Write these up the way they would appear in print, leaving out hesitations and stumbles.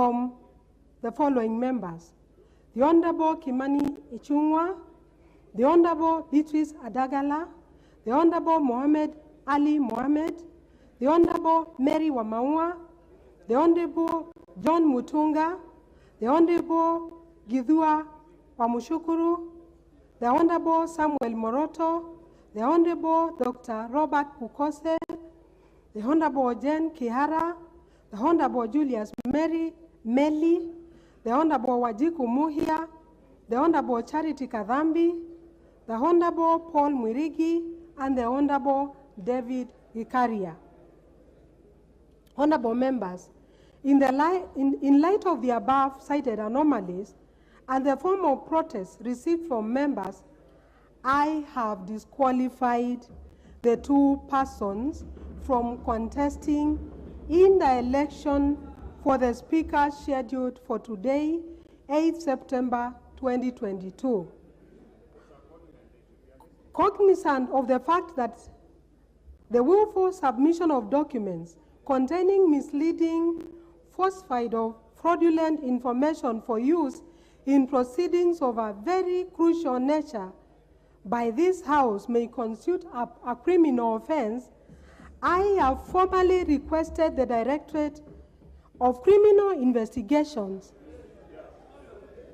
from the following members: the Honorable Kimani Ichung'wa, the Honorable Beatrice Adagala, the Honorable Mohammed Ali Mohammed, the Honorable Mary Wamaua, the Honorable John Mutunga, the Honorable Githua Wamushukuru, the Honorable Samuel Moroto, the Honorable Dr. Robert Pukose, the Honorable Jen Kihara, the Honorable Julius Meli, the Honorable Wajiku Muhia, the Honorable Charity Kadhambi, the Honorable Paul Mwirigi, and the Honorable David Ikaria. Honorable members, in light of the above cited anomalies and the form of protest received from members, I have disqualified the two persons from contesting in the election for the Speaker scheduled for today, 8th September 2022. Cognizant of the fact that the willful submission of documents containing misleading, falsified, or fraudulent information for use in proceedings of a very crucial nature by this House may constitute a criminal offense, I have formally requested the Directorate of Criminal Investigations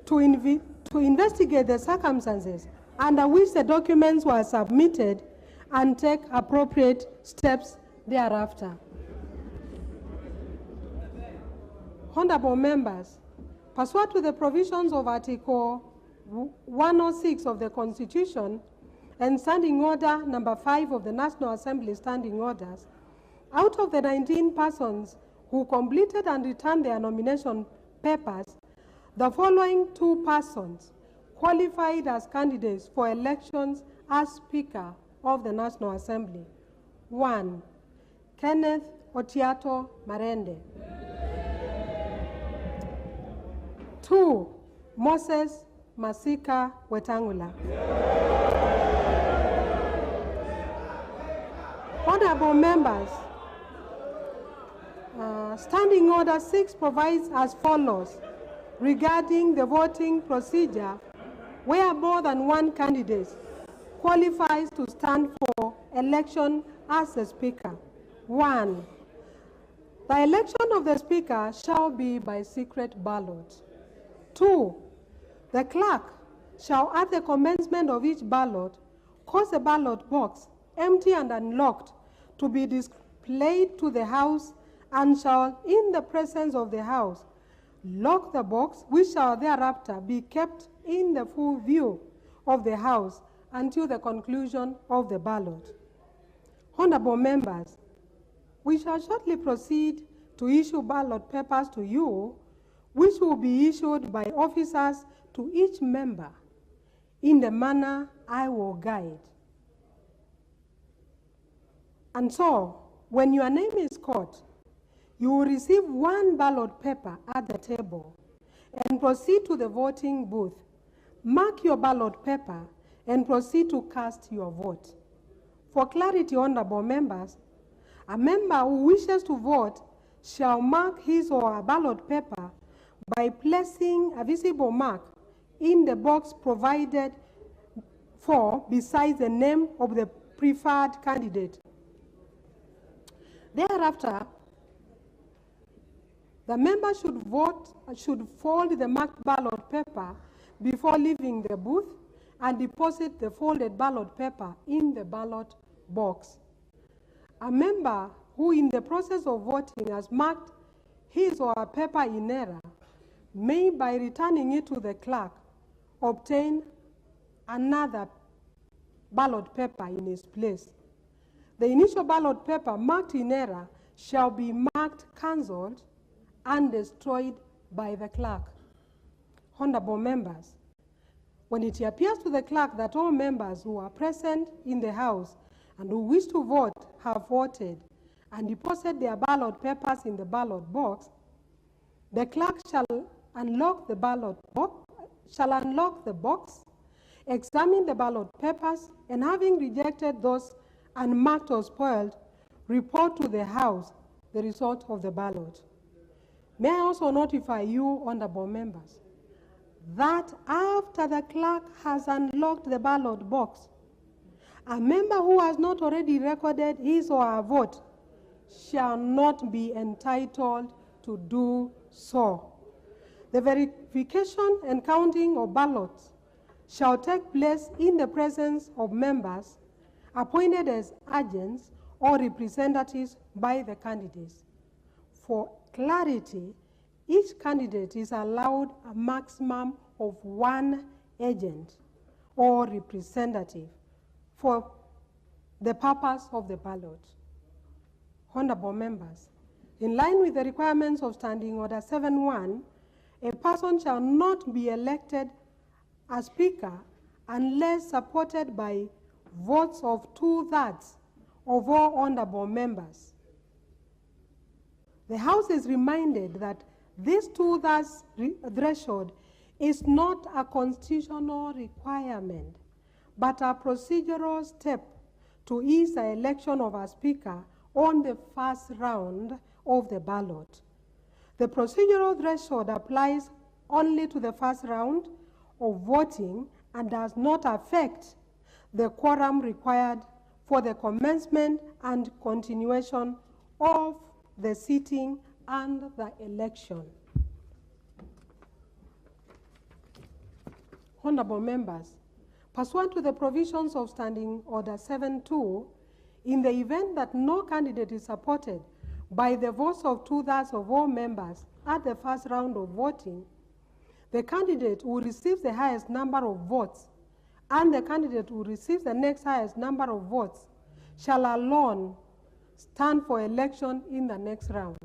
to investigate the circumstances under which the documents were submitted and take appropriate steps thereafter. Honorable members, pursuant to the provisions of Article 106 of the Constitution and Standing Order number 5 of the National Assembly Standing Orders, out of the 19 persons who completed and returned their nomination papers, the following two persons qualified as candidates for elections as Speaker of the National Assembly. 1. Kenneth Otiato Marende. 2. Moses Masika Wetangula. Honorable members, Standing Order 6 provides as follows regarding the voting procedure where more than one candidate qualifies to stand for election as a Speaker. 1. The election of the Speaker shall be by secret ballot. 2. The clerk shall, at the commencement of each ballot, cause a ballot box, empty and unlocked, to be displayed to the House, and shall, in the presence of the House, lock the box, which shall thereafter be kept in the full view of the House until the conclusion of the ballot. Honorable members, we shall shortly proceed to issue ballot papers to you, which will be issued by officers to each member in the manner I will guide. And so, when your name is called, you will receive one ballot paper at the table and proceed to the voting booth. Mark your ballot paper and proceed to cast your vote. For clarity, honorable members, a member who wishes to vote shall mark his or her ballot paper by placing a visible mark in the box provided for beside the name of the preferred candidate. Thereafter, the member should fold the marked ballot paper before leaving the booth and deposit the folded ballot paper in the ballot box. A member who in the process of voting has marked his or her paper in error may, by returning it to the clerk, obtain another ballot paper in its place. The initial ballot paper marked in error shall be marked cancelled and destroyed by the clerk. Honorable members, when it appears to the clerk that all members who are present in the House and who wish to vote have voted and deposited their ballot papers in the ballot box, the clerk shall unlock the box, examine the ballot papers, and having rejected those unmarked or spoiled, report to the House the result of the ballot. May I also notify you, honorable members, that after the clerk has unlocked the ballot box, a member who has not already recorded his or her vote shall not be entitled to do so. The verification and counting of ballots shall take place in the presence of members appointed as agents or representatives by the candidates. For clarity, each candidate is allowed a maximum of one agent or representative for the purpose of the ballot. Honorable members, in line with the requirements of Standing Order 7.1, a person shall not be elected as Speaker unless supported by votes of 2/3 of all honorable members. The House is reminded that this 2/3 threshold is not a constitutional requirement, but a procedural step to ease the election of a Speaker on the first round of the ballot. The procedural threshold applies only to the first round of voting and does not affect the quorum required for the commencement and continuation of the sitting and the election. Honorable members, pursuant to the provisions of Standing Order 7.2, in the event that no candidate is supported by the votes of 2/3 of all members at the first round of voting, the candidate who receives the highest number of votes and the candidate who receives the next highest number of votes shall alone stand for election in the next round.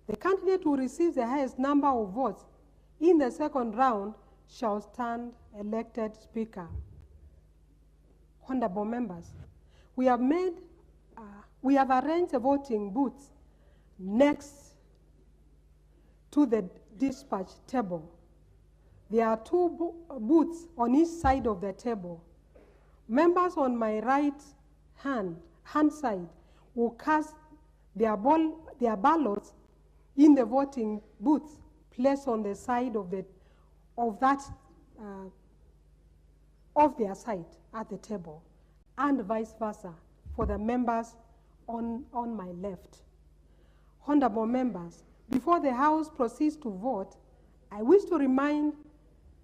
The candidate who receives the highest number of votes in the second round shall stand elected Speaker. Honorable members, we have arranged the voting booths next to the dispatch table. There are 2 booths on each side of the table. Members on my right hand side will cast their ballots in the voting booths placed on the side of their side at the table, and vice versa for the members on my left. Honorable members, before the House proceeds to vote, I wish to remind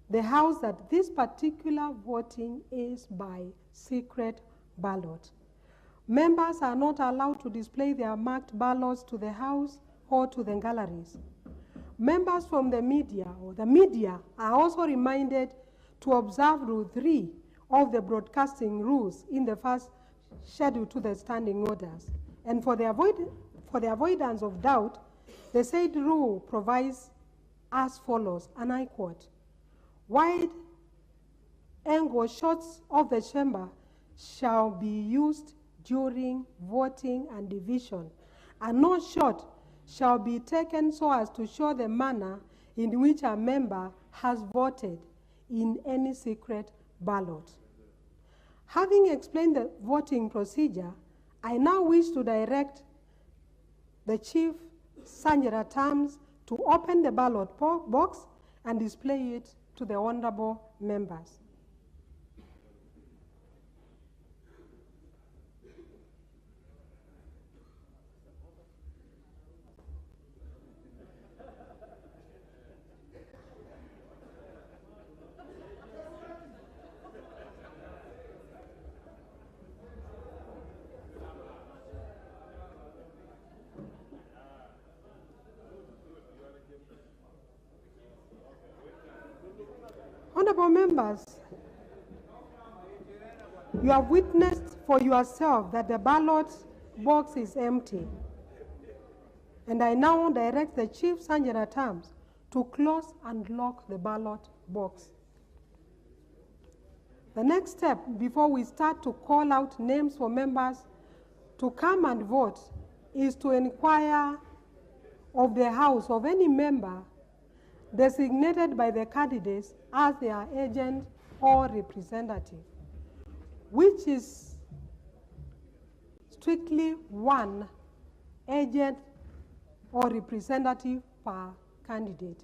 the House that this particular voting is by secret ballot. Members are not allowed to display their marked ballots to the House or to the galleries. Members from the media are also reminded to observe Rule 3 of the broadcasting rules in the first schedule to the standing orders. And for the avoidance of doubt, the said rule provides as follows, and I quote: wide-angle shots of the chamber shall be used during voting and division, and no shot shall be taken so as to show the manner in which a member has voted in any secret ballot. Having explained the voting procedure, I now wish to direct the Chief Sanjara Terms to open the ballot box and display it to the honorable members. Honorable members, you have witnessed for yourself that the ballot box is empty. And I now direct the Chief Sanjara Terms to close and lock the ballot box. The next step before we start to call out names for members to come and vote is to inquire of the House of any member designated by the candidates as their agent or representative, which is strictly one agent or representative per candidate.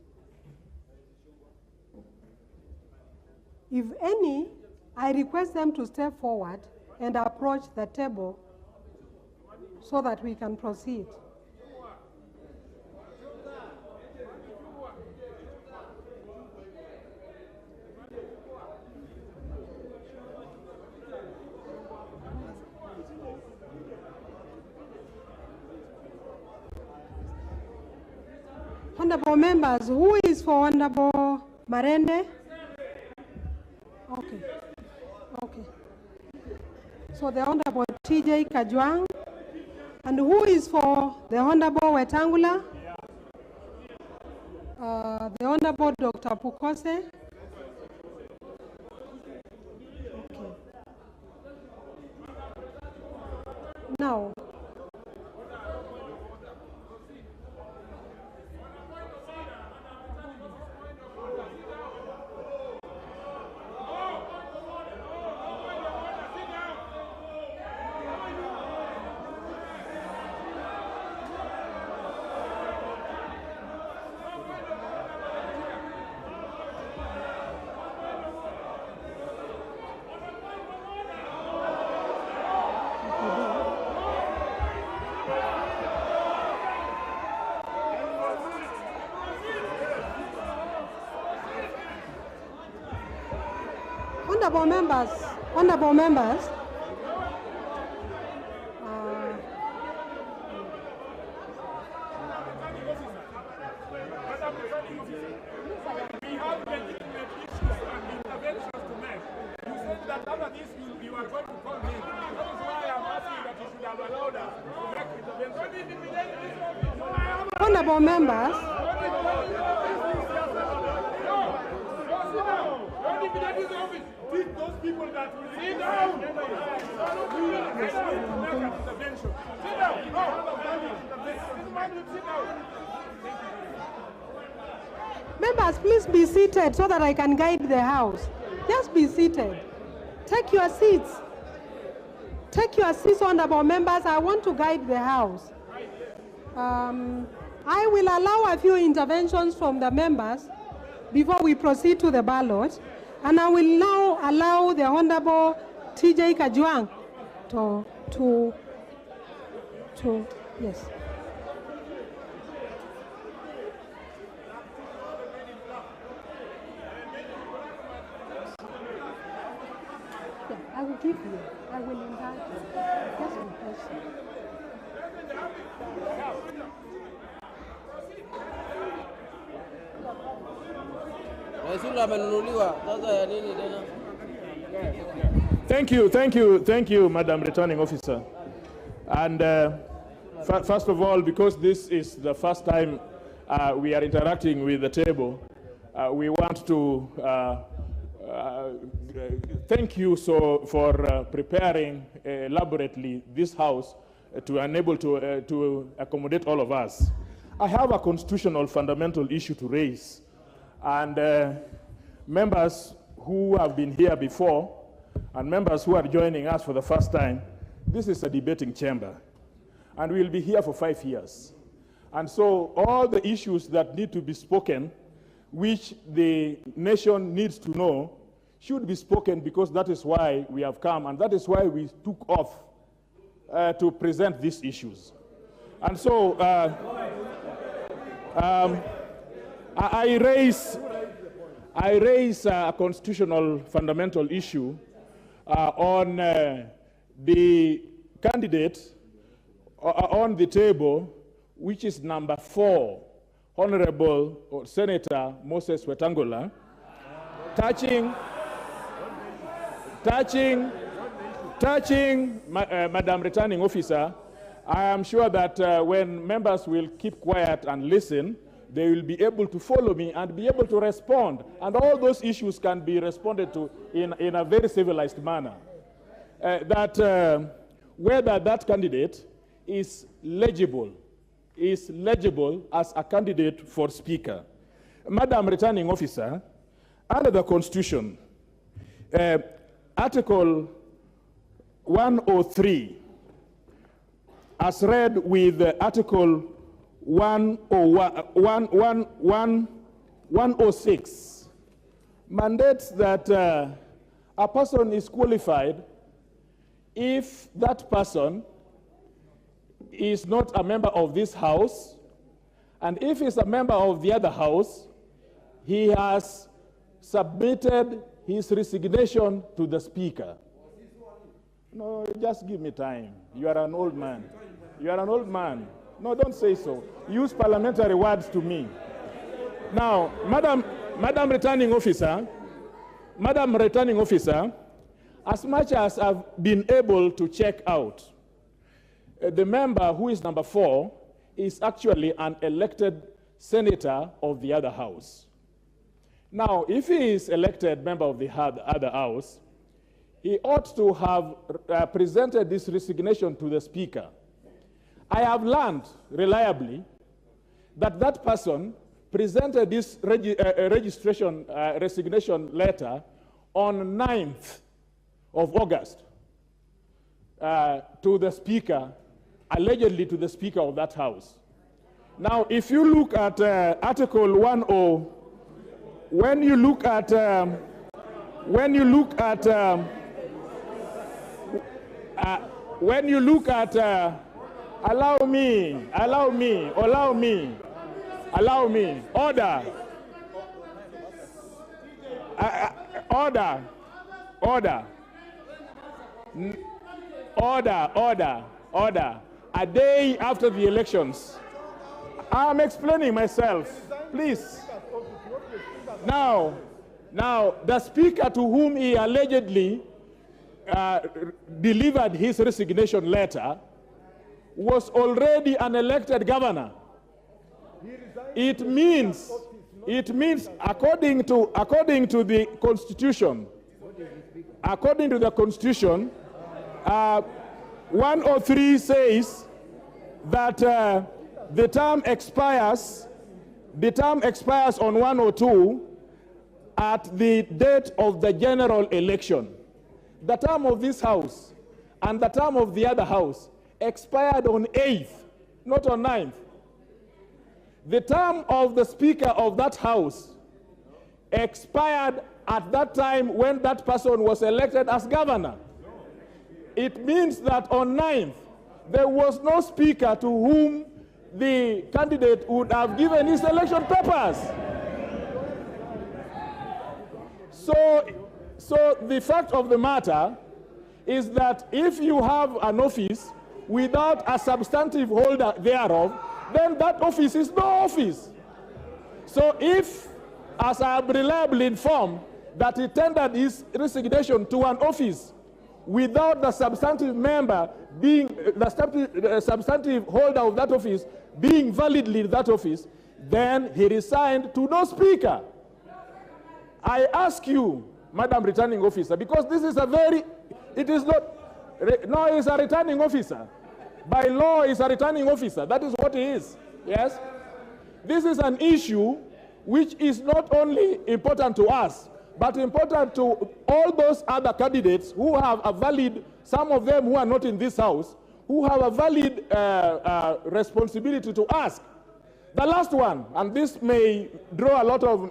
If any, I request them to step forward and approach the table so that we can proceed. Honorable members, who is for Honorable Marende? Okay. Okay. So the Honorable T.J. Kajwang. And who is for the Honorable Wetangula? The Honorable Dr. Pukose. Okay. Now, honorable members, we have legitimate issues and interventions to make. You said that after this you are going to call me. That is why I'm asking that you should have allowed us to make interventions. honorable members, Teach those people that will sit down. We are going to make an intervention. Sit down. No. This man will sit down. members, please be seated so that I can guide the House. Just be seated. Take your seats. Take your seats, honorable members. I want to guide the House. I will allow a few interventions from the members before we proceed to the ballot. And I will now allow the Honorable T.J. Kajwang to yes. Yeah, I will give you. I will invite you. Just be patient. Thank you, Madam Returning Officer. And first of all, because this is the first time we are interacting with the table, we want to thank you for preparing elaborately this House to enable to accommodate all of us. I have a constitutional fundamental issue to raise. And members who have been here before and members who are joining us for the first time, this is a debating chamber. And we'll be here for 5 years. And so all the issues that need to be spoken, which the nation needs to know, should be spoken, because that is why we have come, and that is why we took off to present these issues. And so I raise a constitutional fundamental issue on the candidate on the table, which is number 4, Honorable Senator Moses Wetangula, touching Madam Returning Officer. I am sure that when members will keep quiet and listen, they will be able to follow me and be able to respond. And all those issues can be responded to in a very civilized manner. Whether that candidate is legible as a candidate for Speaker. Madam Returning Officer, under the Constitution, Article 103, as read with Article 106 mandates that a person is qualified if that person is not a member of this house, and if he's a member of the other house, he has submitted his resignation to the Speaker. No, just give me time. You are an old man. You are an old man. No, don't say so. Use parliamentary words to me. Now, Madam Returning Officer, as much as I've been able to check out, the member who is number 4 is actually an elected senator of the other house. Now, if he is elected member of the other house, he ought to have presented this resignation to the Speaker. I have learned reliably that that person presented this resignation letter on 9th of August to the Speaker, allegedly to the Speaker of that house. Now, if you look at Article 10, when you look at allow me, order. Order. A day after the elections. I'm explaining myself, please. Now, the Speaker to whom he allegedly delivered his resignation letter was already an elected governor. It means according to the Constitution, 103 says that the term expires on 102 at the date of the general election. The term of this house and the term of the other house expired on 8th, not on 9th. The term of the Speaker of that house expired at that time when that person was elected as governor. It means that on 9th, there was no Speaker to whom the candidate would have given his election papers. So the fact of the matter is that if you have an office without a substantive holder thereof, then that office is no office. So if, as I am reliably informed, that he tendered his resignation to an office without the substantive member being, the substantive holder of that office being validly in that office, then he resigned to no Speaker. I ask you, Madam Returning Officer, because this is a very, it is not, no, he's a returning officer. By law, he's a returning officer. That is what he is, yes? This is an issue which is not only important to us, but important to all those other candidates who have a valid, some of them who are not in this house, who have a valid responsibility to ask. The last one, and this may draw a lot of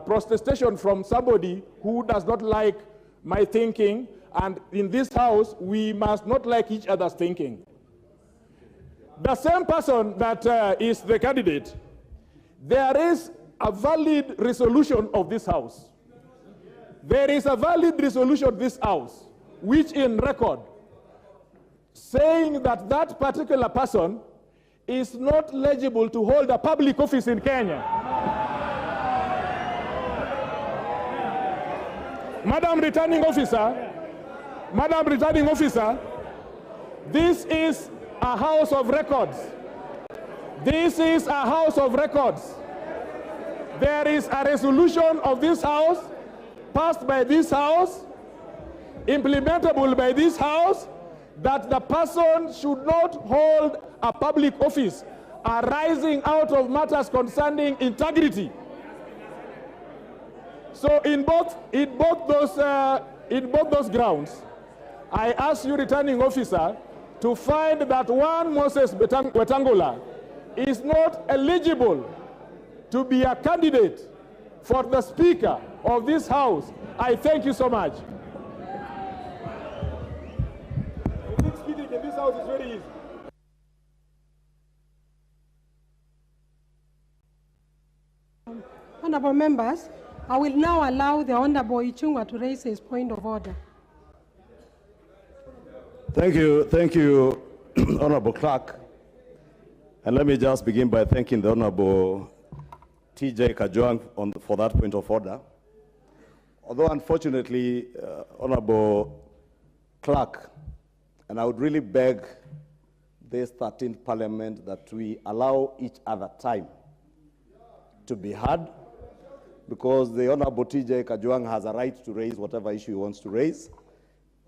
protestation from somebody who does not like my thinking, and in this house, we must not like each other's thinking. The same person that is the candidate, there is a valid resolution of this house. There is a valid resolution of this house, which in record, saying that that particular person is not eligible to hold a public office in Kenya. Madam Returning Officer, this is a house of records. This is a house of records. There is a resolution of this house, passed by this house, implementable by this house, that the person should not hold a public office arising out of matters concerning integrity. So in both those grounds, I ask you, Returning Officer, to find that one Moses Wetangula is not eligible to be a candidate for the Speaker of this House. I thank you so much. I think speaking in this House is very easy. Honorable members, I will now allow the Honorable Ichung'wah to raise his point of order. Thank you, Honorable Clerk. And let me just begin by thanking the Honorable TJ Kajwang for that point of order. Although unfortunately, Honorable Clerk, and I would really beg this 13th Parliament that we allow each other time to be heard, because the Honorable TJ Kajwang has a right to raise whatever issue he wants to raise,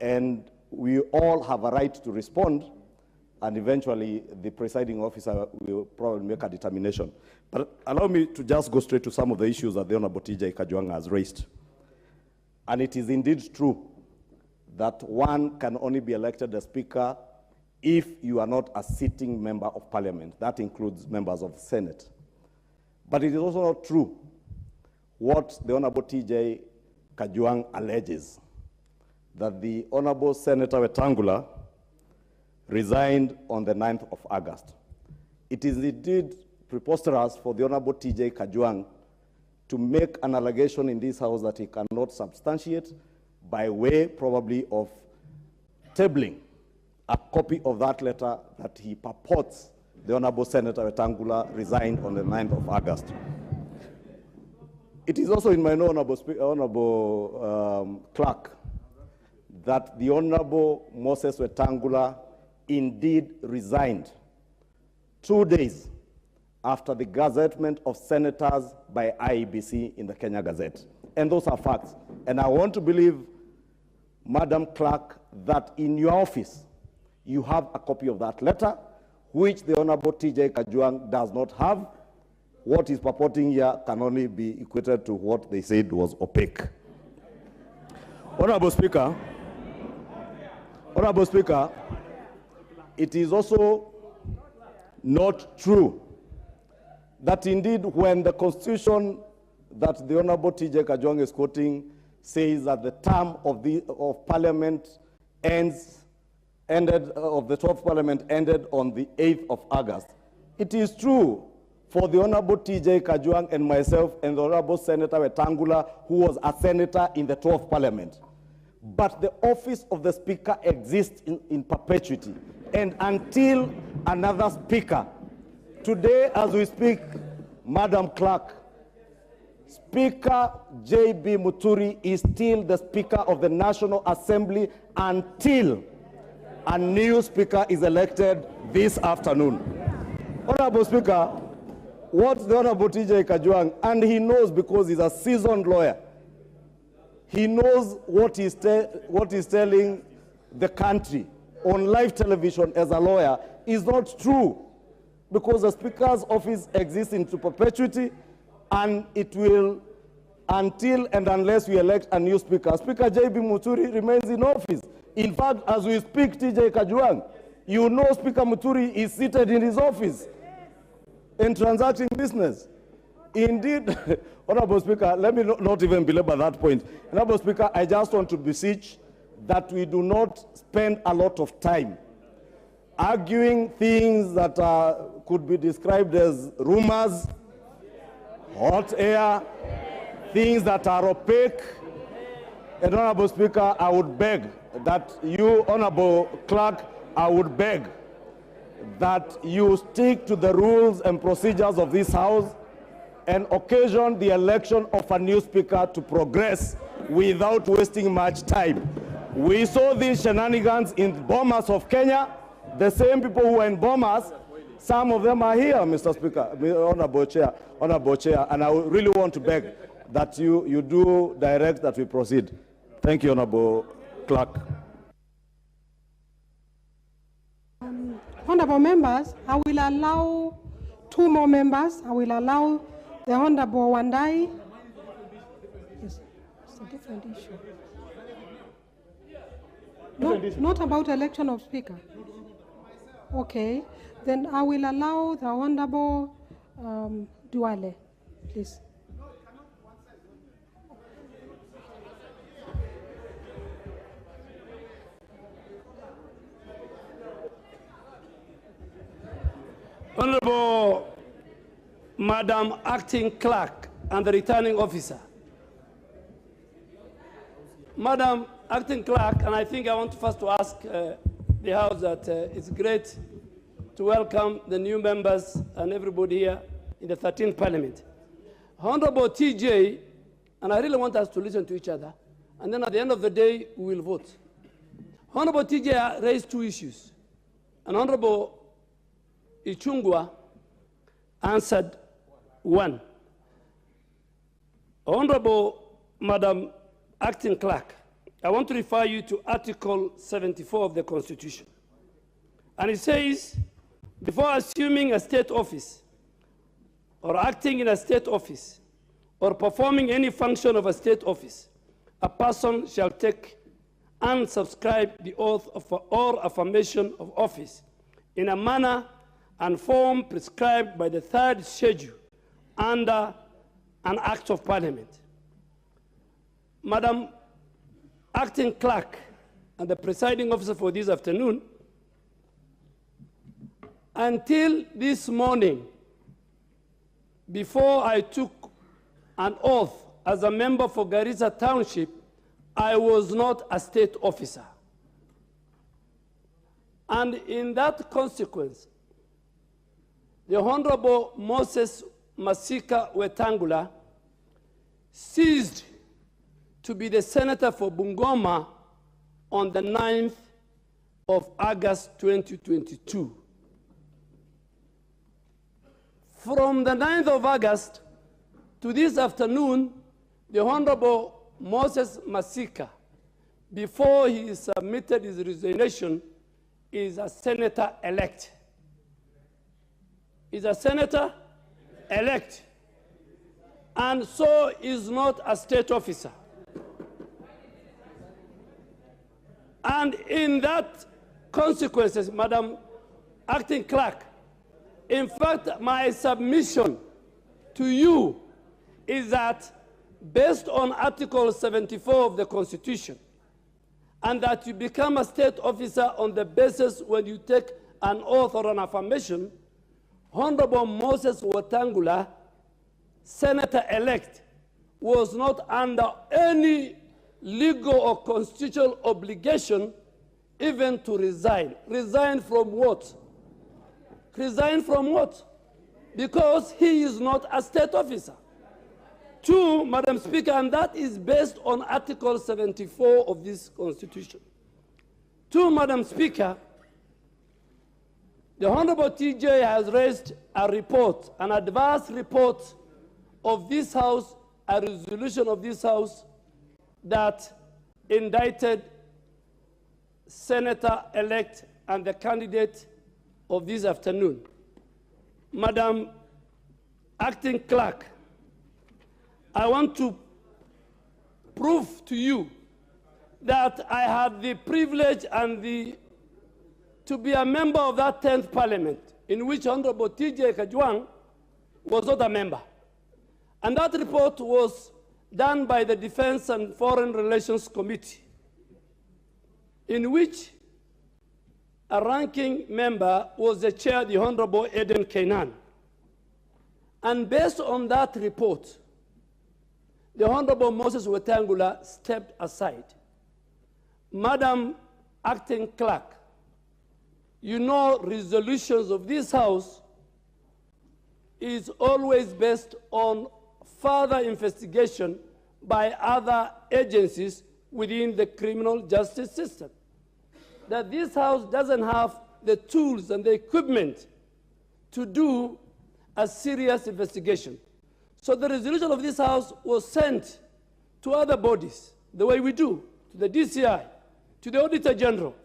and we all have a right to respond, and eventually the presiding officer will probably make a determination. But allow me to just go straight to some of the issues that the Honorable TJ Kajwang has raised. And it is indeed true that one can only be elected as Speaker if you are not a sitting member of Parliament. That includes members of the Senate. But it is also not true what the Honorable TJ Kajwang alleges, that the Honorable Senator Wetangula resigned on the 9th of August. It is indeed preposterous for the Honorable TJ Kajwang to make an allegation in this House that he cannot substantiate by way probably of tabling a copy of that letter that he purports the Honorable Senator Wetangula resigned on the 9th of August. It is also in my know, Honorable Clerk, that the Honorable Moses Wetangula indeed resigned 2 days after the gazettement of senators by IEBC in the Kenya Gazette. And those are facts. And I want to believe, Madam Clerk, that in your office, you have a copy of that letter, which the Honorable TJ Kajwang does not have. What is purporting here can only be equated to what they said was opaque. Honorable Speaker, it is also not true that indeed when the Constitution that the Honorable TJ Kajwang is quoting says that the term of the Parliament ended on the 8th of August. It is true for the Honorable TJ Kajwang and myself and the Honorable Senator Wetangula, who was a senator in the 12th Parliament. But the office of the Speaker exists in perpetuity. And until another Speaker, today as we speak, Madam Clerk, Speaker J.B. Muturi is still the Speaker of the National Assembly until a new Speaker is elected this afternoon. Honorable Speaker, what's the Honorable TJ Kajwang, and he knows because he's a seasoned lawyer, he knows what he's telling the country on live television as a lawyer is not true, because the Speaker's office exists into perpetuity, and it will until and unless we elect a new Speaker. Speaker J.B. Muturi remains in office. In fact, as we speak, TJ Kajwang, you know Speaker Muturi is seated in his office and transacting business. Indeed, Honorable Speaker, let me not even belabor that point. Honorable Speaker, I just want to beseech that we do not spend a lot of time arguing things that could be described as rumors, hot air, things that are opaque. And Honorable Speaker, I would beg that you, Honorable Clerk, I would beg that you stick to the rules and procedures of this House and occasion the election of a new Speaker to progress without wasting much time. We saw these shenanigans in Bomas of Kenya. The same people who were in Bomas, some of them are here, Mr. Speaker, Honorable Chair, and I really want to beg that you do direct that we proceed. Thank you, Honorable Clerk. Honorable members, I will allow 2 more members. I will allow the Honorable Wandai. Yes, it's a different issue. Not about election of Speaker. Okay, then I will allow the Honorable Duale, please. Honorable Madam Acting Clerk and the Returning Officer. Madam Acting Clerk, and I think I want first to ask the House that it's great to welcome the new members and everybody here in the 13th Parliament. Honorable TJ, and I really want us to listen to each other, and then at the end of the day, we will vote. Honorable TJ raised two issues, and Honorable Ichungwa answered one. Honorable Madam Acting Clerk, I want to refer you to Article 74 of the Constitution. And it says, before assuming a state office, or acting in a state office, or performing any function of a state office, a person shall take and subscribe the oath of or affirmation of office in a manner and form prescribed by the 3rd schedule under an Act of Parliament. Madam Acting Clerk and the presiding officer for this afternoon, until this morning, before I took an oath as a member for Garissa Township, I was not a state officer. And in that consequence, the Honorable Moses Masika Wetangula ceased to be the senator for Bungoma on the 9th of August 2022. From the 9th of August to this afternoon, the Honorable Moses Masika, before he submitted his resignation, is a senator-elect. Is a senator-elect, and so is not a state officer. And in that consequences, Madam Acting Clerk, in fact, my submission to you is that based on Article 74 of the Constitution, and that you become a state officer on the basis when you take an oath or an affirmation, Honorable Moses Wetangula, senator-elect, was not under any legal or constitutional obligation even to resign. Resign from what? Resign from what? Because he is not a state officer. Two, Madam Speaker, and that is based on Article 74 of this Constitution. Two, Madam Speaker, the Honorable TJ has raised a report, an adverse report of this House, a resolution of this House that indicted Senator-elect and the candidate of this afternoon. Madam Acting Clerk, I want to prove to you that I had the privilege and to be a member of that 10th Parliament, in which Honorable TJ Kajwang was not a member. And that report was done by the Defense and Foreign Relations Committee, in which a ranking member was the chair, the Honorable Eden Kainan. And based on that report, the Honorable Moses Wetangula stepped aside. Madam Acting Clerk, you know resolutions of this House is always based on further investigation by other agencies within the criminal justice system. That this House doesn't have the tools and the equipment to do a serious investigation. So the resolution of this House was sent to other bodies, the way we do, to the DCI, to the Auditor General,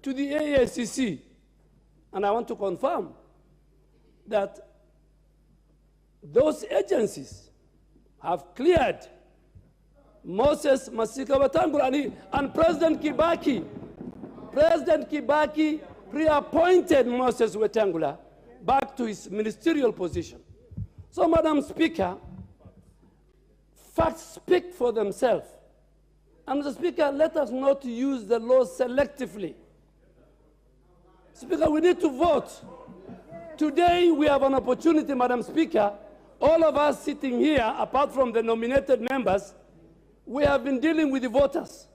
to the AACC. And I want to confirm that those agencies have cleared Moses Masika Wetangula and President Kibaki pre-appointed Moses Wetangula back to his ministerial position. So, Madam Speaker, facts speak for themselves. And Mr. Speaker, let us not use the law selectively. Speaker, we need to vote. Today, we have an opportunity, Madam Speaker. All of us sitting here, apart from the nominated members, we have been dealing with the voters.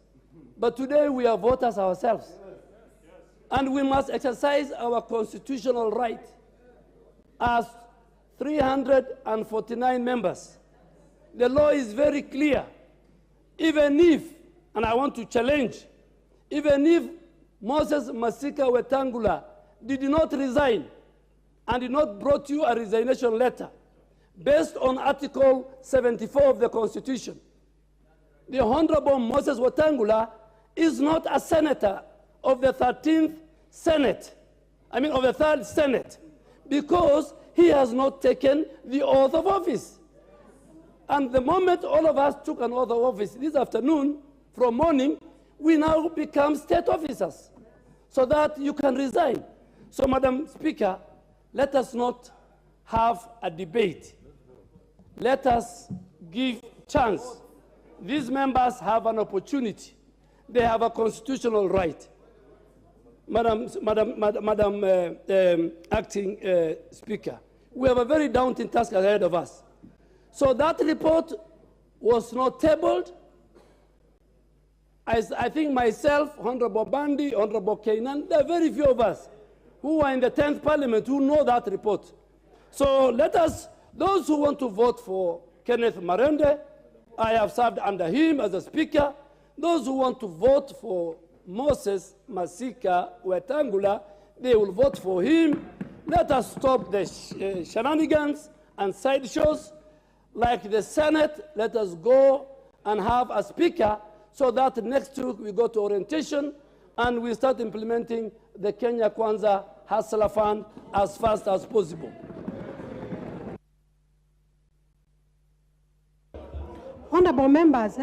But today, we are voters ourselves. And we must exercise our constitutional right as 349 members. The law is very clear. Even if, and I want to challenge, even if Moses Masika Wetangula did not resign and did not brought you a resignation letter based on Article 74 of the Constitution, the Honorable Moses Wetangula is not a senator of the 13th Senate, of the 3rd Senate, because he has not taken the oath of office. And the moment all of us took an oath of office this afternoon, from morning, we now become state officers, so that you can resign. So, Madam Speaker, let us not have a debate. Let us give chance. These members have an opportunity. They have a constitutional right. Madam Acting Speaker, we have a very daunting task ahead of us. So that report was not tabled. I think myself, Honorable Bandi, Honorable Kainan, there are very few of us who are in the 10th Parliament who know that report. So let us, those who want to vote for Kenneth Marende, I have served under him as a speaker. Those who want to vote for Moses Masika Wetangula, they will vote for him. Let us stop the shenanigans and sideshows. Like the Senate, let us go and have a speaker so that next week we go to orientation and we start implementing the Kenya Kwanza Hustler Fund as fast as possible. Honorable members,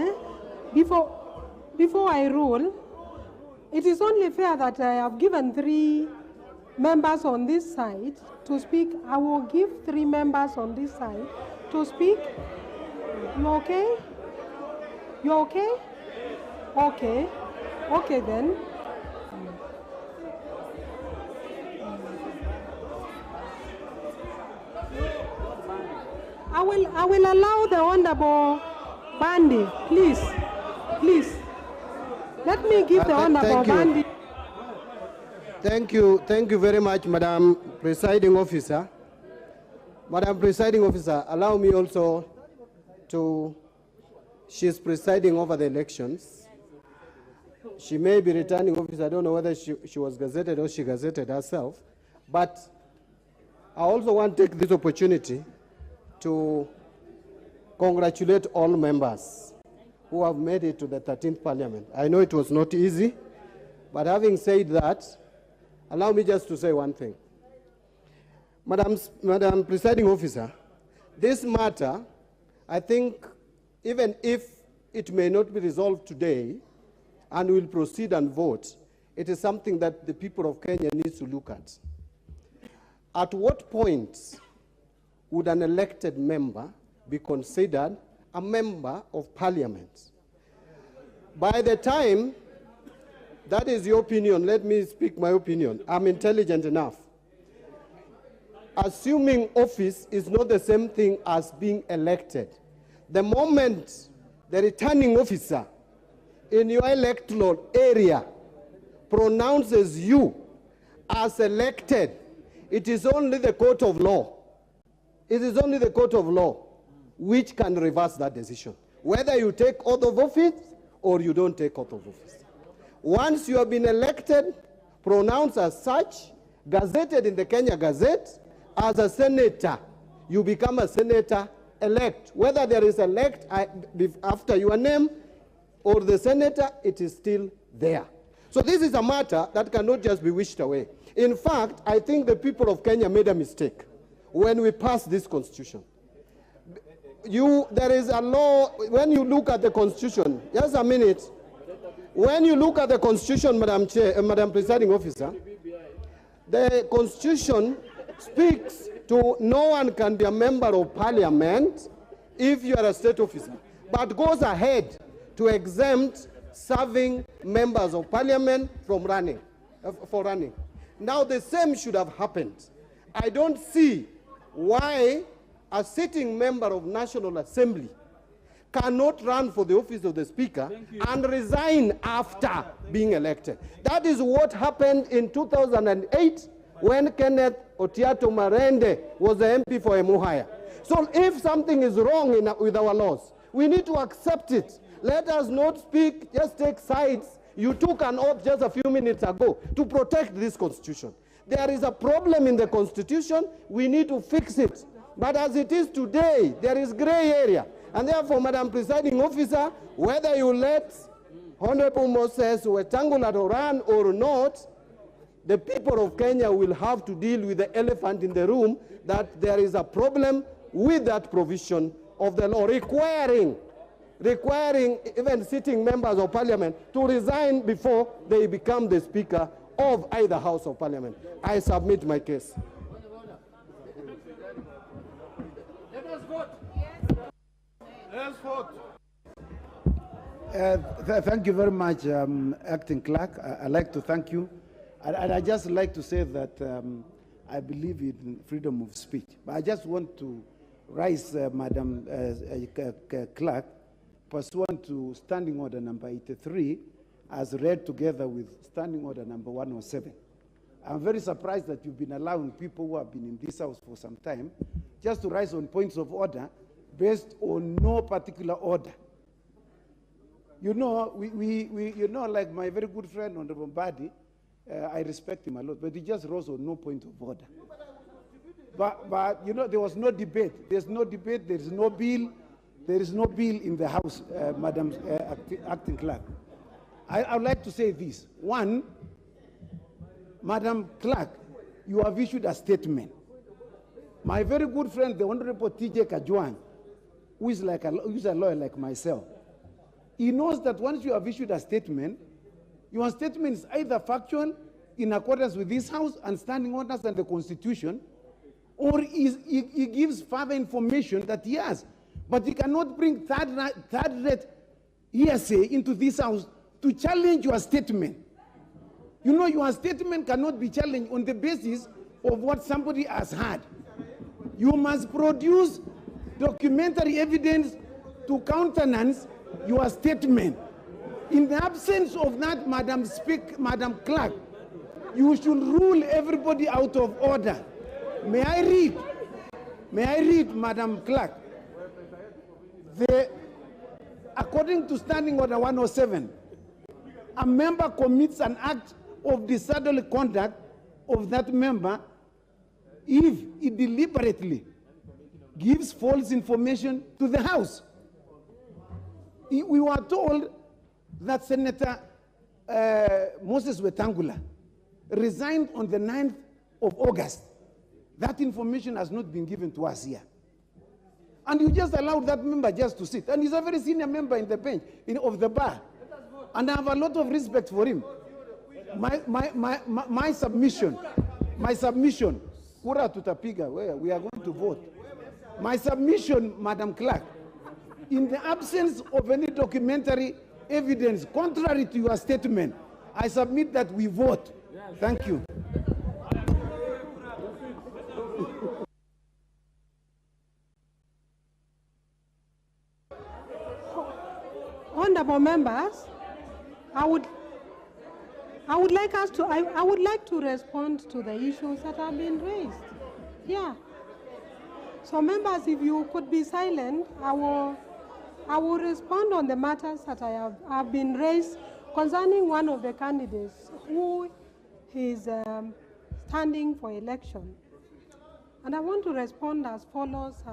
before I rule, it is only fair that I have given 3 members on this side to speak. I will give 3 members on this side to speak. You okay? You okay? Okay. Okay then. I will allow the Honorable Bandi, please. Let me give the Honorable Bandi. Thank you very much, Madam Presiding Officer. Madam Presiding Officer, allow me also to, she's presiding over the elections. She may be returning officer, I don't know whether she was gazetted or she gazetted herself, but I also want to take this opportunity to congratulate all members who have made it to the 13th Parliament. I know it was not easy, but having said that, allow me just to say one thing. Madam Presiding Officer, this matter, I think, even if it may not be resolved today, and we'll proceed and vote, it is something that the people of Kenya need to look at. At what point would an elected member be considered a member of Parliament? By the time, that is your opinion, let me speak my opinion. I'm intelligent enough. Assuming office is not the same thing as being elected. The moment the returning officer in your electoral area pronounces you as elected, it is only the court of law. It is only the court of law which can reverse that decision, whether you take oath of office or you don't take oath of office. Once you have been elected, pronounced as such, gazetted in the Kenya Gazette, as a senator, you become a senator-elect. Whether there is elect after your name or the senator, it is still there. So this is a matter that cannot just be wished away. In fact, I think the people of Kenya made a mistake when we passed this constitution. There is a law, when you look at the constitution, just a minute. When you look at the constitution, Madam Presiding Officer, The Constitution speaks to no one can be a member of parliament if you are a state officer, but goes ahead to exempt serving members of parliament from running. Now the same should have happened. I don't see why a sitting member of National Assembly cannot run for the office of the Speaker and resign after being elected. That is what happened in 2008 when Kenneth Marende was the MP for Emuhaya. So if something is wrong with our laws, we need to accept it. Let us not speak, just take sides. You took an oath just a few minutes ago to protect this Constitution. There is a problem in the Constitution. We need to fix it. But as it is today, there is gray area. And therefore, Madam Presiding Officer, whether you let Honorable Moses Wetangula to run or not, the people of Kenya will have to deal with the elephant in the room, that there is a problem with that provision of the law requiring even sitting members of parliament to resign before they become the Speaker of either House of Parliament. I submit my case. Let us vote. Let's vote. Thank you very much, Acting Clerk. I'd like to thank you. And I'd just like to say that I believe in freedom of speech. But I just want to raise, Madam Clerk, pursuant to Standing Order number 83, as read together with Standing Order number 107. I'm very surprised that you've been allowing people who have been in this house for some time just to rise on points of order based on no particular order. You know, you know, like my very good friend, Honorable Mbadi, I respect him a lot, but he just rose on no point of order. But you know, there was no debate. There's no debate. There is no bill. There is no bill in the House, Madam Acting Clerk. I would like to say this. One, Madam Clerk, you have issued a statement. My very good friend, the Honorable T.J. Kajwang, who is a lawyer like myself, he knows that once you have issued a statement, your statement is either factual, in accordance with this House and standing orders and the Constitution, or he gives further information that he has. But he cannot bring third-rate hearsay into this House to challenge your statement. You know, your statement cannot be challenged on the basis of what somebody has heard. You must produce documentary evidence to countenance your statement. In the absence of that, Madam Clerk, you should rule everybody out of order. May I read, Madam Clerk? According to Standing Order 107, a member commits an act of disorderly conduct of that member if he deliberately gives false information to the House. We were told that Senator Moses Wetangula resigned on the 9th of August. That information has not been given to us here. And you just allowed that member just to sit. And he's a very senior member in the bench, of the bar. And I have a lot of respect for him. My submission, kura tutapiga, we are going to vote. My submission, Madam Clerk, in the absence of any documentary evidence contrary to your statement, I submit that we vote. Thank you. Honorable members, I would like to respond to the issues that have been raised. Yeah. So members, if you could be silent, I will respond on the matters that have been raised concerning one of the candidates who is standing for election. And I want to respond as follows,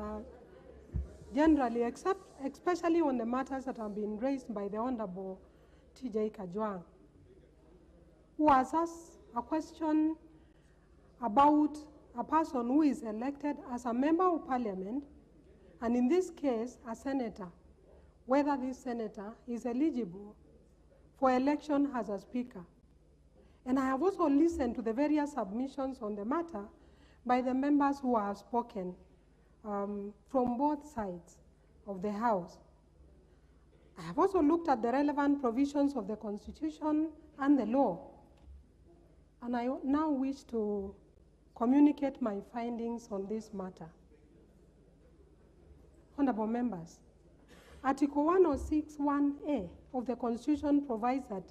generally, especially on the matters that have been raised by the Honorable T.J. Kajwang, who has asked a question about a person who is elected as a member of parliament, and in this case, a senator, whether this senator is eligible for election as a speaker. And I have also listened to the various submissions on the matter by the members who have spoken from both sides of the House. I have also looked at the relevant provisions of the Constitution and the law, and I now wish to communicate my findings on this matter. Honorable members, Article 106(1)(a) of the Constitution provides that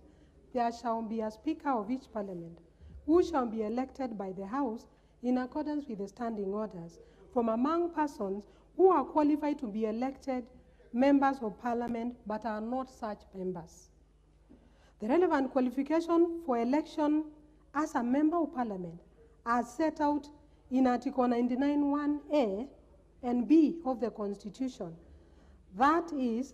there shall be a Speaker of each Parliament who shall be elected by the House in accordance with the standing orders from among persons who are qualified to be elected members of Parliament but are not such members. The relevant qualification for election as a member of Parliament are set out in Article 99(1)(a) and (b) of the Constitution. That is,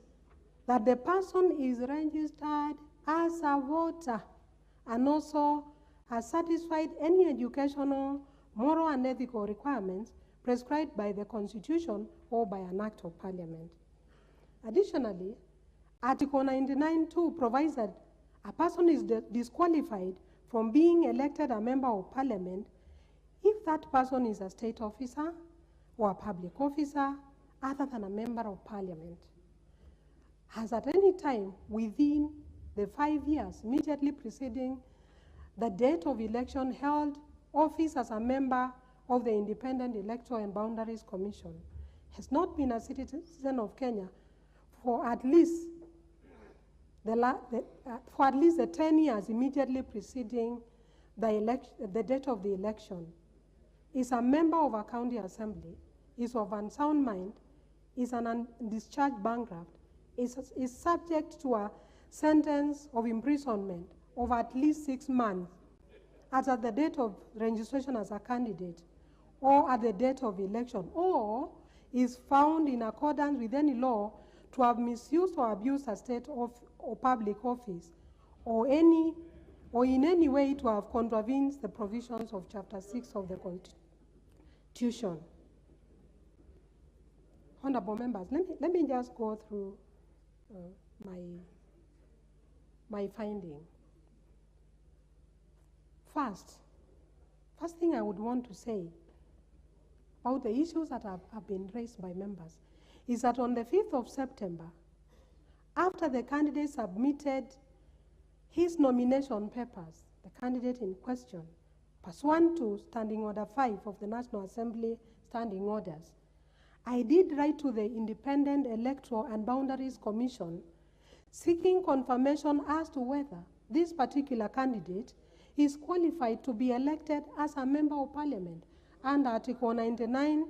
that the person is registered as a voter and also has satisfied any educational, moral, and ethical requirements prescribed by the Constitution or by an Act of Parliament. Additionally, Article 99(2) provides that a person is disqualified from being elected a member of Parliament if that person is a state officer or a public officer other than a member of Parliament, has at any time within the 5 years immediately preceding the date of election held office as a member of the Independent Electoral and Boundaries Commission, has not been a citizen of Kenya for at least the 10 years immediately preceding the date of the election, is a member of a county assembly, is of unsound mind, is an undischarged bankrupt, is subject to a sentence of imprisonment of at least 6 months as at the date of registration as a candidate or at the date of election, or is found in accordance with any law to have misused or abused a state or public office, or in any way to have contravened the provisions of Chapter 6 of the Constitution. Honorable members, let me just go through my finding. First thing I would want to say about the issues that have been raised by members is that on the 5th of September, after the candidate submitted his nomination papers, the candidate in question, pursuant to Standing Order 5 of the National Assembly Standing Orders, I did write to the Independent Electoral and Boundaries Commission seeking confirmation as to whether this particular candidate is qualified to be elected as a member of Parliament under Article 99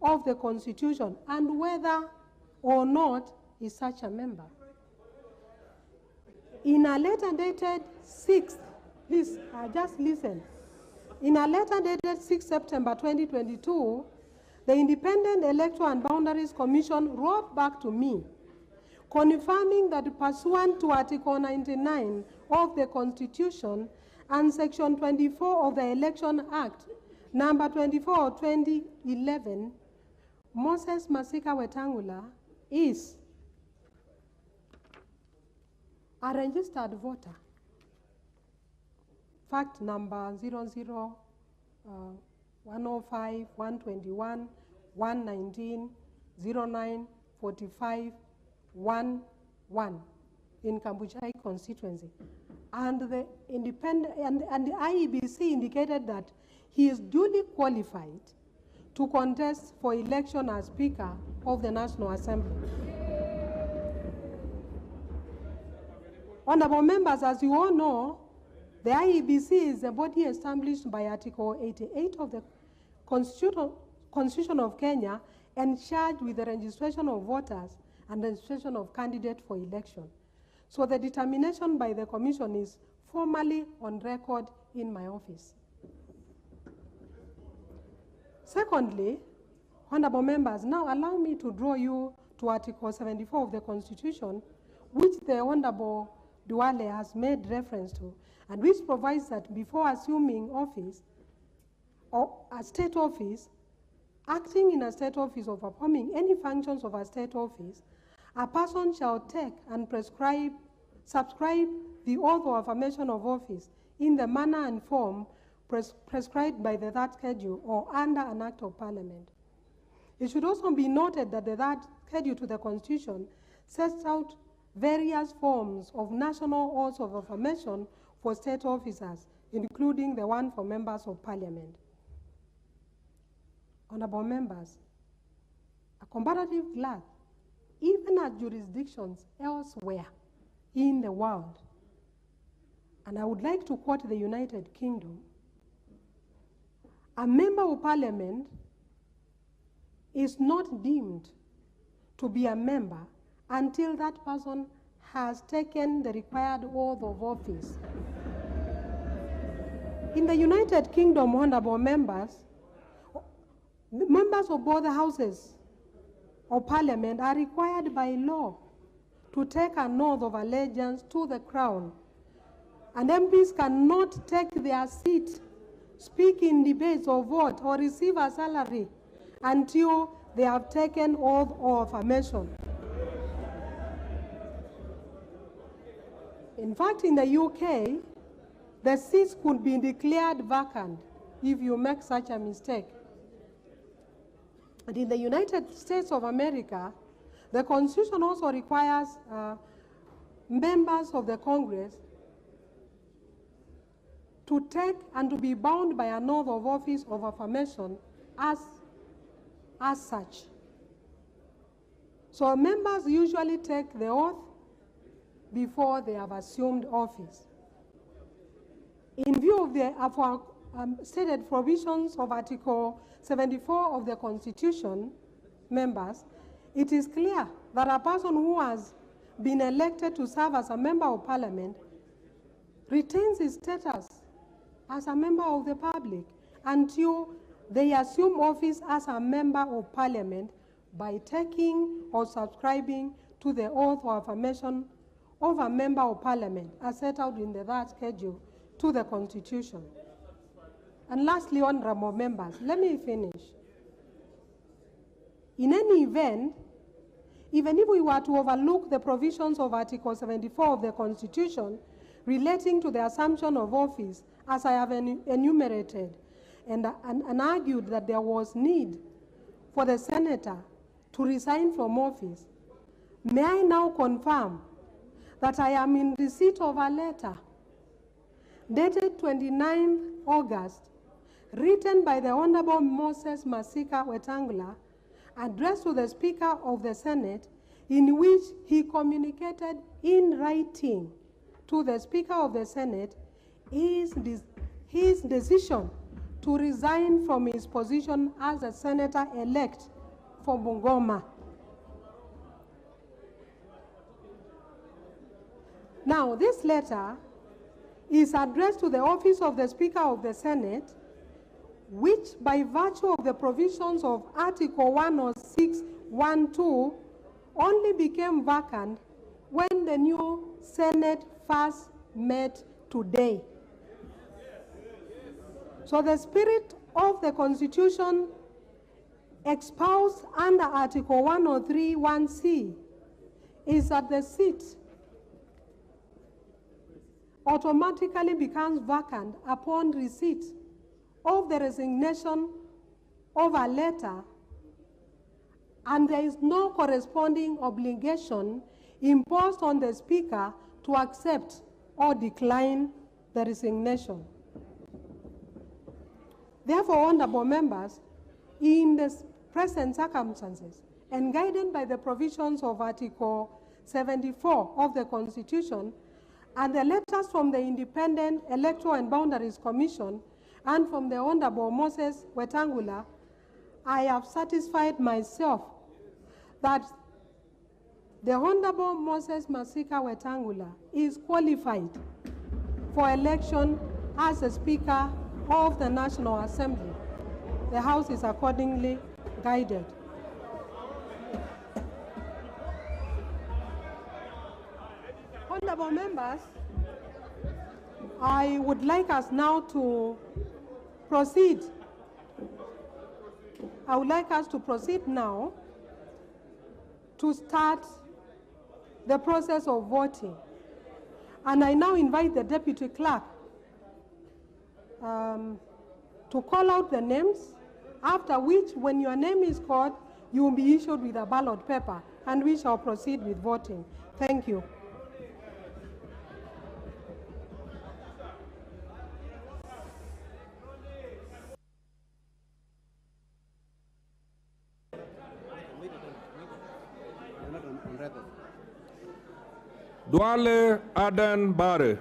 of the Constitution, and whether or not is such a member. In a letter dated 6th, please just listen. In a letter dated 6 September 2022, the Independent Electoral and Boundaries Commission wrote back to me, confirming that pursuant to Article 99 of the Constitution and Section 24 of the Election Act, number 24 of 2011, Moses Masika Wetangula is a registered voter. Fact number 00 105 121 119 09 45 11 in Kambuchai constituency. And the IEBC indicated that he is duly qualified to contest for election as Speaker of the National Assembly. Honorable members, as you all know, the IEBC is a body established by Article 88 of the Constitution of Kenya and charged with the registration of voters and registration of candidates for election. So the determination by the Commission is formally on record in my office. Secondly, honorable members, now allow me to draw you to Article 74 of the Constitution, which the Honorable Duale has made reference to, and which provides that before assuming office, or a state office, acting in a state office or performing any functions of a state office, a person shall take and subscribe the oath or affirmation of office in the manner and form prescribed by the third schedule or under an act of parliament. It should also be noted that the third schedule to the Constitution sets out various forms of national oaths of affirmation for state officers, including the one for members of parliament. Honorable members, a comparative glance, even at jurisdictions elsewhere in the world, and I would like to quote the United Kingdom, a member of parliament is not deemed to be a member until that person has taken the required oath of office. In the United Kingdom, honorable members, members of both houses of parliament are required by law to take an oath of allegiance to the crown, and MPs cannot take their seat, speak in debates or vote or receive a salary until they have taken oath of affirmation. In fact, in the UK, the seats could be declared vacant if you make such a mistake. And in the United States of America, the Constitution also requires members of the Congress to take and to be bound by an oath of office of affirmation as such. So members usually take the oath before they have assumed office. In view of the stated provisions of Article 74 of the Constitution, members, it is clear that a person who has been elected to serve as a member of parliament retains his status as a member of the public until they assume office as a member of parliament by taking or subscribing to the oath or affirmation of a member of parliament as set out in the third schedule to the Constitution. And lastly, honorable members, let me finish. In any event, even if we were to overlook the provisions of Article 74 of the Constitution relating to the assumption of office, as I have enumerated, and argued that there was need for the senator to resign from office, may I now confirm that I am in receipt of a letter dated 29th August, written by the Honorable Moses Masika Wetangula, addressed to the Speaker of the Senate, in which he communicated in writing to the Speaker of the Senate his decision to resign from his position as a senator-elect for Bungoma. Now, this letter is addressed to the office of the Speaker of the Senate, which by virtue of the provisions of Article 106(1)(2) only became vacant when the new Senate first met today. So the spirit of the Constitution espoused under Article 103(1)(c) is that the seat automatically becomes vacant upon receipt of the resignation of a letter, and there is no corresponding obligation imposed on the Speaker to accept or decline the resignation. Therefore, honorable members, in the present circumstances, and guided by the provisions of Article 74 of the Constitution, and the letters from the Independent Electoral and Boundaries Commission, and from the Honorable Moses Wetangula, I have satisfied myself that the Honorable Moses Masika Wetangula is qualified for election as a Speaker of the National Assembly. The House is accordingly guided. Honorable members, I would like us now to proceed. I would like us to proceed now to start the process of voting. And I now invite the Deputy Clerk to call out the names, after which, when your name is called, you will be issued with a ballot paper, and we shall proceed with voting. Thank you. Duale Adan Bare.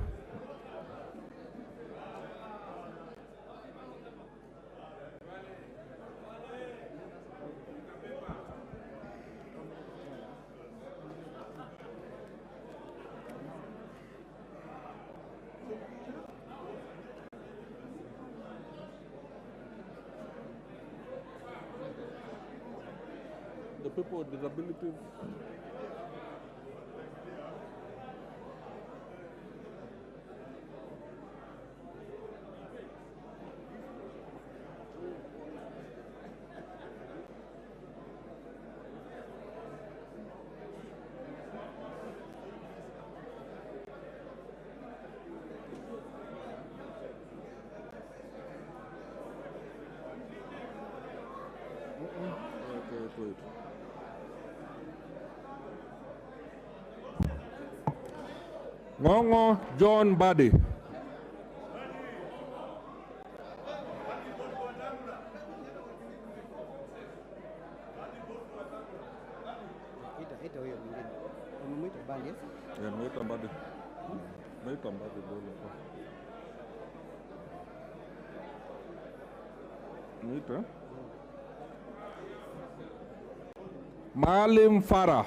The people with disabilities. Ngongo John Badi. Maalim Farah.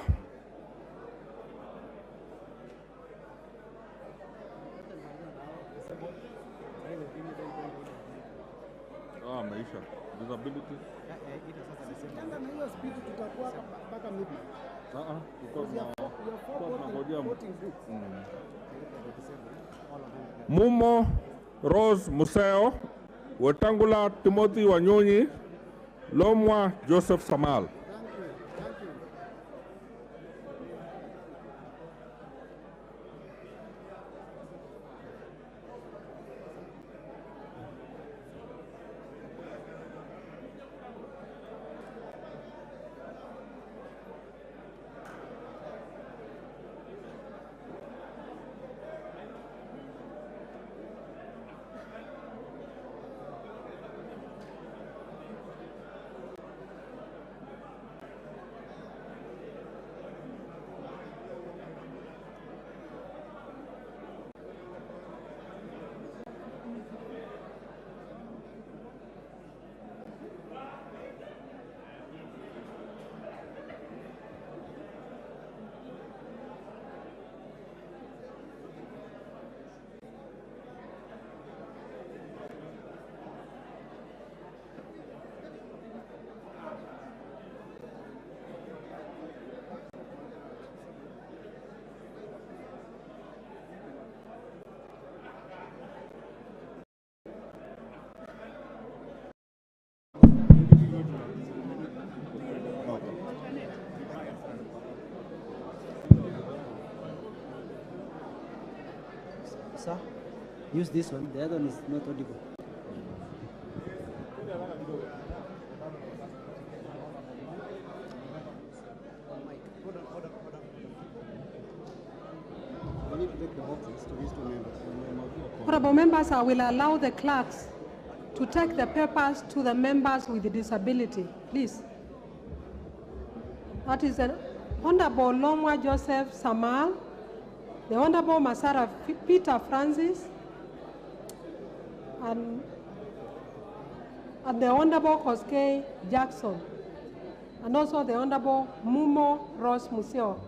Maisha. Disability. Mumo Rose Museo, Wetangula Timothy Wanyonyi, Lomwa Joseph Samal. Sir, use this one. The other one is not audible. We need to take the boxes to these two members. Honorable members, I will allow the clerks to take the papers to the members with disability, please. That is the Honorable Lomwa Joseph Samal, the Honorable Masara Peter Francis, and the Honorable Koskei Jackson, and also the Honorable Mumo Rose Museo.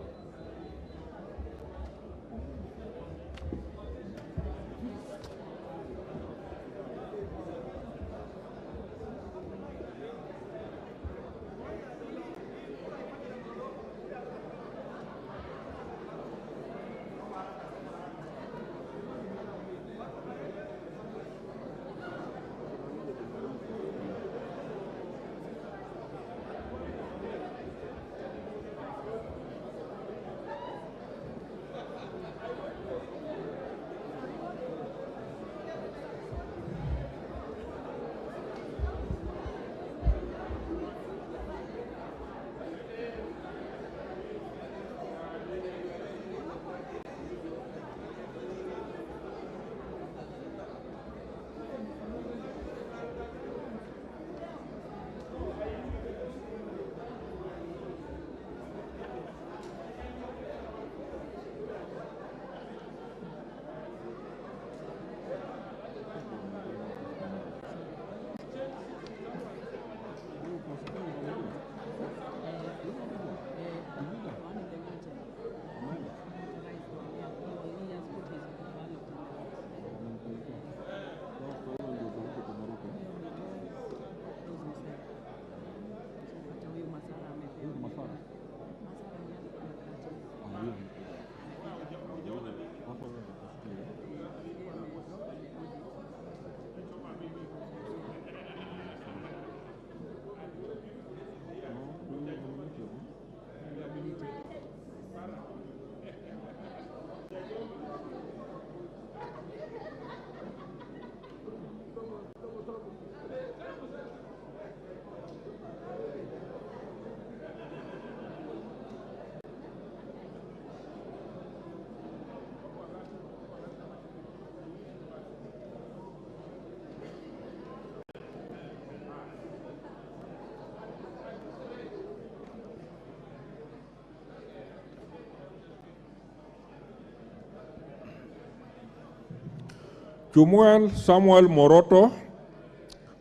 Chumuel Samuel Moroto,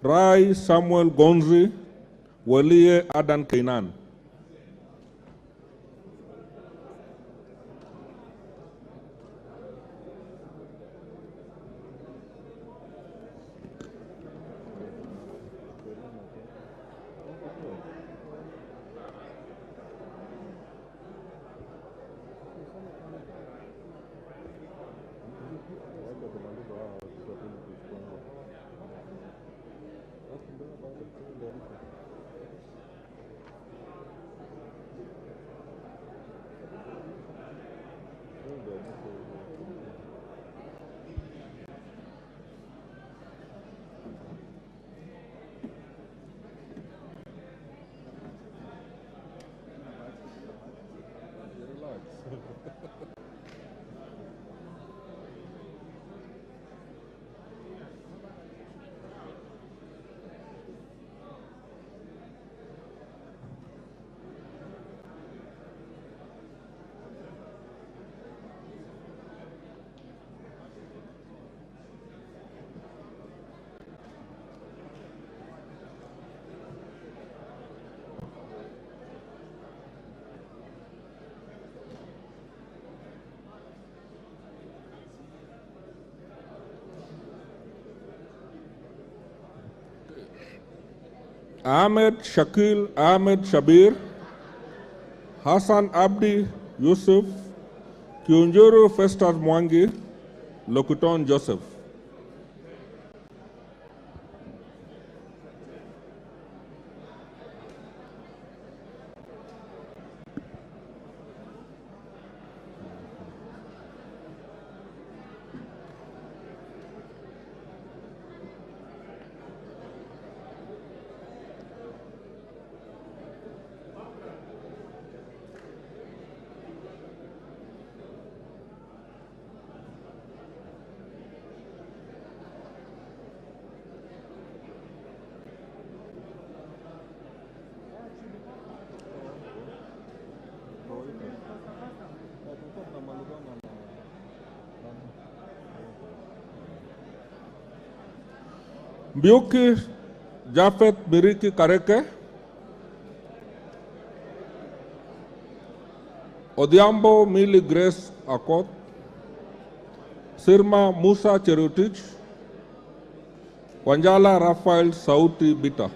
Rai Samuel Gonzi, Welie Adan Kainan. Ahmed Shakil Ahmed Shabir, Hassan Abdi Yusuf, Kiunjuru Festus Mwangi, Lokuton Joseph. Mbiuki Jafet Miriki Kareke, Odhiambo Mili Grace Akot, Sirma Musa Cherutich, Wanjala Rafael Sauti Bita.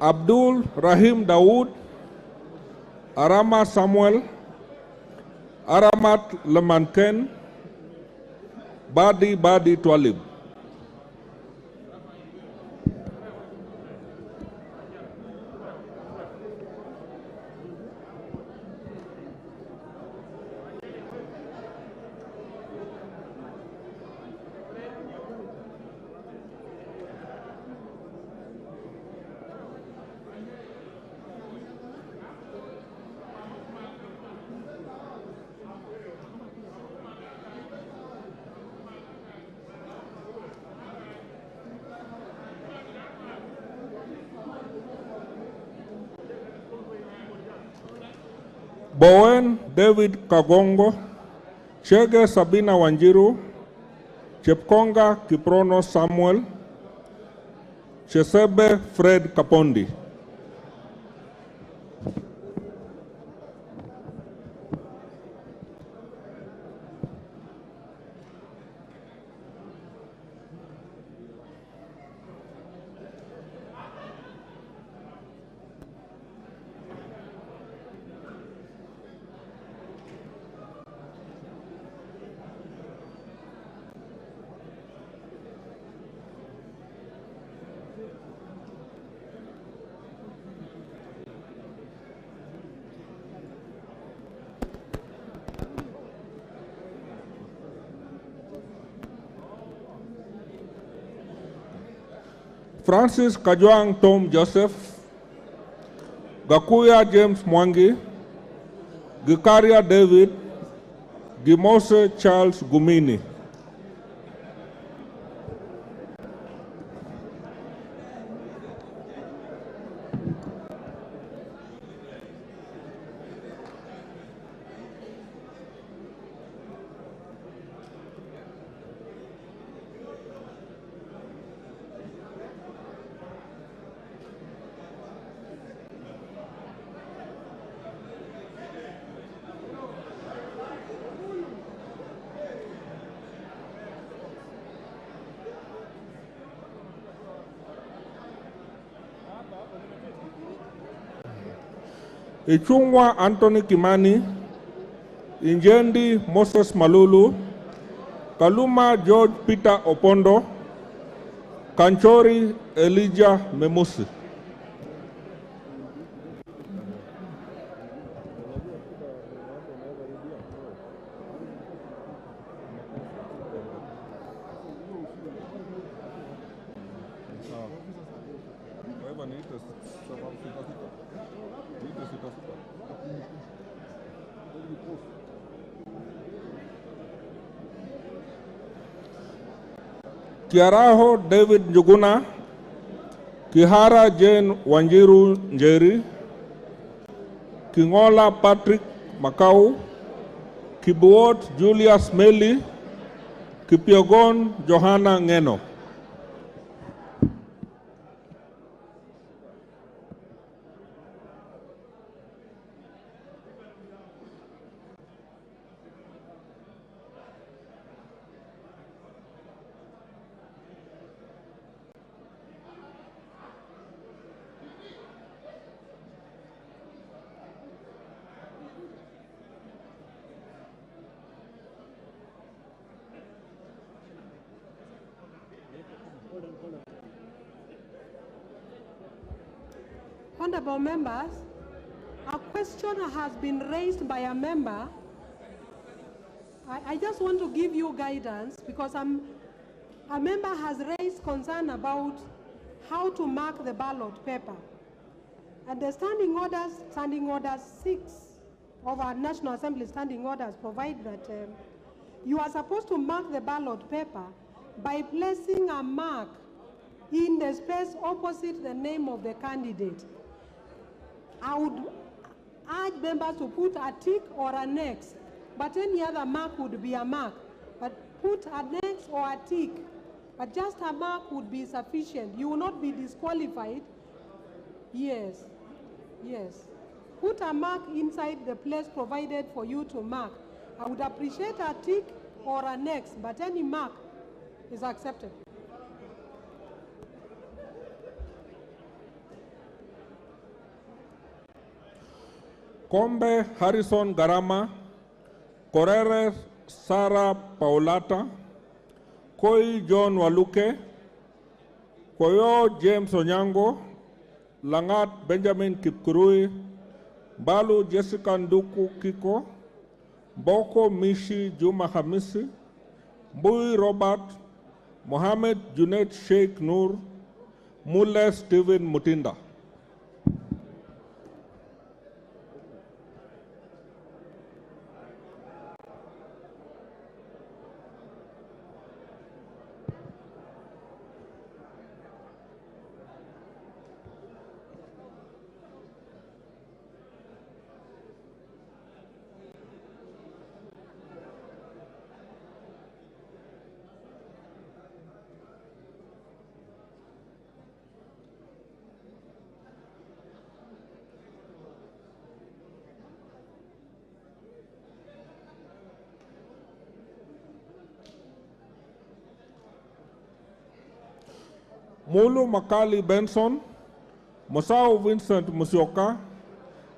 Abdul Rahim Dawood, Arama Samuel, Aramat Lemanken, Badi Twalib. Bowen David Kagongo, Chege Sabina Wanjiru, Chepkonga Kiprono Samuel, Chesebe Fred Kapondi. Francis Kajwang Tom Joseph, Gakuya James Mwangi, Gikaria David, Gimose Charles Gumini. Ichungwa Anthony Kimani, Injendi Moses Malulu, Kaluma George Peter Opondo, Kanchori Elijah Memusi. Kiaraho David Njuguna, Kihara Jane Wanjiru Njeri, Kingola Patrick Makau, Kibuot Julius Meli, Kipiogon Johanna Ngeno. Honorable members, a question has been raised by a member. I just want to give you guidance because a member has raised concern about how to mark the ballot paper. And the standing orders 6 of our National Assembly standing orders provide that you are supposed to mark the ballot paper by placing a mark in the space opposite the name of the candidate. I would urge members to put a tick or an X, but any other mark would be a mark. But put an X or a tick, but just a mark would be sufficient. You will not be disqualified. Yes, yes. Put a mark inside the place provided for you to mark. I would appreciate a tick or an X, but any mark is accepted. Kombe Harrison Garama, Correres Sara Paulata, Koi John Waluke, Koyo James Onyango, Langat Benjamin Kipkurui, Balu Jessica Nduku Kiko, Boko Mishi Juma Hamisi, Mbui Robert, Mohamed Junaid Sheikh Nur, Mule Stephen Mutinda. Mulu Makali Benson, Mosao Vincent Musioka,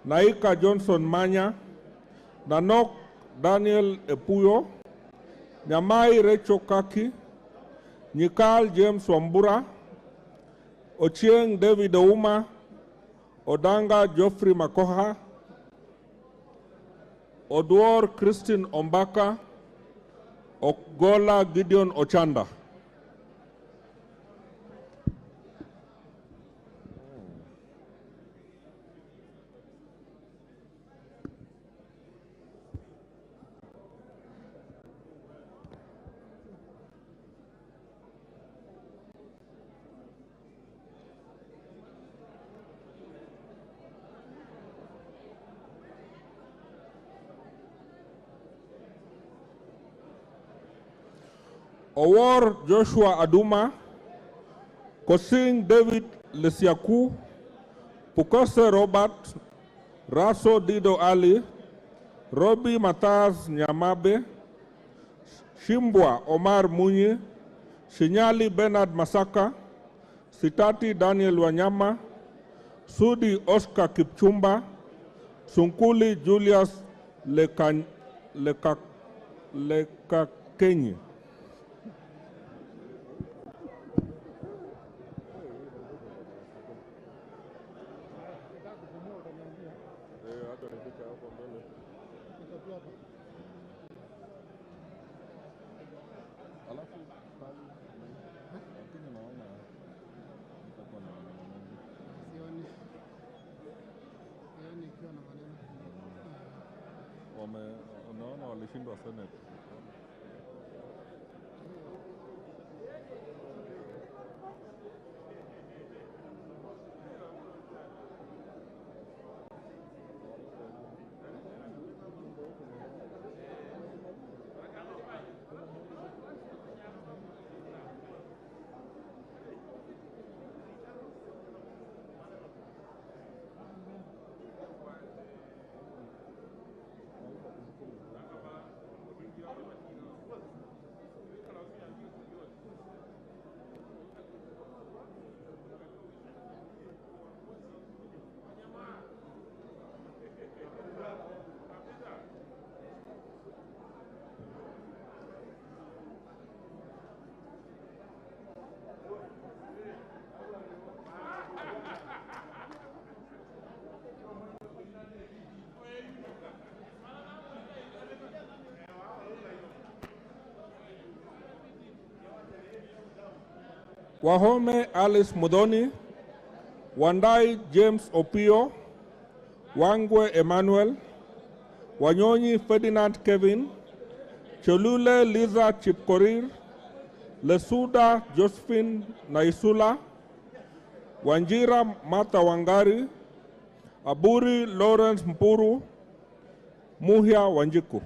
Naika Johnson Manya, Nanok Daniel Epuyo, Nyamai Recho Kaki, Nikal James Wambura, Ochieng David Ouma, Odanga Geoffrey Makoha, Odwor Christine Ombaka, Ogola Gideon Ochanda. Owor Joshua Aduma, Kosing David Lesiaku, Pukose Robert, Raso Dido Ali, Robi Mataz Nyamabe, Shimbwa Omar Munyi, Shinyali Bernard Masaka, Sitati Daniel Wanyama, Sudi Oscar Kipchumba, Sunkuli Julius Lekakenyi. Unaona walishindwa Senate. Wahome Alice Mudoni, Wandai James Opio, Wangwe Emmanuel, Wanyonyi Ferdinand Kevin, Cholule Liza Chipkorir, Lesuda Josephine Naisula, Wanjira Martha Wangari, Aburi Lawrence Mpuru, Muhia Wanjiku.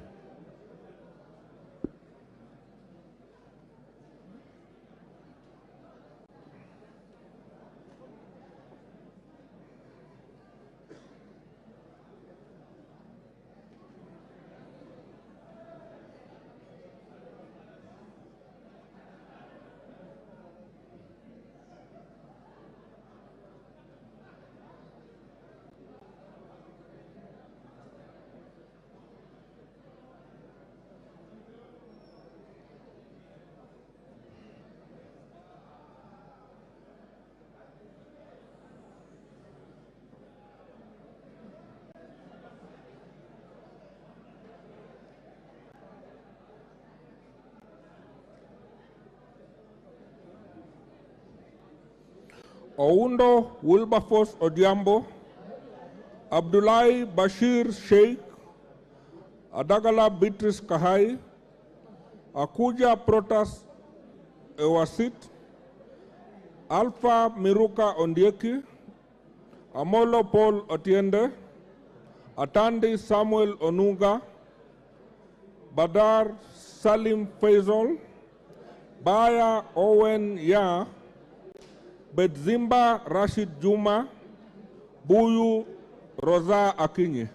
Oundo Wilberforce Odiambo, Abdullahi Bashir Sheikh, Adagala Beatrice Kahai, Akuja Protas Ewasit, Alpha Miruka Ondieki, Amolo Paul Otiende, Atandi Samuel Onuga, Badar Salim Faisal, Baya Owen Ya, Bedzimba Rashid Juma, Buyu Rosa Akinyi.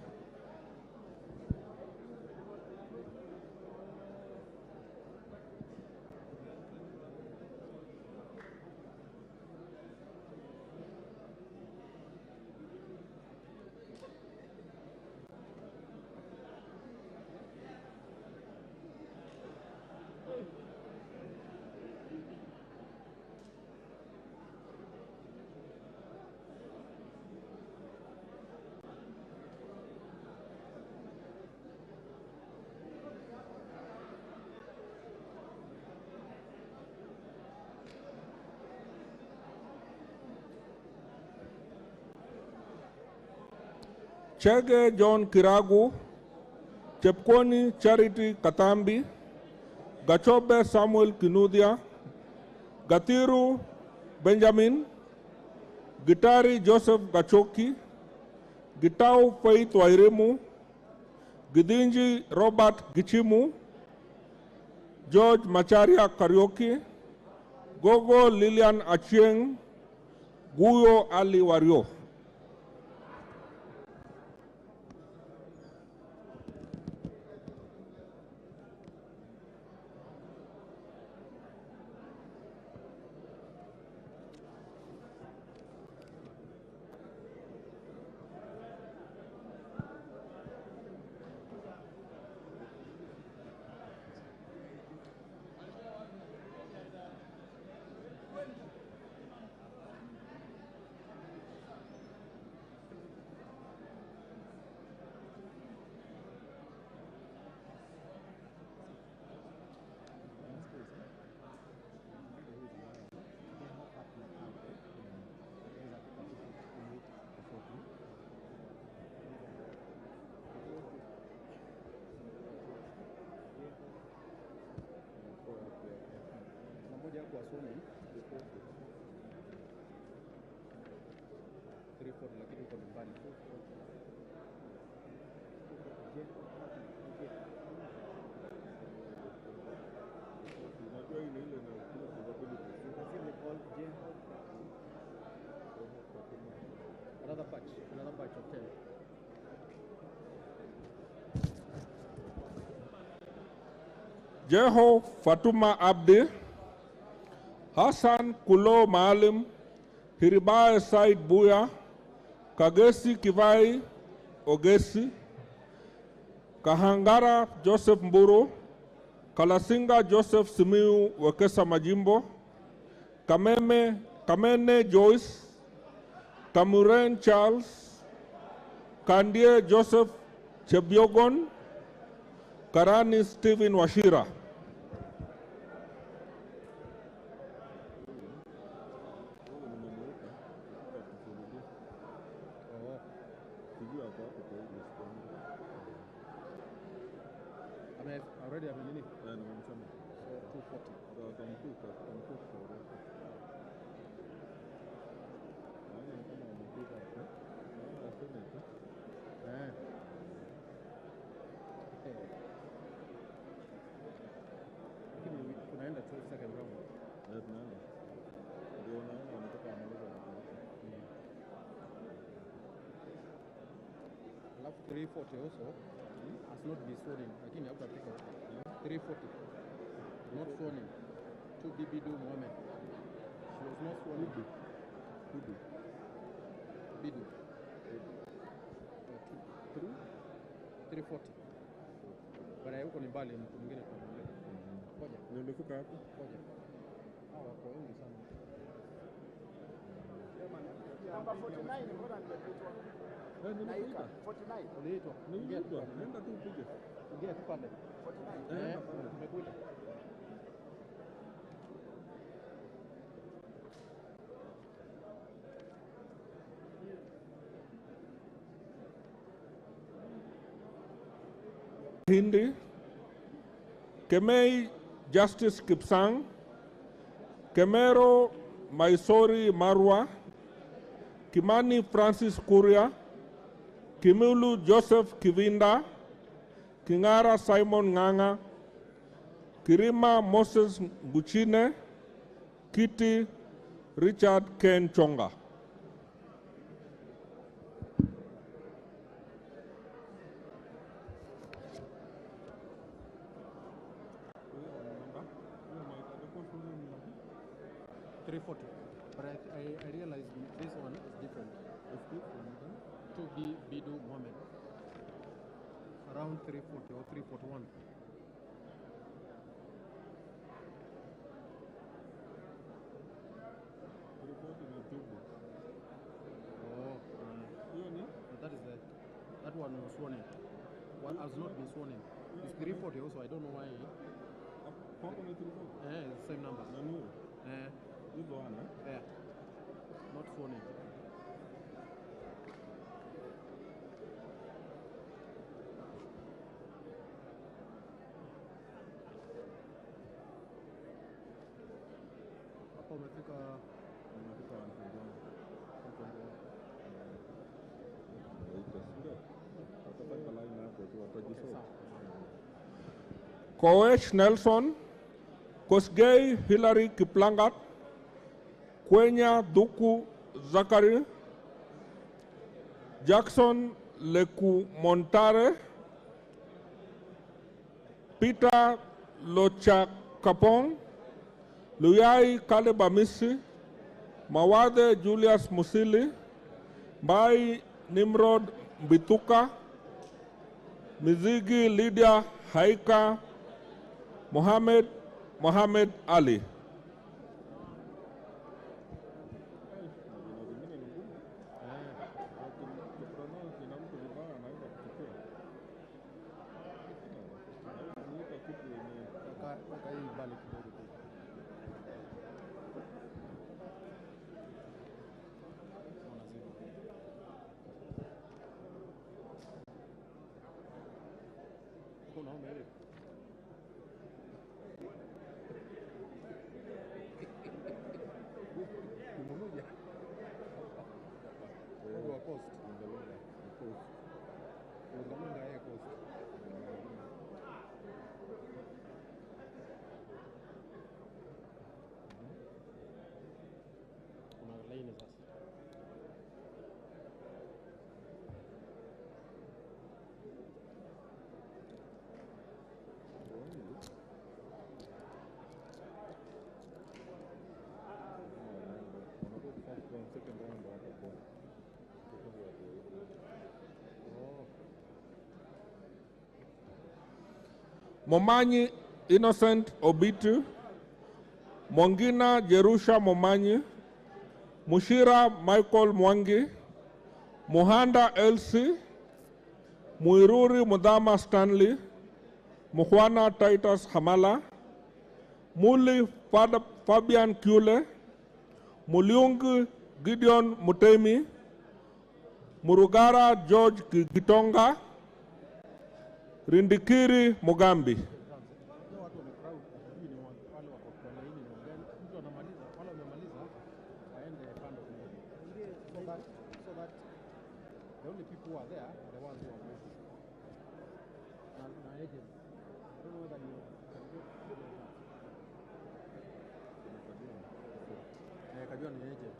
Chege John Kiragu, Chepkoni Charity Katambi, Gachobe Samuel Kinudia, Gatiru Benjamin, Gitari Joseph Gachoki, Gitau Faith Wairemu, Gidinji Robert Gichimu, George Macharia Karaoke, Gogo Lilian Achieng, Guyo Ali Wario. Another batch of 10. Jeho Fatuma Abdi, Hassan Kulo Maalim, Hiribae Said Buya, Kagesi Kivai Ogesi, Kahangara Joseph Mburu, Kalasinga Joseph Simiu Wekesa Majimbo, Kamene Joyce, Kamuren Charles, Kandie Joseph Chebiogon, Karani Stephen Washira. Already have a minute. So 240. Tunaenda tu second round. Alafu 340 also has not been sworn in, lakini hautafika 340 not sworn in. 2 Bidu Mohammed, she was not sworn in. Bidu 340 bana yuko ni mbali, mtu mwingine tunaongea. Ngoja nimefika hapo. Ngoja hao wako wengi sana. Namba 49 mbona nimepitwa? Naika 49 uliitwa. Nenda tu upige. Ingia tu pale 49. Nimekuja. Hindi, Kemei Justice Kipsang, Kemero Maisori Marwa, Kimani Francis Kuria, Kimulu Joseph Kivinda, Kingara Simon Nganga, Kirima Moses Nguchine, Kitty Richard Ken Chonga. But I realized this one is different. It's different. To be Bidu Mohammed. Around 340 or 341. Oh, that is that. That one was sworn in. One has not been sworn in. It's 340 also. I don't know why. It's the same number. Yeah. Not sworn in. Hapo umefika Koech Nelson, Kosgei Hilary Kiplangat, Kwenya Duku Zakari, Jackson Leku Montare, Peter Lochakapong, Luyai Kalebamisi, Mawade Julius Musili, Bai Nimrod Bituka, Mizigi Lydia Haika, Mohammed Ali. Momanyi Innocent Obitu, Mongina Jerusha Momanyi, Mushira Michael Mwangi, Muhanda Elsie, Muiruri Mudama Stanley, Muhwana Titus Hamala, Muli Fabian Kule, Muliung Gideon Mutemi, Murugara George Gitonga, Rindikiri Mugambi. The only people who are there are the ones who are voting. Now, agent, I don't know whether you Kajua ni agent.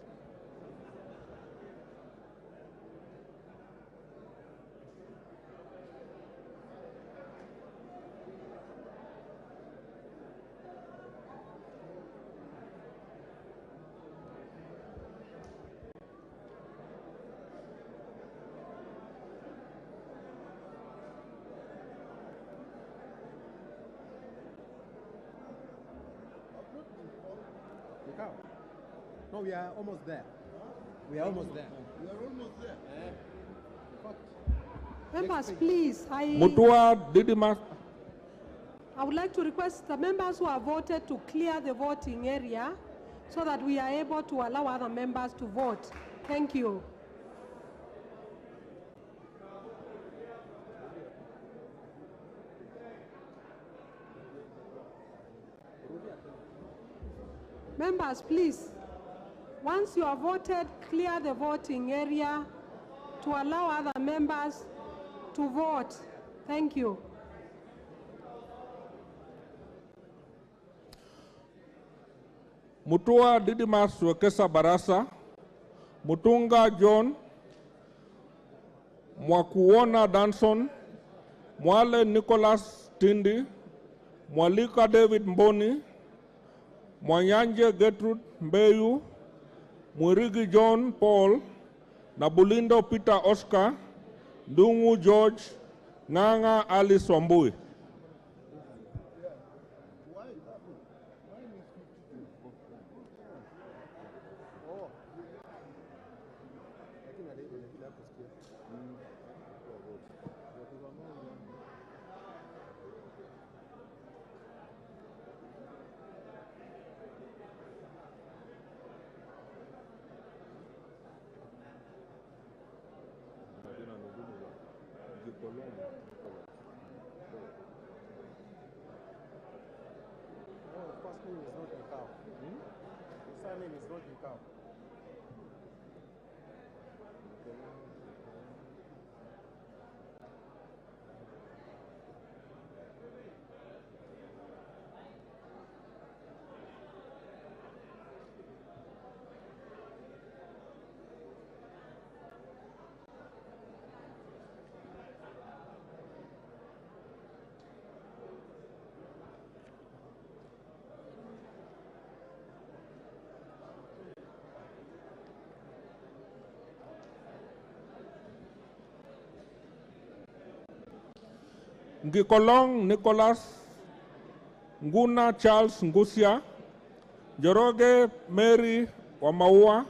No, we are almost there. We are almost there. We are almost there. Members, please, Mutua Didima. I would like to request the members who have voted to clear the voting area so that we are able to allow other members to vote. Thank you. Members, please, once you have voted, clear the voting area to allow other members to vote. Thank you. Mutua Didimas Wekesa Barasa, Mutunga John, Mwakuona Danson, Mwale Nicholas Tindi, Mwalika David Mboni, Mwanyanje Gertrude Mbeyu, Mwirigi John Paul, Nabulindo Peter Oscar, Dungu George, Nganga Alice Wambui. Ngikolong Nicholas, Nguna Charles Ngusia, Joroge Mary Wamaua,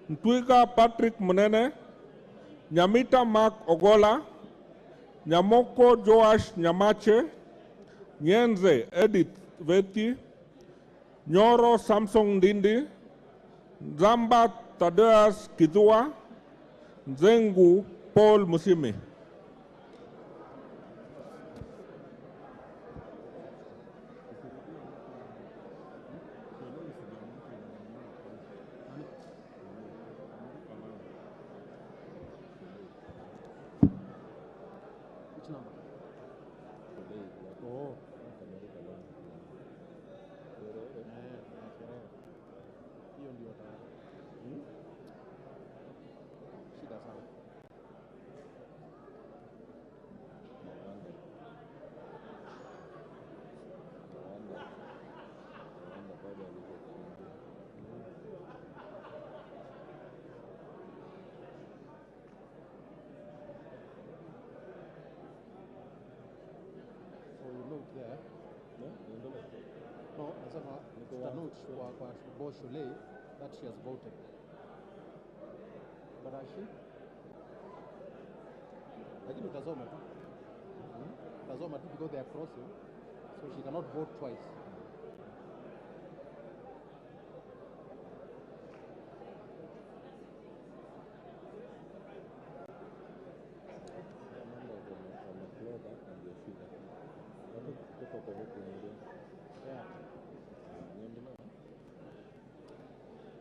Ntwiga Patrick Munene, Nyamita Mark Ogola, Nyamoko Joash Nyamache, Nyenze Edith Veti, Nyoro Samsung Ndindi, Zamba Tadeas Kidua, Nzengu Paul Musimi. Which number? Oh. Hiyo ndio tayari. Shida sana. So you look there. No, nasema tutanote kwa Boss Shule that she has voted. But has she? Lakini utazoma tu. Utazoma tu because they are crossing. So she cannot vote twice. Yeah. I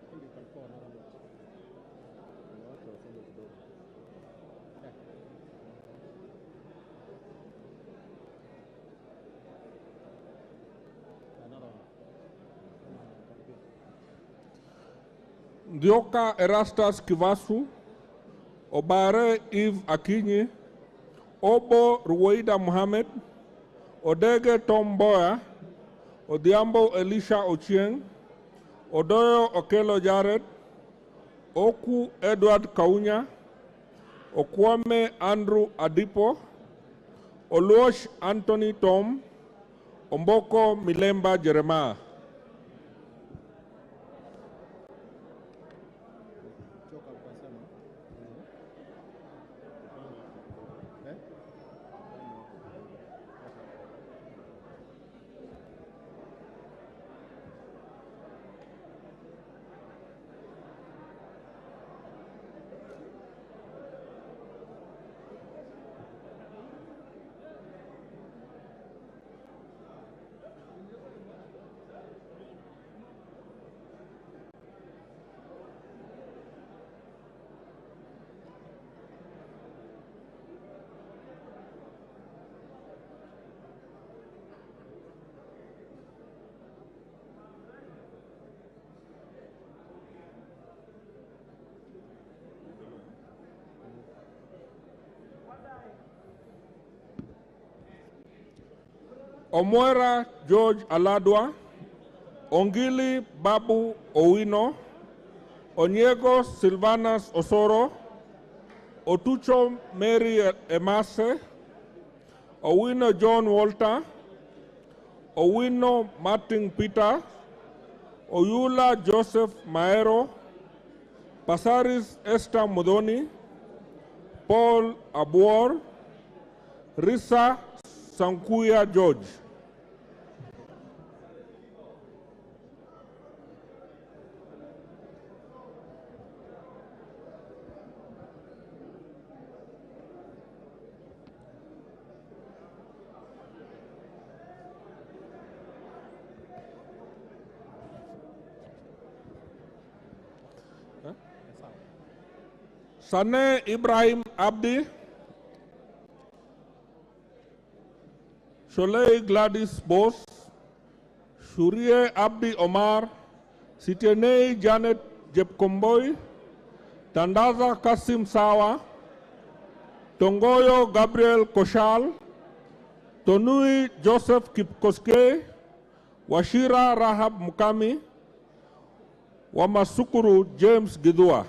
think you can call another note. Yeah. Another one. Ndioka Erastus Kivasu, Obare Eve Akinyi, Obo Ruwaida Mohammed, Odege Tom Boya, Odiambo Elisha Ochieng, Odoyo Okelo Jared, Oku Edward Kaunya, Okwame Andrew Adipo, Oluosh Anthony Tom, Omboko Milemba Jeremiah. Choka ukasema. Eh? Omwera George Aladwa, Ongili Babu Owino, Onyego Silvanas Osoro, Otucho Mary Emase, Owino John Walter, Owino Martin Peter, Oyula Joseph Maero, Pasaris Esther Modoni, Paul Abuor, Risa Sankuya George. Sane Ibrahim Abdi, Sholei Gladys Bose, Shurie Abdi Omar, Sitenei Janet Jepkomboy, Tandaza Kasim Sawa, Tongoyo Gabriel Koshal, Tonui Joseph Kipkoske, Washira Rahab Mukami, Wamasukuru James Gidua.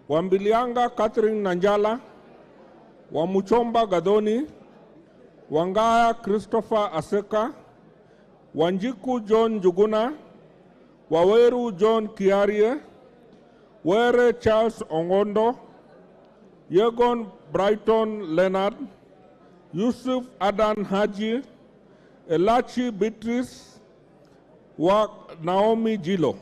Wambilianga Catherine Nanjala, Wamuchomba Gadoni, Wangaya Christopher Aseka, Wanjiku John Juguna, Waweru John Kiarie, Were Charles Ongondo, Yegon Brighton Leonard, Yusuf Adan Haji, Elachi Beatrice, Naomi Jilo.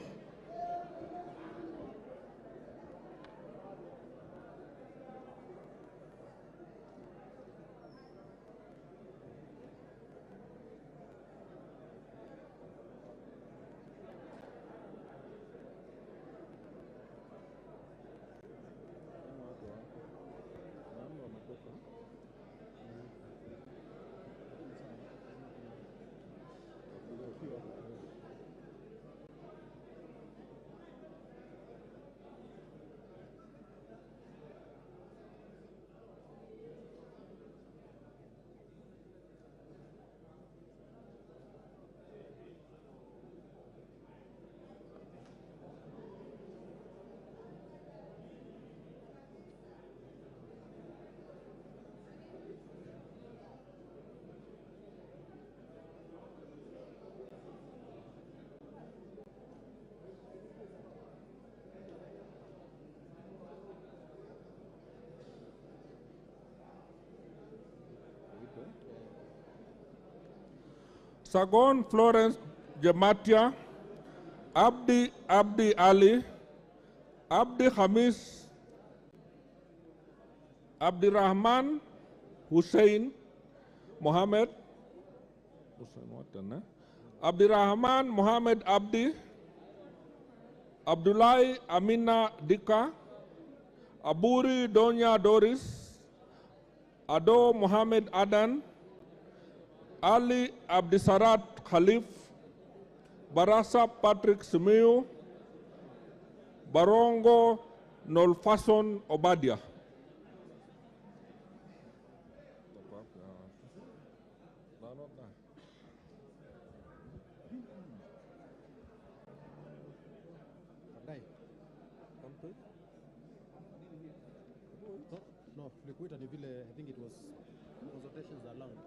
Sagon Florence Jamatia, Abdi Ali, Abdi Hamis, Abdi Rahman Hussein Mohammed, Abdi Rahman Mohammed Abdi, Abdullahi Amina Dika, Aburi Donya Doris, Ado Mohammed Adan, Ali Abdisarat Khalif, Barasa Patrick Simiu, Barongo Nolfason Obadia. No, Flikuita ni vile, I think it was consultations allowed.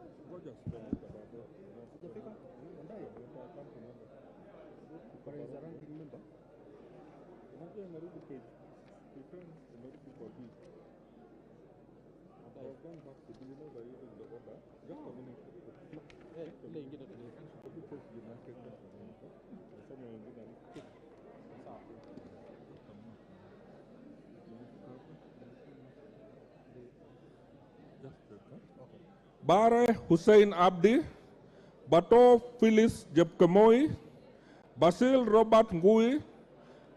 Bare Hussein Abdi, Bato Phyllis Jepkemoi, Basil Robert Ngui,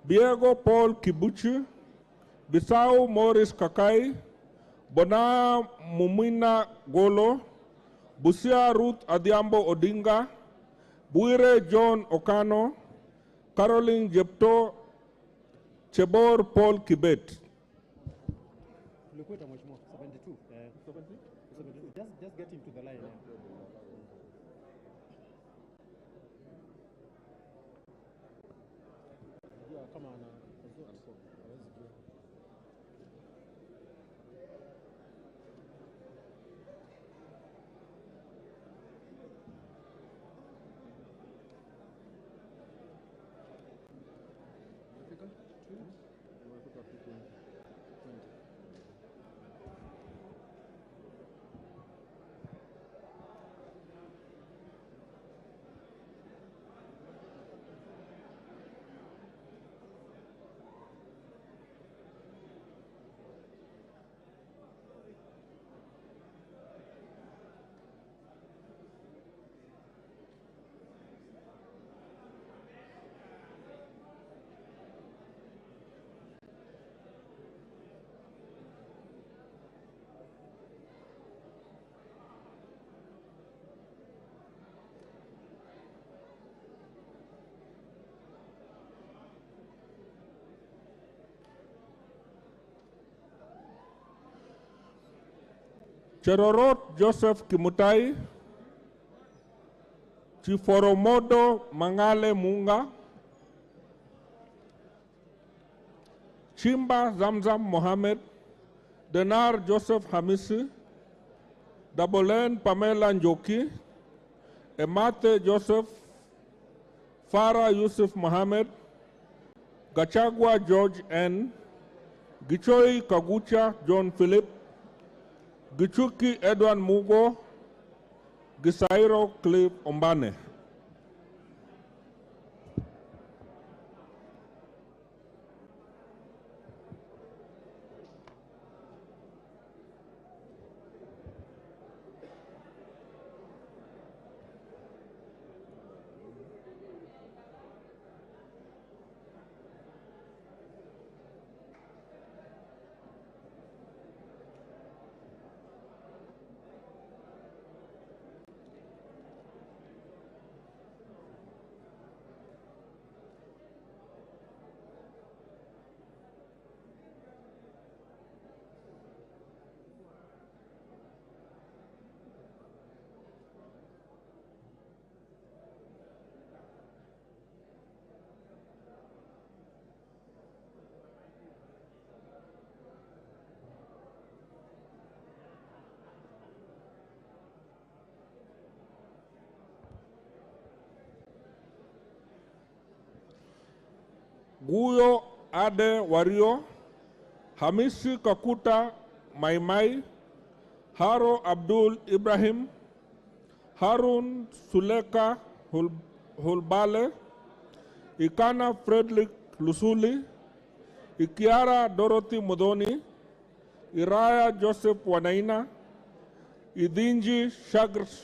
Diego Paul Kibuchi, Bisau Morris Kakai, Bona Mumina Golo, Busia Ruth Adiambo Odinga, Buire John Okano, Caroline Jepto, Chebor Paul Kibet. Flikuita Mheshimiwa 72. 72. Just get him to the line. Yeah, come on. Cherorot Joseph Kimutai, Chiforomodo Mangale Munga, Chimba Zamzam Mohammed, Denar Joseph Hamisi, Dabolen Pamela Njoki, Emate Joseph, Farah Yusuf Mohammed, Gachagua George N., Gichoi Kagucha John Philip, Gichuki Edwin Mugo, Gisairo Cliff Ombane. Guyo Ade Wario, Hamisi Kakuta Maimai, Haro Abdul Ibrahim, Harun Suleka Hulbale, Ikana Frederick Lusuli, Ikiara Dorothy Modoni, Iraya Joseph Wanaina, Idinji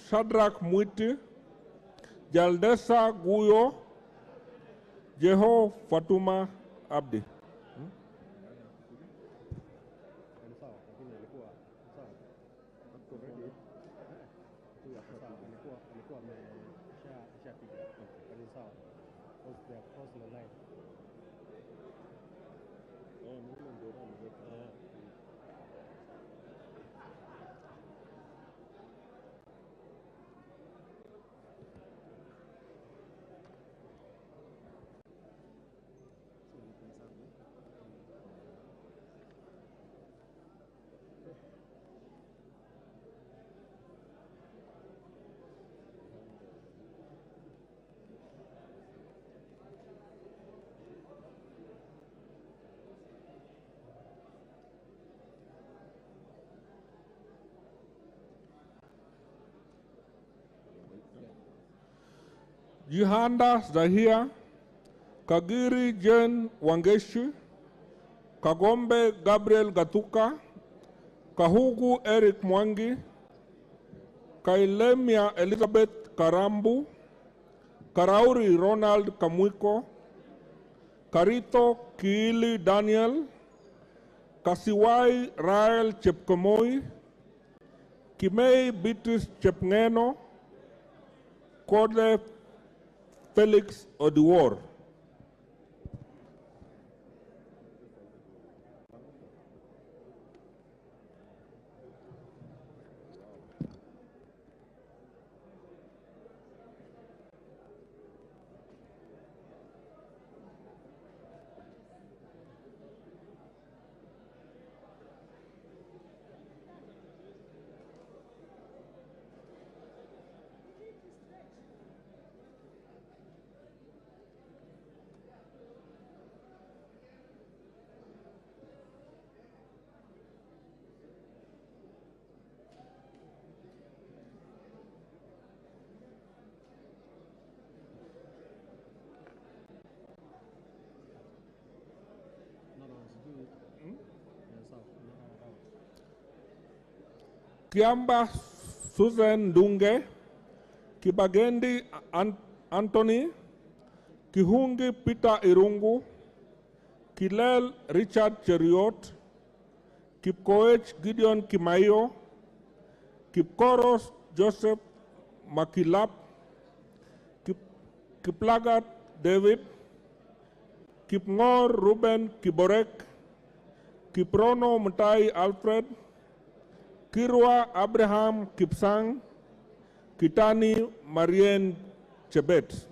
Shadrach Mwiti, Jaldesa Guyo, Jeho Fatuma Abdi. Jihanda Zahia, Kagiri Jen Wangeshi, Kagombe Gabriel Gatuka, Kahugu Eric Mwangi, Kailemia Elizabeth Karambu, Karauri Ronald Kamuiko, Karito Kiili Daniel, Kasiwai Rael Chepkomoi, Kimei Bitis Chepngeno, Kode Felix Odiwar. Kiamba Susan Dunge, Kibagendi Anthony, Kihungi Peter Irungu, Kilel Richard Cheriot, Kipkoech Gideon Kimayo, Kipkoros Joseph Makilap, Kiplagat David, Kipngor Ruben Kiborek, Kiprono Mutai Alfred, Kirwa Abraham Kipsang, Kitani Marien Chebet.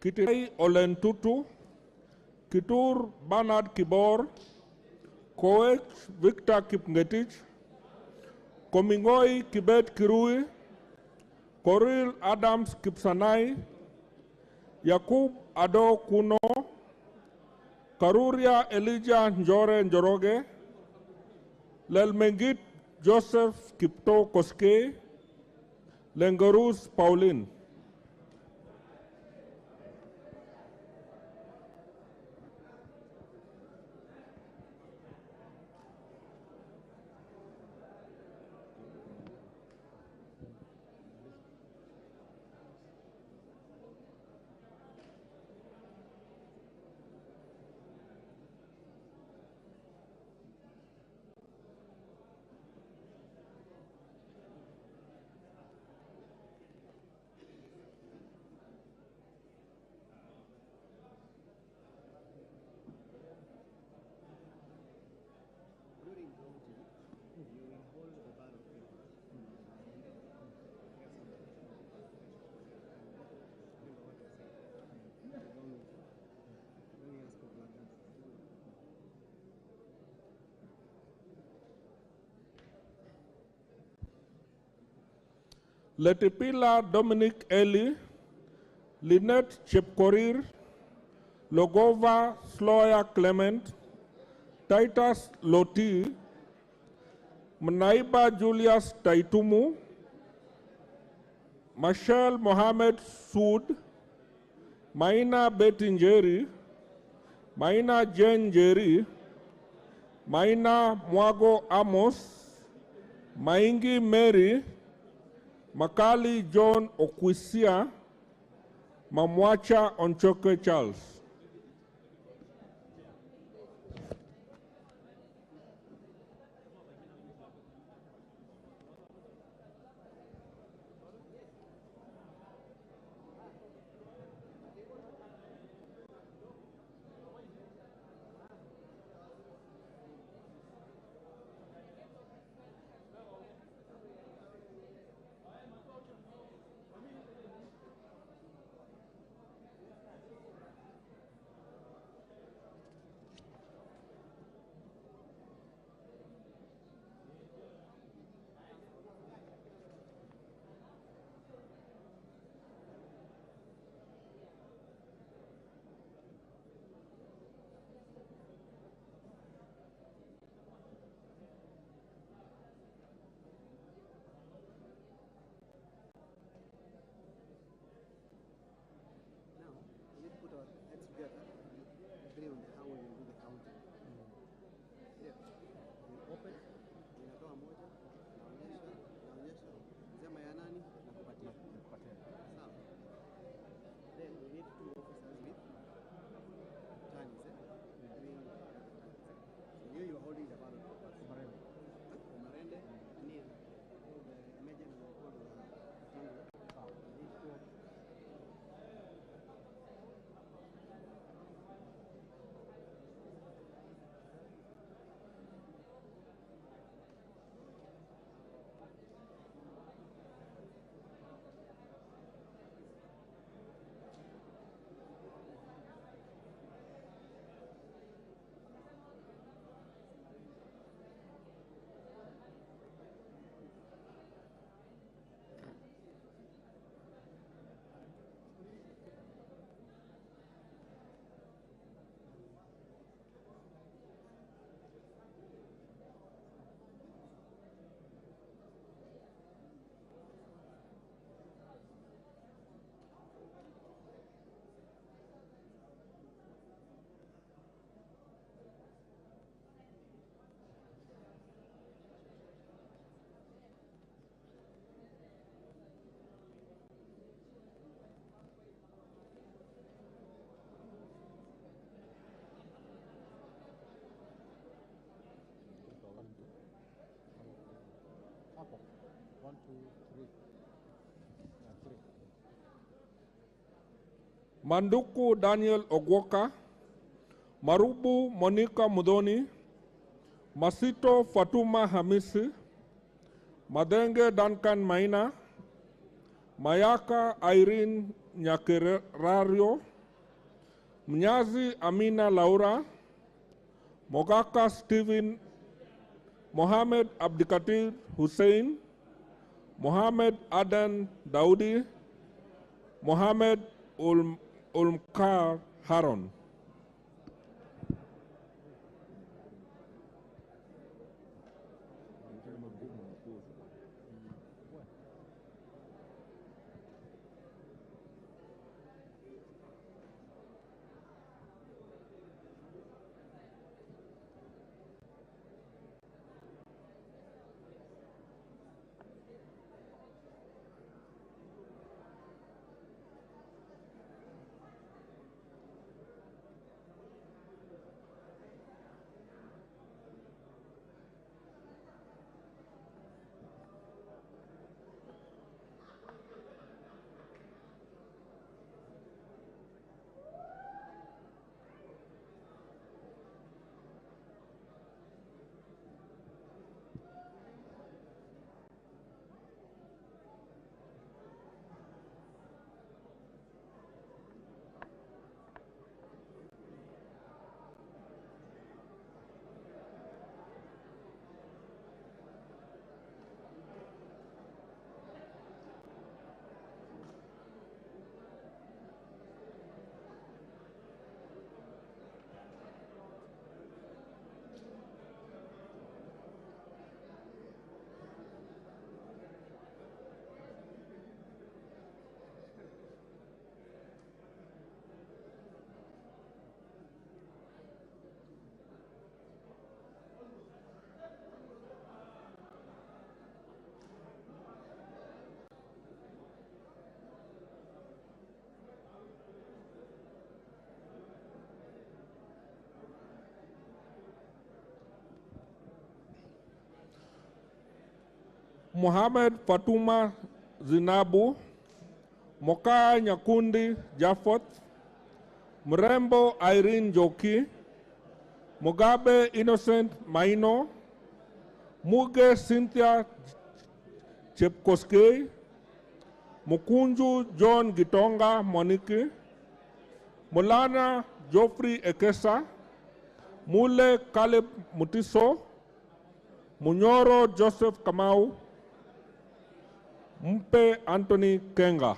Kitirai Olentutu, Kitur Bernard Kibor, Koech Victor Kipngetich, Komingoi Kibet Kirui, Koril Adams Kipsanai, Yakub Ado Kuno, Karuria Elijah Njore Njoroge, Lelmengit Joseph Kipto Koske, Lengarus Pauline. Letipila Dominic Eli, Lynette Chepkorir, Logova Sloya Clement, Titus Loti, Mnaiba Julius Taitumu, Michelle Mohamed Sood, Maina Betinjeri, Maina Jen Jeri, Maina Mwago Amos, Maingi Mary, Makali John Okwisia, Mamwacha Onchoke Charles. Manduku Daniel Ogwoka, Marubu Monica Mudoni, Masito Fatuma Hamisi, Madenge Duncan Maina, Mayaka Irene Nyakerario, Mnyazi Amina Laura, Mogaka Stephen, Mohammed Abdikatir Hussein, Mohammed Adan Daudi, Mohammed Ulmkar Haron. Mohamed Fatuma Zinabu, Moka Nyakundi Jafot, Mrembo Irene Joki, Mugabe Innocent Maino, Muge Cynthia Chepkoskei, Mukunju John Gitonga Moniki, Mulana Geoffrey Ekesa, Mule Caleb Mutiso, Munyoro Joseph Kamau, Mpe Anthony Kenga.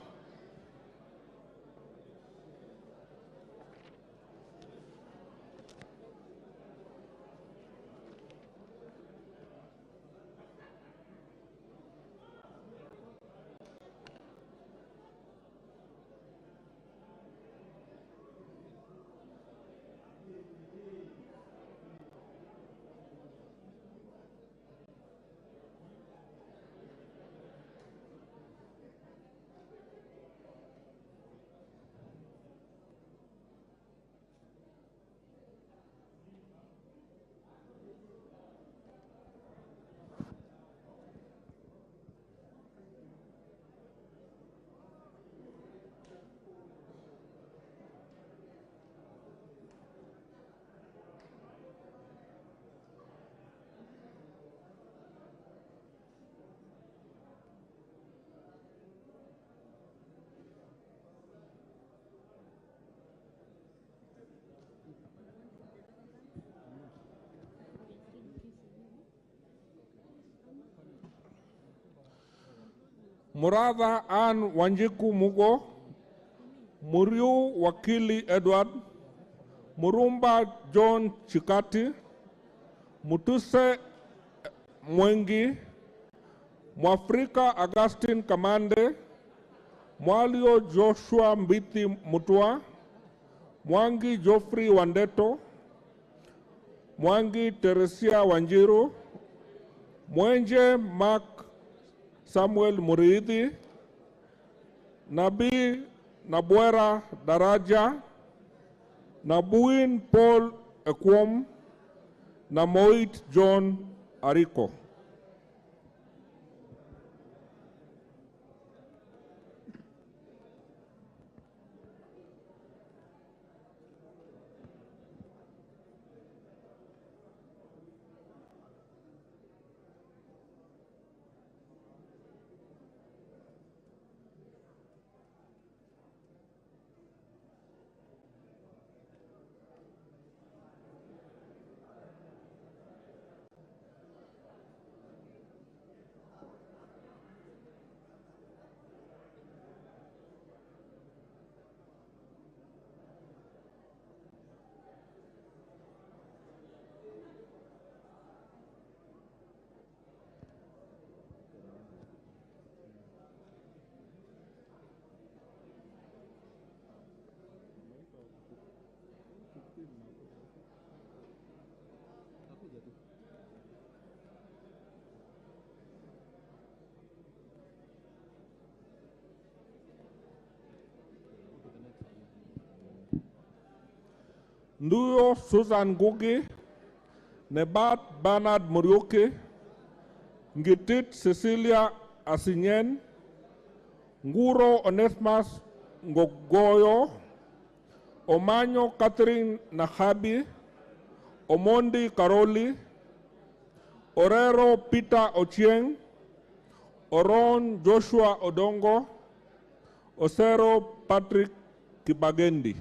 Muradha Ann Wanjiku Mugo, Muriu Wakili Edward, Murumba John Chikati, Mutuse Mwengi, Mwafrika Augustine Kamande, Mwalio Joshua Mbiti Mutua, Mwangi Geoffrey Wandeto, Mwangi Teresia Wanjiru, Mwenje Mark Samuel Muriithi, Nabi Nabwera Daraja, Nabuin Paul Ekwom, na Moit John Ariko. Nduyo Susan Gugi, Nebat Bernard Muriuki, Ngitit Cecilia Asinyen, Nguro Onesmas Ngogoyo, Omanyo Catherine Nahabi, Omondi Karoli, Orero Peter Ochieng, Oron Joshua Odongo, Osero Patrick Kibagendi.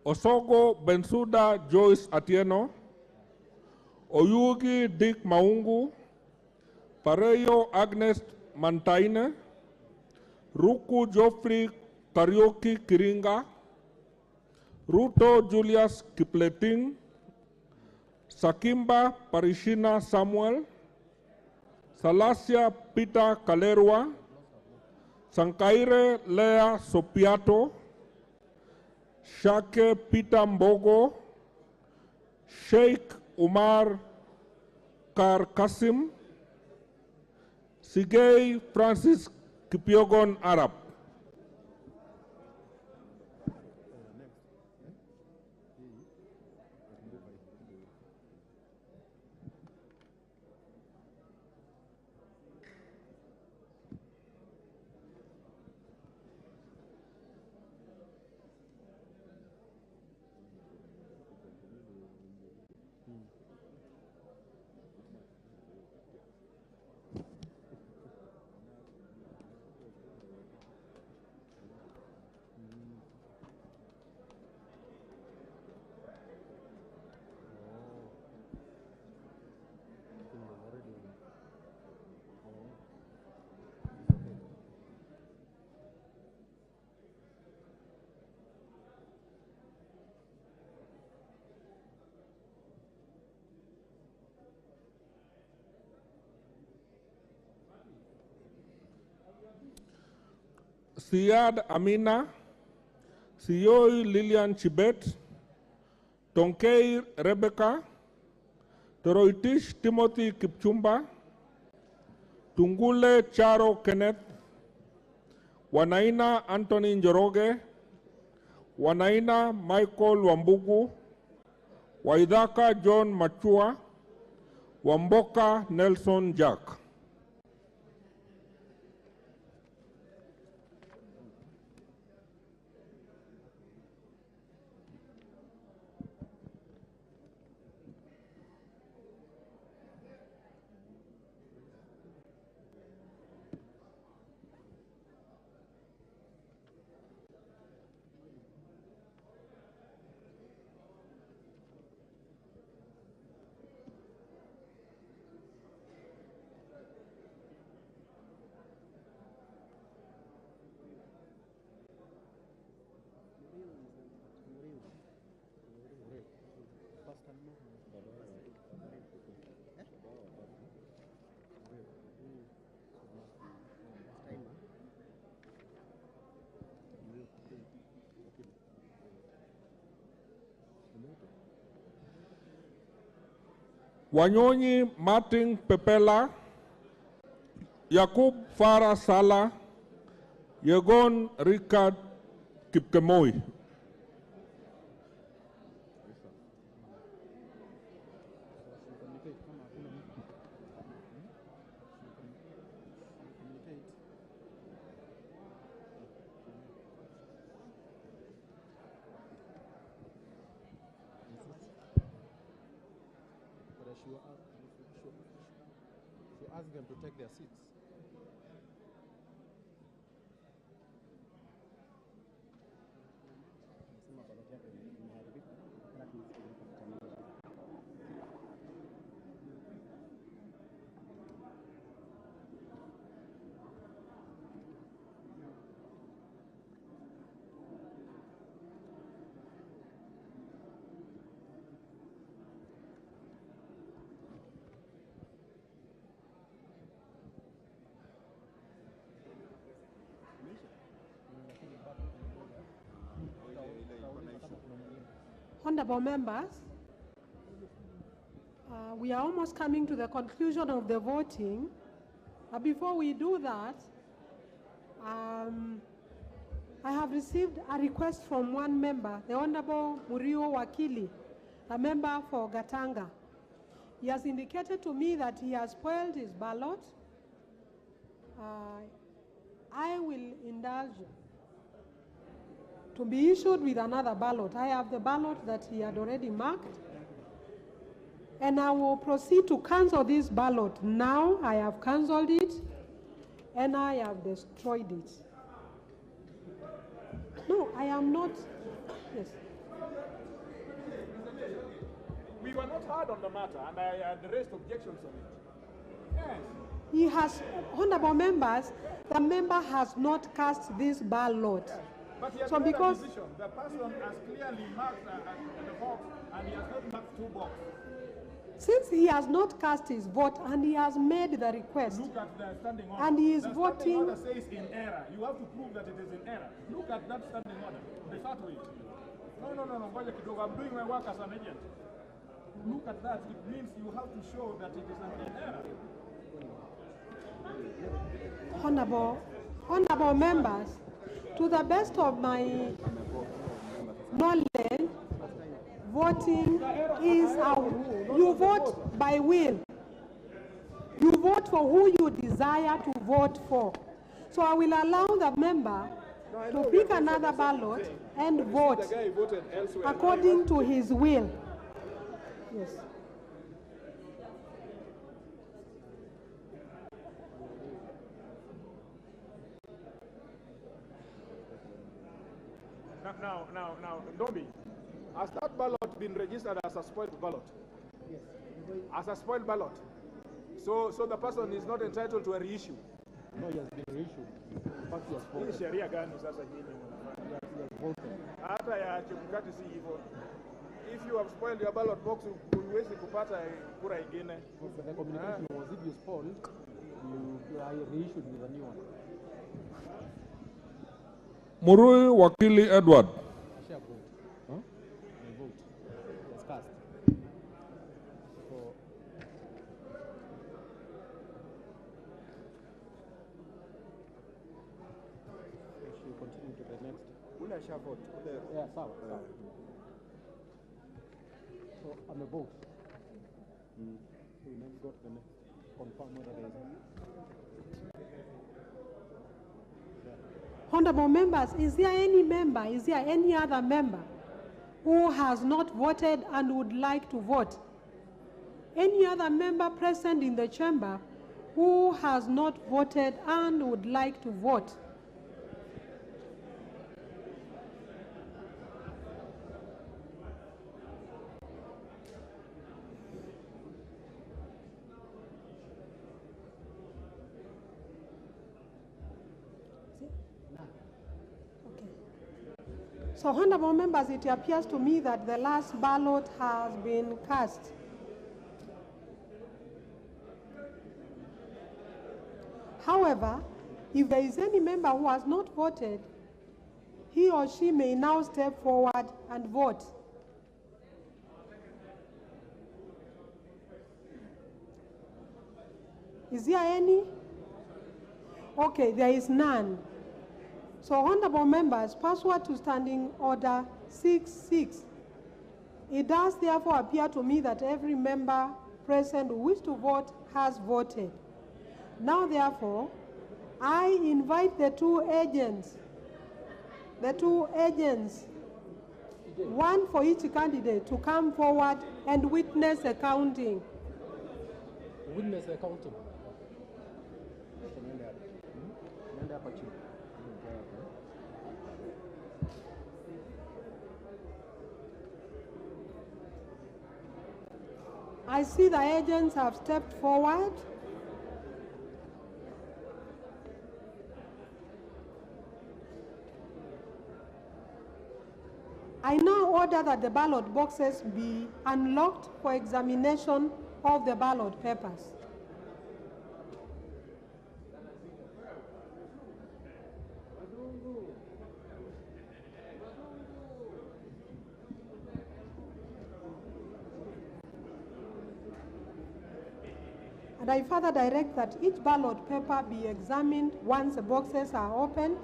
Osogo Bensuda Joyce Atieno, Oyugi Dick Maungu, Pareyo Agnes Mantaine, Ruku Geoffrey Karioki Kiringa, Ruto Julius Kipleting, Sakimba Parishina Samuel, Salasia Peter Kalerwa, Sankaire Lea Sopiato, Shake Peter Mbogo, Sheikh Umar Kar Kasim, Sigei Francis Kipiogon Arab. Siad Amina, Siyoi Lilian Chibet, Tonkei Rebecca, Toroitish Timothy Kipchumba, Tungule Charo Kenneth, Wanaina Anthony Njoroge, Wanaina Michael Wambugu, Waidaka John Machua, Wamboka Nelson Jack. Wanyonyi Martin Pepela, Yakub Farah Sala, Yegon Richard Kipkemoi. ask them to take their seats. Honorable members, we are almost coming to the conclusion of the voting. Before we do that, I have received a request from one member, the Honorable Murio Wakili, a member for Gatanga. He has indicated to me that he has spoiled his ballot. I will indulge to be issued with another ballot. I have the ballot that he had already marked, and I will proceed to cancel this ballot. Now I have cancelled it, and I have destroyed it. No, I am not. Yes. We were not hard on the matter, and I had raised objections on it. Yes. He has, honorable members, the member has not cast this ballot. Yes. But he has so made because a decision. The person has clearly marked the box, and he has not marked two boxes. since he has not cast his vote and he has made the request, look at the standing order. And he is the voting. Standing order says in error. You have to prove that it is in error. Look at that standing order. Refer to it. No. Ngoja kidogo. I'm doing my work as an agent. Look at that. It means you have to show that it is in error. Honorable members, to the best of my knowledge, voting is you vote by will. You vote for who you desire to vote for. So I will allow the member to pick another ballot and vote according to his will. Yes. Now, Ndobi, has that ballot been registered as a spoiled ballot? Yes. As a spoiled ballot? So the person is not entitled to a reissue? No, he has been reissued. In fact, he has voted. Hii sheria gani sasa nyinyi mnafanya? He has voted. Hata ya Chebukati si hivyo. If you have spoiled your ballot box, huwezi kupata kura ingine. But the communication was, if you spoiled, you are reissued with a new one. Murui Wakili Edward. Share vote. Huh? The vote was cast. So we should continue to the next. Ule share vote. Yeah, sawa. So I'm a vote. So we next got the next. Confirm whether there is. Honorable members, is there any other member who has not voted and would like to vote? Any other member present in the chamber who has not voted and would like to vote? So, honorable members, it appears to me that the last ballot has been cast. However, if there is any member who has not voted, he or she may now step forward and vote. Is there any? Okay, there is none. So, honorable members, pursuant to Standing Order 6.6, it does therefore appear to me that every member present who wishes to vote has voted. Now, therefore, I invite the two agents, one for each candidate, to come forward and witness the counting. Witness accountable. Nenda hapa chini. I see the agents have stepped forward. I now order that the ballot boxes be unlocked for examination of the ballot papers. And I further direct that each ballot paper be examined once the boxes are opened.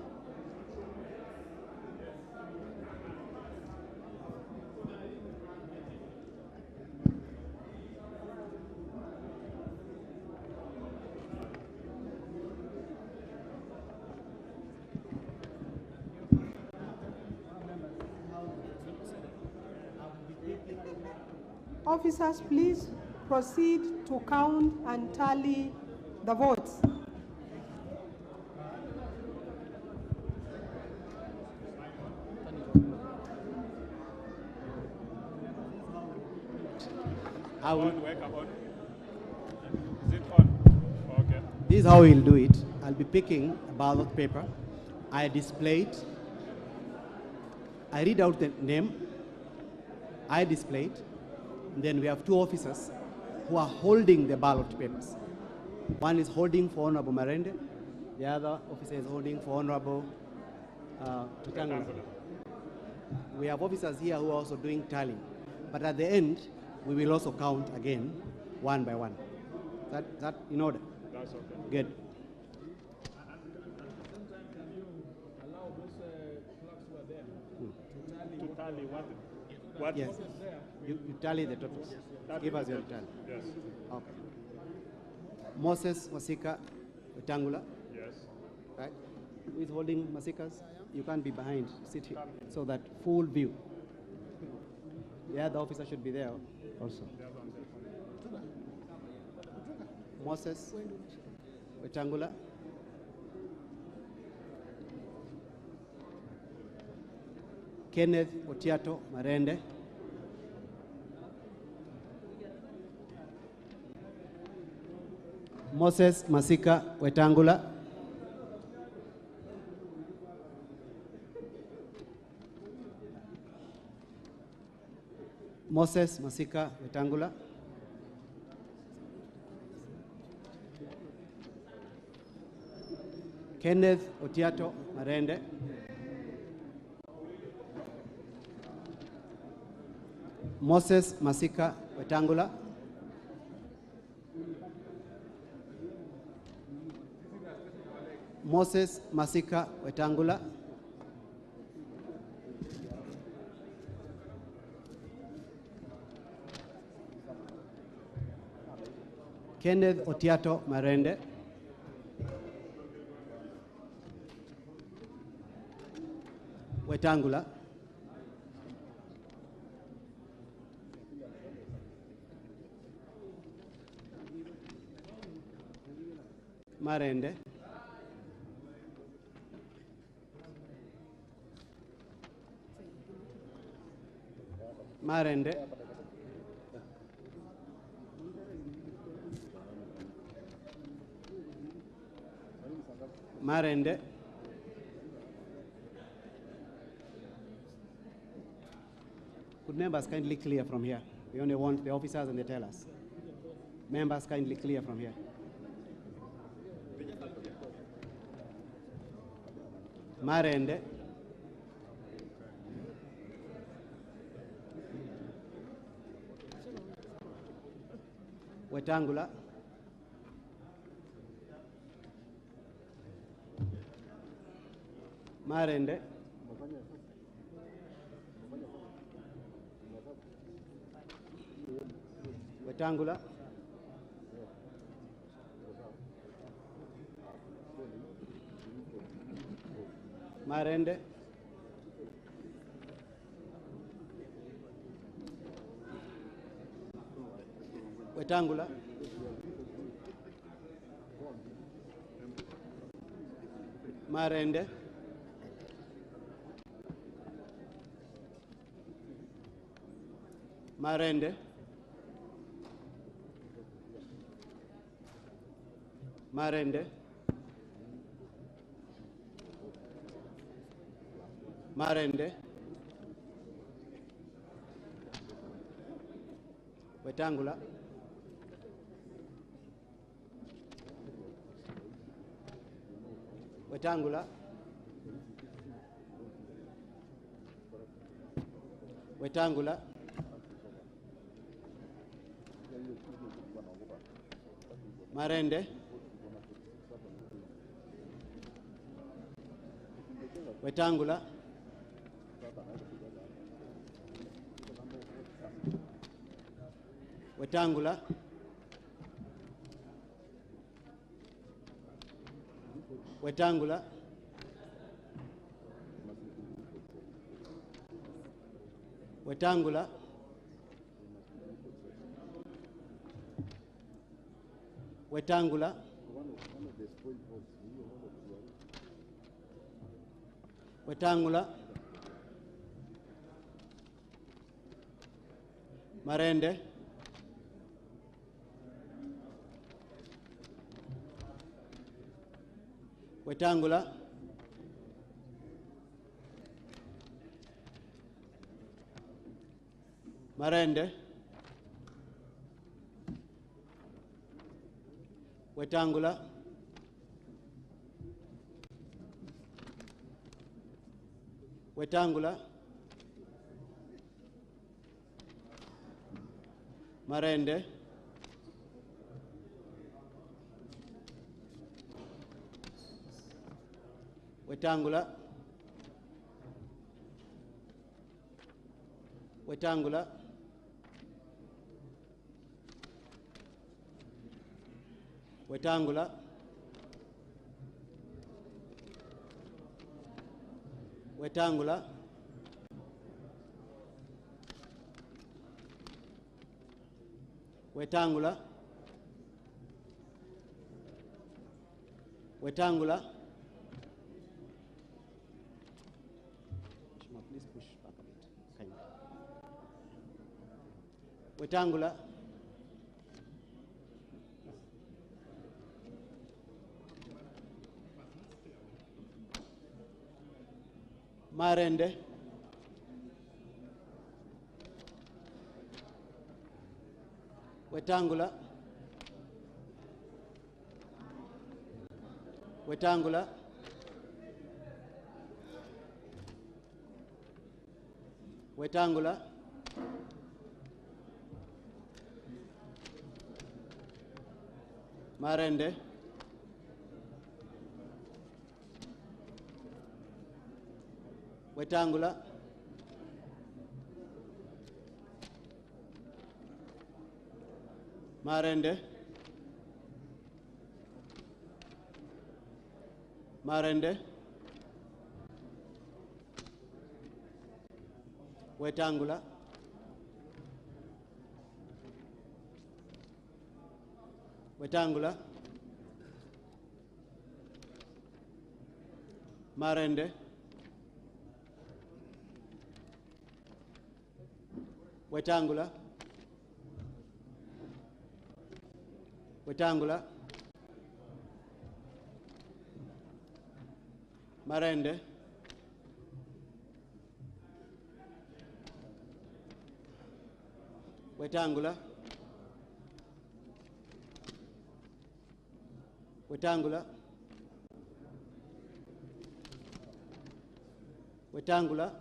Officers, please proceed to count and tally the votes. This is how we'll do it. I'll be picking a ballot paper. I display it. I read out the name. I display it. And then we have two officers who are holding the ballot papers. One is holding for Honorable Marende. The other officer is holding for Honorable Wetangula. We have officers here who are also doing tallying. But at the end, we will also count again, one by one. That in order? That's okay. Good. To tally what? Yes. You tally the totals. Give us your tally. Yes. Okay. Moses Masika Wetangula. Yes. Right? Who is holding Masikas? You can't be behind. Sit here. So that full view. The other officer should be there also. Moses Wetangula. Kenneth Otiato Marende. Moses Masika Wetangula. Moses Masika Wetangula. Kenneth Otiato Marende. Moses Masika Wetangula. Moses Masika Wetangula. Kenneth Otiato Marende. Wetangula. Marende. Marende. Marende. Could members kindly clear from here? We only want the officers and the tellers. Members kindly clear from here. Marende. Wetangula. Marende. Wetangula. Marende. Wetangula. Marende, Marende, Marende, Marende, Wetangula, Wetangula, Wetangula, Marende, Wetangula, Wetangula, Wetangula, Wetangula, Wetangula, Wetangula, Marende, Wetangula, Marende, Wetangula, Wetangula, Marende, Wetangula, Wetangula, Wetangula, Wetangula, Wetangula, Wetangula, please push back a bit, kindly. Wetangula, Marende, Wetangula, Wetangula, Wetangula, Marende, Wetangula, Marende, Marende, Wetangula, Wetangula, Marende, Wetangula, Wetangula, Marende, Wetangula, Wetangula, Wetangula,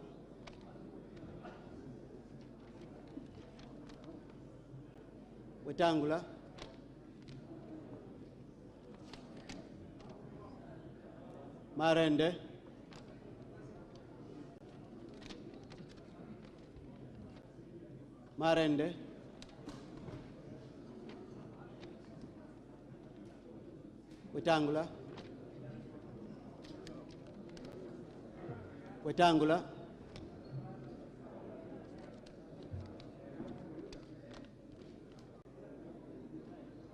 Wetangula, Marende, Marende, Wetangula, Wetangula,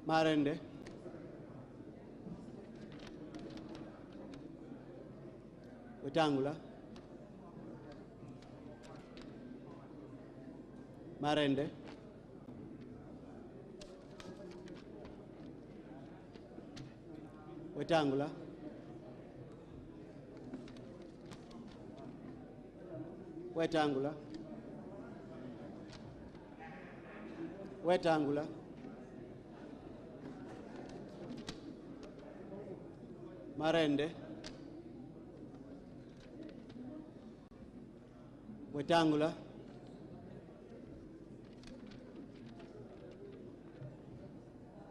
Marende, Wetangula, Marende, Wetangula, Wetangula, Wetangula, Marende, Wetangula,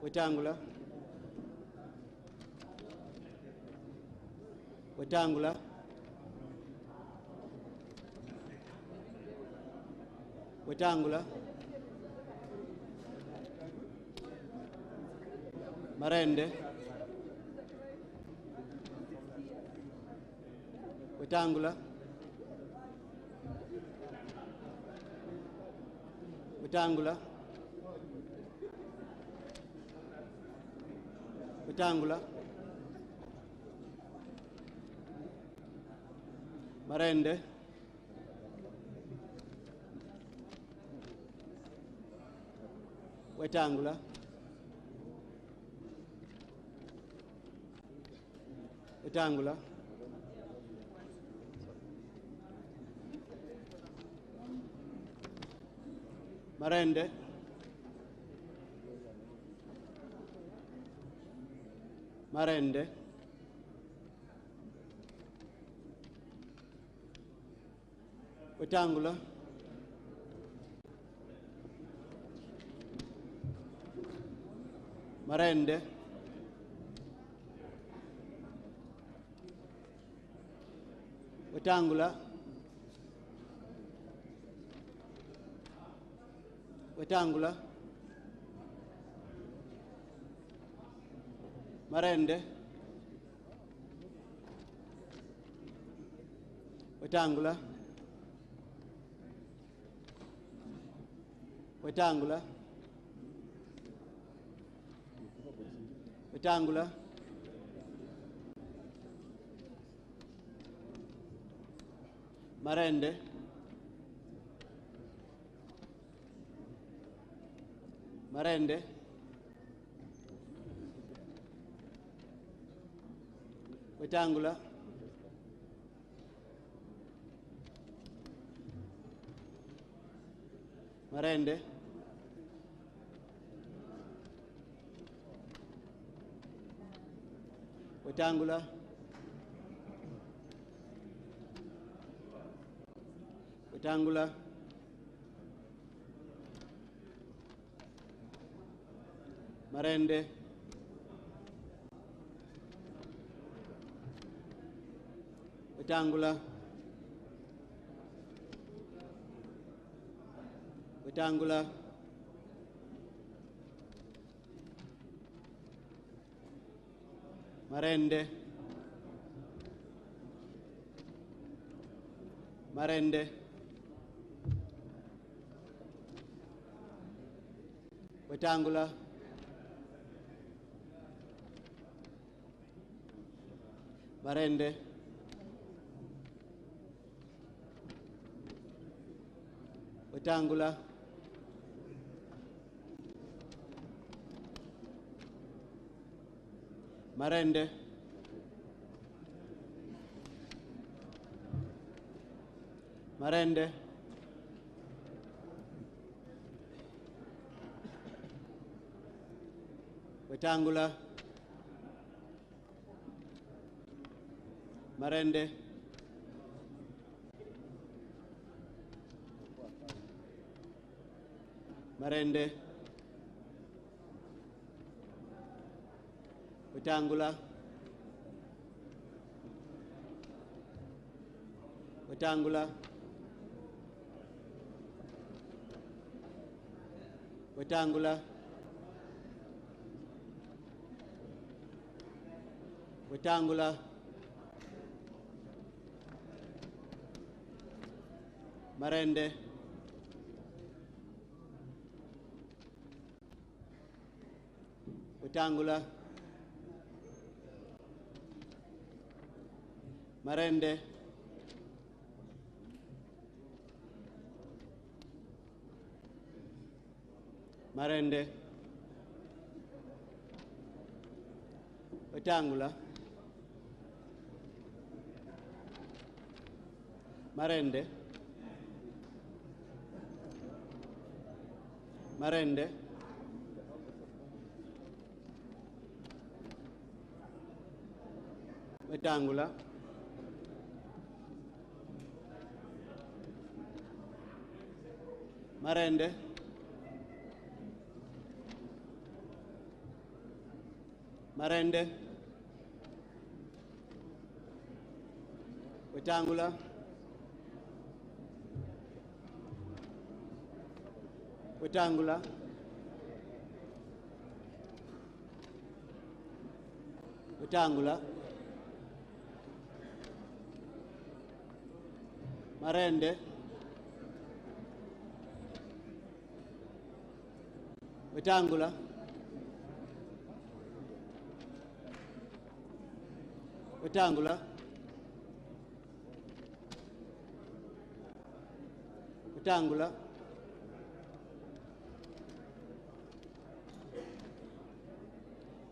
Wetangula, Wetangula, Wetangula, Marende, Wetangula, Wetangula, Wetangula, Marende, Wetangula, Wetangula, Marende, Marende, Wetangula, Marende, Wetangula, Wetangula, Marende, Wetangula, Wetangula, Wetangula, Marende, Marende, Wetangula, Marende, Wetangula, Wetangula, Marende, Wetangula, Wetangula, Marende, Marende, Wetangula, Marende, Wetangula, Marende, Marende, Wetangula, Marende, Marende, Wetangula, Wetangula, Wetangula, Wetangula, Marende, Wetangula, Marende, Marende, Wetangula, Marende, Marende, Wetangula, Marende, Marende, Wetangula, Wetangula, Wetangula, Marende, Wetangula, Wetangula, Wetangula,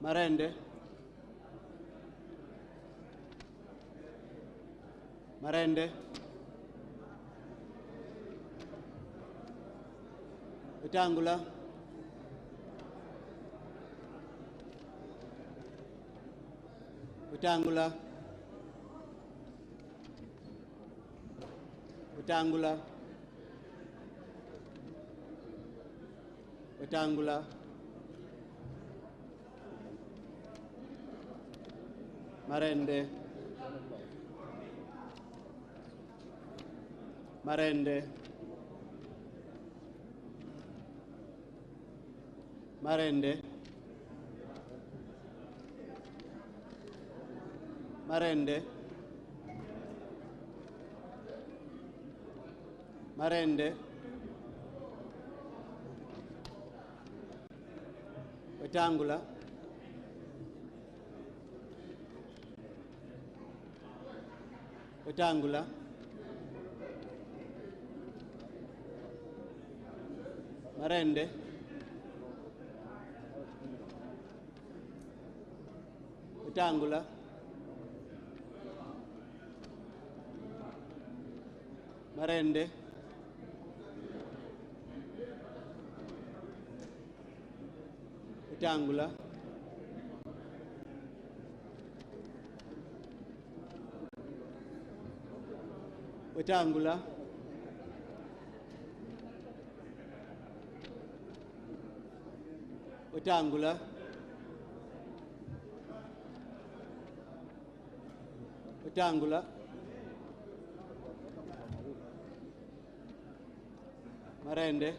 Marende, Marende, Wetangula, Wetangula, Wetangula, Wetangula, Marende, Marende, Marende, Marende, Marende, Wetangula, Wetangula, Marende, Wetangula, Marende, Wetangula, Wetangula, Wetangula, Wetangula, Marende,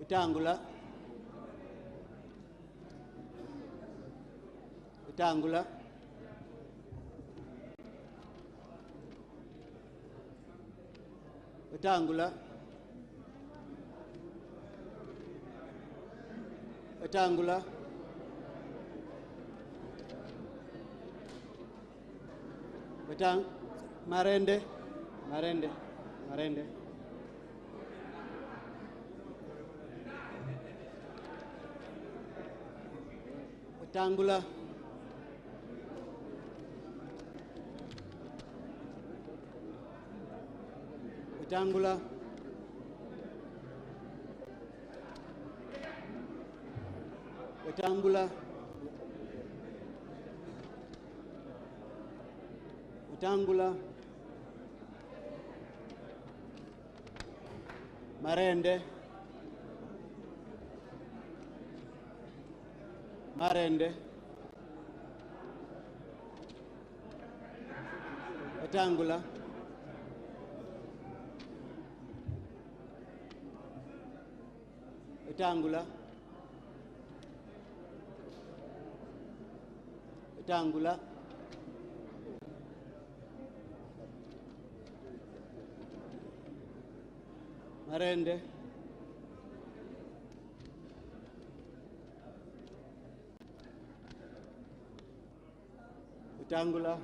Wetangula, Wetangula, Wetangula, Wetangula, Marende, Marende, Marende, Wetangula, Wetangula, Wetangula, Wetangula, Marende, Marende, Wetangula, Wetangula, Wetangula, Marende, Wetangula,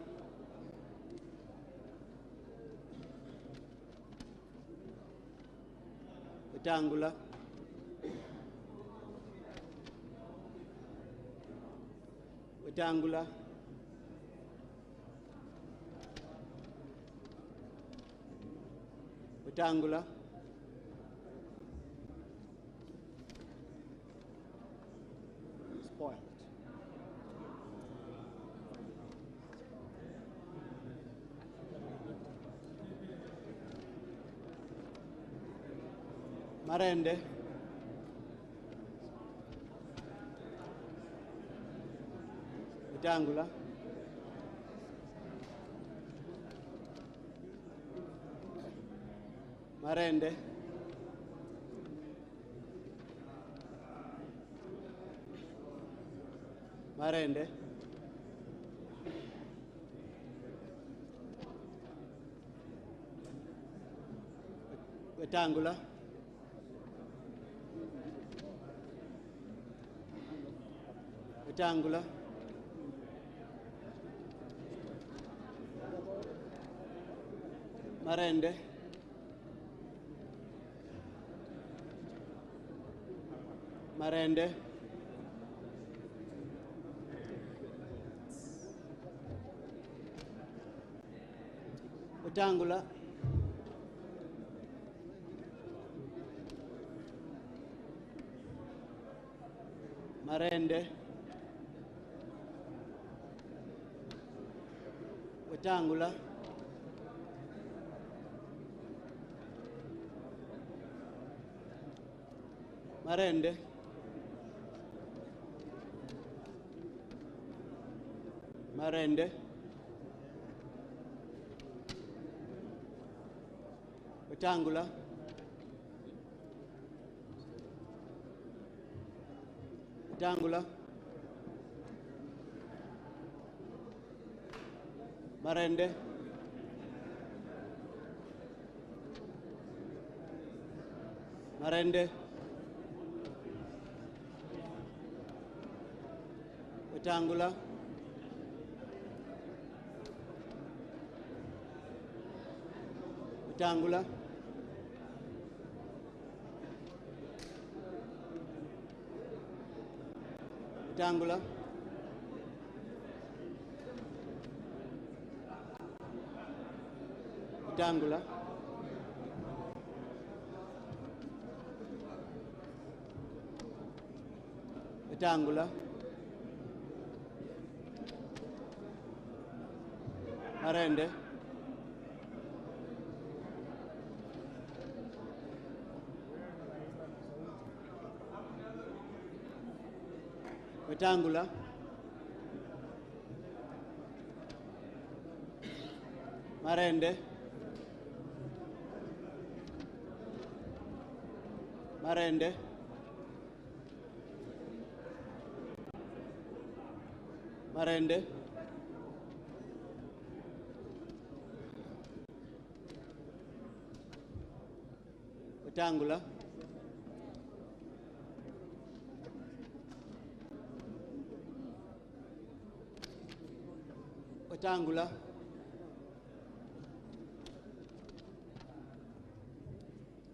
Wetangula, Wetangula, Wetangula, spoiled. Marende, Wetangula, Marende, Marende, Wetangula, Wetangula, Marende, Marende, Wetangula, Marende, Wetangula, Marende, Marende, Wetangula, Wetangula, Marende, Marende, Wetangula, Wetangula, Wetangula, Wetangula, Wetangula, Marende, Wetangula, Marende, Marende, Marende, Wetangula, Wetangula,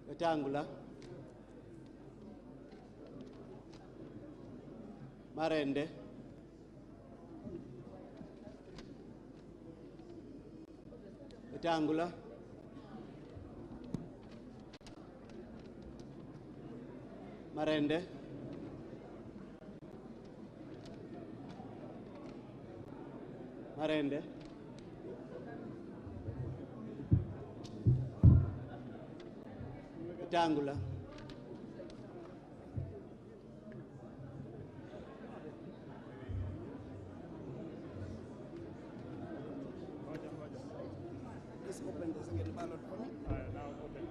Wetangula, Marende, Wetangula, Marende, Marende, Wetangula, Please open the second ballot for me. Now open.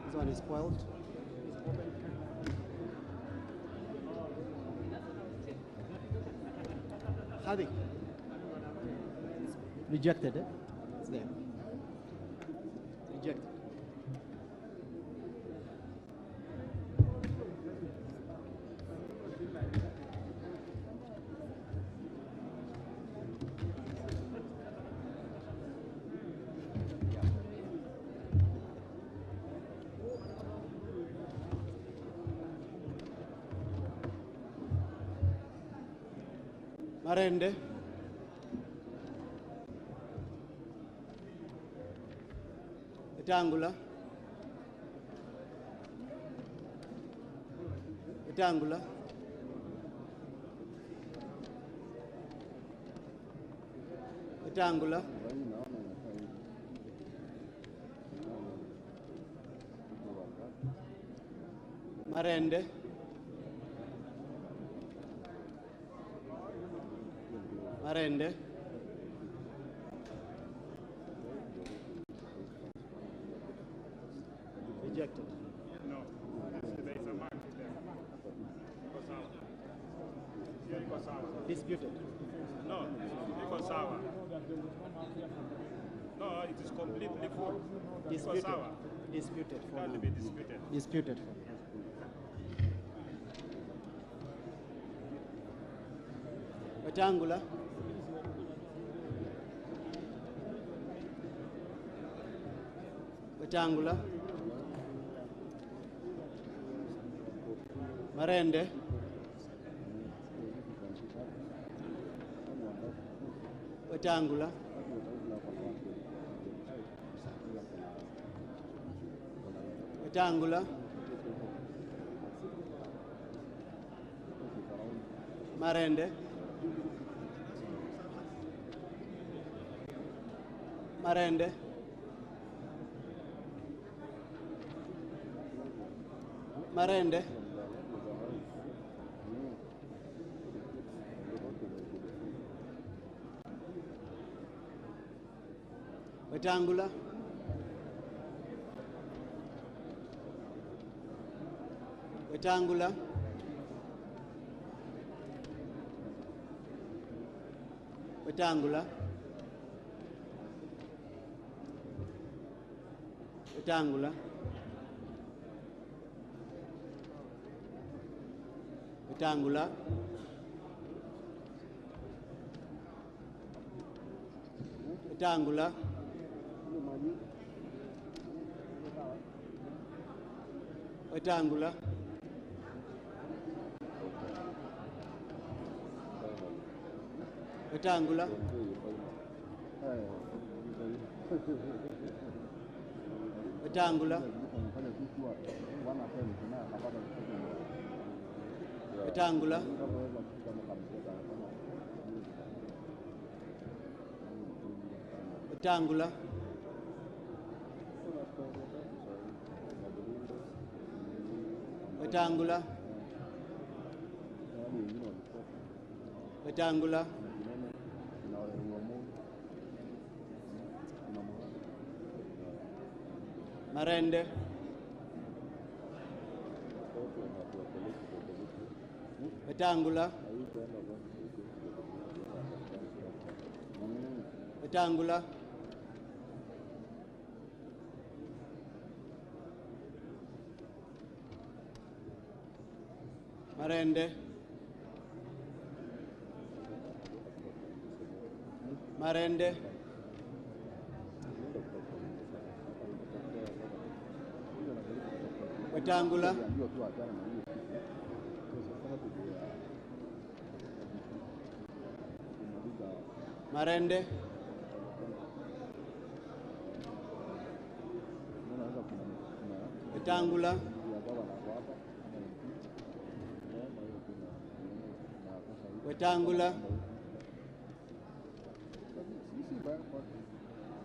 this one is spoiled. Hadi. Rejected, eh? It's there. Rejected. Marende. Wetangula. Wetangula. Wetangula. Marende. Marende. Rejected. No, there is a mark there. Disputed. No, iko sawa. No, it is completely full. Disputed. Iko sawa. Disputed. It can't be disputed. Disputed. Wetangula. Wetangula. Marende. Wetangula. Wetangula. Marende. Marende. Marende. Wetangula. Wetangula. Wetangula. Wetangula. Wetangula. Wetangula. Wetangula. Wetangula. Wetangula. Wetangula. Wetangula. Wetangula. Wetangula. Marende. Wetangula. Wetangula. Marende. Marende. Wetangula. Marende. Wetangula. Wetangula.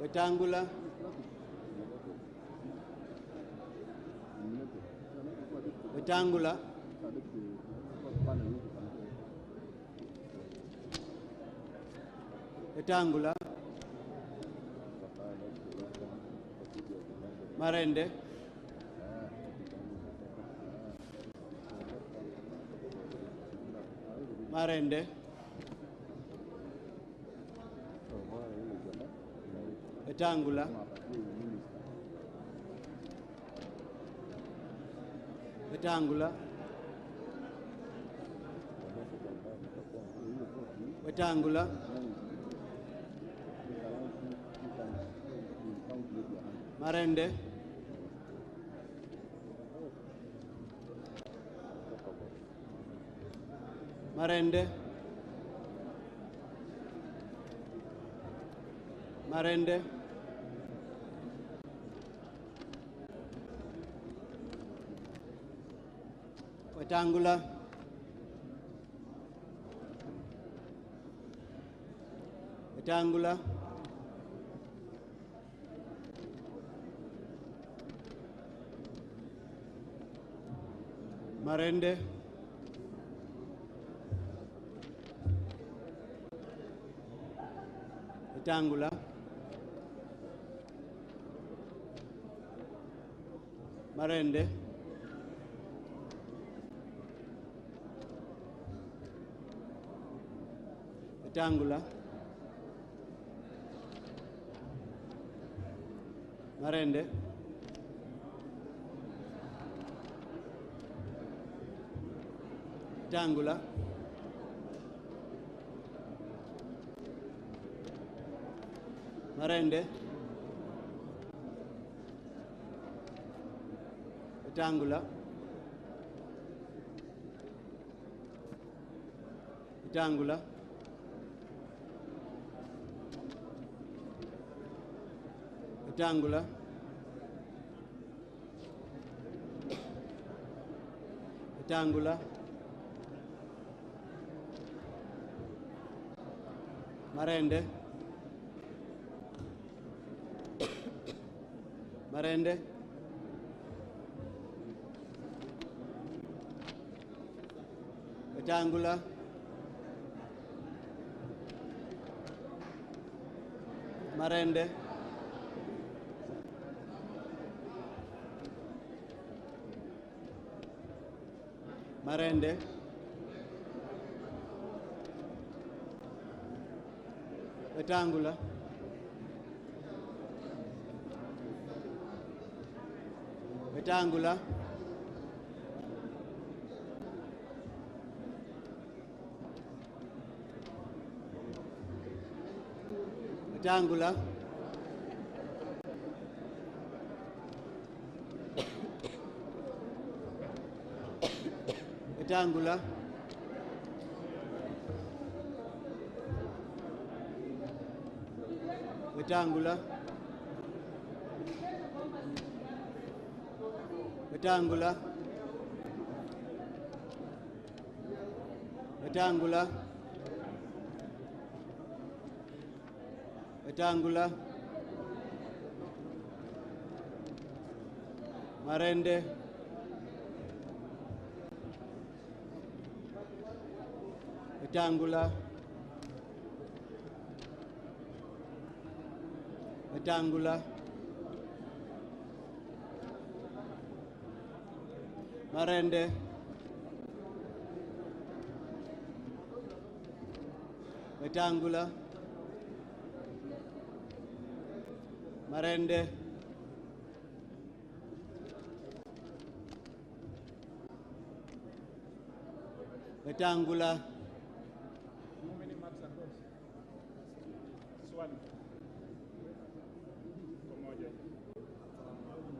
Wetangula. Wetangula. Wetangula. Marende. Marende. Wetangula. Wetangula. Wetangula. Marende. Marende. Marende, Wetangula, Wetangula, Marende, Wetangula, Marende, Wetangula, Marende, Wetangula, Marende, Wetangula, Wetangula, Wetangula, Wetangula, Marende, Marende, Wetangula, Marende, Marende, Wetangula, Wetangula, Wetangula, Wetangula, Wetangula, Wetangula, Wetangula, Wetangula, Marende, Wetangula, Wetangula, Marende, Wetangula, Marende, Wetangula, How many marks are those? Swali. Pamoja.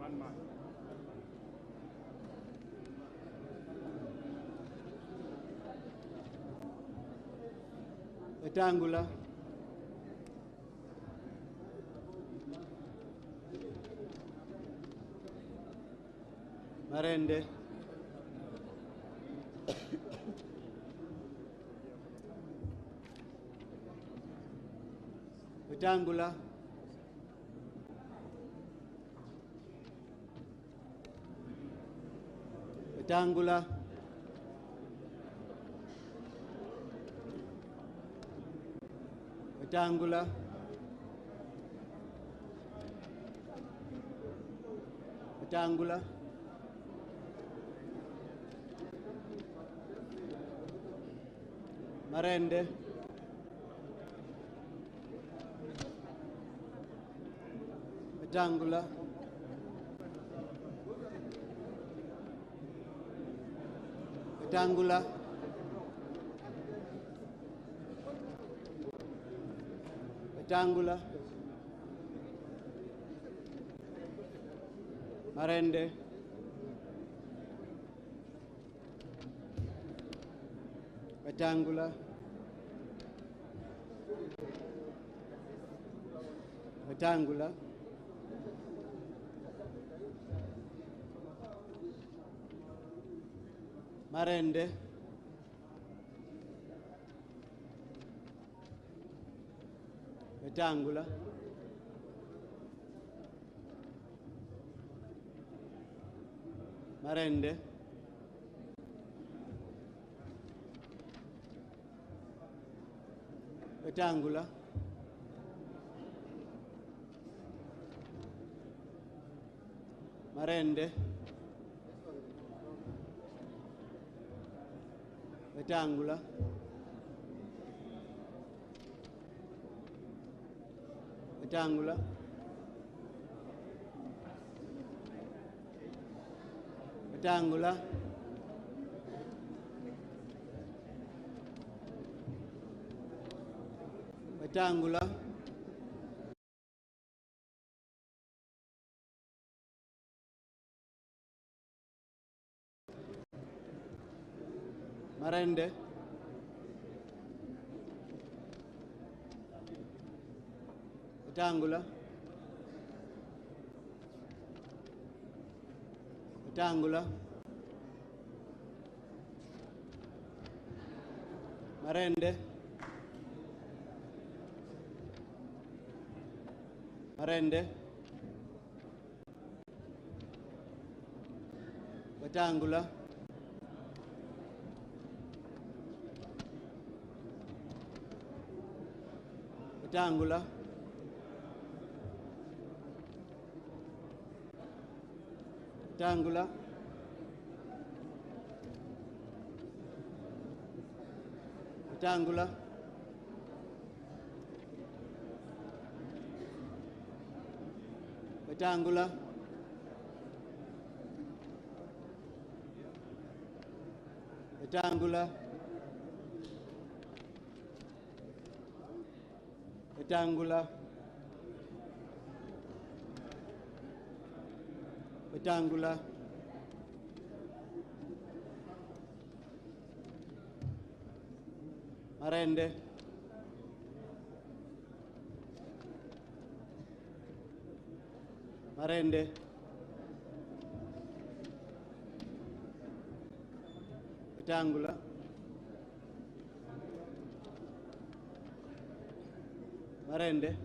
1 mark. Wetangula, Marende, Wetangula, Wetangula, Wetangula, Wetangula, Marende, Wetangula, Wetangula, Wetangula, Marende, Wetangula, Wetangula, Marende, Wetangula, Marende, Wetangula, Marende, Wetangula, Wetangula, Wetangula, Wetangula, Marende, Wetangula, Wetangula, Marende, Marende, Wetangula, Wetangula, Wetangula, Wetangula, Wetangula, Wetangula, Wetangula, Wetangula, Marende, Marende, Wetangula, Marende,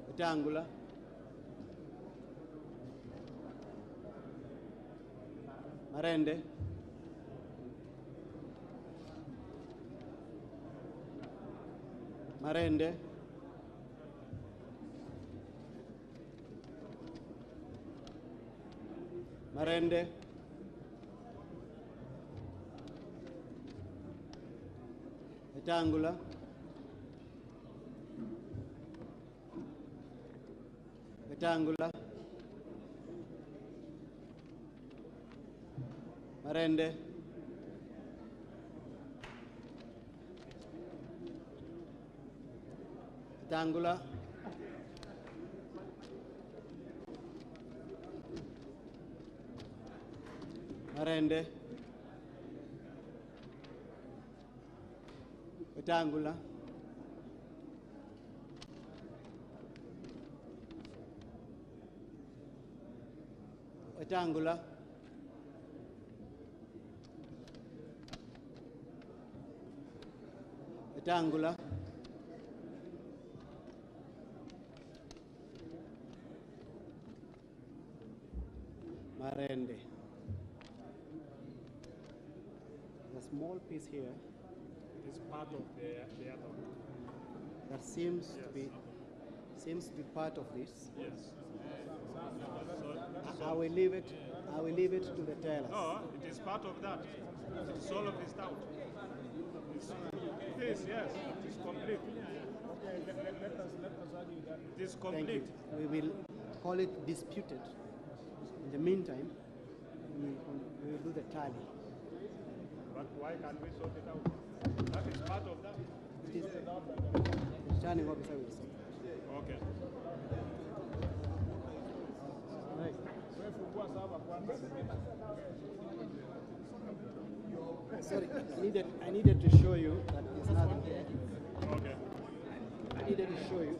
Wetangula, Marende, Marende, Marende, Wetangula, Wetangula, Marende, Wetangula, Marende, Wetangula, Wetangula, Wetangula, Marende. The small piece here It's part of the other. that seems to be part of this. Yes. I will leave it. I will leave it to the tellers. No, it is part of that. It's all of this out. It is, yes. It is complete. Okay, let us argue that. It is complete. Thank you. We will call it disputed. In the meantime, we will do the tally. But why can't we sort it out? That is part of that. It is the returning officer will say. Okay. Right. Sorry, I needed to show you that there's nothing there. Okay. I needed to show you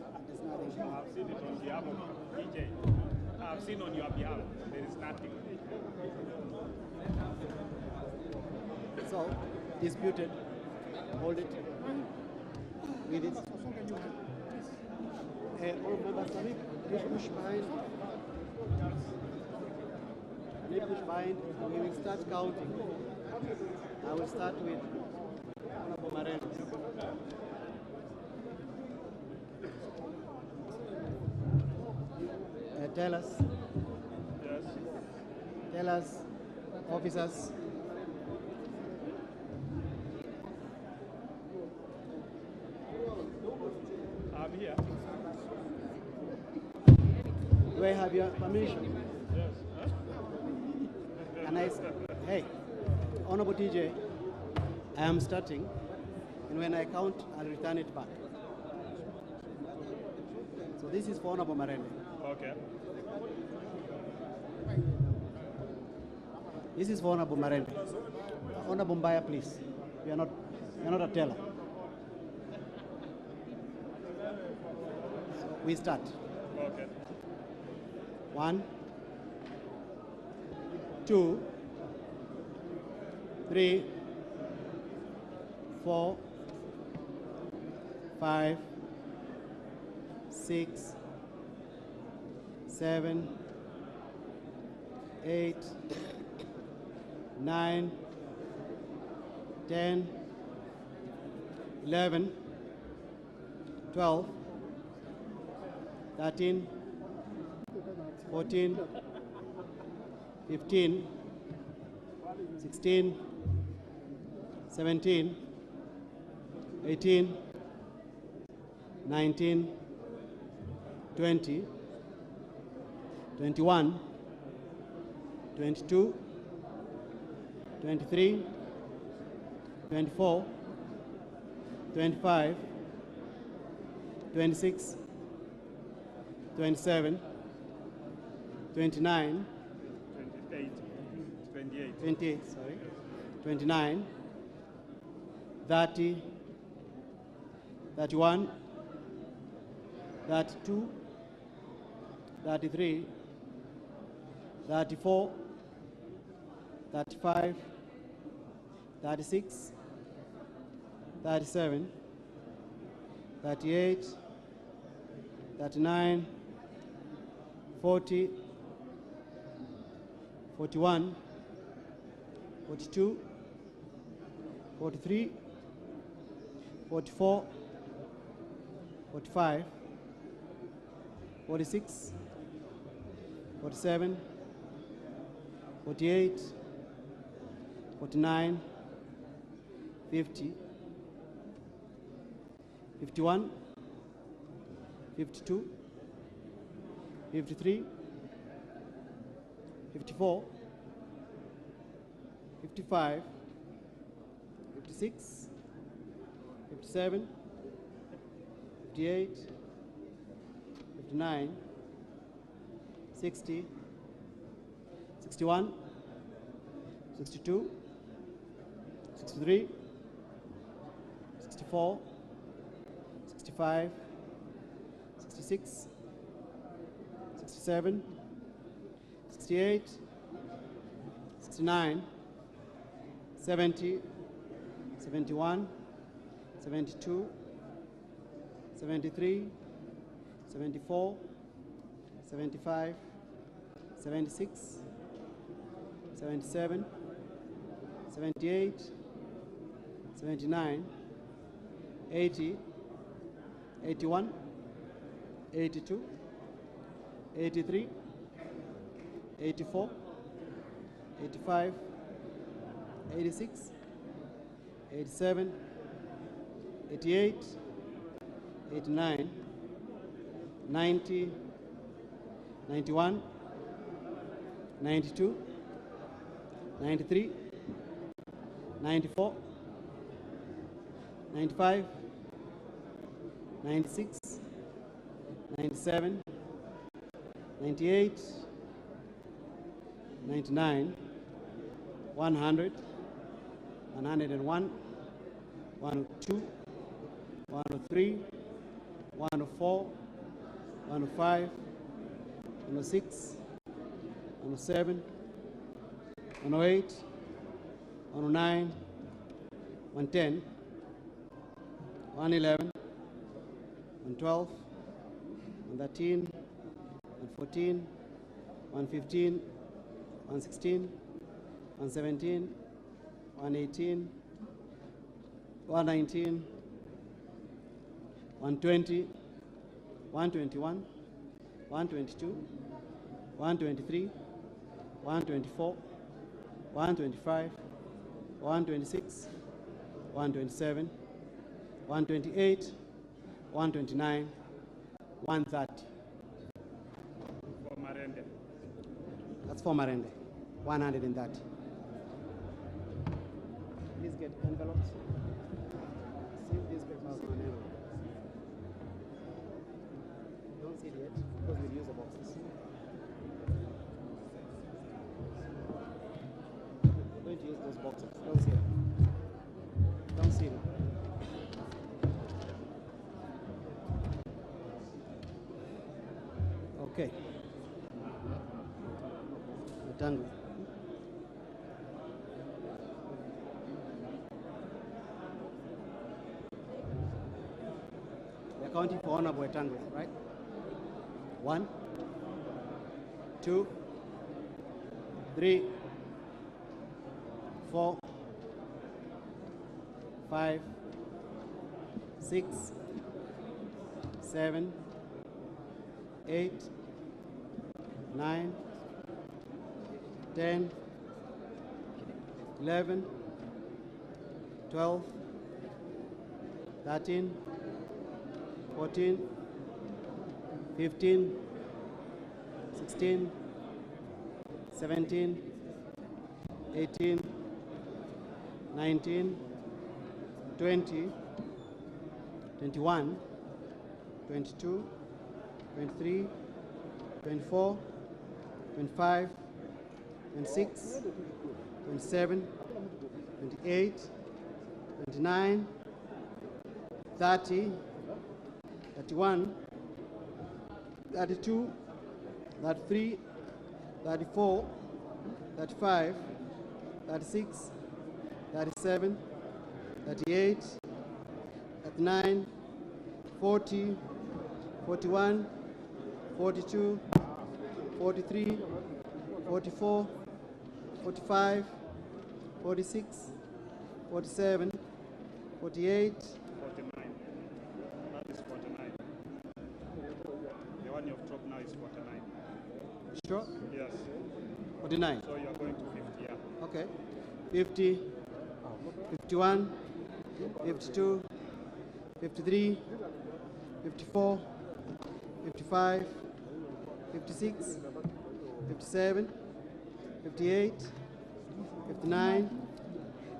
there's nothing there. I've seen it on behalf of DJ. I've seen on your behalf. There is nothing. So, disputed. Hold it. Read it. All members, please push behind. Please push behind. We will start counting. I will start with Honorable Marende. Tell us. Yes. Tell us, officers. I'm here. Do I have your permission? Yes. And I say, hey, Honorable TJ, I am starting, and when I count, I'll return it back. So this is for Honorable Marende. Okay. This is for Honorable Marende. Honorable Mbaya, please. You're not a teller. So we start. Okay. 1, 2, 3, 4, 5, 6, 7, 8, 9, 10, 11, 12, 13, 14, 15, 16, 17, 18, 19, 20, 21, 22, 23, 24, 25, 26, 27, 29, 28, sorry, 29, 30, 31, 32, 33, 34, 35, 36, 37, 38, 39, 40, 41, 42, 43, 44, 45, 46, 47, 48, 49, 50, 51, 52, 53, 54, 55, 56, 57, 58, 59, 60, 61, 62, 63, 64, 65, 66, 67, 68, 69, 70, 71, 72, 73, 74, 75, 76, 77, 78, 79, 80, 81, 82, 83, 84, 85, 86, 87, 88, 89, 90, 91, 92, 93, 94, 95, 96, 97, 98, 99, 100, 101, 102, 103, 104, 105, 106, 107, 108, 109, 110, 111, 112, 113, 114, 115, 116, 117, 118, 119, 120, 121, 122, 123, 124, 125, 126, 127, 128, 129, 130. For Marende. That's for Marende. 130. Please get envelopes. See these papers on envelope. Don't see it yet because we'll use the boxes. We're going to use those boxes. Don't see it. Don't see it. Okay. Wetangula. We're counting for Honorable Wetangula, right? 1, 2, 3, 4, 5, 6, 7, 8, 9, 10, 11, 12, 13, 14, 15, 16, 17, 18, 19, 20, 21, 22, 23, 24, 25, 26, 27, 28, 29, 30, 31, 32, 33, 34, 35, 36, 37, 38, 39, 40, 41, 42, 43, 44, 45, 46, 47, 48, 49. That is 49. The one you've dropped now is 49. Sure? Yes. 49. So you are going to 50, yeah. Okay. 50, 51, 52, 53, 54, 55, 56, 57, 58, 59,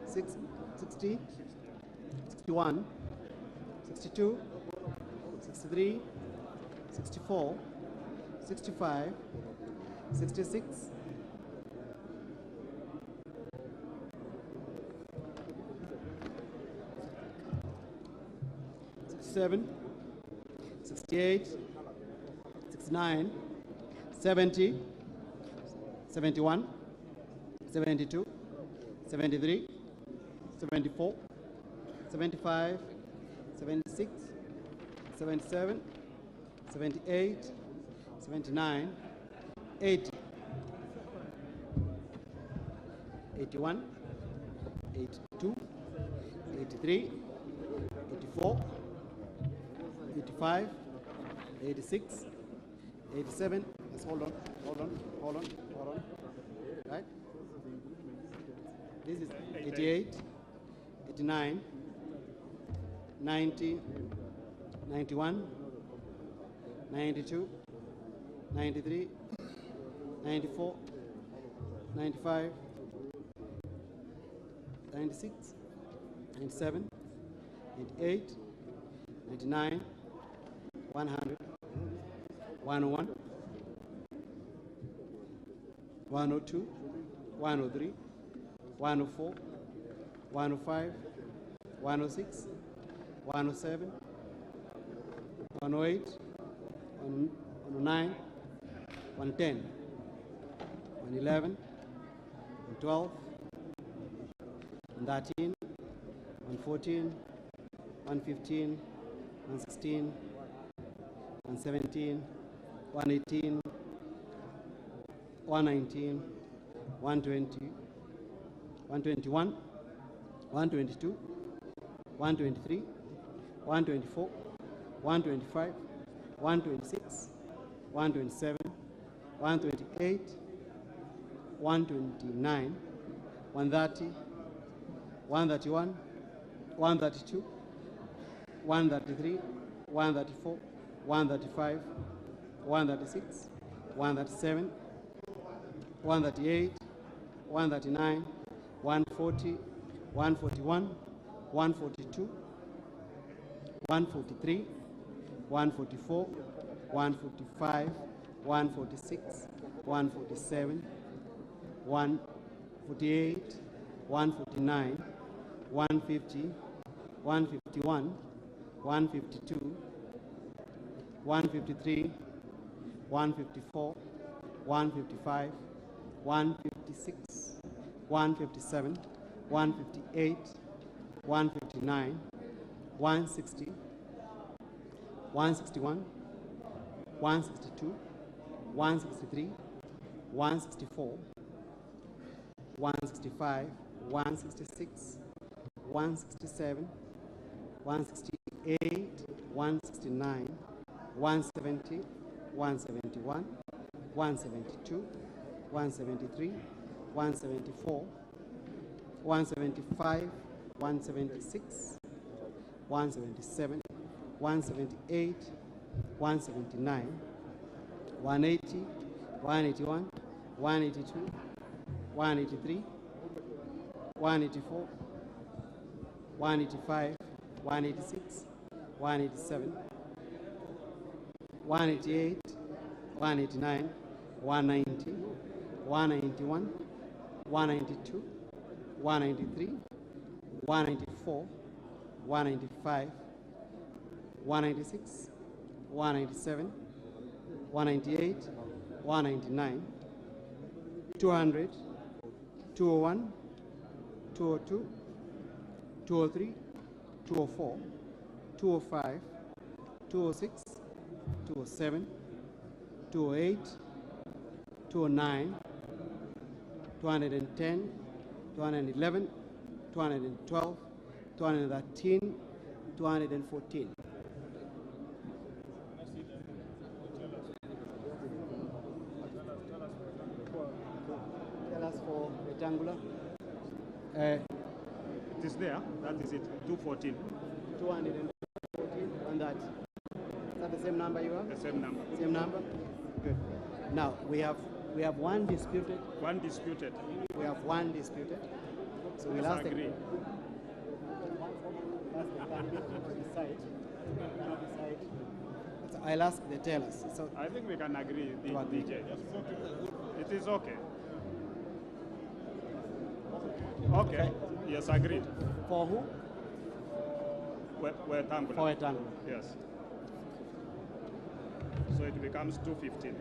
60, 61, 62, 63, 64, 65, 66, 67, 68, 69, 70, 71, 72, 73, 74, 75, 76, 77, 78, 79, 80, 81, 82, 83, 84, 85, 86, 87. Let's hold on. Right? This is 88, 89, 90, 91, 92, 93, 94, 95, 96, 97, 98, 99, 100, 101, 102, 103, 104, 105, 106, 107, 108, 109, 110, 111, 112, 113, 114, 115, 116, 117, 118, 119, 120, 121, 122, 123, 124, 125, 126, 127, 128, 129, 130, 131, 132, 133, 134, 135, 136, 137, 138, 139, 140, 141, 142, 143, 144, 145, 146, 147, 148, 149, 150, 151, 152, 153, 154, 155, 156, 157, 158, 159, 160, 161, 162, 163, 164, 165, 166, 167, 168, 169, 170, 171, 172, 173, 174, 175, 176, 177, 178, 179, 180, 181, 182, 183, 184, 185, 186, 187, 188, 189, 190, 191, 192, 193, 194, 195, 196, 197, 198, 199, 200, 201, 202, 203, 204, 205, 206, 207, 208, 209, 210, 211, 212, 213, 214. Tell us for Wetangula. It is there. That is it. 214. 214 on that. Is that the same number you have? The same number. Same number? Good. Now we have one disputed. One disputed. We have one disputed. So we'll Let's ask agree. So I'll ask the tellers. So I think we can agree, DJ. It is okay. Okay. Yes, agreed. For who? Wetangula. For Wetangula. Yes. So it becomes 215.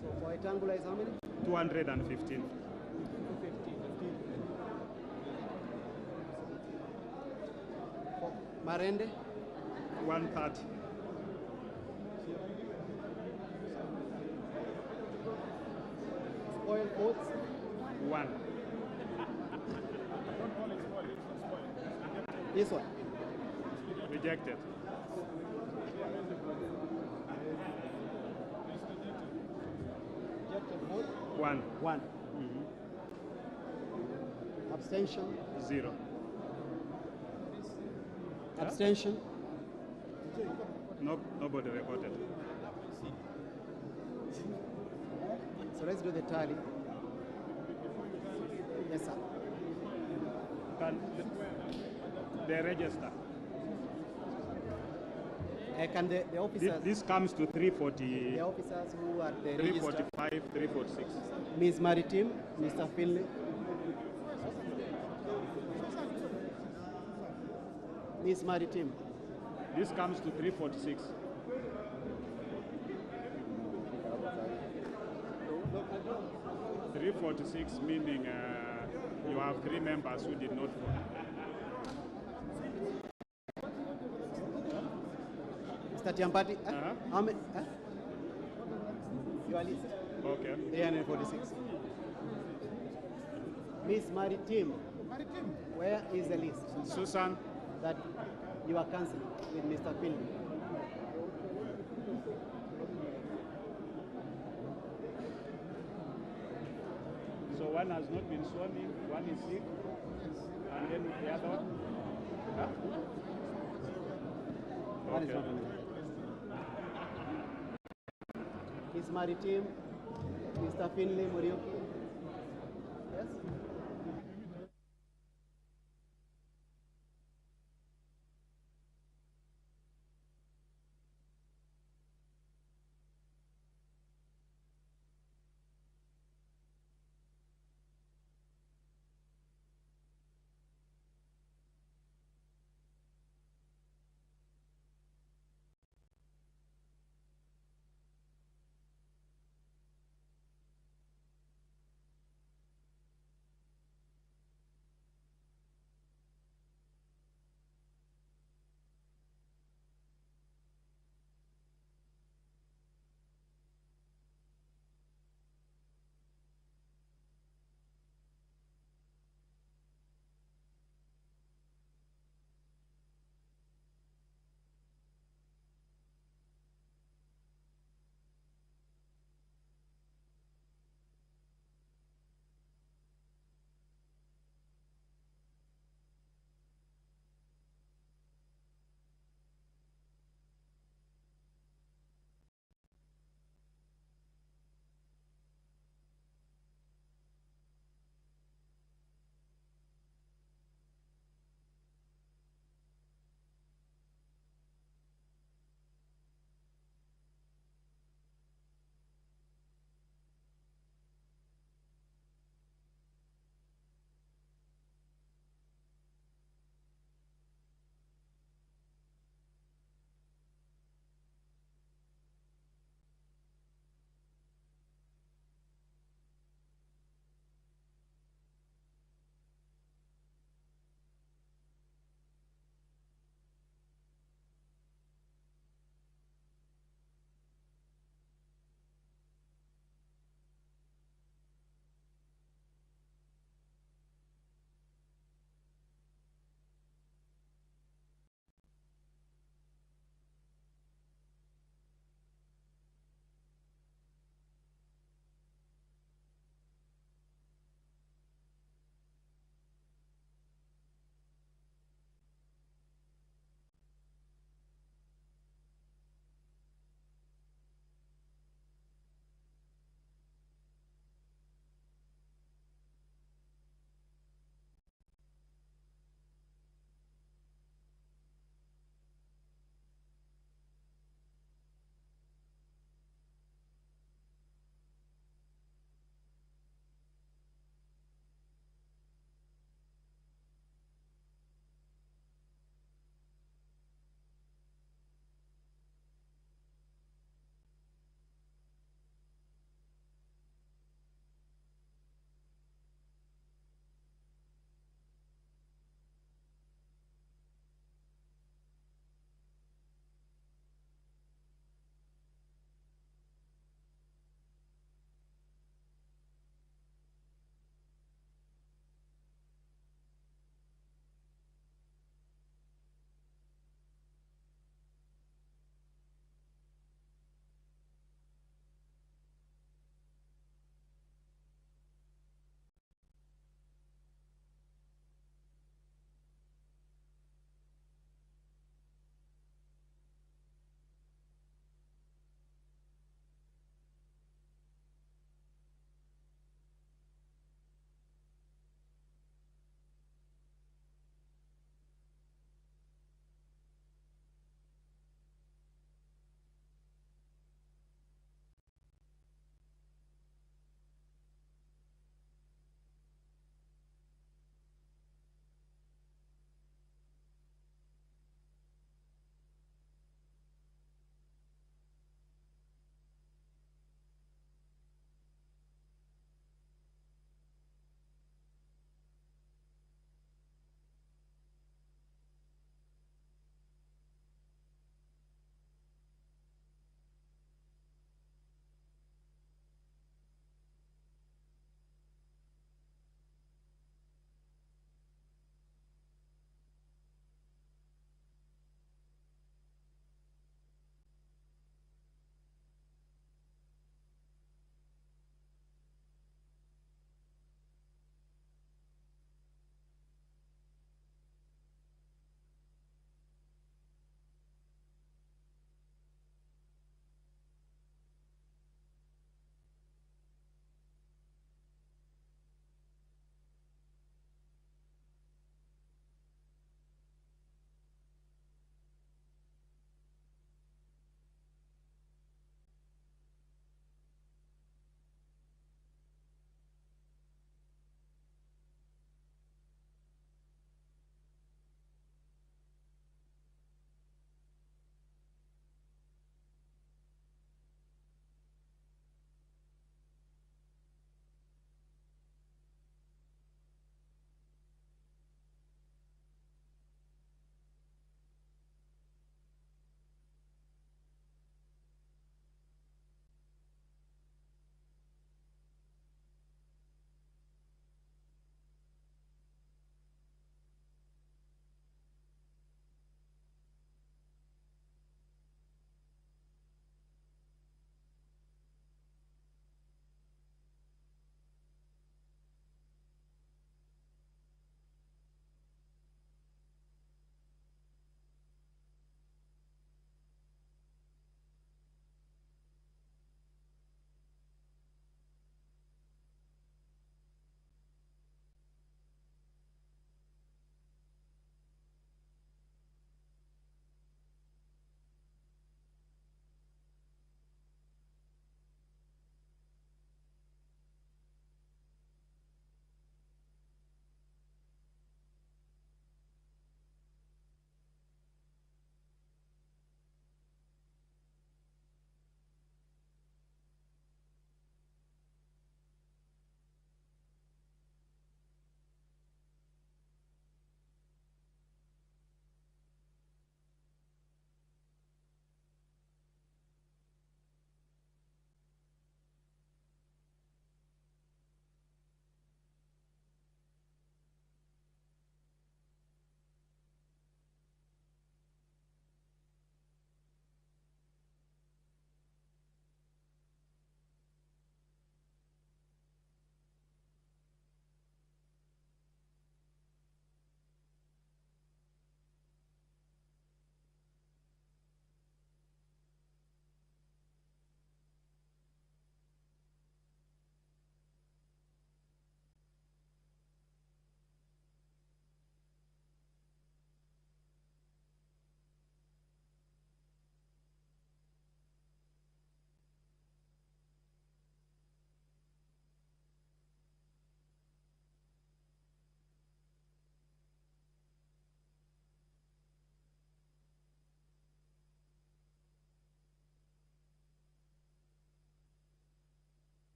So for Wetangula is how many? 215. For Marende? 130. Spoil votes? 1. This one? Rejected. Rejected vote? 1. 1. Abstention? 0. Abstention? No, nobody recorded. So let's do the tally. Yes, sir. Can they register? Can the officers... This comes to 340. The officers who are the register. 345, 346. Ms. Maritim, Mr. Finley. Miss Maritim. This comes to 346. $346 meaning you have 3 members who did not vote. Mr. Tiampati, how many? Your list. Okay. 346. Miss Maritim, where is the list? Susan. That you are cancelling with Mr. Finley. So one has not been sworn in, one is sick, and then the other one? Huh? One is not on the list. Miss Maritim, Mr. Finley Muriuki. Yes?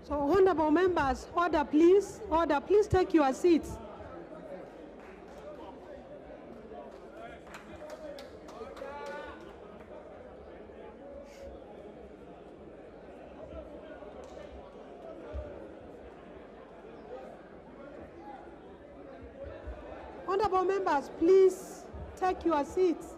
So, honorable members, order please. Order, please take your seats. Honorable members, please take your seats.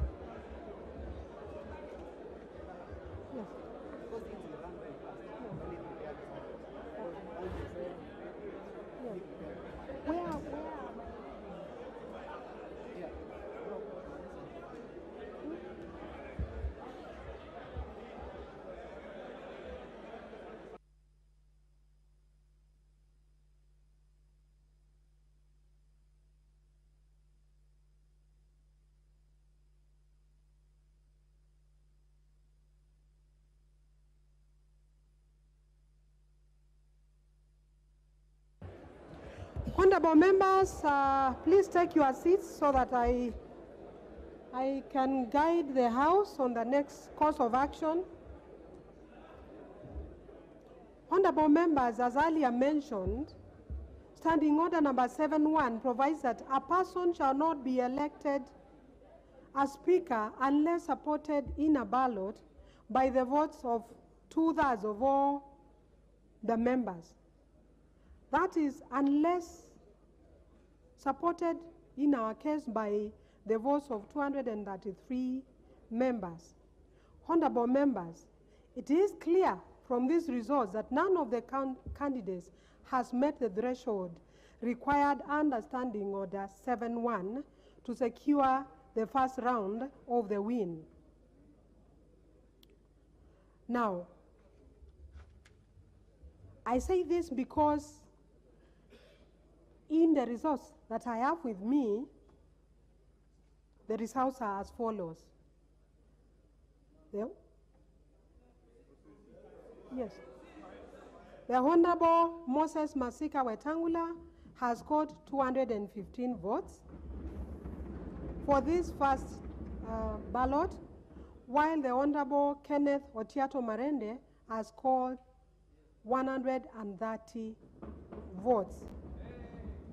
Honorable members, please take your seats so that I can guide the House on the next course of action. Honorable members, as earlier mentioned, Standing Order number 7.1 provides that a person shall not be elected as Speaker unless supported in a ballot by the votes of 2/3 of all the members. That is, unless supported in our case by the votes of 233 members. Honorable members, it is clear from these results that none of the candidates has met the threshold required under Standing Order 7.1 to secure the first round of the win. Now, I say this because in the results that I have with me, the results are as follows. Yes. The Honorable Moses Masika Wetangula has scored 215 votes for this first ballot, while the Honorable Kenneth Marende has scored 130 votes.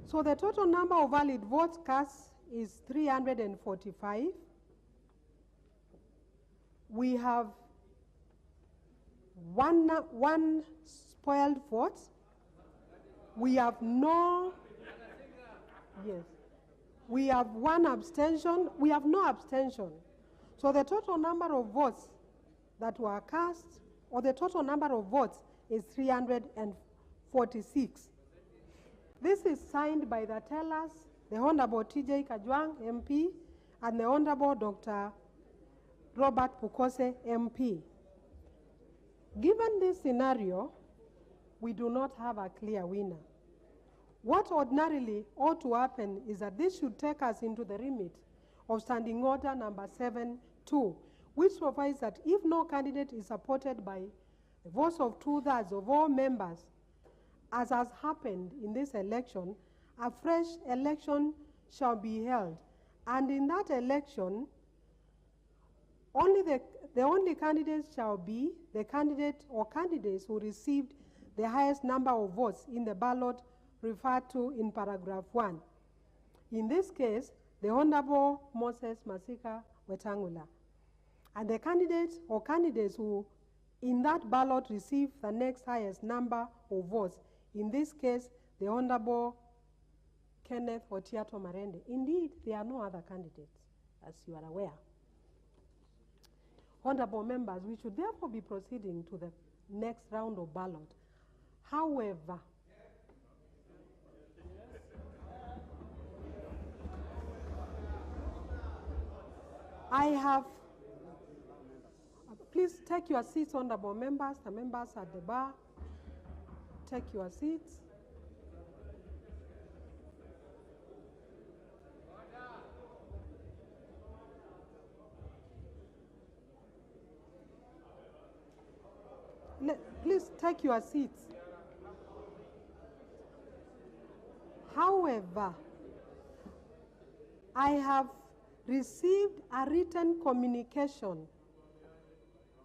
So the total number of valid votes cast is 345. We have one spoiled vote. We have no, yes. We have one abstention. We have no abstention. So the total number of votes that were cast, or the total number of votes, is 346. This is signed by the tellers, the Honorable TJ Kajwang, MP, and the Honorable Dr. Robert Pukose, MP. Given this scenario, we do not have a clear winner. What ordinarily ought to happen is that this should take us into the remit of Standing Order number 7.2, which provides that if no candidate is supported by the votes of 2/3 of all members, as has happened in this election, a fresh election shall be held. And in that election, the only candidates shall be the candidate or candidates who received the highest number of votes in the ballot referred to in paragraph 1. In this case, the Honorable Moses Masika Wetangula. And the candidate or candidates who in that ballot receive the next highest number of votes. In this case, the Honorable Kenneth Marende. Indeed, there are no other candidates, as you are aware. Honorable members, we should therefore be proceeding to the next round of ballot. However, I have, please take your seats, honorable members. The members at the bar, take your seats. Please take your seats. However, I have received a written communication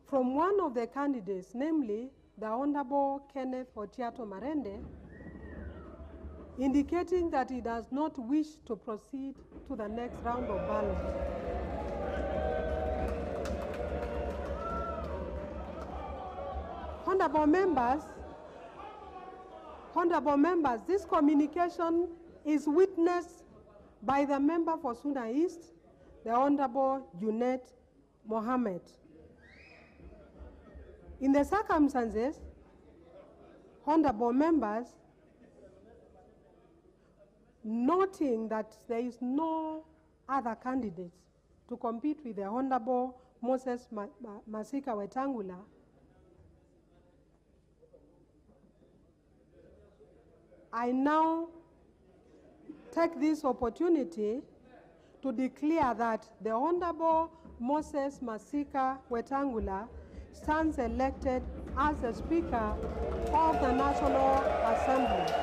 from one of the candidates, namely the Honorable Kenneth Marende, indicating that he does not wish to proceed to the next round of ballot. Honorable members, this communication is witnessed by the member for Suna East, the Honorable Junet Mohammed. In the circumstances, honorable members, noting that there is no other candidates to compete with the Honorable Moses Masika Wetangula, I now take this opportunity to declare that the Honorable Moses Masika Wetangula stands elected as the Speaker of the National Assembly.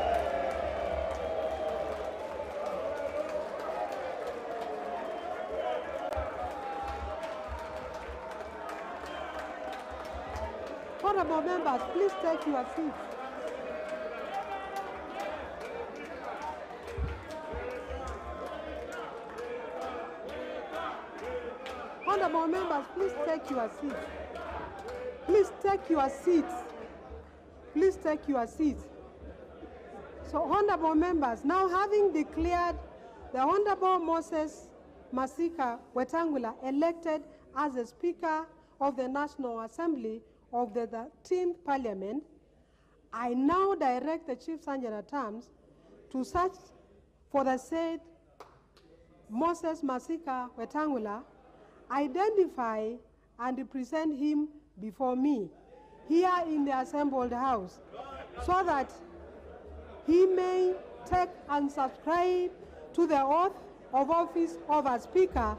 Honorable members, please take your seats. Honorable members, please take your seats. Please take your seats. Please take your seats. So, honorable members, now having declared the Honorable Moses Masika Wetangula elected as the Speaker of the National Assembly of the 13th Parliament, I now direct the Chief Sergeant at Arms to search for the said Moses Masika Wetangula, identify and present him before me here in the assembled house, so that he may take and subscribe to the oath of office of a Speaker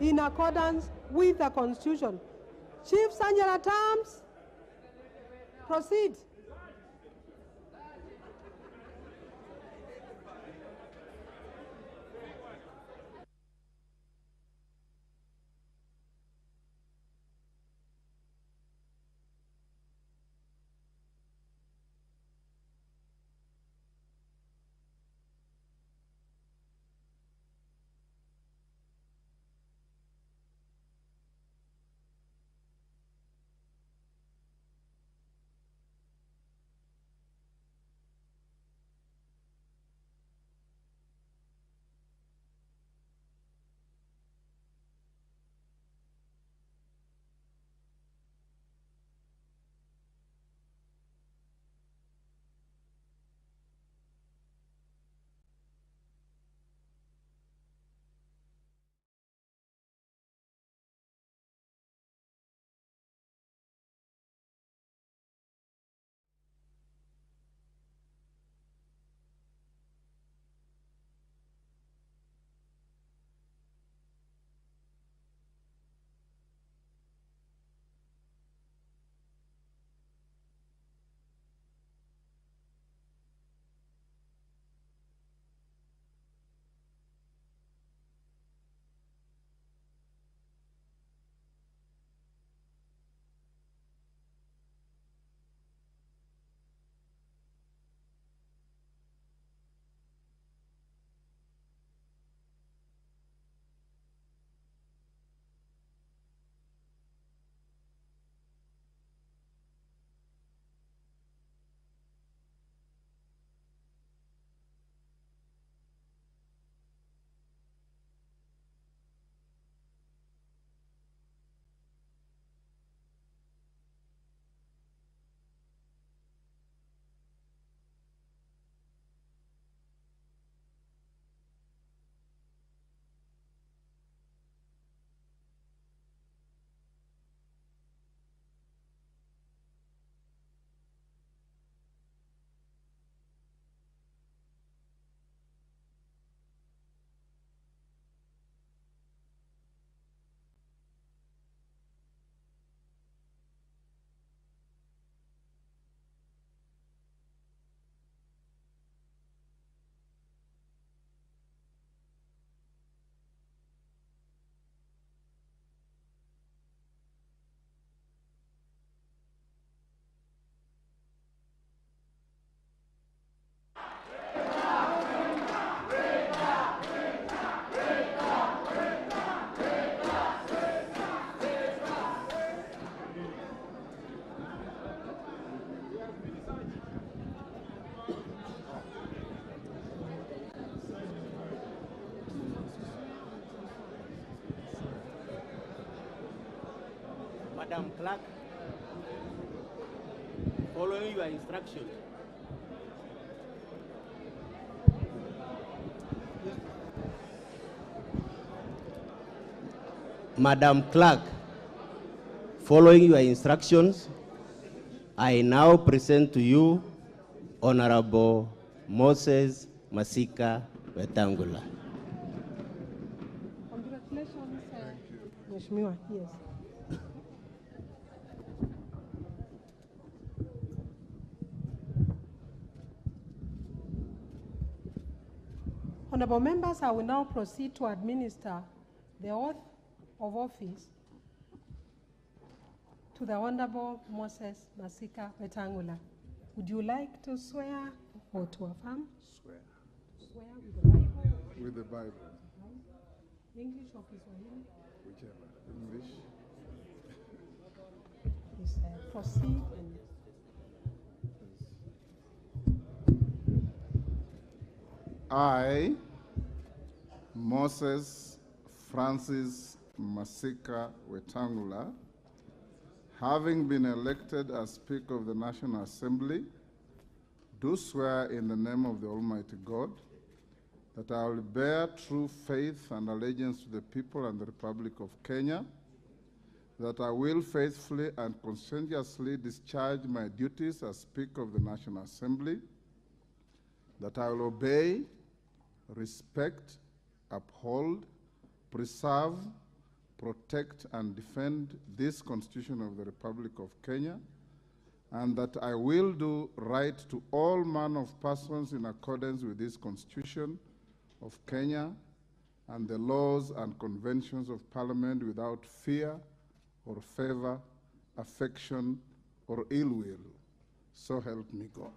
in accordance with the Constitution. Chief Sergeant at Arms, proceed. Madam Clerk, following your instructions. Madam Clerk, following your instructions, I now present to you Honorable Moses Masika Wetangula. Congratulations, Mheshimiwa. Yes. Honorable members, I will now proceed to administer the oath of office to the Honorable Moses Masika Wetangula. Would you like to swear or to affirm? Swear. Swear with the Bible? With the Bible. English or Kiswahili? Whichever. English. Please proceed. I, Moses Francis Masika Wetangula, having been elected as Speaker of the National Assembly, do swear in the name of the Almighty God that I will bear true faith and allegiance to the people and the Republic of Kenya, that I will faithfully and conscientiously discharge my duties as Speaker of the National Assembly, that I will obey, respect, uphold, preserve, protect, and defend this Constitution of the Republic of Kenya, and that I will do right to all manner of persons in accordance with this Constitution of Kenya and the laws and conventions of Parliament without fear or favor, affection, or ill will. So help me God.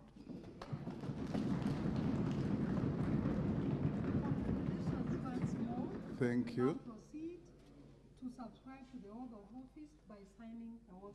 Thank you. Proceed to subscribe to the oath of office by signing the oath.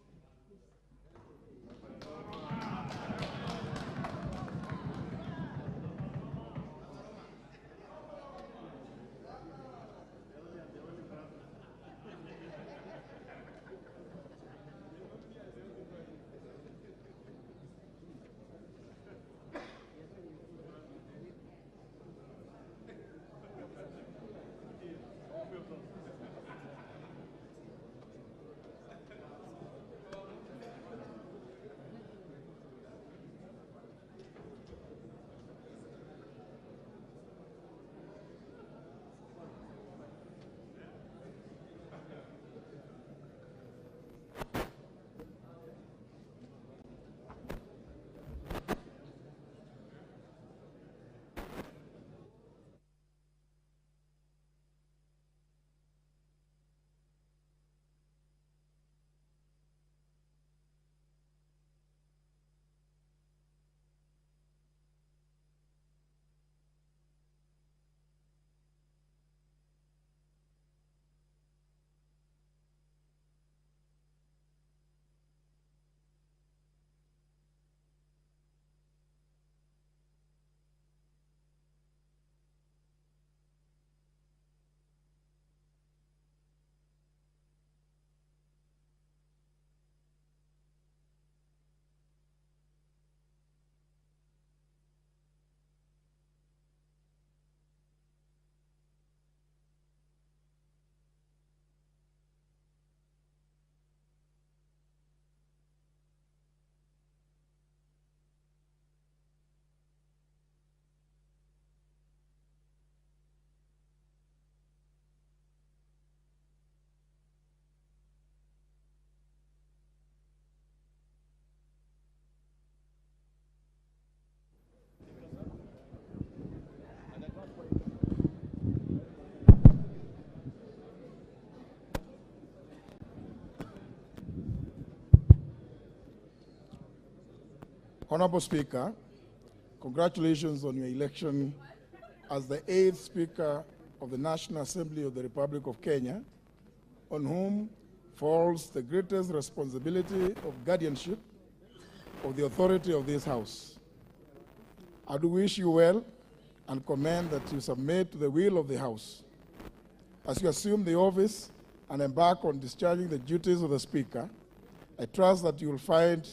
Honorable Speaker, congratulations on your election as the 8th Speaker of the National Assembly of the Republic of Kenya, on whom falls the greatest responsibility of guardianship of the authority of this House. I do wish you well and commend that you submit to the will of the House. As you assume the office and embark on discharging the duties of the Speaker, I trust that you will find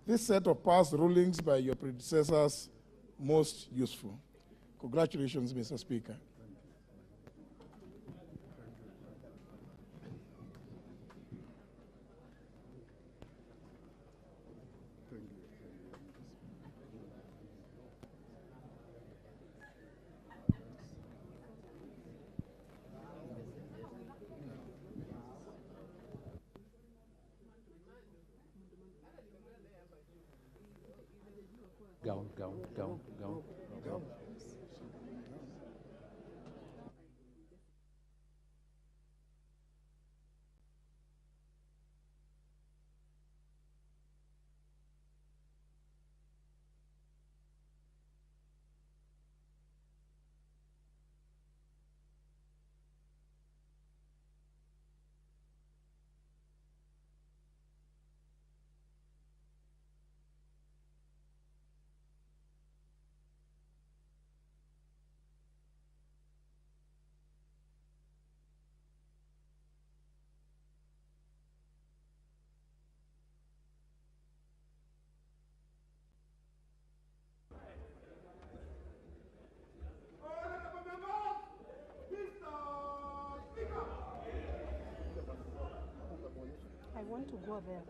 this set of past rulings by your predecessors most useful. Congratulations, Mr. Speaker. Go. I want to go there.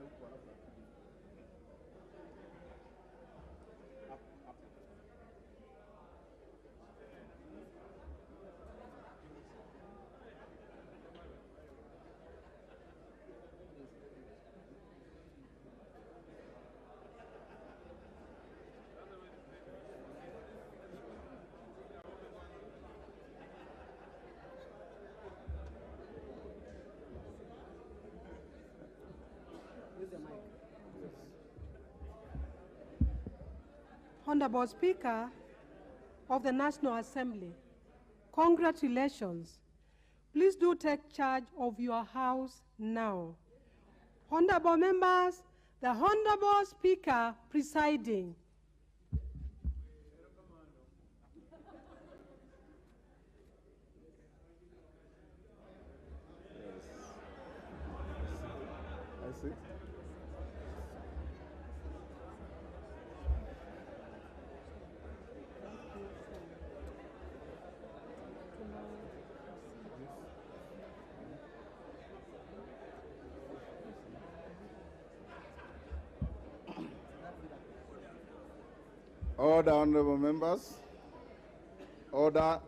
Honorable Speaker of the National Assembly, congratulations. Please do take charge of your house now. Honorable members, the Honorable Speaker presiding. I see. Order, honorable members. Order.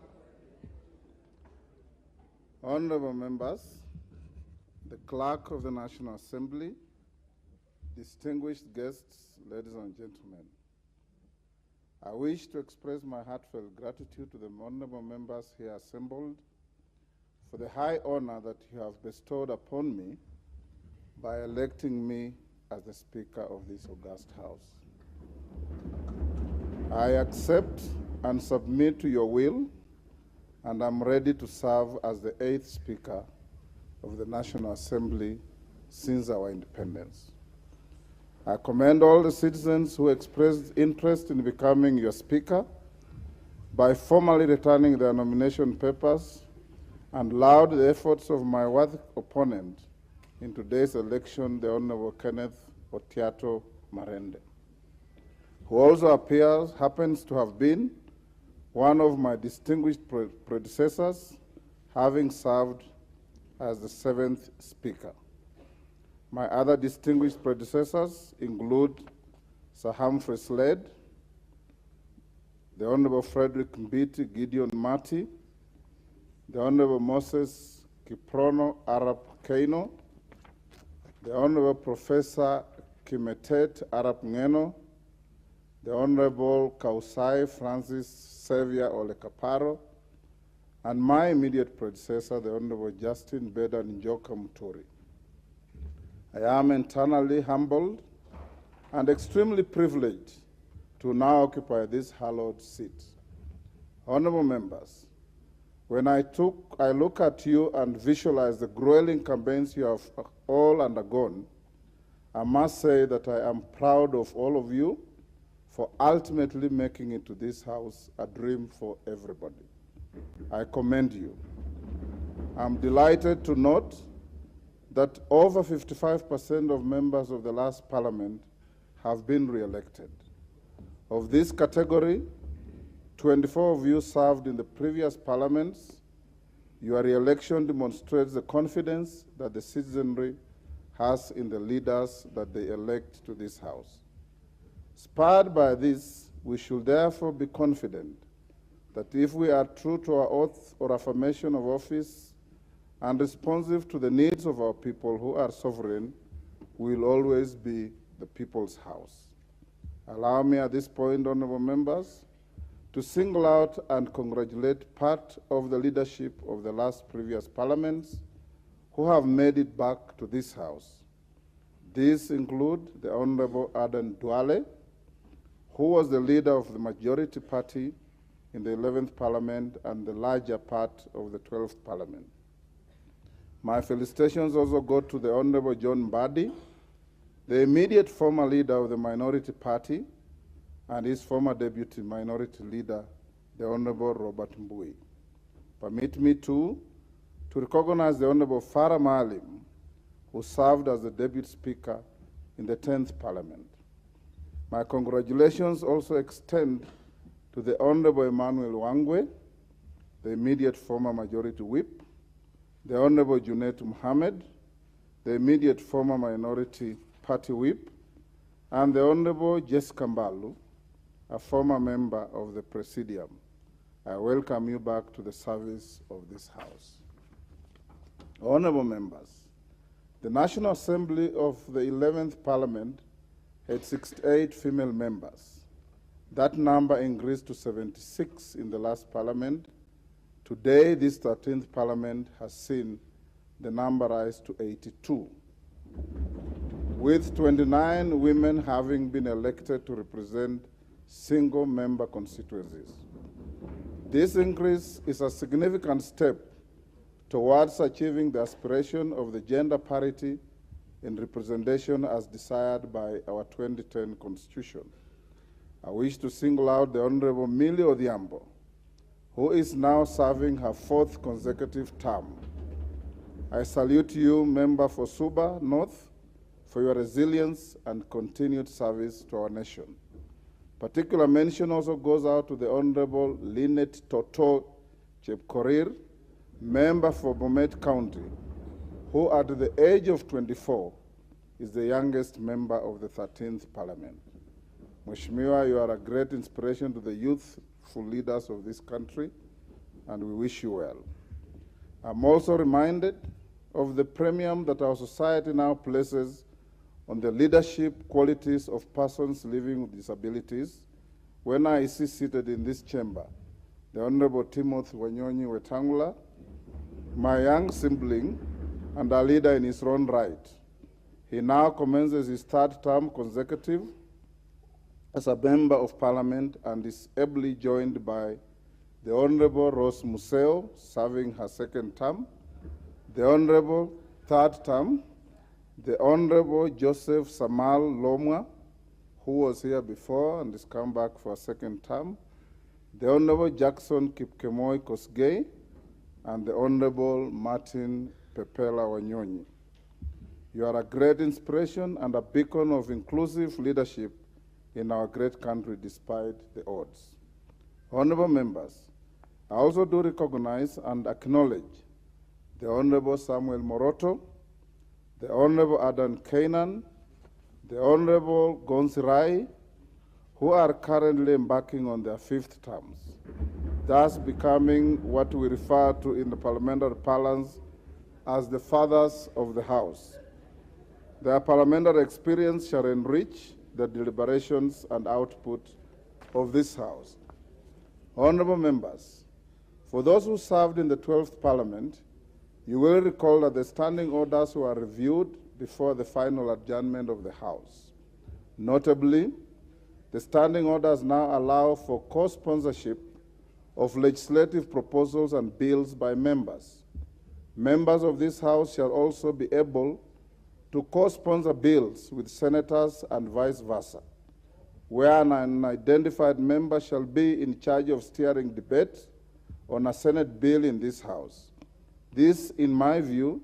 Honorable members, the Clerk of the National Assembly, distinguished guests, ladies and gentlemen, I wish to express my heartfelt gratitude to the honorable members here assembled for the high honor that you have bestowed upon me by electing me as the Speaker of this august House. I accept and submit to your will, and I'm ready to serve as the 8th Speaker of the National Assembly since our independence. I commend all the citizens who expressed interest in becoming your Speaker by formally returning their nomination papers and laud the efforts of my worthy opponent in today's election, the Honorable Kenneth Marende, who also happens to have been one of my distinguished predecessors, having served as the 7th Speaker. My other distinguished predecessors include Sir Humphrey Slade, the Honorable Frederick Mbiti Gideon Mati, the Honorable Moses Kiprono Arap Keino, the Honorable Professor Kimetet Arap Ngeno, the Honorable Kausai Francis Xavier Olekaparo, and my immediate predecessor, the Honorable Justin Beda Njoka Muturi. I am eternally humbled and extremely privileged to now occupy this hallowed seat. Honorable members, when I look at you and visualize the grueling campaigns you have all undergone, I must say that I am proud of all of you for ultimately making it to this House a dream for everybody. I commend you. I'm delighted to note that over 55% of members of the last parliament have been re-elected. Of this category, 24 of you served in the previous parliaments. Your re-election demonstrates the confidence that the citizenry has in the leaders that they elect to this House. Spurred by this, we should therefore be confident that if we are true to our oath or affirmation of office and responsive to the needs of our people who are sovereign, we will always be the people's house. Allow me at this point, honorable members, to single out and congratulate part of the leadership of the last previous parliaments who have made it back to this House. These include the Honorable Aden Duale, who was the leader of the majority party in the 11th Parliament and the larger part of the 12th Parliament. My felicitations also go to the Honorable John Mbadi, the immediate former leader of the minority party, and his former deputy minority leader, the Honorable Robert Mbui. Permit me too to recognize the Honorable Farah Maalim, who served as the deputy speaker in the 10th Parliament. My congratulations also extend to the Honorable Emmanuel Wangwe, the immediate former majority whip, the Honorable Junet Mohammed, the immediate former minority party whip, and the Honorable Jessica Mbalu, a former member of the Presidium. I welcome you back to the service of this House. Honorable members, the National Assembly of the 11th Parliament had 68 female members. That number increased to 76 in the last Parliament. Today, this 13th Parliament has seen the number rise to 82, with 29 women having been elected to represent single-member constituencies. This increase is a significant step towards achieving the aspiration of the gender parity in representation as desired by our 2010 Constitution. I wish to single out the Honorable Millie Odhiambo, who is now serving her 4th consecutive term. I salute you, Member for Suba North, for your resilience and continued service to our nation. Particular mention also goes out to the Honorable Lynette Toto Chepkorir, member for Bomet County, who at the age of 24 is the youngest member of the 13th Parliament. Mheshimiwa, you are a great inspiration to the youthful leaders of this country, and we wish you well. I'm also reminded of the premium that our society now places on the leadership qualities of persons living with disabilities when I see seated in this chamber the Honorable Timothy Wanyonyi Wetangula, my young sibling and a leader in his own right. He now commences his 3rd term consecutive as a member of Parliament and is ably joined by the Honorable Rose Museo, serving her 2nd term, the Honorable 3rd term, the Honorable Joseph Samal Lomwa, who was here before and has come back for a 2nd term, the Honorable Jackson Kipkemoi Kosgei, and the Honorable Martin Pepela Wanyonyi. You are a great inspiration and a beacon of inclusive leadership in our great country despite the odds. Honorable members, I also do recognize and acknowledge the Honorable Samuel Moroto, the Honorable Adan Kainan, the Honorable Gonsirai, who are currently embarking on their 5th terms, thus becoming what we refer to in the parliamentary parlance as the fathers of the House. Their parliamentary experience shall enrich the deliberations and output of this House. Honorable members, for those who served in the 12th Parliament, you will recall that the standing orders were reviewed before the final adjournment of the House. Notably, the standing orders now allow for co-sponsorship of legislative proposals and bills by members. Members of this House shall also be able to co-sponsor bills with senators and vice versa, where an unidentified member shall be in charge of steering debate on a Senate bill in this House. This, in my view,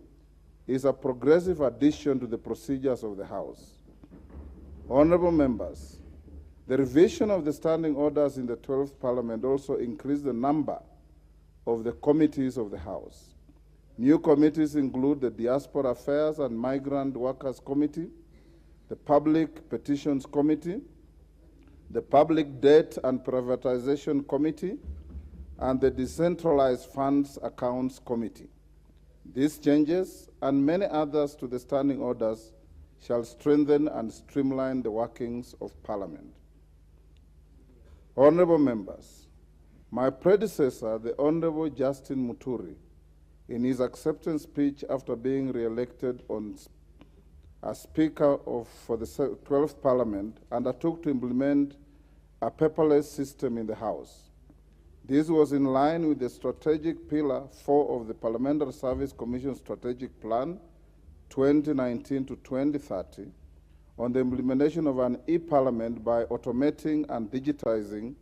is a progressive addition to the procedures of the House. Honorable members, the revision of the standing orders in the 12th Parliament also increased the number of the committees of the House. New committees include the Diaspora Affairs and Migrant Workers Committee, the Public Petitions Committee, the Public Debt and Privatization Committee, and the Decentralized Funds Accounts Committee. These changes and many others to the standing orders shall strengthen and streamline the workings of Parliament. Honorable members, my predecessor, the Honorable Justin Muturi, in his acceptance speech after being re-elected as Speaker for the 12th Parliament, undertook to implement a paperless system in the House. This was in line with the strategic pillar 4 of the Parliamentary Service Commission Strategic Plan 2019 to 2030 on the implementation of an e-Parliament by automating and digitizing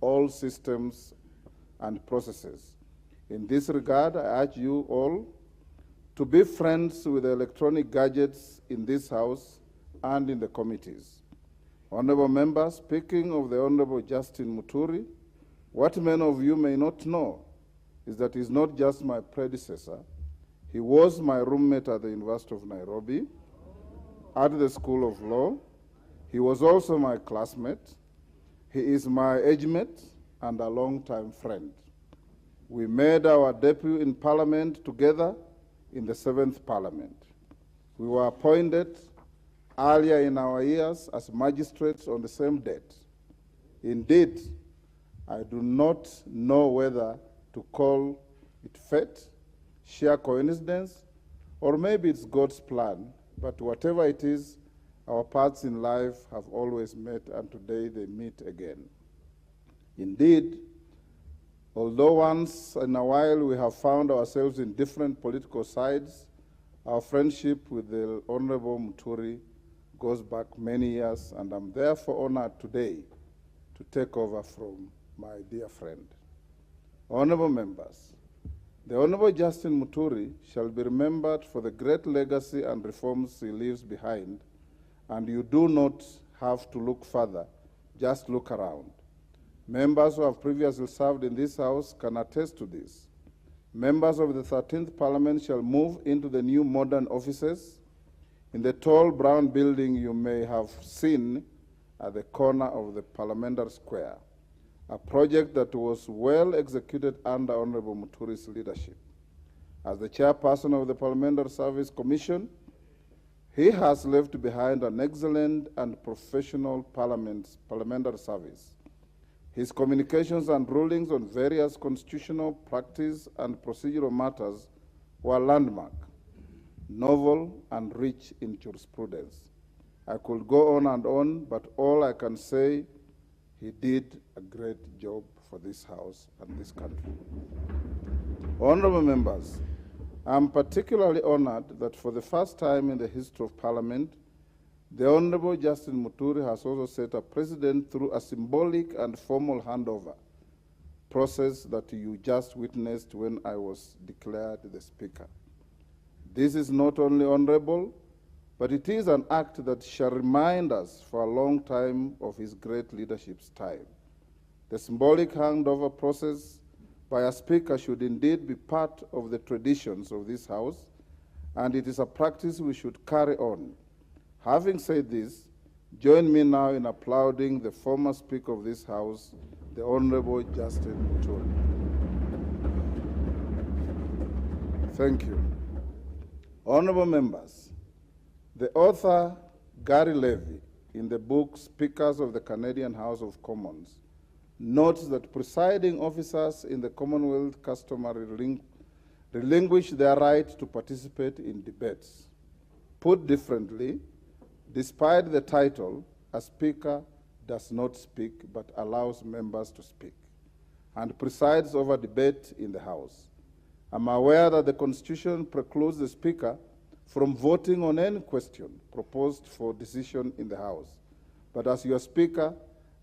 all systems and processes. In this regard, I urge you all to be friends with the electronic gadgets in this House and in the committees. Honorable members, speaking of the Honorable Justin Muturi, what many of you may not know is that he's not just my predecessor. He was my roommate at the University of Nairobi, at the School of Law. He was also my classmate. He is my age mate and a longtime friend. We made our debut in Parliament together in the 7th Parliament. We were appointed earlier in our years as magistrates on the same date. Indeed, I do not know whether to call it fate, sheer coincidence, or maybe it's God's plan, but whatever it is, our paths in life have always met, and today they meet again. Indeed, although once in a while we have found ourselves in different political sides, our friendship with the Honorable Muturi goes back many years, and I'm therefore honored today to take over from my dear friend. Honorable members, the Honorable Justin Muturi shall be remembered for the great legacy and reforms he leaves behind, and you do not have to look further, just look around. Members who have previously served in this House can attest to this. Members of the 13th Parliament shall move into the new modern offices in the tall brown building you may have seen at the corner of the Parliamentary Square, a project that was well executed under Honorable Muturi's leadership. As the chairperson of the Parliamentary Service Commission, he has left behind an excellent and professional parliamentary service. His communications and rulings on various constitutional, practice, and procedural matters were landmark, novel, and rich in jurisprudence. I could go on and on, but all I can say, he did a great job for this House and this country. Honorable members, I'm particularly honored that for the first time in the history of Parliament, the Honorable Justin Muturi has also set a precedent through a symbolic and formal handover process that you just witnessed when I was declared the Speaker. This is not only honorable, but it is an act that shall remind us for a long time of his great leadership style. The symbolic handover process by a Speaker should indeed be part of the traditions of this House, and it is a practice we should carry on. Having said this, join me now in applauding the former Speaker of this House, the Honorable Justin Muturi. Thank you. Honorable members, the author Gary Levy, in the book Speakers of the Canadian House of Commons, notes that presiding officers in the Commonwealth customary relinquish their right to participate in debates. Put differently, despite the title, a speaker does not speak but allows members to speak and presides over debate in the House. I'm aware that the Constitution precludes the Speaker from voting on any question proposed for decision in the House. But as your Speaker,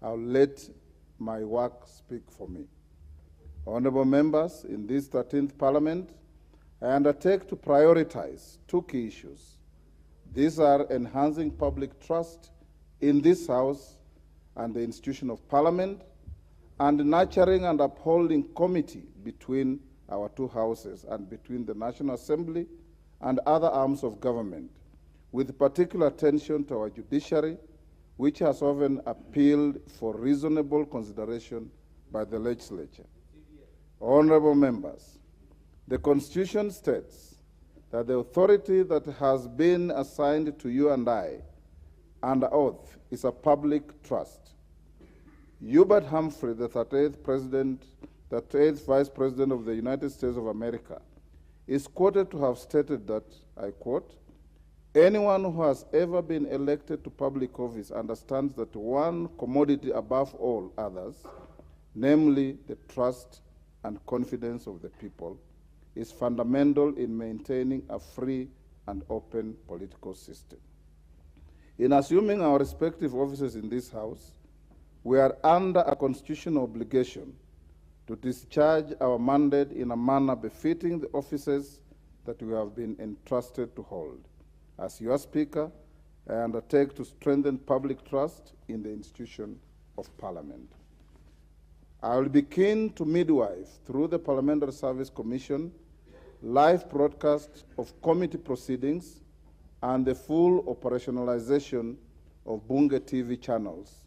I'll let my work speak for me. Honorable members, in this 13th Parliament, I undertake to prioritize two key issues. These are enhancing public trust in this House and the institution of Parliament, and nurturing and upholding comity between our two houses and between the National Assembly and other arms of government, with particular attention to our judiciary, which has often appealed for reasonable consideration by the legislature. Honorable members, the Constitution states that the authority that has been assigned to you and I under oath is a public trust. Hubert Humphrey, the 38th Vice President of the United States of America, is quoted to have stated that, I quote, "Anyone who has ever been elected to public office understands that one commodity above all others, namely the trust and confidence of the people, is fundamental in maintaining a free and open political system." In assuming our respective offices in this House, we are under a constitutional obligation to discharge our mandate in a manner befitting the offices that we have been entrusted to hold. As your Speaker, I undertake to strengthen public trust in the institution of Parliament. I will be keen to midwife, through the Parliamentary Service Commission, live broadcast of committee proceedings and the full operationalization of Bunge TV channels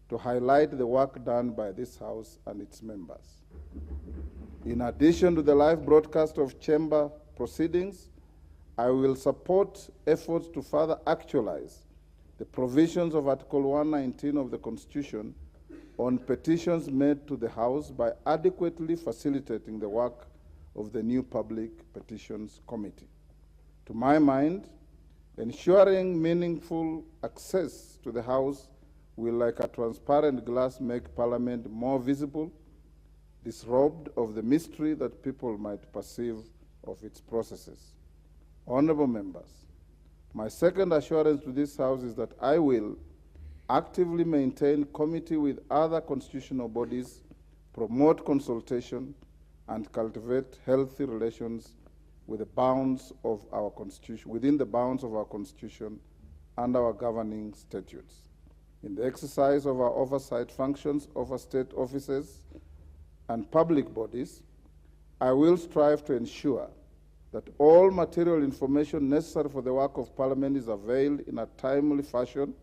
to highlight the work done by this House and its members. In addition to the live broadcast of chamber proceedings, I will support efforts to further actualize the provisions of Article 119 of the Constitution on petitions made to the House by adequately facilitating the work of the new Public Petitions Committee. To my mind, ensuring meaningful access to the House will, like a transparent glass, make Parliament more visible, disrobed of the mystery that people might perceive of its processes. Honorable members, my second assurance to this House is that I will actively maintain committee with other constitutional bodies, promote consultation, and cultivate healthy relations with the bounds of our Constitution, within the bounds of our Constitution and our governing statutes. In the exercise of our oversight functions over state offices and public bodies, I will strive to ensure that all material information necessary for the work of Parliament is availed in a timely fashion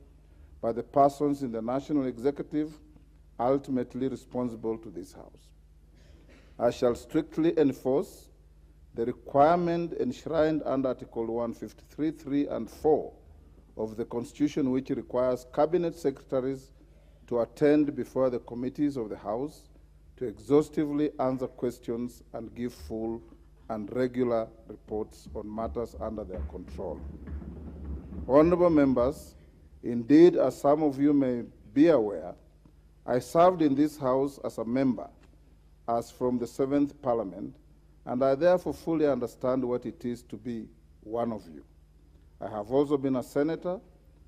by the persons in the National Executive ultimately responsible to this House. I shall strictly enforce the requirement enshrined under Article 153, 3 and 4 of the Constitution, which requires Cabinet Secretaries to attend before the committees of the House to exhaustively answer questions and give full and regular reports on matters under their control. Honorable members, indeed, as some of you may be aware, I served in this House as a member, as from the 7th Parliament, and I therefore fully understand what it is to be one of you. I have also been a senator,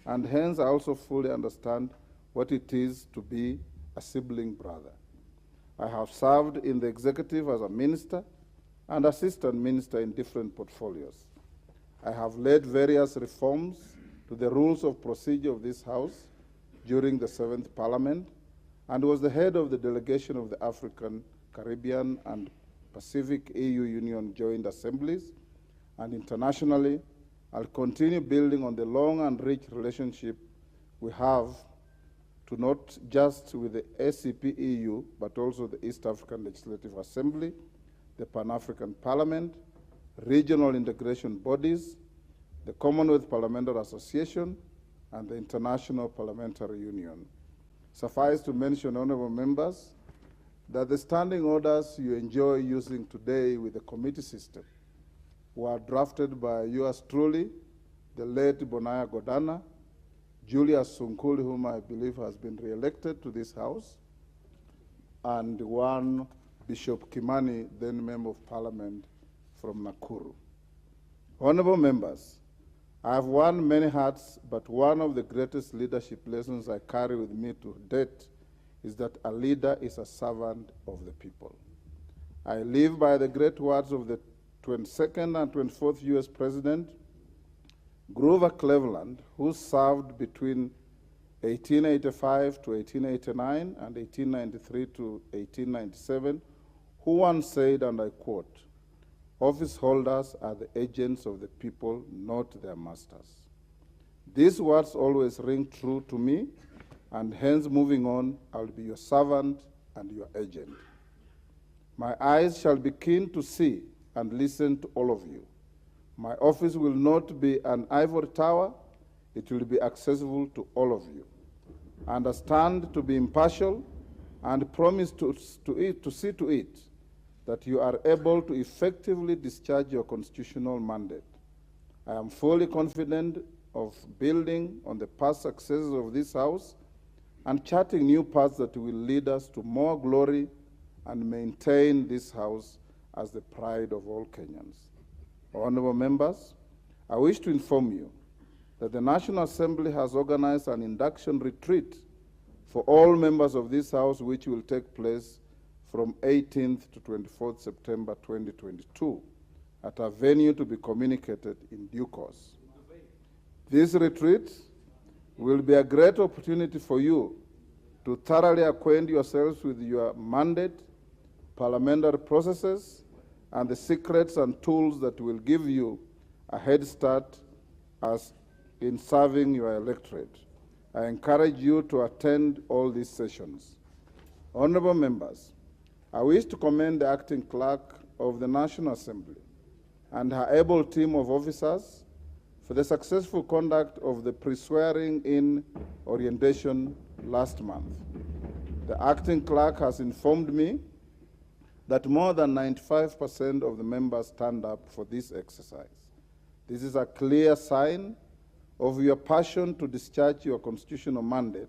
and hence I also fully understand what it is to be a sibling brother. I have served in the executive as a minister and assistant minister in different portfolios. I have led various reforms to the rules of procedure of this House during the 7th Parliament, and was the head of the delegation of the African, Caribbean, and Pacific EU Union Joint Assemblies, and internationally, I'll continue building on the long and rich relationship we have to not just with the ACP-EU, but also the East African Legislative Assembly, the Pan-African Parliament, regional integration bodies, the Commonwealth Parliamentary Association, and the International Parliamentary Union. Suffice to mention, honorable members, that the standing orders you enjoy using today with the committee system were drafted by yours truly, the late Bonaya Godana, Julius Sunkuli, whom I believe has been re-elected to this House, and one Bishop Kimani, then Member of Parliament from Nakuru. Honorable members, I have worn many hats, but one of the greatest leadership lessons I carry with me to date is that a leader is a servant of the people. I live by the great words of the 22nd and 24th U.S. President Grover Cleveland, who served between 1885 to 1889 and 1893 to 1897, who once said, and I quote, "Office holders are the agents of the people, not their masters." These words always ring true to me, and hence moving on, I will be your servant and your agent. My eyes shall be keen to see and listen to all of you. My office will not be an ivory tower, it will be accessible to all of you. Understand to be impartial and promise to see to it that you are able to effectively discharge your constitutional mandate. I am fully confident of building on the past successes of this House and charting new paths that will lead us to more glory and maintain this House as the pride of all Kenyans. Honorable members, I wish to inform you that the National Assembly has organized an induction retreat for all members of this House, which will take place from 18th to 24th September 2022 at a venue to be communicated in due course. This retreat will be a great opportunity for you to thoroughly acquaint yourselves with your mandate, parliamentary processes, and the secrets and tools that will give you a head start as in serving your electorate. I encourage you to attend all these sessions. Honorable members, I wish to commend the acting clerk of the National Assembly and her able team of officers for the successful conduct of the pre-swearing-in orientation last month. The acting clerk has informed me that more than 95% of the members turned up for this exercise. This is a clear sign of your passion to discharge your constitutional mandate,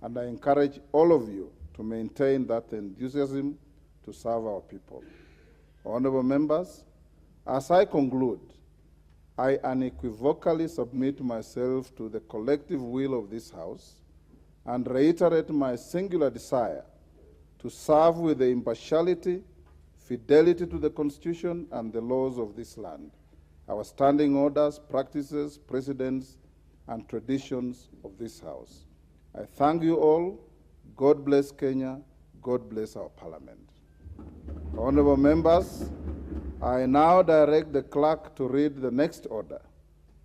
and I encourage all of you to maintain that enthusiasm to serve our people. Honorable members, as I conclude, I unequivocally submit myself to the collective will of this House and reiterate my singular desire to serve with the impartiality, fidelity to the Constitution and the laws of this land, our standing orders, practices, precedents, and traditions of this House. I thank you all. God bless Kenya. God bless our Parliament. Honorable members, I now direct the clerk to read the next order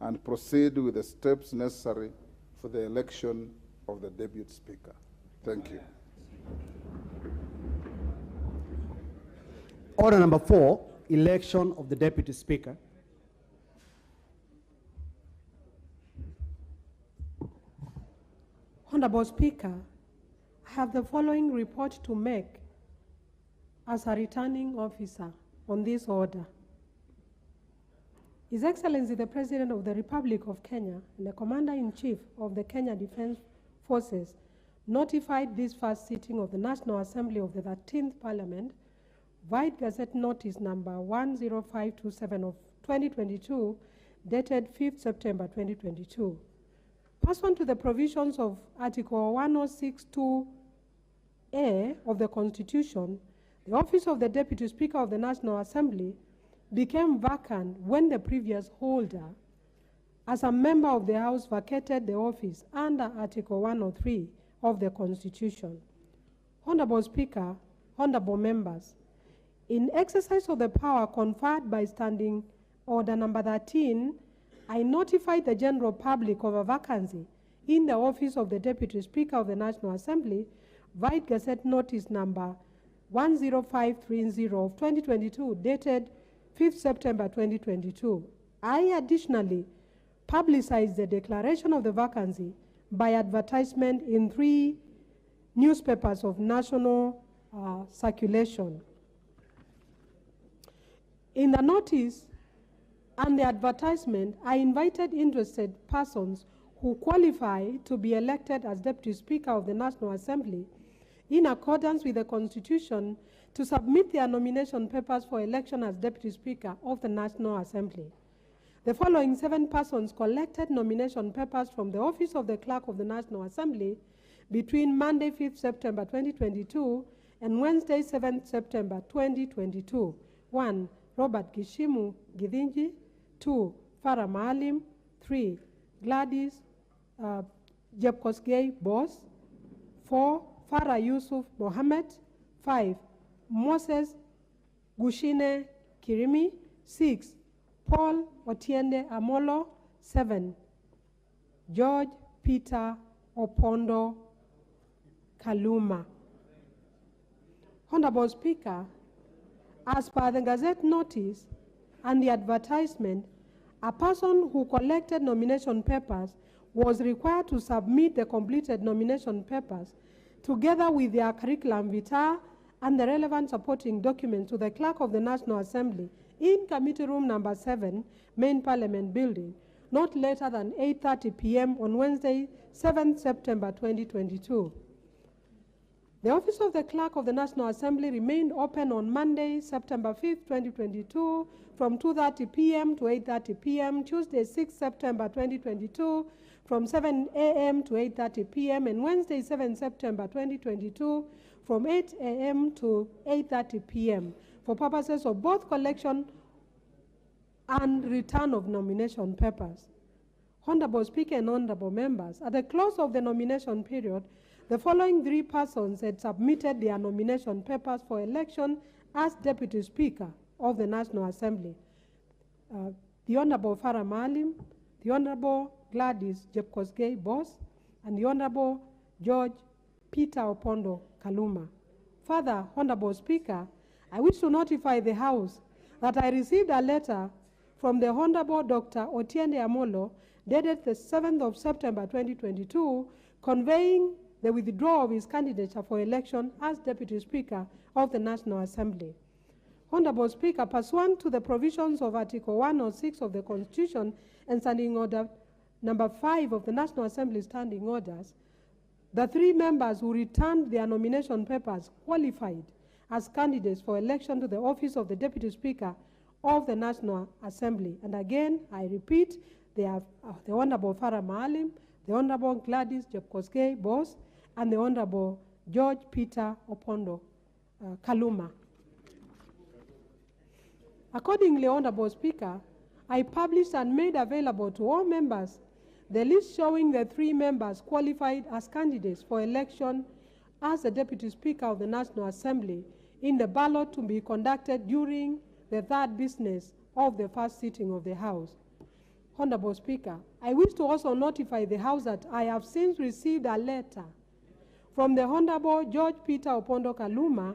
and proceed with the steps necessary for the election of the Deputy Speaker. Thank you. Order number 4, election of the Deputy Speaker. Honorable Speaker, I have the following report to make as a returning officer on this order. His Excellency the President of the Republic of Kenya and the Commander-in-Chief of the Kenya Defense Forces notified this first sitting of the National Assembly of the 13th Parliament via Gazette Notice number 10527 of 2022, dated 5th September 2022. Pursuant to the provisions of Article 1062A of the Constitution, the office of the Deputy Speaker of the National Assembly became vacant when the previous holder, as a member of the House, vacated the office under Article 103 of the Constitution. Honorable Speaker, honorable members, in exercise of the power conferred by Standing Order number 13, I notified the general public of a vacancy in the office of the Deputy Speaker of the National Assembly via Gazette Notice number 10530 of 2022, dated 5th September 2022. I additionally publicized the declaration of the vacancy by advertisement in 3 newspapers of national circulation. In the notice and the advertisement, I invited interested persons who qualify to be elected as Deputy Speaker of the National Assembly in accordance with the Constitution to submit their nomination papers for election as Deputy Speaker of the National Assembly. The following 7 persons collected nomination papers from the office of the Clerk of the National Assembly between Monday, 5th September 2022 and Wednesday, 7th September 2022. 1. Robert Gishimu Githinji. 2, Farah Maalim. 3, Gladys Jepkosgei Boss. 4, Farah Yusuf Mohammed. 5, Moses Gushine Kirimi. 6, Paul Otiende Amolo. 7, George Peter Opondo Kaluma. Honorable Speaker, as per the Gazette notice and the advertisement, a person who collected nomination papers was required to submit the completed nomination papers together with their curriculum vitae and the relevant supporting documents to the Clerk of the National Assembly in Committee Room Number 7, Main Parliament Building, not later than 8:30 p.m. on Wednesday, 7th September 2022. The office of the Clerk of the National Assembly remained open on Monday, September 5th, 2022, from 2:30 p.m. to 8:30 p.m., Tuesday, 6th September 2022, from 7 a.m. to 8:30 p.m., and Wednesday, 7th September 2022, from 8 a.m. to 8:30 p.m., for purposes of both collection and return of nomination papers. Honorable Speaker and honorable members, at the close of the nomination period, the following 3 persons had submitted their nomination papers for election as Deputy Speaker of the National Assembly. The Honorable Farah Maalim, the Honorable Gladys Jepkosgei Boss, and the Honorable George Peter Opondo Kaluma. Further, Honorable Speaker, I wish to notify the House that I received a letter from the Honorable Dr. Otiende Amolo, dated the 7th of September 2022, conveying the withdrawal of his candidature for election as Deputy Speaker of the National Assembly. Honorable Speaker, pursuant to the provisions of Article 106 of the Constitution and Standing Order Number 5 of the National Assembly Standing Orders, the 3 members who returned their nomination papers qualified as candidates for election to the office of the Deputy Speaker of the National Assembly. And again, I repeat, they are the Honorable Farah Maalim, the Honorable Gladys Jepkosgei Boss, and the Honorable George Peter Opondo Kaluma. Accordingly, Honorable Speaker, I published and made available to all members the list showing the 3 members qualified as candidates for election as the Deputy Speaker of the National Assembly in the ballot to be conducted during the 3rd business of the 1st sitting of the House. Honorable Speaker, I wish to also notify the House that I have since received a letter from the Honorable George Peter Opondo Kaluma,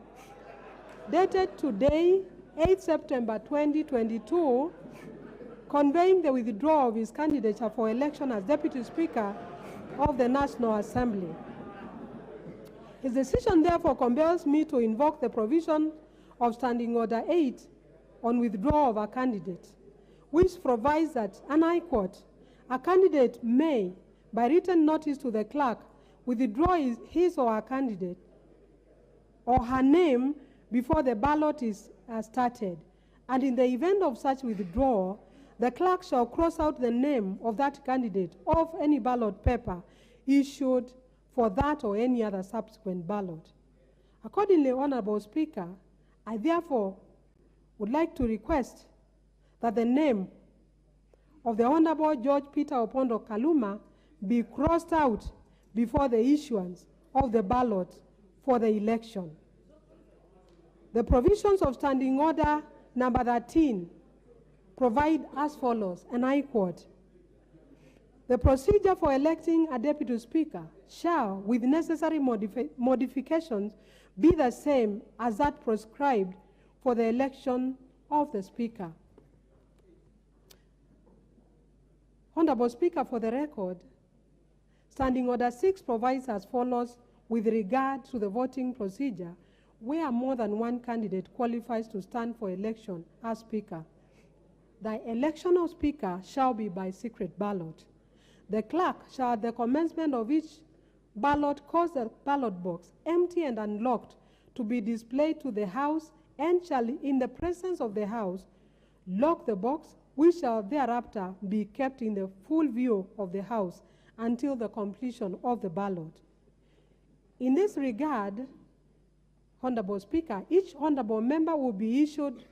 dated today, 8 September 2022, conveying the withdrawal of his candidature for election as Deputy Speaker of the National Assembly. His decision therefore compels me to invoke the provision of Standing Order 8 on withdrawal of a candidate, which provides that, and I quote, a candidate may, by written notice to the clerk, withdraw his or her candidate or her name before the ballot is started, and in the event of such withdrawal, the clerk shall cross out the name of that candidate off any ballot paper issued for that or any other subsequent ballot. Accordingly, Honorable Speaker, I therefore would like to request that the name of the Honorable George Peter Opondo Kaluma be crossed out before the issuance of the ballot for the election. The provisions of Standing Order Number 13 provide as follows, and I quote, the procedure for electing a Deputy Speaker shall, with necessary modifications, be the same as that prescribed for the election of the Speaker. Honorable Speaker, for the record, Standing Order 6 provides as follows with regard to the voting procedure where more than one candidate qualifies to stand for election as Speaker. The election of Speaker shall be by secret ballot. The clerk shall, at the commencement of each ballot, cause the ballot box, empty and unlocked, to be displayed to the House, and shall, in the presence of the House, lock the box, which shall thereafter be kept in the full view of the House until the completion of the ballot. In this regard, Honorable Speaker, each honorable member will be issued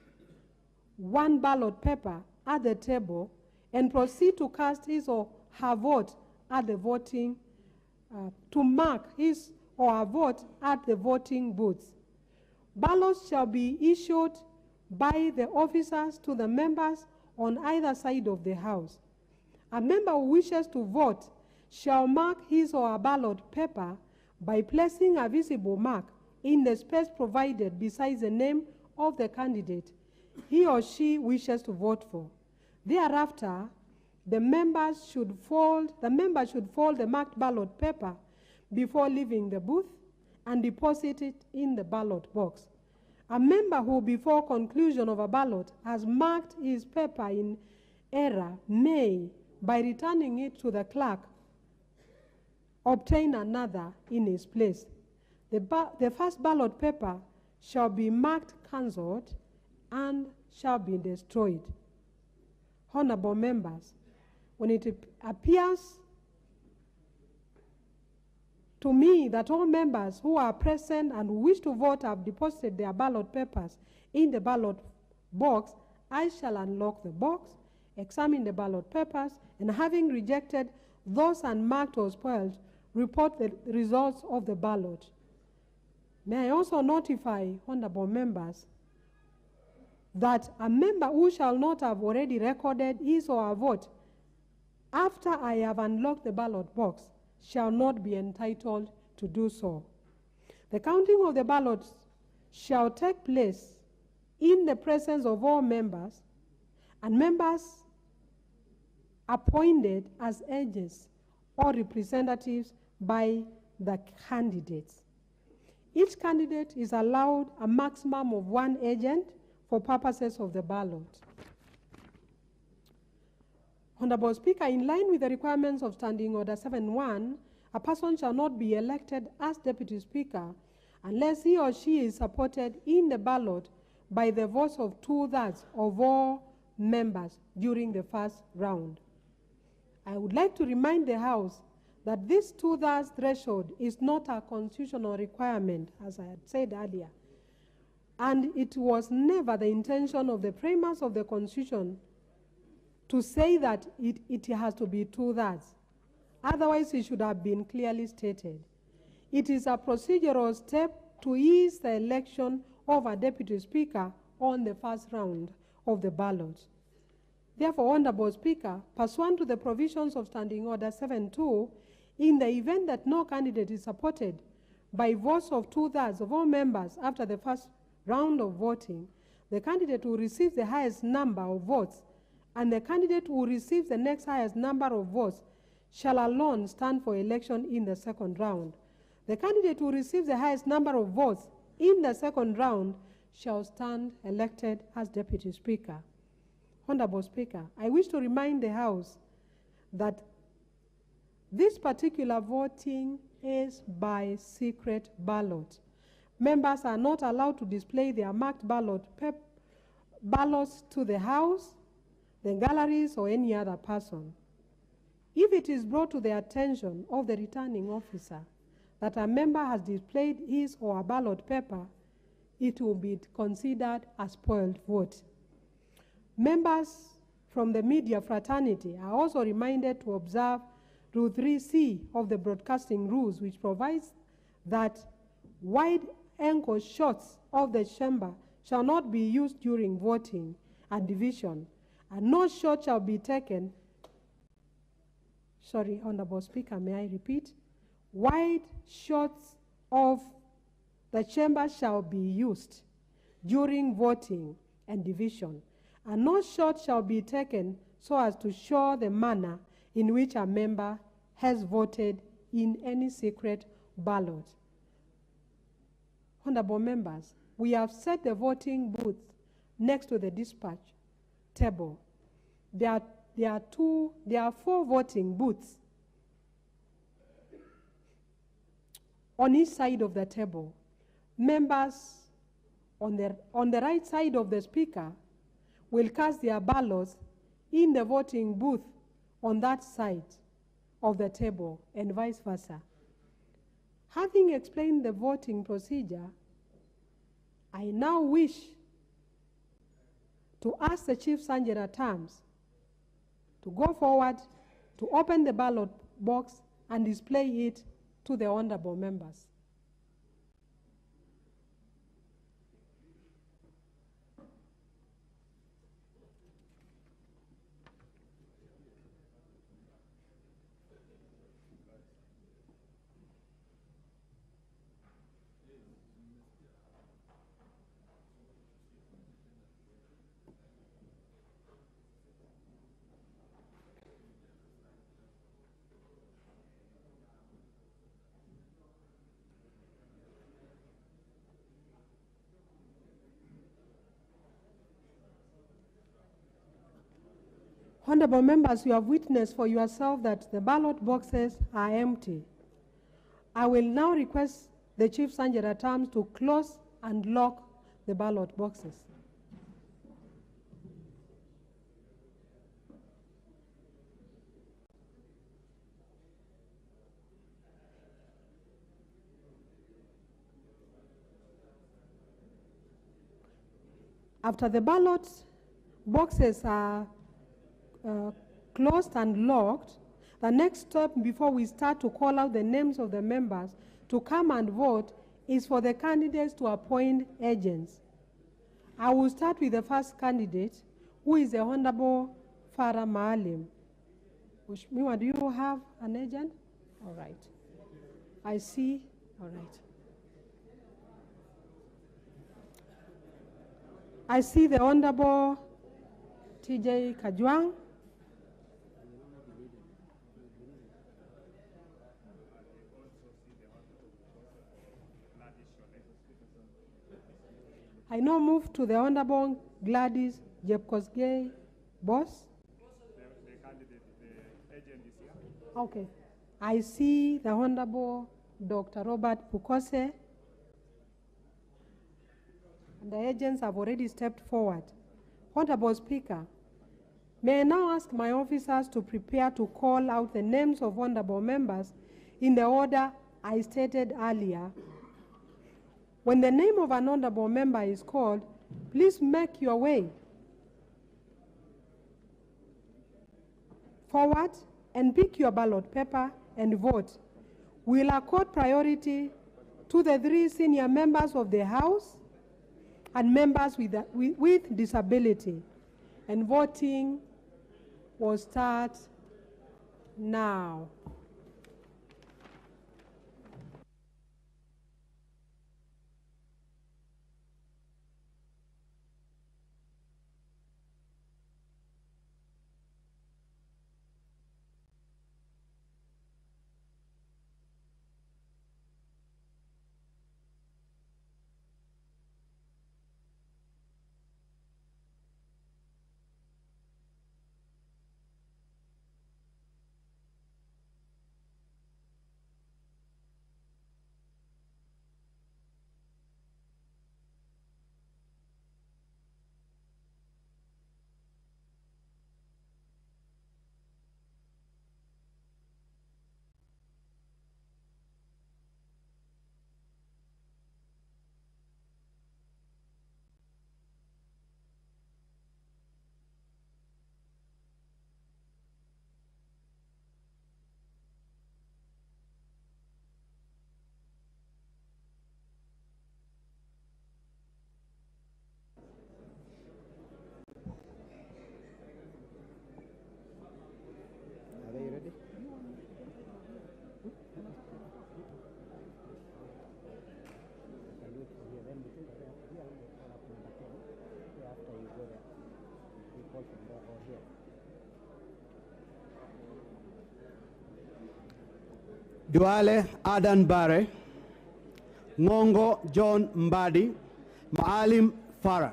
one ballot paper at the table and proceed to cast his or her vote at the voting, to mark his or her vote at the voting booths. Ballots shall be issued by the officers to the members on either side of the house. A member who wishes to vote shall mark his or her ballot paper by placing a visible mark in the space provided beside the name of the candidate he or she wishes to vote for. Thereafter, the member should fold the marked ballot paper before leaving the booth and deposit it in the ballot box. A member who, before conclusion of a ballot, has marked his paper in error may, by returning it to the clerk, obtain another in his place. The first ballot paper shall be marked cancelled and shall be destroyed. Honorable members, when it appears to me that all members who are present and who wish to vote have deposited their ballot papers in the ballot box, I shall unlock the box, examine the ballot papers, and having rejected those unmarked or spoiled, report the results of the ballot. May I also notify honorable members that a member who shall not have already recorded his or her vote after I have unlocked the ballot box shall not be entitled to do so. The counting of the ballots shall take place in the presence of all members and members appointed as agents or representatives by the candidates. Each candidate is allowed a maximum of one agent for purposes of the ballot. Honorable Speaker, in line with the requirements of Standing Order 7.1, a person shall not be elected as Deputy Speaker unless he or she is supported in the ballot by the votes of 2/3 of all members during the first round. I would like to remind the House that this 2/3 threshold is not a constitutional requirement, as I had said earlier, and it was never the intention of the framers of the Constitution to say that it has to be 2/3. Otherwise, it should have been clearly stated. It is a procedural step to ease the election of a Deputy Speaker on the first round of the ballot. Therefore, Honorable Speaker, pursuant to the provisions of Standing Order 7.2, in the event that no candidate is supported by votes of 2/3 of all members after the first round of voting, the candidate who receives the highest number of votes and the candidate who receives the next highest number of votes shall alone stand for election in the second round. The candidate who receives the highest number of votes in the second round shall stand elected as Deputy Speaker. Honorable Speaker, I wish to remind the House that this particular voting is by secret ballot. Members are not allowed to display their marked ballots to the House, the galleries, or any other person. If it is brought to the attention of the returning officer that a member has displayed his or her ballot paper, it will be considered a spoiled vote. Members from the media fraternity are also reminded to observe Rule 3C of the broadcasting rules, which provides that wide-angle shots of the chamber shall not be used during voting and division, and no shot shall be taken. Sorry, Honorable Speaker, may I repeat? Wide shots of the chamber shall be used during voting and division, and no shot shall be taken so as to show the manner in which a member has voted in any secret ballot. Honorable members, we have set the voting booth next to the dispatch table. There are 4 voting booths on each side of the table. Members on the right side of the speaker will cast their ballots in the voting booth on that side of the table, and vice versa. Having explained the voting procedure, I now wish to ask the Chief Sergeant at Arms to go forward to open the ballot box and display it to the honorable members. Honorable members, you have witnessed for yourself that the ballot boxes are empty. I will now request the Chief Sergeant at Arms to close and lock the ballot boxes. After the ballot boxes are closed and locked, the next step before we start to call out the names of the members to come and vote is for the candidates to appoint agents. I will start with the first candidate, who is the Honorable Farah Maalim. Mima, do you have an agent? All right. I see. All right. I see the Honorable TJ Kajwang. I now move to the Honorable Gladys Jepkosgei Boss. The candidate, the agent is here. Okay. I see the Honorable Dr. Robert Pukose. And the agents have already stepped forward. Honorable Speaker, may I now ask my officers to prepare to call out the names of honorable members in the order I stated earlier. When the name of an honorable member is called, please make your way forward and pick your ballot paper and vote. We'll accord priority to the 3 senior members of the House and members with disability. And voting will start now. Duale Adan Bare, Ngongo John Mbadi, Maalim Farah.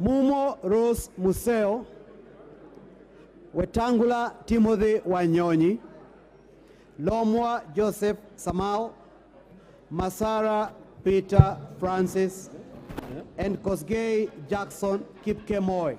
Mumo Rose Museo, Wetangula Timothy Wanyonyi, Lomwa Joseph Samal, Masara Peter Francis, and Kosgei Jackson Kipkemoy.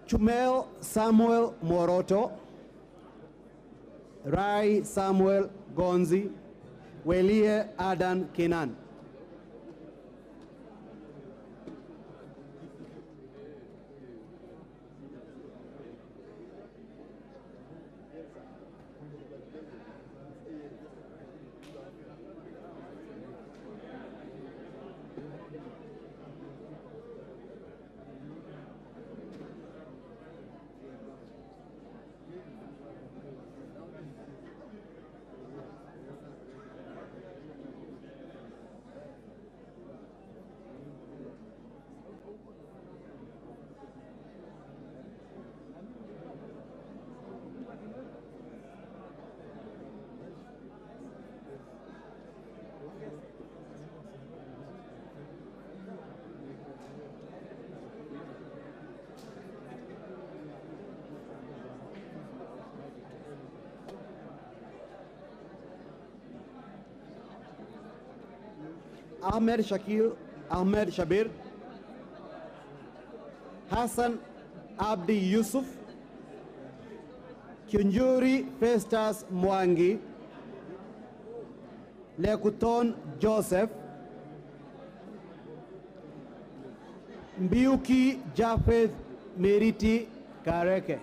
Chumel Samuel Moroto, Rai Samuel Gonzi, Welie Adan Kenan. Ahmed Shakil Ahmed Shabir, Hassan Abdi Yusuf, Kunjuri Festus Mwangi, Lekuton Joseph, Mbiuki Japheth Meriti Kareke.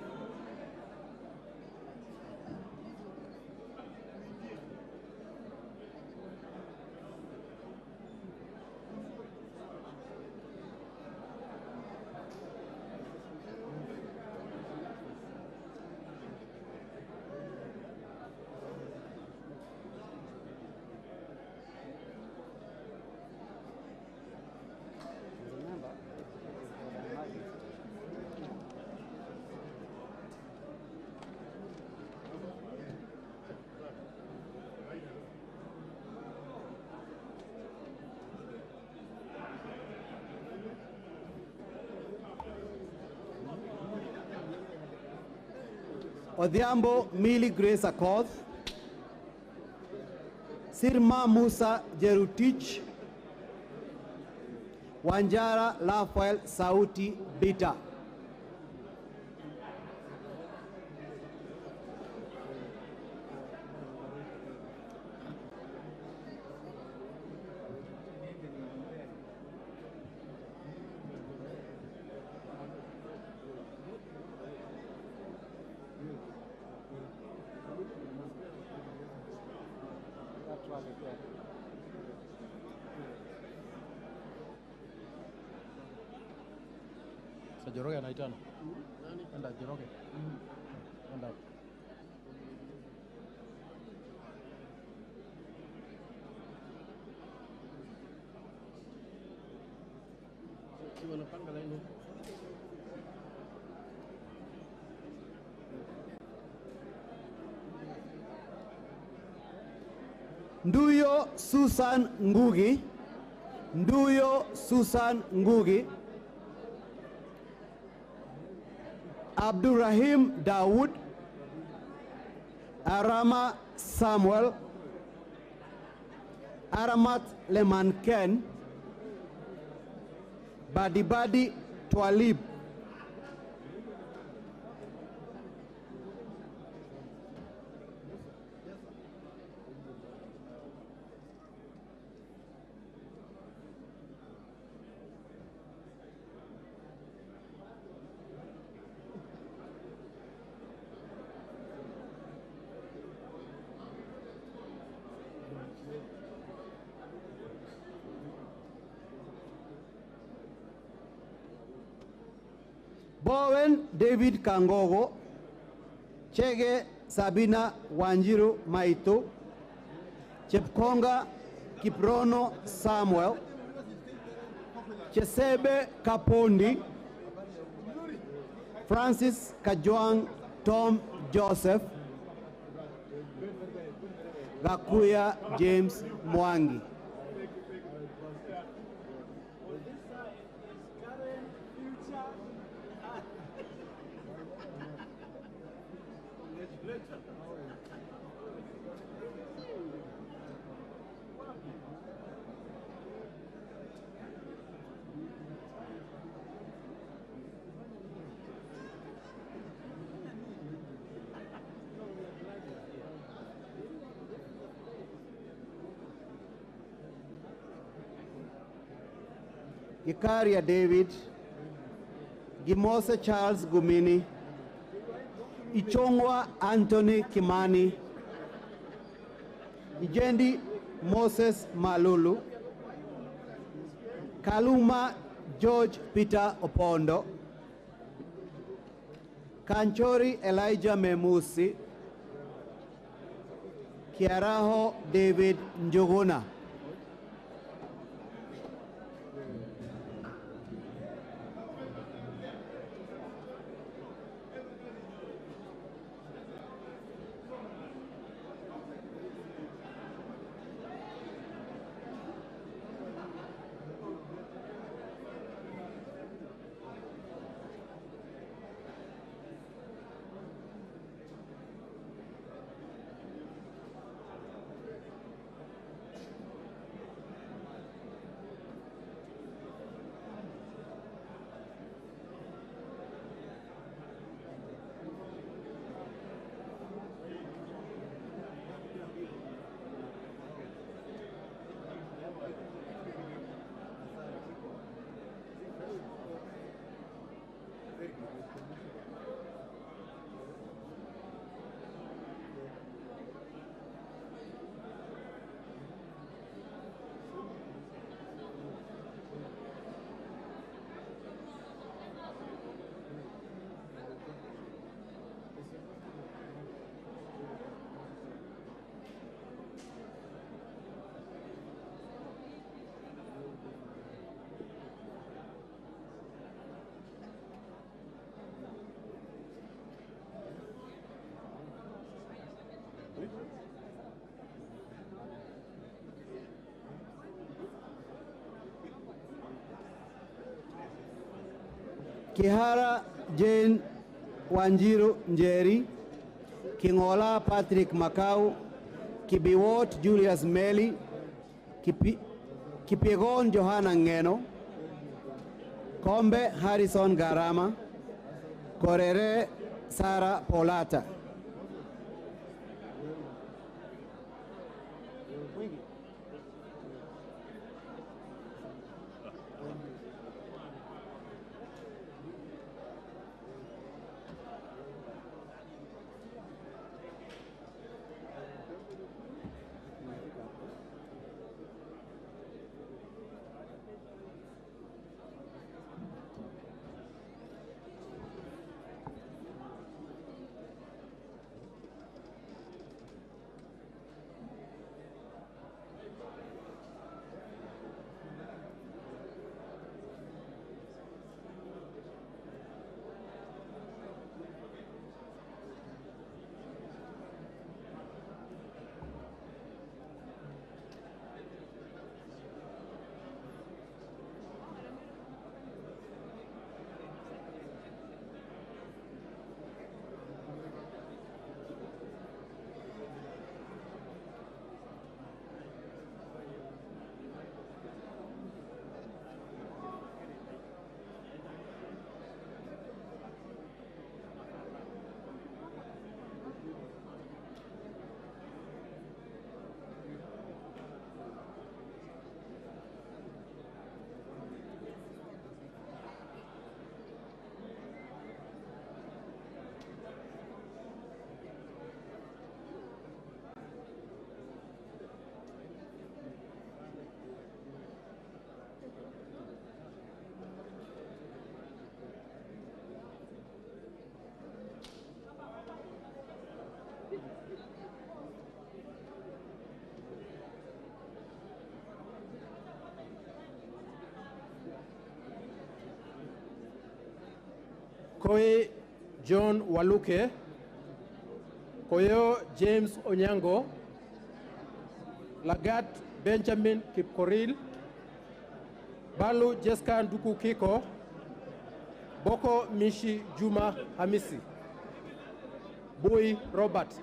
Odhiambo Mili Grace Akoth, Sirma Musa Jerutich, Wanjara Rafael Sauti Bita. Sa Joroge anaitana. Enda Joroge. Enda. Kiwa napanga laini. Nduyo Susan Ngugi, Nduyo Susan Ngugi, Abdurrahim Dawood, Arama Samuel, Aramat Lemanken, Badibadi Twalib. Bowen David Kangogo, Chege Sabina Wanjiru Maito, Chepkonga Kiprono Samuel, Chesebe Kapondi, Francis Kajwang Tom Joseph, Gakuya James Mwangi. Ikaria David, Gimose Charles Gumini, Ichongwa Anthony Kimani, Ijendi Moses Malulu, Kaluma George Peter Opondo, Kanchori Elijah Memusi, Kiaraho David Njuguna. Kihara Jane Wanjiru Njeri, Kingola Patrick Makau, Kibiwot Julius Meli, Kipiegon Johanna Ngeno, Kombe Harrison Garama, Korere Sara Polata. Koye John Waluke, Koyo James Onyango, Lagat Benjamin Kipkoril, Balu Jessica Nduku Kiko, Boko Mishi Juma Hamisi, Boy Robert.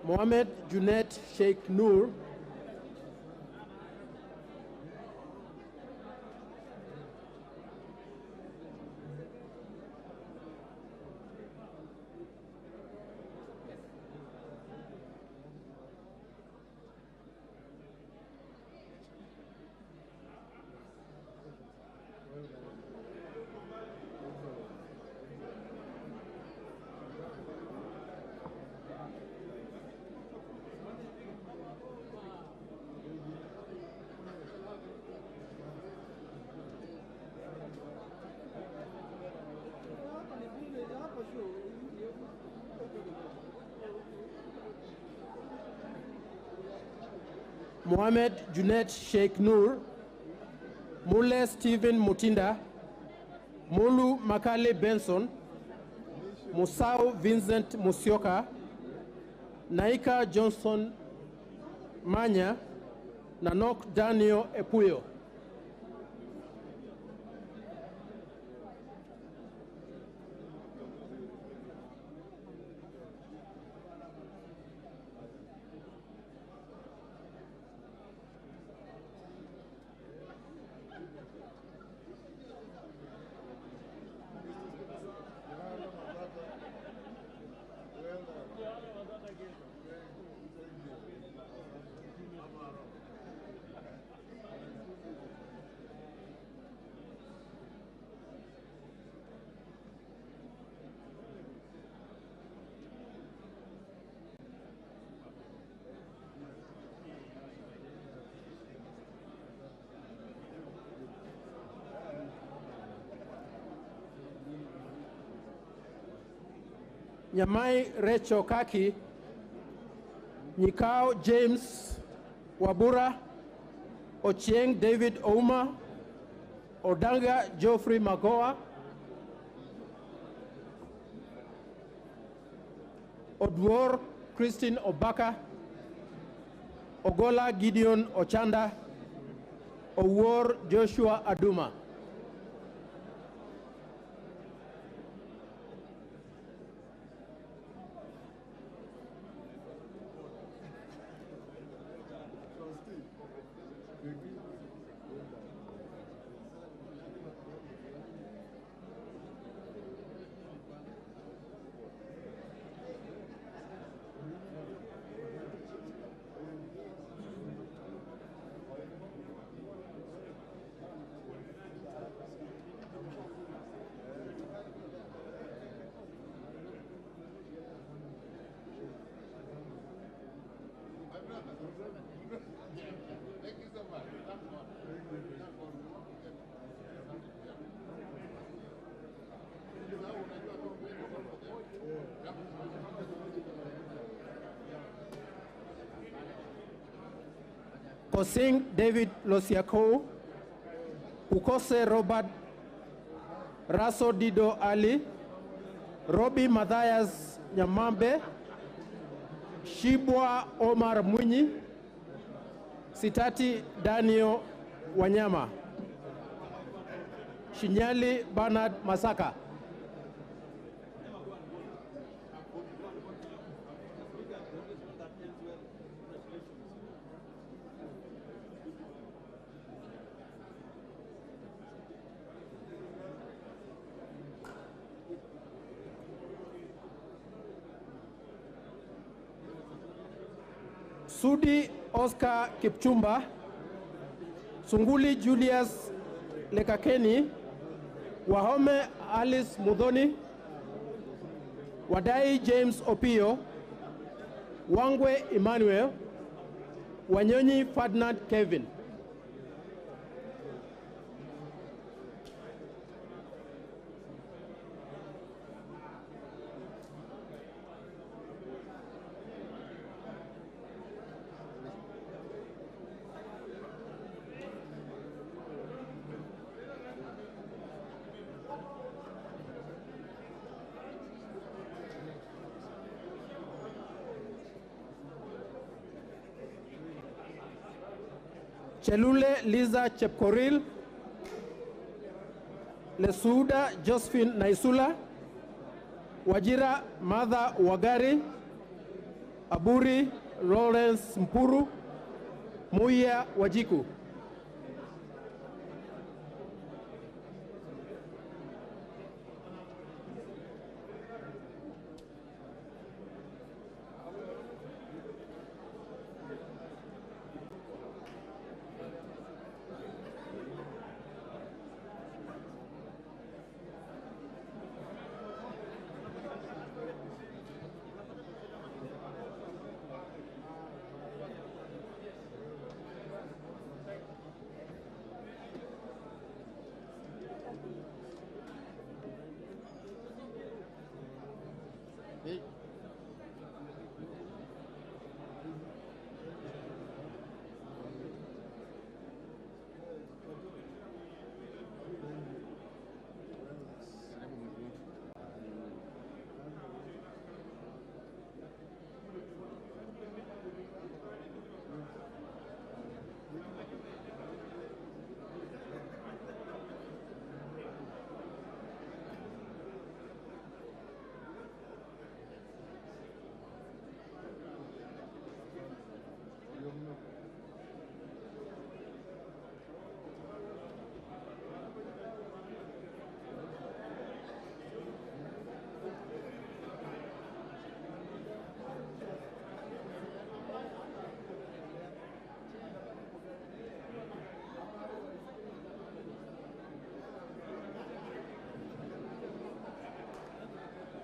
Mohamed Junet Sheikh Noor, Mohamed Junet Sheikh Nur, Mule Stephen Mutinda, Mulu Makale Benson, Musau Vincent Musioka, Naika Johnson Manya, Nanok Daniel Epuyo. Nyamai Recho Kaki, Nyikao James Wabura, Ochieng David Ouma, Odanga Geoffrey Magoa, Odwor Christine Obaka, Ogola Gideon Ochanda, Owor Joshua Aduma. Kosing David Losiako, Ukose Robert, Raso Dido Ali, Robbie Mathias Nyamambe, Shibwa Omar Mwinyi, Sitati Daniel Wanyama, Shinyali Bernard Masaka. Sudi Oscar Kipchumba, Sunguli Julius Lekakeni, Wahome Alice Mudhoni, Wadai James Opio, Wangwe Emmanuel, Wanyonyi Ferdinand Kevin. Chelule Liza Chepkoril, Lesuda Josephine Naisula, Wajira Martha Wagari, Aburi Lawrence Mpuru, Muya Wajiku.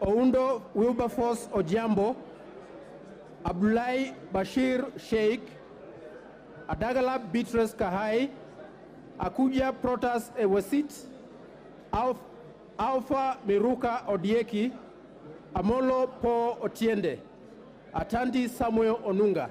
Oundo Wilberforce Ojiambo, Abdullahi Bashir Sheikh, Adagala Beatrice Kahai, Akuja Protas Ewesit, Alpha Miruka Odieki, Amolo Po Otiende, Atandi Samuel Onunga.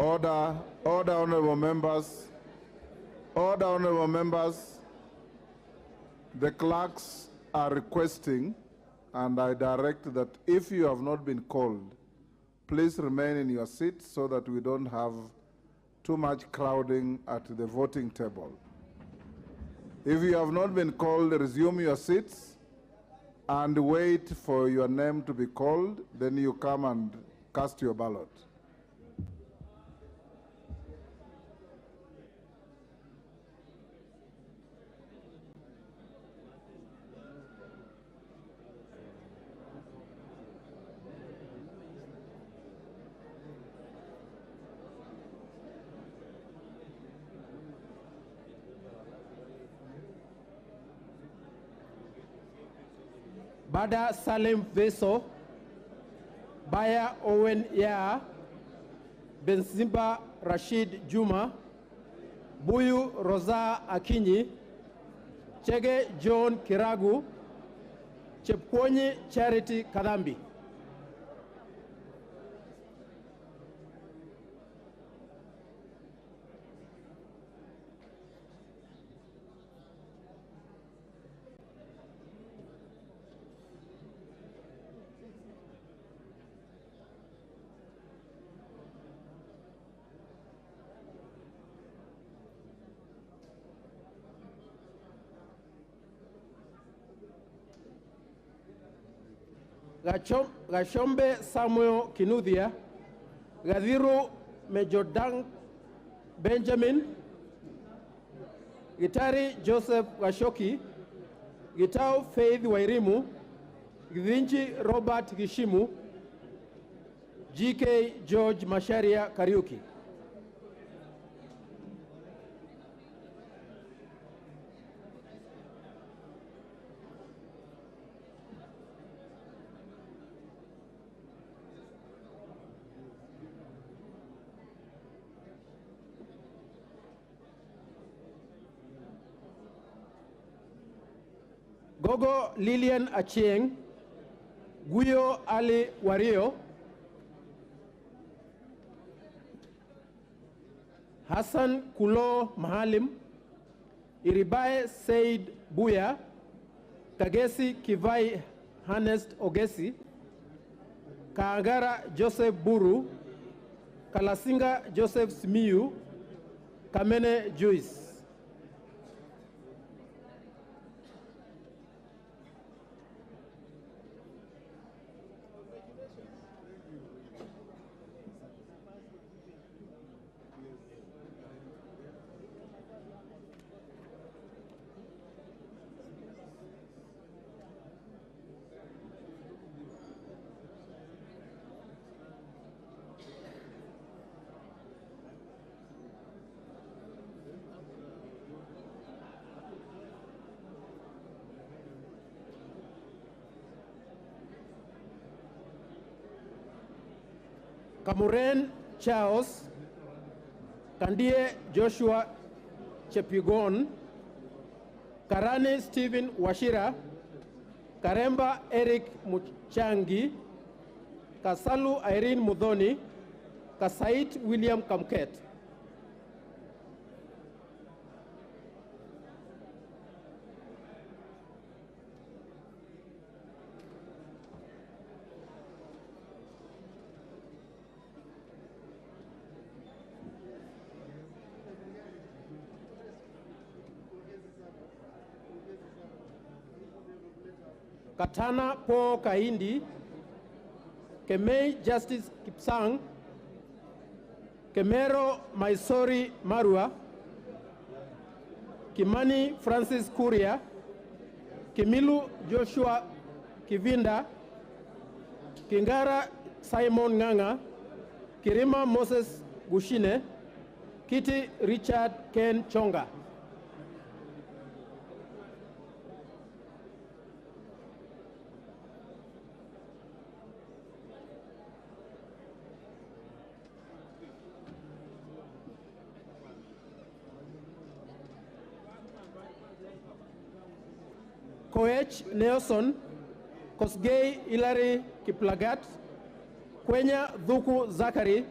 Order, honorable members. Order, honorable members. The clerks are requesting, and I direct that if you have not been called, please remain in your seats so that we don't have too much crowding at the voting table. If you have not been called, resume your seats and wait for your name to be called, then you come and cast your ballot. Bada Salim Veso, Baya Owen Ya, Benzimba Rashid Juma, Buyu Rosa Akinyi, Chege John Kiragu, Chepkwonyi Charity Kadambi. Gashombe Samuel Kinuthia, Gadhiru Mejodang Benjamin, Gitari Joseph Gashoki, Gitau Faith Wairimu, Githinji Robert Gishimu, GK George Masharia Kariuki. Gogo Lilian Achieng, Guyo Ali Wario, Hassan Kulo Mahalim, Iribae Said Buya, Kagesi Kivai Hanest Ogesi, Kaangara Joseph Buru, Kalasinga Joseph Simiyu, Kamene Joyce. Kamuren Charles, Kandie Joshua Chepigon, Karani Stephen Washira, Karemba Eric Muchangi, Kasalu Irene Mudhoni, Kasait William Kamket. Katana Po Kaindi, Kemei Justice Kipsang, Kemero Maisori Marua, Kimani Francis Kuria, Kimilu Joshua Kivinda, Kingara Simon Nganga, Kirima Moses Gushine, Kitty Richard Ken Chonga. Koech Nelson, Kosgei Hilary Kiplagat, Kwenya Dhuku Zakari,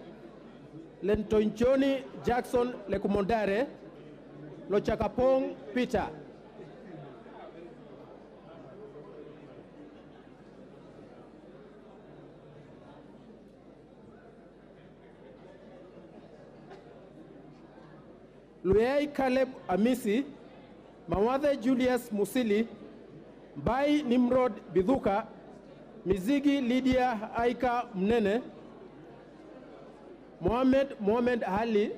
Lentonchoni Jackson Lekumondare, Lochakapong Peter. Luyai Caleb Amisi, Mawathe Julius Musili, Bai Nimrod Bidhuka, Mizigi Lydia Aika Mnene, Mohamed Ali,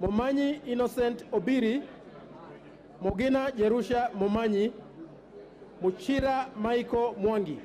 Momanyi Innocent Obiri, Mogina Jerusha Momanyi, Muchira Maiko Mwangi.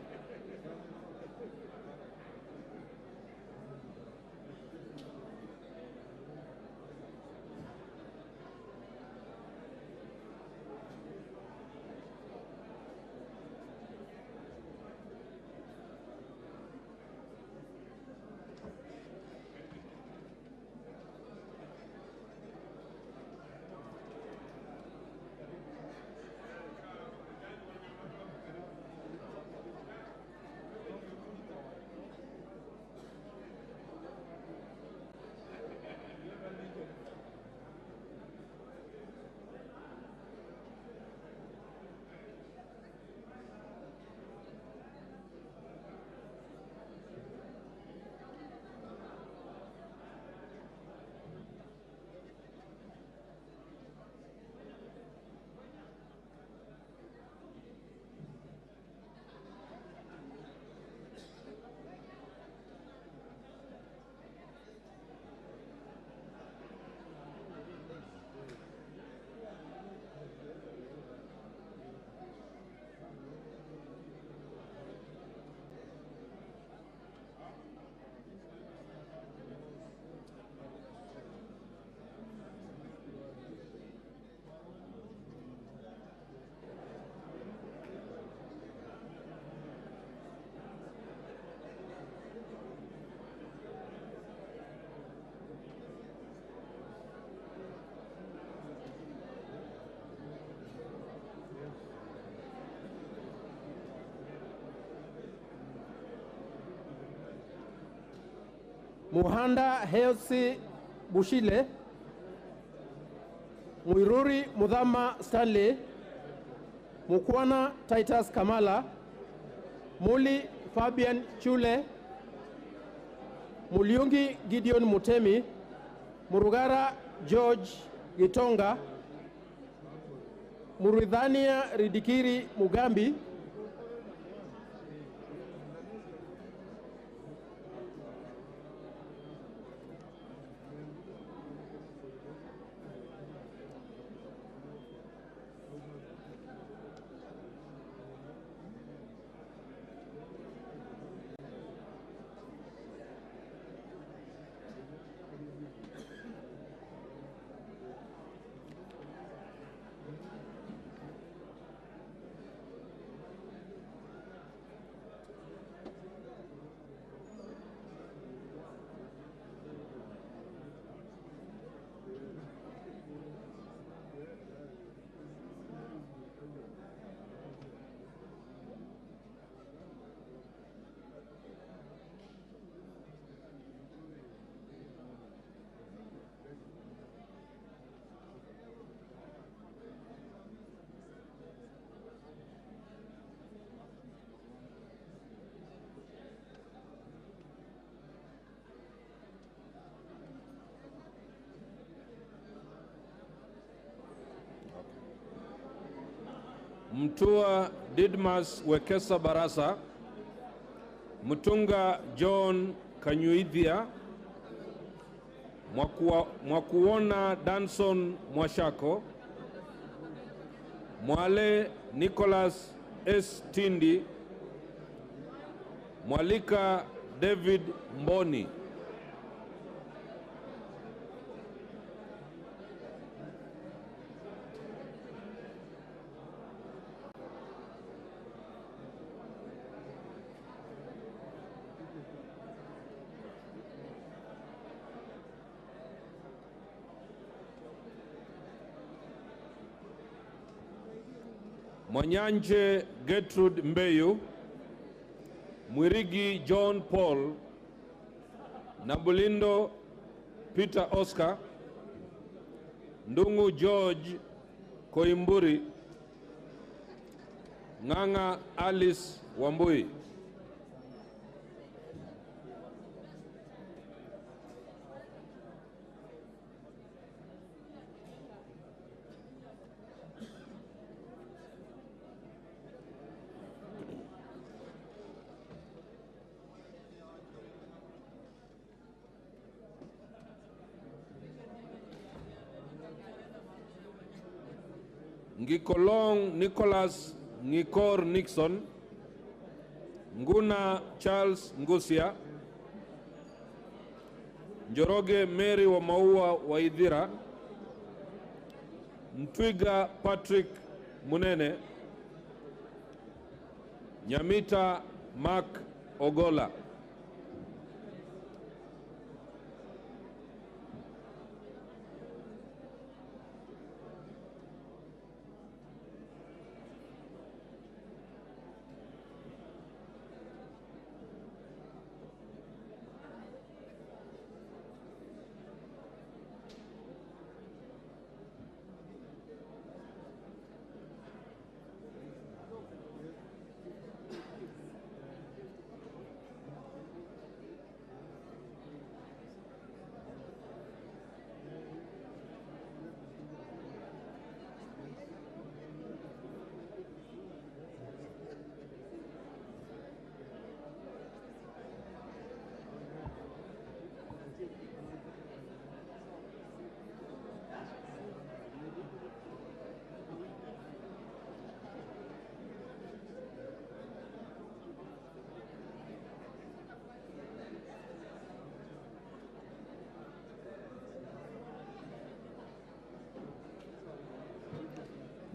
Muhanda Helsi Bushile, Muiruri Mudhama Stanley, Mukwana Titus Kamala, Muli Fabian Chule, Muliungi Gideon Mutemi, Murugara George Gitonga, Muridhania Ridikiri Mugambi, Mtua Didmas Wekesa Barasa, Mutunga John Kanyuithia, Mwakuona Danson Mwashako, Mwale Nicholas S. Tindi, Mwalika David Mboni. Mwanyanje Gertrude Mbeyu, Mwirigi John Paul, Nabulindo Peter Oscar, Ndungu George Koimburi, Nganga Alice Wambui. Ngikolong Nicholas Ngikor Nixon, Nguna Charles Ngusia, Njoroge Mary wa Maua Waidhira, Mtwiga Patrick Munene, Nyamita Mark Ogola.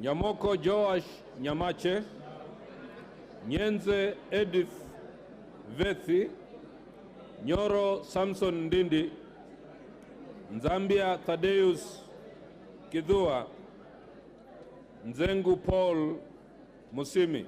Nyamoko Joash Nyamache, Nyenze Edith Vethi, Nyoro Samson Ndindi, Nzambia Thaddeus Kidhua, Nzengu Paul Musimi.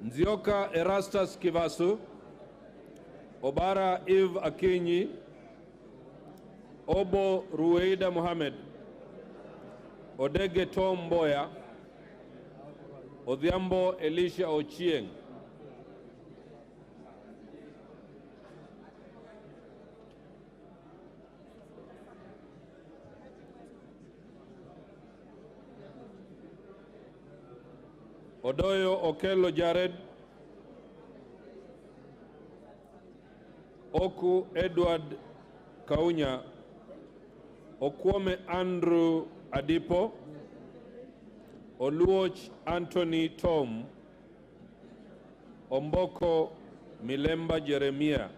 Nzioka Erastus Kivasu, Obara Eve Akinyi, Obo Ruweida Mohamed, Odege Tom Mboya, Odhiambo Elisha Ochieng. Odoyo Okello Jared, Oku Edward Kaunya, Okwome Andrew Adipo, Oluoch Anthony Tom, Omboko Milemba Jeremia.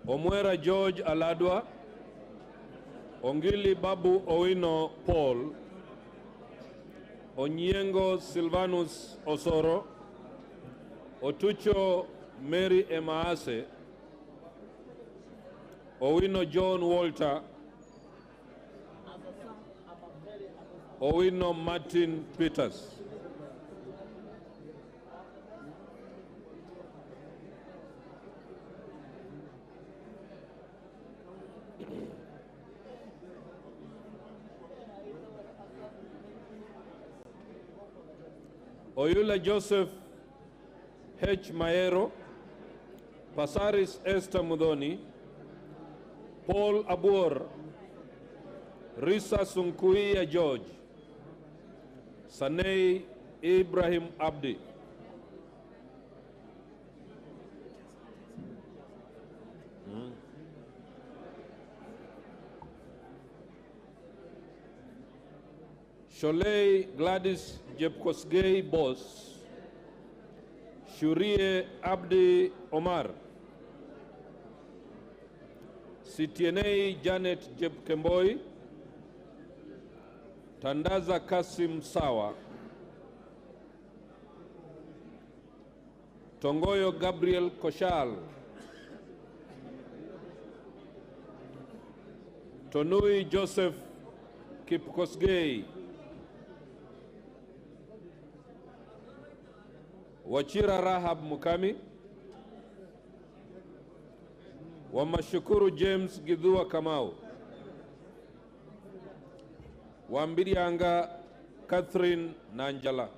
Omwera George Aladwa, Ongili Babu Owino Paul, Onyengo Silvanus Osoro, Otucho Mary Emaase, Owino John Walter, Owino Martin Peters. Oyula Joseph H. Maero, Pasaris Esther Mudoni, Paul Abur, Risa Sunkuia George, Sanei Ibrahim Abdi. Sholei Gladys Jepkosgei Boss, Shurie Abdi Omar, Sitienei Janet Jepkemboi, Tandaza Kasim Sawa, Tongoyo Gabriel Koshal, Tonui Joseph Kipkosgei, Wachira Rahab Mukami, Wamashukuru James Gidhua Kamau, Wambirianga Catherine Nanjala.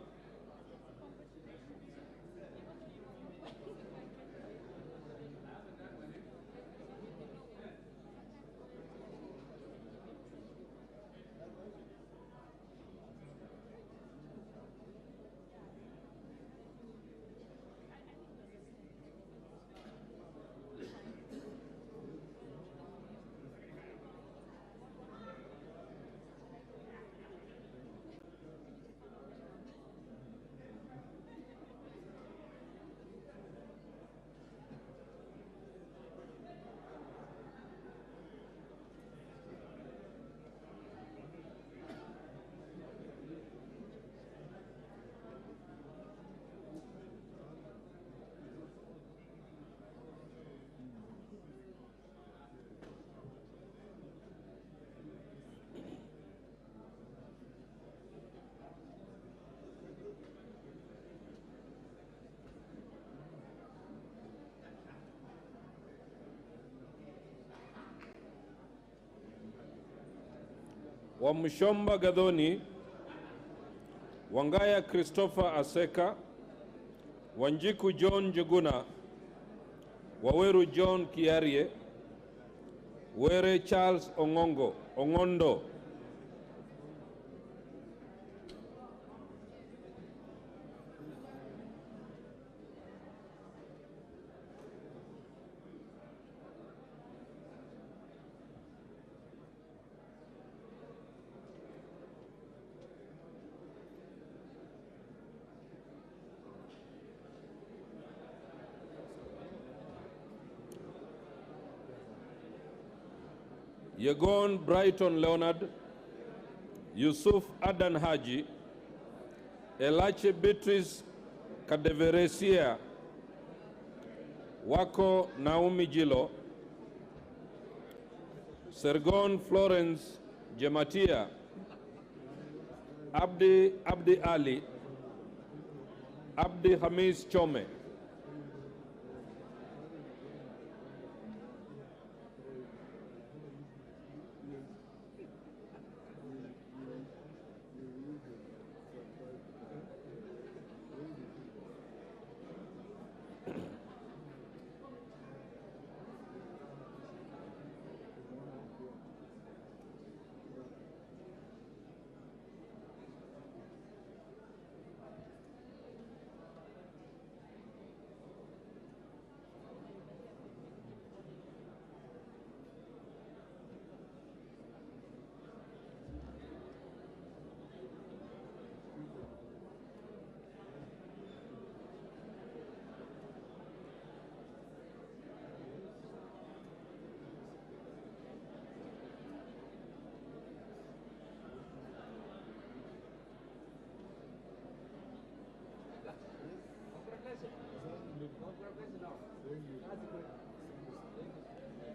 Wamshomba Gadhoni, Wangaya Christopher Aseka, Wanjiku John Juguna, Waweru John Kiarie, Were Charles Ongondo, Yegon Brighton Leonard, Yusuf Adan Haji, Elache Beatrice Kadeveresia, Wako Naomi Jilo, Sergon Florence Jematia, Abdi Ali, Abdi Hamis Chome,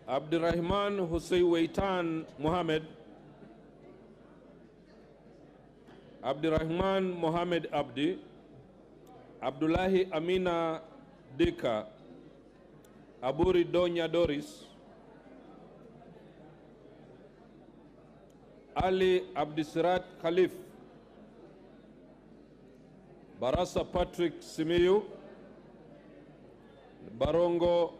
Abdurrahman Hussein Weitan Mohammed, Abdurrahman Mohammed Abdi, Abdullahi Amina Dika, Aburi Donya Doris, Ali Abdisirat Khalif, Barasa Patrick Simiyu, Barongo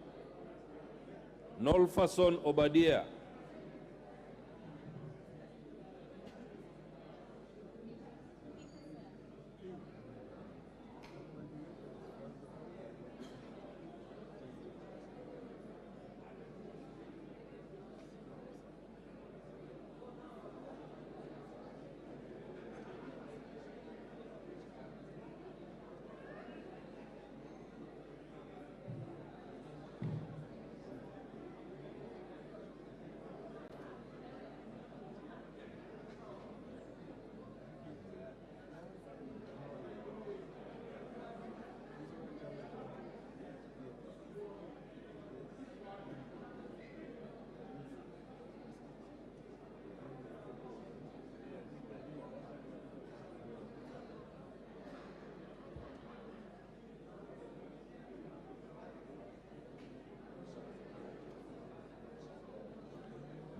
Nolfason Obadia,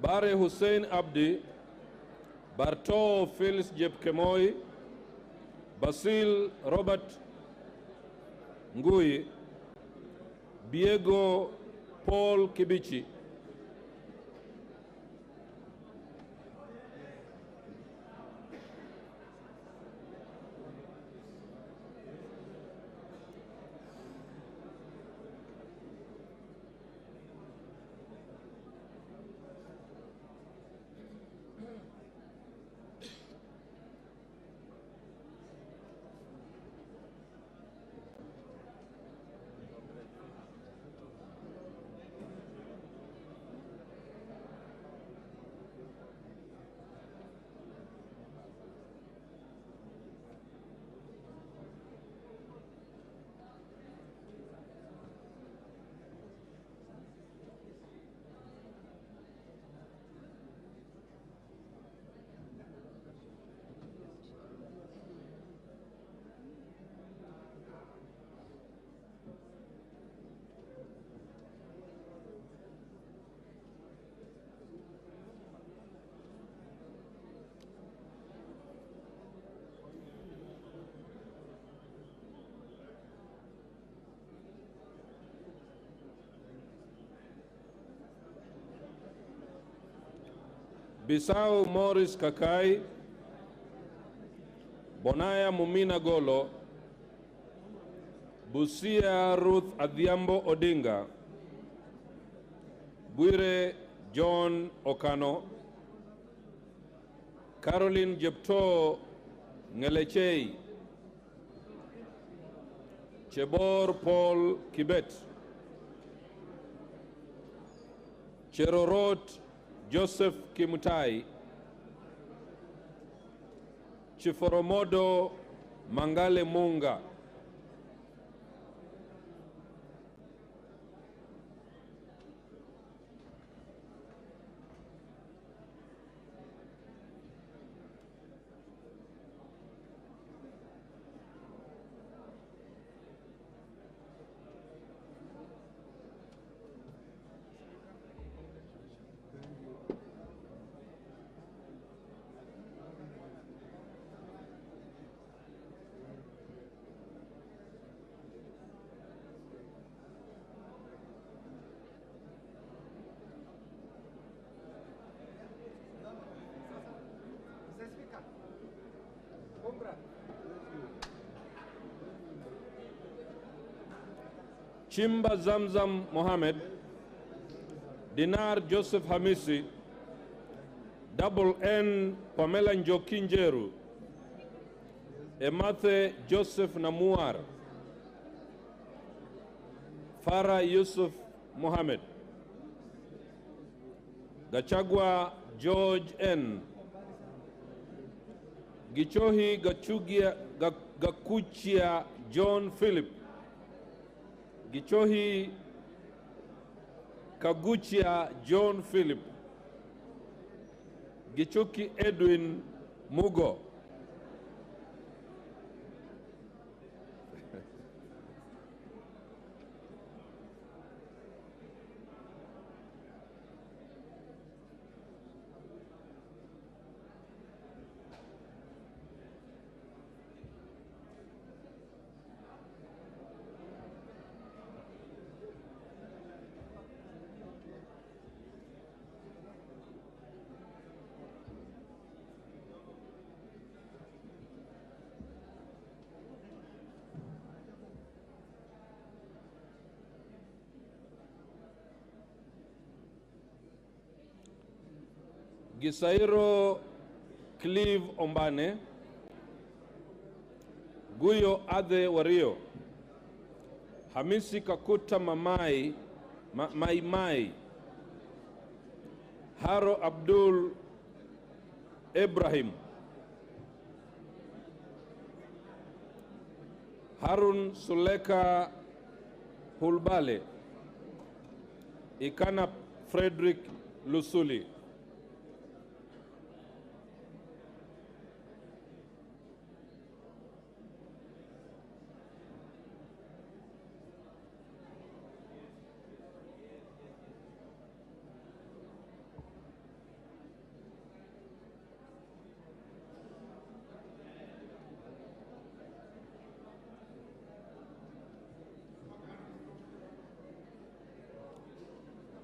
Bare Hussein Abdi, Barto Phyllis Jepkemoi, Basil Robert Ngui, Diego Paul Kibichi. Bisau Morris Kakai, Bonaya Mumina Golo, Busia Ruth Adhiambo Odinga, Bwire John Okano, Caroline Jepto Ngelechei, Chebor Paul Kibet, Cherorot Joseph Kimutai, Chiforomodo Mangale Munga, Chimba Zamzam Mohammed, Dinar Joseph Hamisi, Double N Pamela Njokinjeru, Emathe Joseph Namuar, Farah Yusuf Mohammed, Gachagua George N, Gichohi Gakuchia John Philip, Gichohi Kaguchia John Philip, Gichuki Edwin Mugo, Gisairo Cleve Ombane, Guyo Ade Wario, Hamisi Kakuta Mai, Haro Abdul Ibrahim, Harun Suleka Hulbale, Ikana Frederick Lusuli.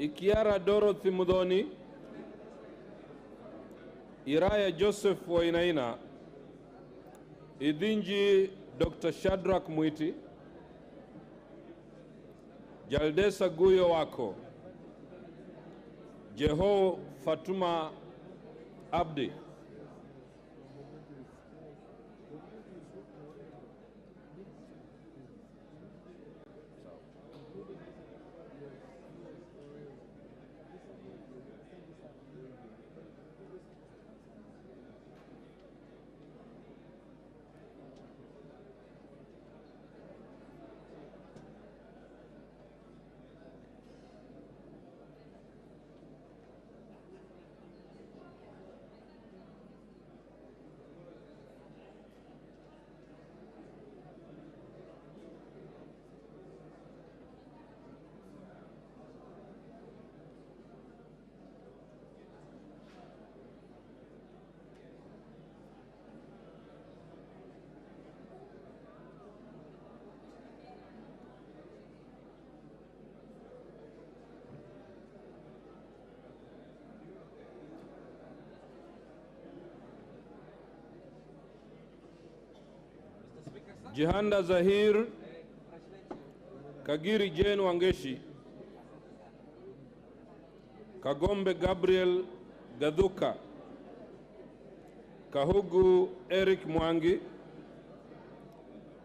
Ikiara Dorothy Mudhoni, Iraya Joseph Wainaina, Idinji Dr. Shadrack Mwiti, Jaldesa Guyo Wako, Jeho Fatuma Abdi, Jihanda Zahir, Kagiri Jane Wangeshi, Kagombe Gabriel Gaduka, Kahugu Eric Mwangi,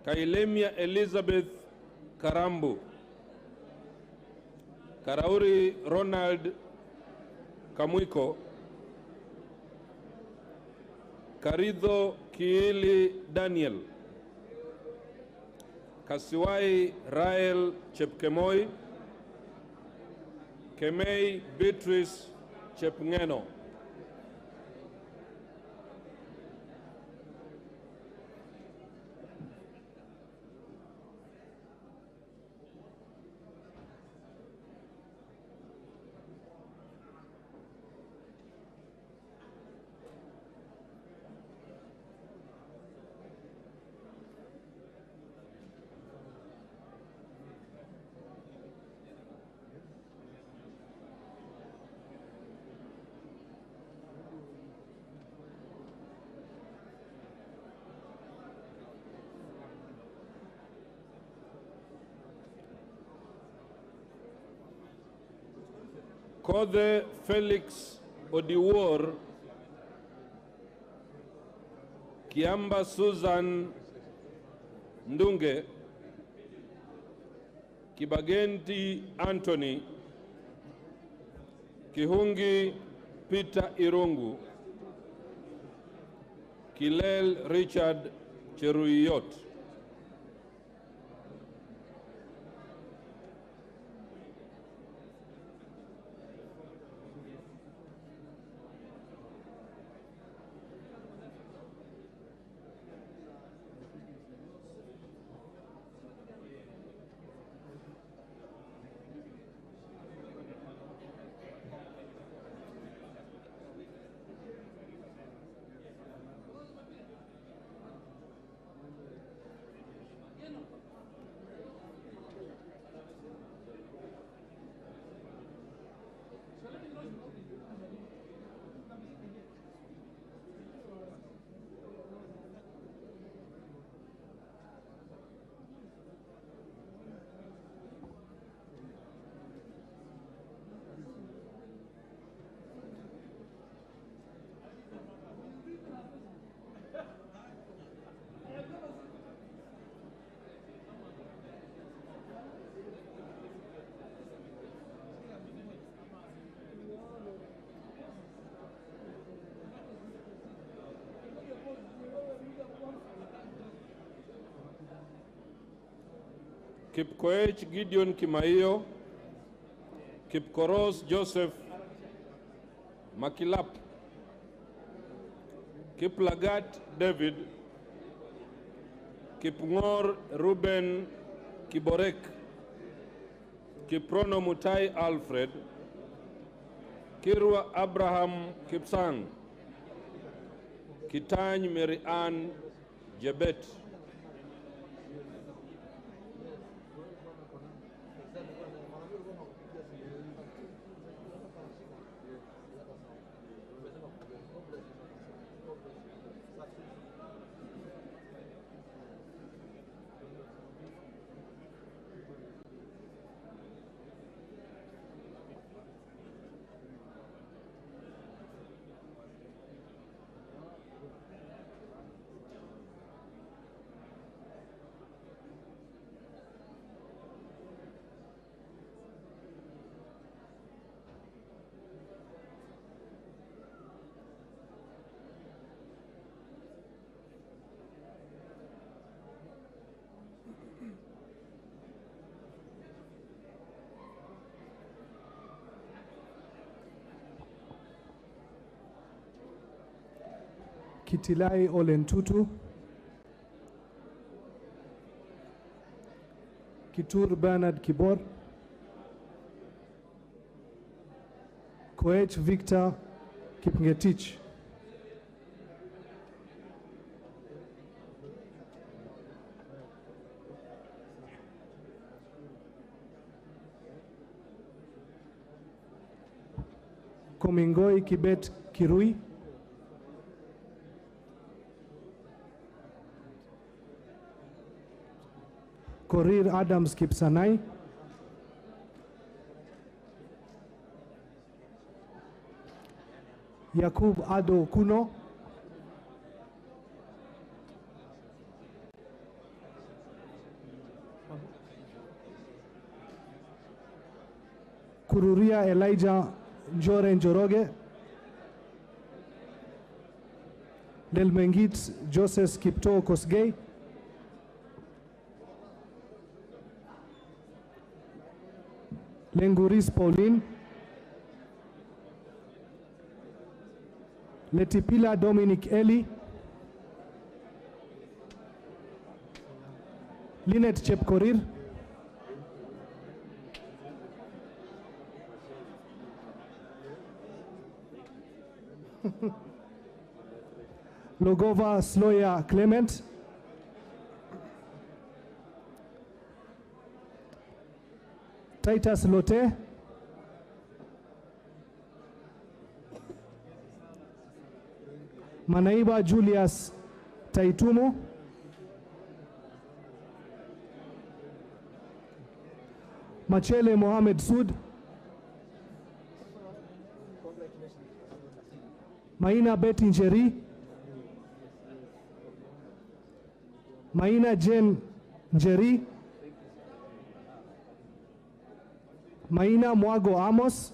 Kailemia Elizabeth Karambu, Karauri Ronald Kamwiko, Karidho Kiili Daniel, Kasiwai Rael Chepkemoi, Kemei Beatrice Chepngeno. Kode Felix Odiwor, Kiamba Susan Ndunge, Kibagenti Anthony, Kihungi Peter Irungu, Kilel Richard Cheruyot. Kipkoech Gideon Kimaiyo, Kipkoros Joseph Makilap, Kiplagat David, Kipngor Ruben Kiborek, Kiprono Mutai Alfred, Kirwa Abraham Kipsang, Kitany Mary Ann Jebet, Kitilai Olentutu, Kitur Bernard Kibor, Koech Victor Kipngetich, Komingoi Kibet Kirui, Korir Adams Kipsanai, Yakub Ado Kuno, Kururia Elijah Njore Njoroge, Lelmengit Joseph Kipto Kosgei, Lenguris Pauline, Letipila Dominic Eli, Linet Chepkorir, Logova Sloya Clement, Titus Lote, Manaiba Julius Taitumo, Machele Mohamed Sud, Maina Betty Njeri, Maina Jane Njeri, Maina Mwago Amos,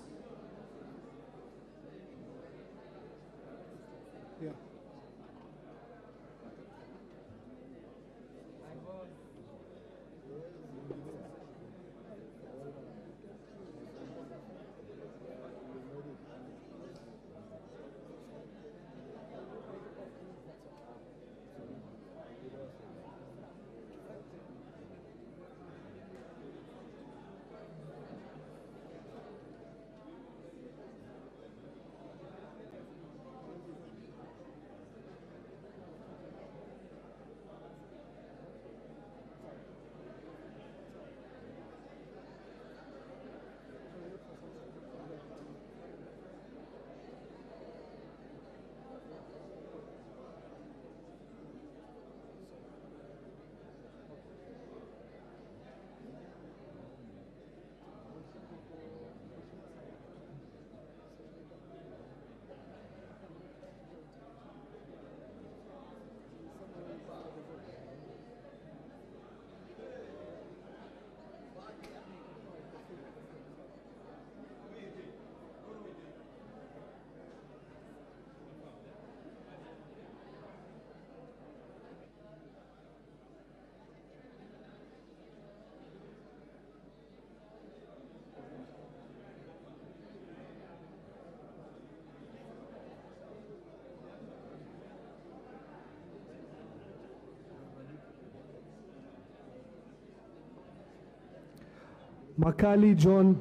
Makali John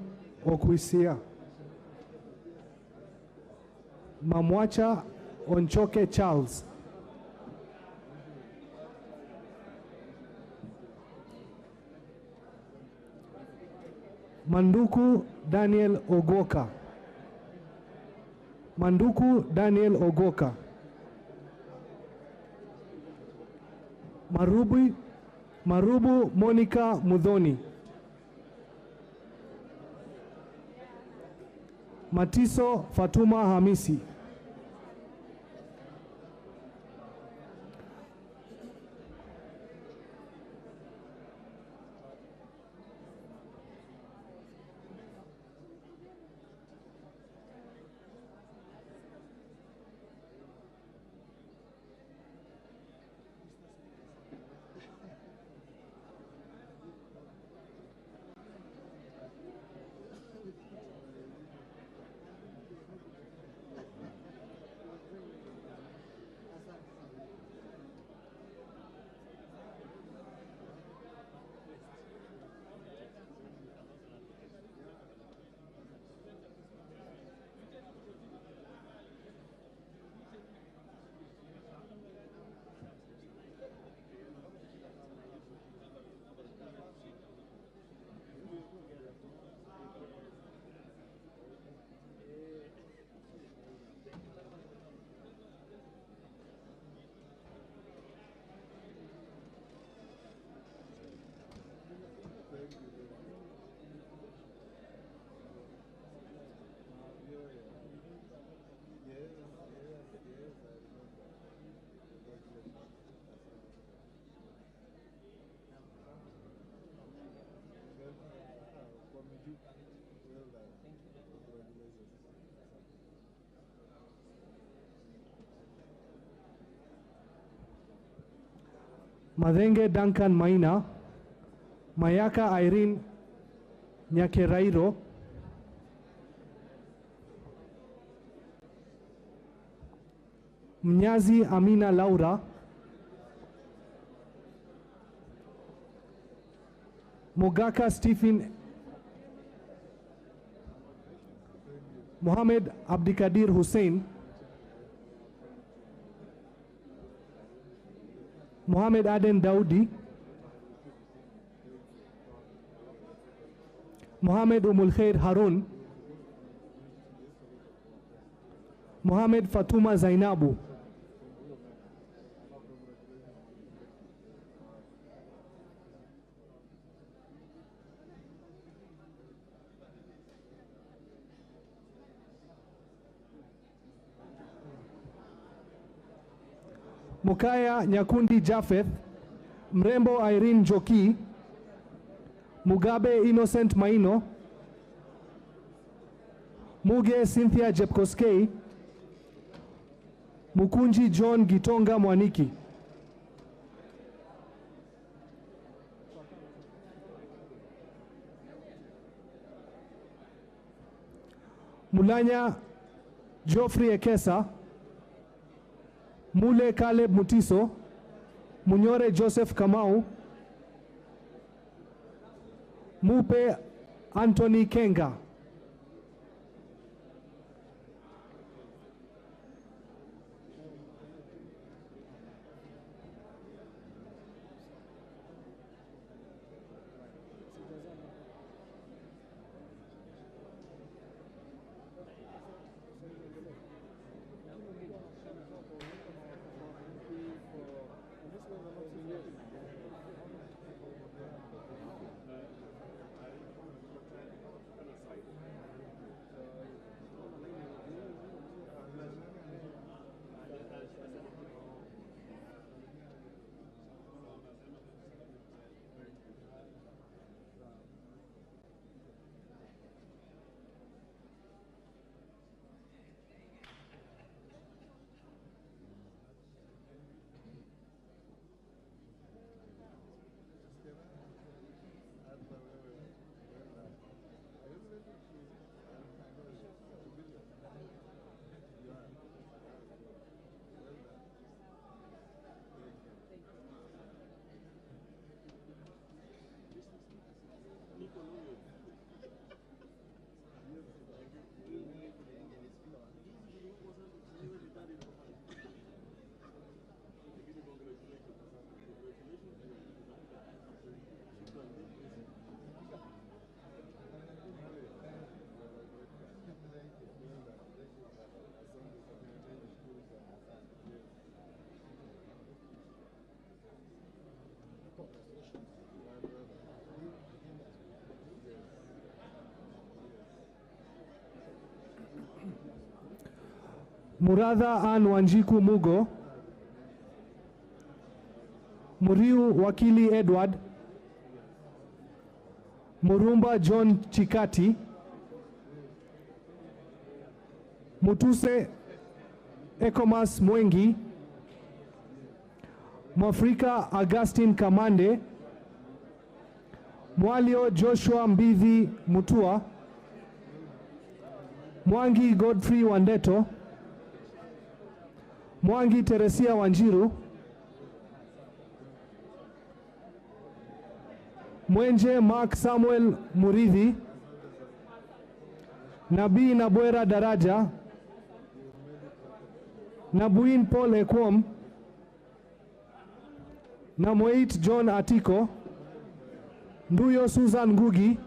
Okwisia, Mamwacha Onchoke Charles, Manduku Daniel Ogoka, Manduku Daniel Ogoka, Marubu Monica Mudhoni, Matiso Fatuma Hamisi, Madenge Duncan Maina, Mayaka Irene Nyakerairo, Mnyazi Amina Laura, Mogaka Stephen, Mohamed Abdikadir Hussein, Mohamed Aden Daudi, Mohamed Umul Khair Harun, Mohamed Fatuma Zainabu, Mukaya Nyakundi Jafeth, Mrembo Irene Joki, Mugabe Innocent Maino, Muge Cynthia Jepkoskei, Mukunji John Gitonga Mwaniki. Mulanya Geoffrey Ekesa, Mule Caleb Mutiso, Munyore Joseph Kamau, Mupe Anthony Kenga. Muradha Ann Wanjiku Mugo, Muriu Wakili Edward, Murumba John Chikati, Mutuse Ekomas Mwengi, Mwafrika Augustine Kamande, Mwalio Joshua Mbithi Mutua, Mwangi Godfrey Wandeto, Mwangi Teresia Wanjiru, Mwenje Mark Samuel Muridhi, Nabii Nabwera Daraja, Nabuin Paul Ekwom, Namoit John Atiko, Nduyo Susan Ngugi,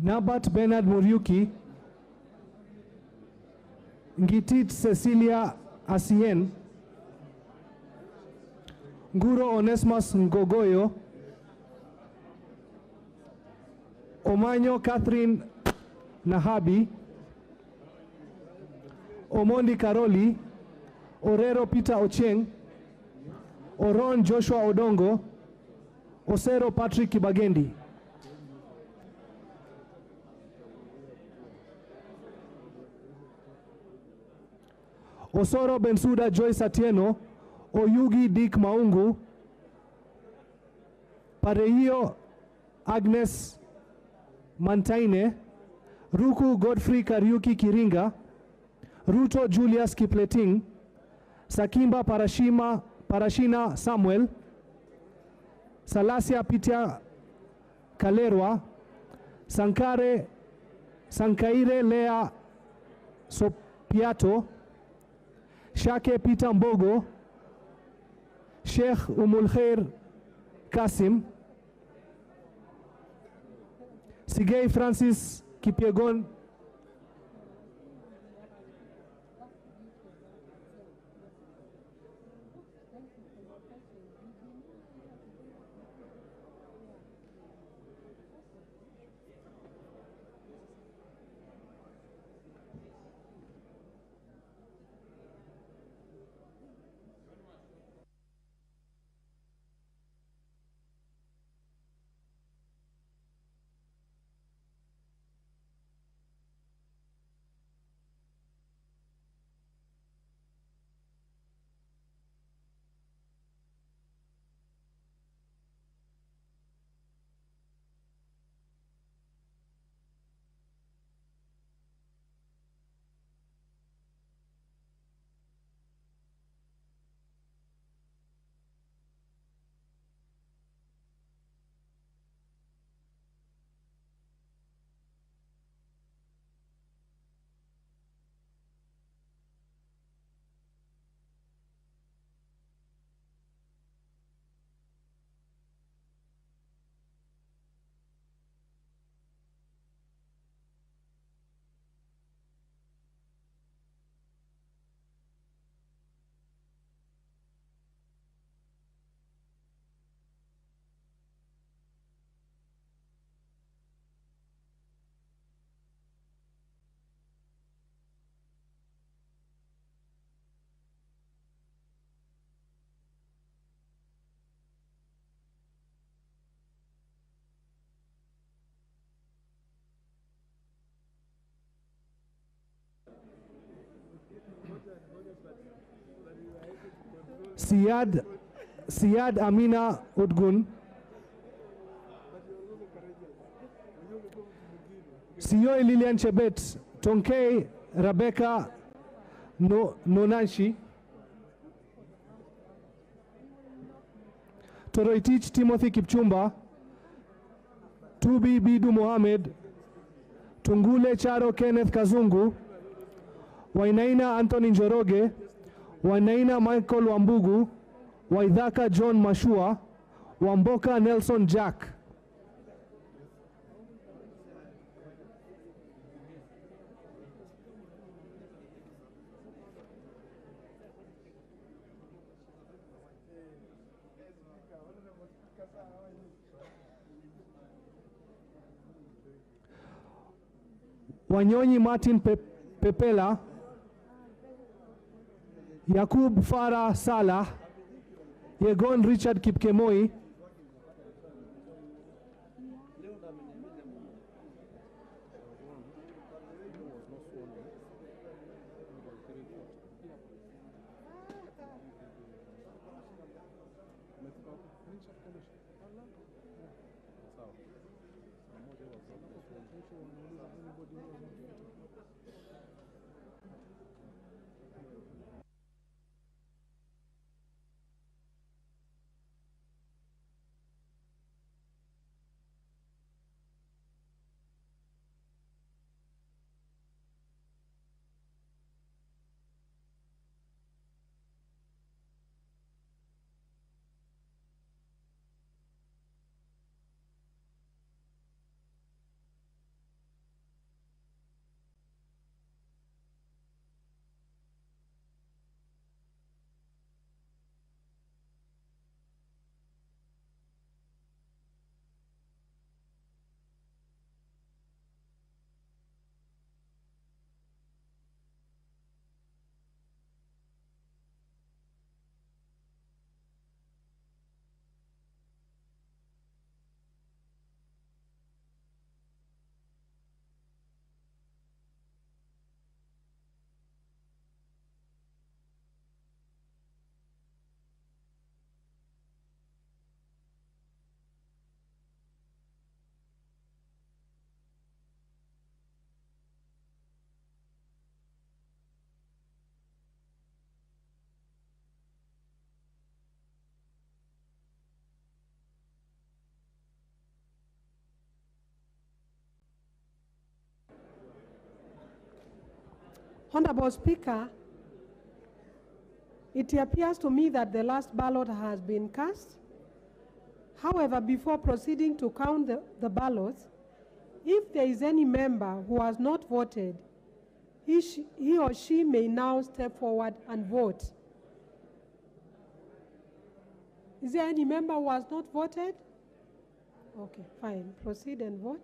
Nabat Bernard Muriuki, Ngitit Cecilia Asien, Nguro Onesmus Ngogoyo, Omanyo Catherine Nahabi, Omondi Karoli, Orero Peter Ocheng, Oron Joshua Odongo, Osero Patrick Kibagendi. Osoro Bensuda Joyce Atieno, Oyugi Dick Maungu, Pareio Agnes Mantaine, Ruku Godfrey Kariuki Kiringa, Ruto Julius Kipleting, Sakimba Parashina Samuel, Salasia Pitia Kalerwa, Sankaire Lea Sopiato, Shake Peter Mbogo, Sheikh Umulkhair Kasim, Sigei Francis Kipiegon, Siad Amina Udgun, Sioi Lilian Chebet, Tonkei Rebecca Nonanshi, Toroitich Timothy Kipchumba, Tubi Bidu Mohamed, Tungule Charo Kenneth Kazungu, Wainaina Anthony Njoroge, Wainaina Michael Wambugu, Waidhaka John Mashua, Wamboka Nelson Jack. Wanyonyi Martin Pepela, Yakub Farah Salah, Yegon Richard Kipkemoi, Honorable Speaker, it appears to me that the last ballot has been cast. However, before proceeding to count the ballots, if there is any member who has not voted, he or she may now step forward and vote. Is there any member who has not voted? Okay, fine. Proceed and vote.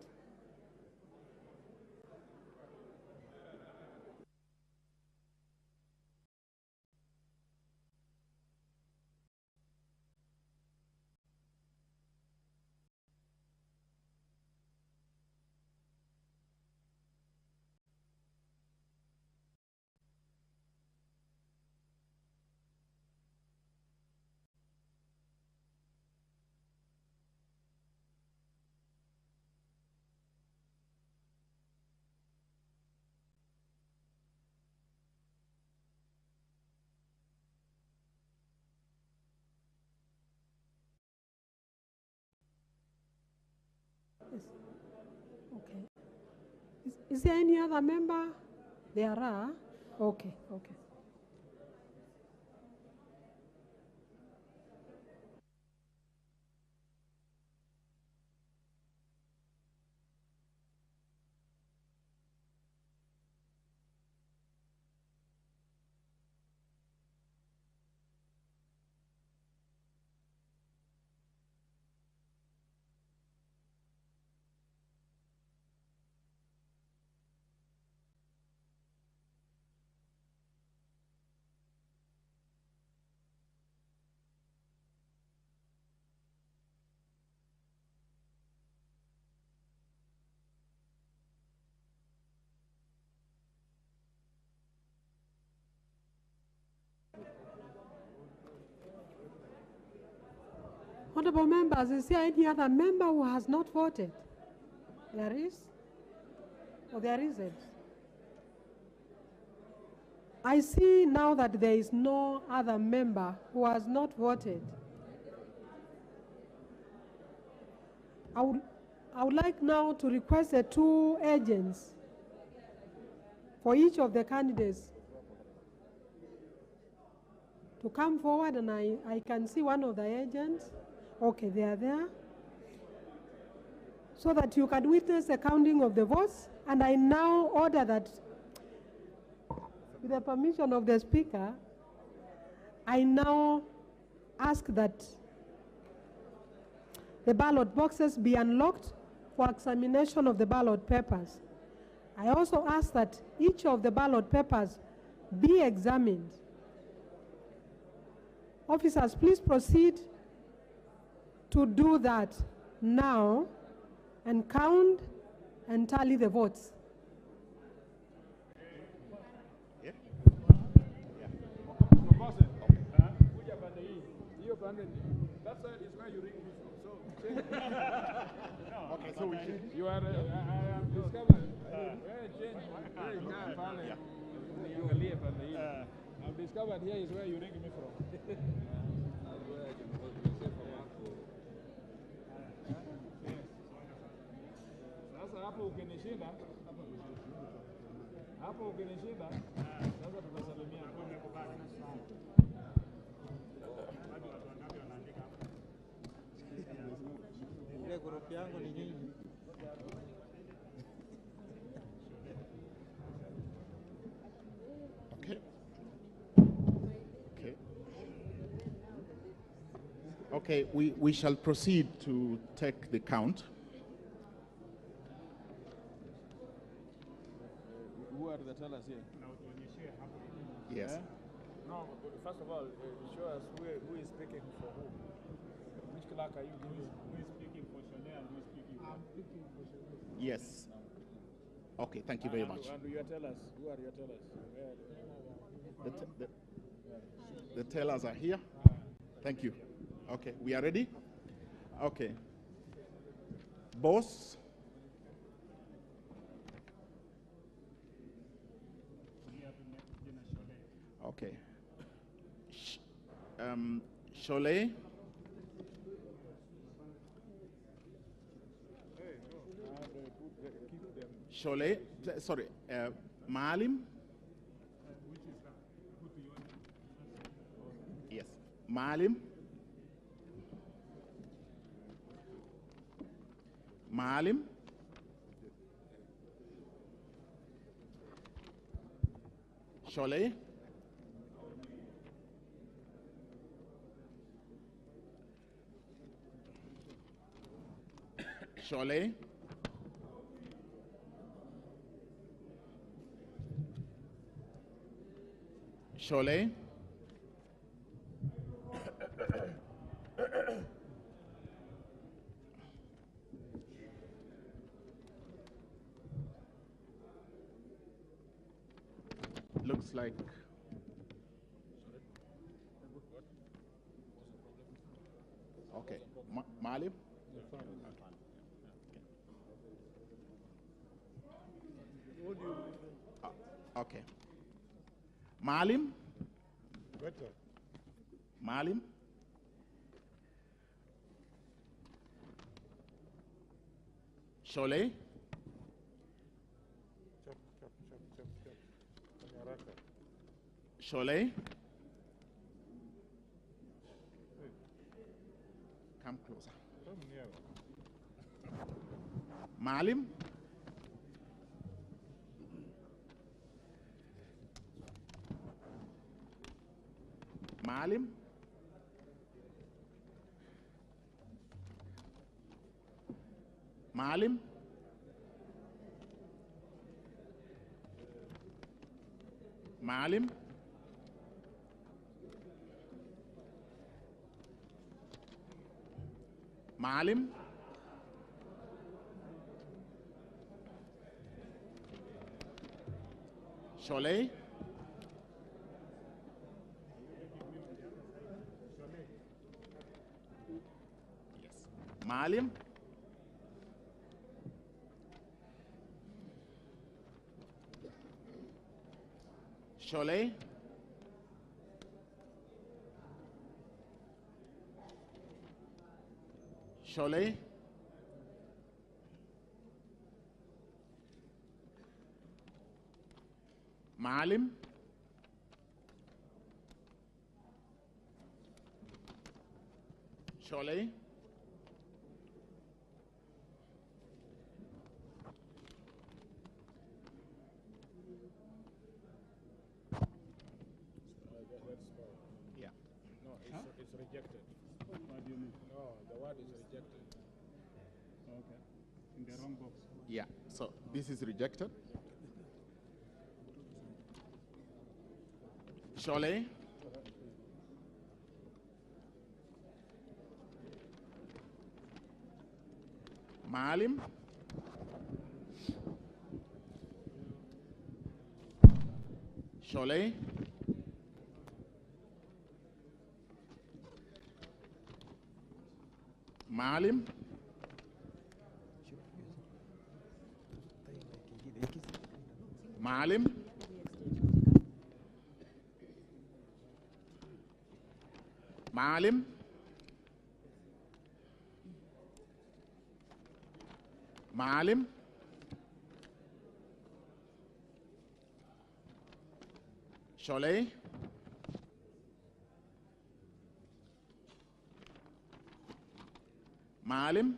Yes. Okay. Is there any other member? There are. Okay, okay. Honorable members, is there any other member who has not voted? There is? Or there isn't? I see now that there is no other member who has not voted. I would like now to request the two agents for each of the candidates to come forward, and I can see one of the agents. Okay, they are there. So that you can witness the counting of the votes. And I now order that, with the permission of the Speaker, I now ask that the ballot boxes be unlocked for examination of the ballot papers. I also ask that each of the ballot papers be examined. Officers, please proceed to do that now and count and tally the votes. That side is where you ring me from. So change. Okay, so we should. You are. I am discovered. I've discovered here is where you ring me from. Sasa hapo ukinishinda, sasa tutasalimia. Ile grupu yangu ni nyinyi. Okay. Okay. Okay, we shall proceed to take the count. Who are the tellers here? Yes. Yeah? No, first of all, show us who is speaking for who. Which clerk are you giving? Who is speaking for Shonea and who is speaking for? I'm speaking for Shonea. Yes. Okay, thank you very much. And your tellers? Who are your tellers? The tellers are here. Thank you. Okay, we are ready? Okay. Boss. Okay. Cholet. Cholet. Sorry. Maalim. Maalim. Maalim. Sholay. Sholay. Sholay. Looks like okay. Maalim. Okay. Maalim. Maalim. Sholay. Sholay. Come closer. Maalim. Maalim. Maalim. Maalim. Maalim. Sholay. Yes. Maalim. Sholay. Sholay. Maalim. Sholay. Yeah. No, it's rejected. What do you mean? No, the word is rejected. Okay. In the wrong box. Yeah. So this is rejected. Sholay. Maalim. Sholay. Maalim. Maalim. Maalim. Maalim. Sholay. Maalim.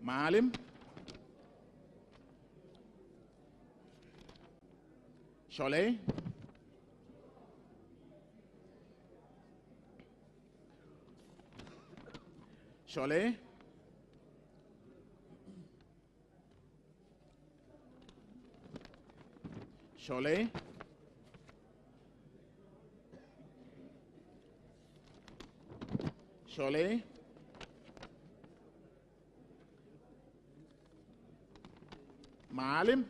Maalim. Sholay. Sholay. Sholay. Sholay. Maalim.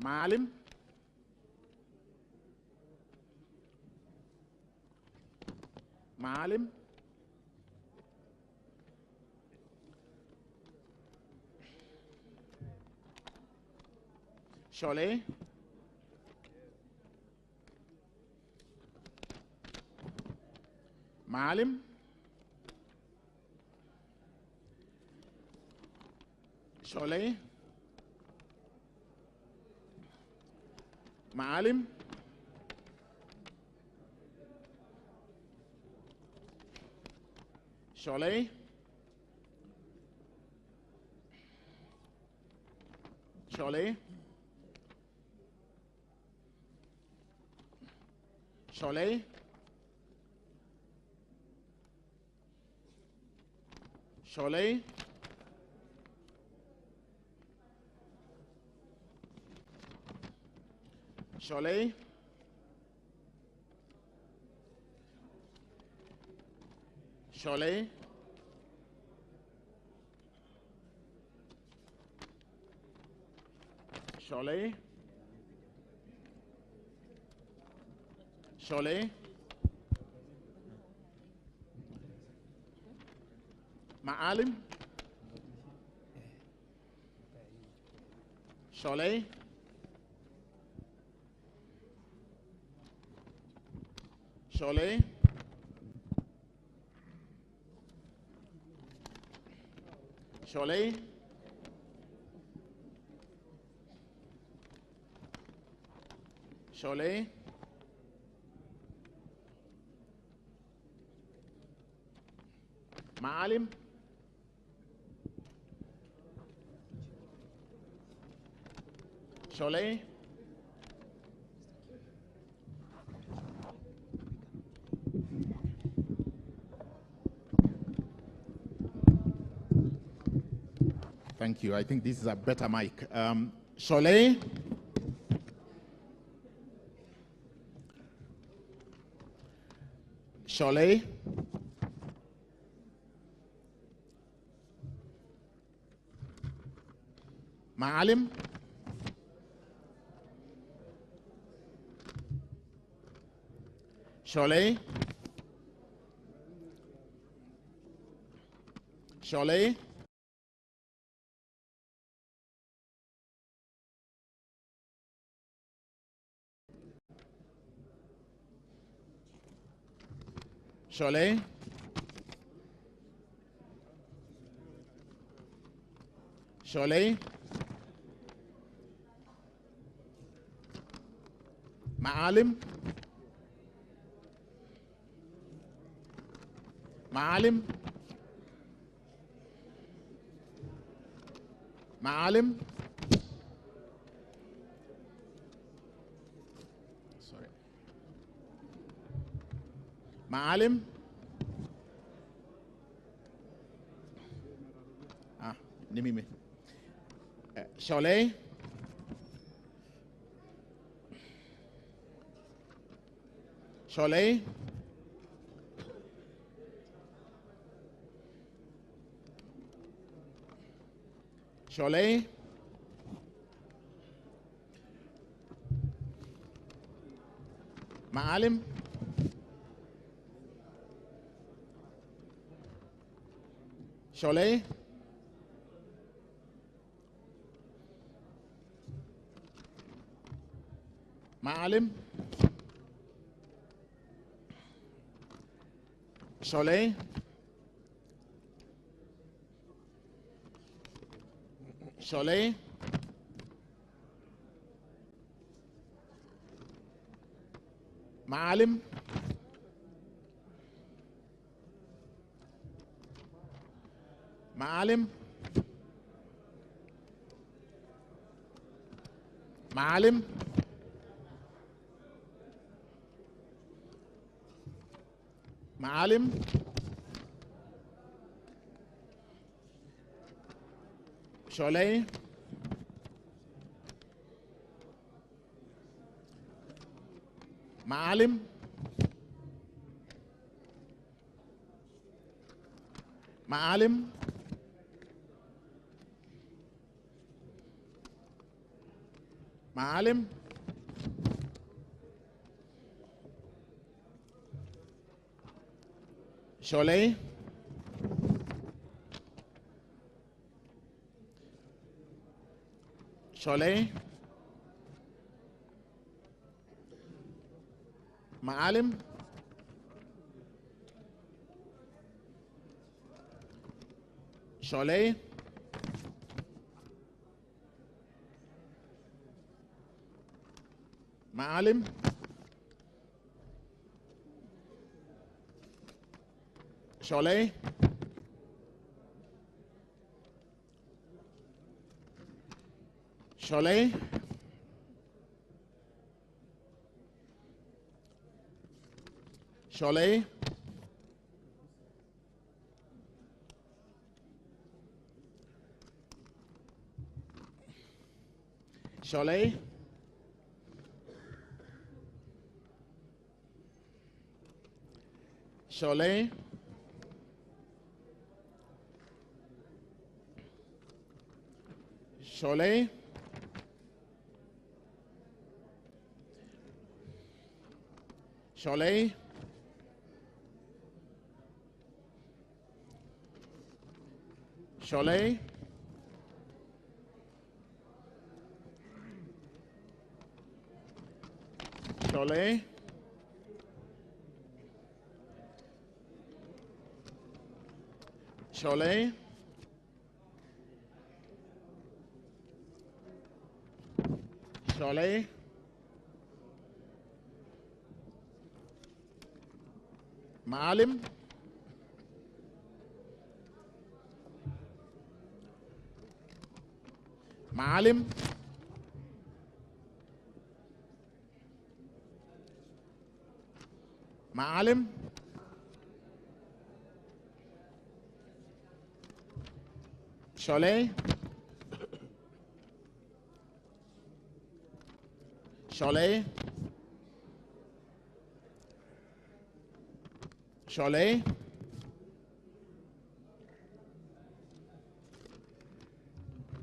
Maalim. Maalim. Sholay. Maalim. Sholay, Maalim, Sholay, Sholay, Sholay, Sholay, Sholay, Sholay, Sholay, Sholay, Maalim, Sholay, Sholay, Sholay, Sholay, Maalim, Sholay, thank you. I think this is a better mic. Sholay, Sholay, Maalim, Sholay, Sholay, Sholay, Sholay, Maalim, Maalim, Maalim, sorry, Maalim, ni mimi, Sholay, Sholay, Sholay, Maalim, Sholay, Maalim, Sholay, Sholay, Maalim, Maalim, Maalim, Maalim, Sholay, Maalim, Maalim, Maalim, Sholay, Sholay, Maalim, Sholay, Maalim. Sholay. Sholay. Sholay. Sholay. Sholay. Sholay. Sholay. Sholay. Sholay. Sholay. Sholay. Maalim. Maalim. Maalim. Sholay. Sholay. Sholay.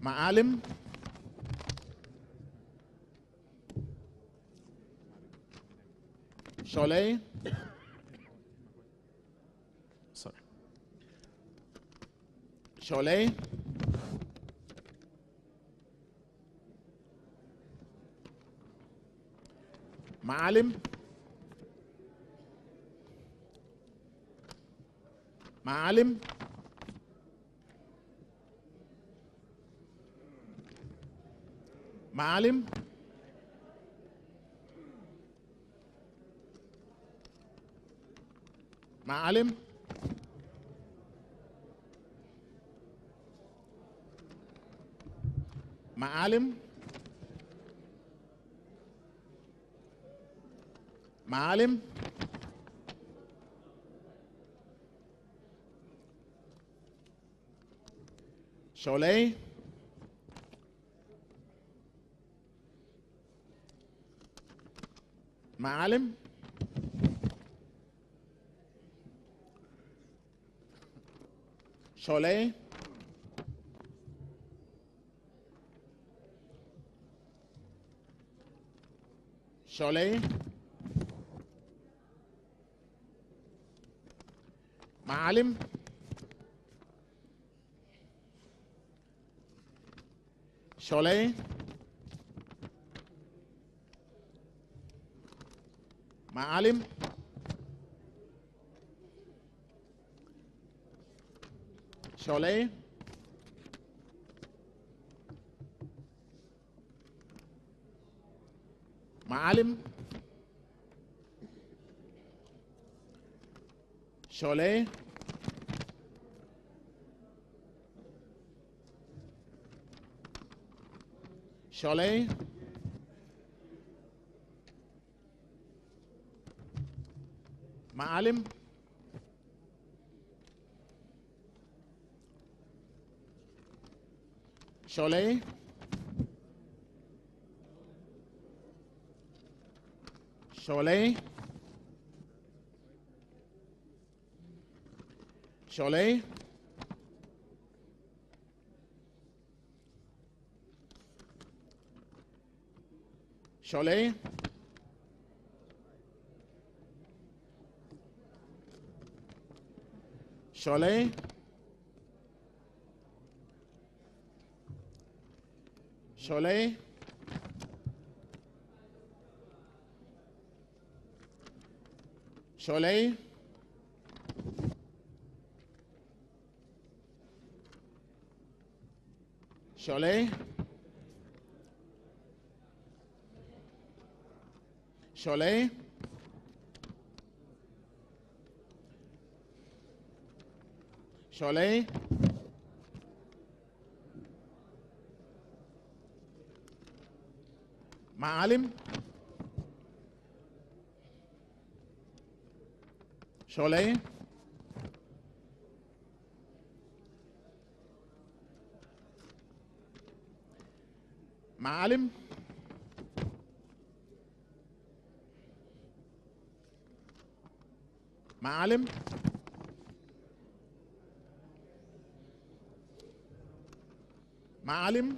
Maalim. Sholay. Sorry. Sholay. Maalim. Maalim. Maalim. Maalim. Maalim. Maalim. Sholay. Maalim. Sholay. Sholay. Maalim. Sholay. Maalim. Sholay. Maalim. Sholay. Sholay. Maalim. Sholay. Sholay. Sholay. Sholay. Sholay. Sholay. Sholay. Sholay. Sholay. Sholay. Maalim. Sholay. Maalim. Maalim. Maalim.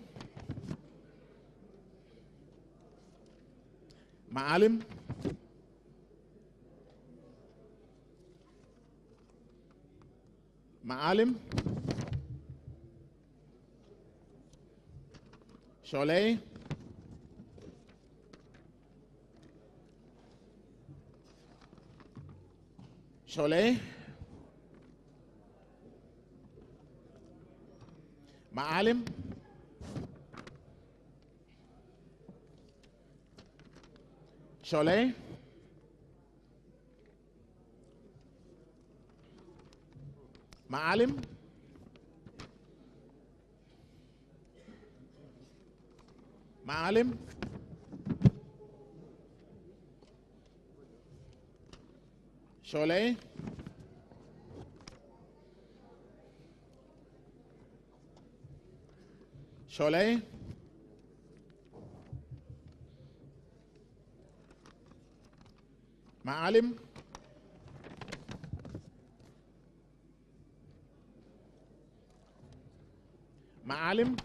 Maalim. Maalim. Sholay. Sholay. Maalim. Sholay. Maalim. Maalim. Sholay. Sholay. Maalim. Maalim.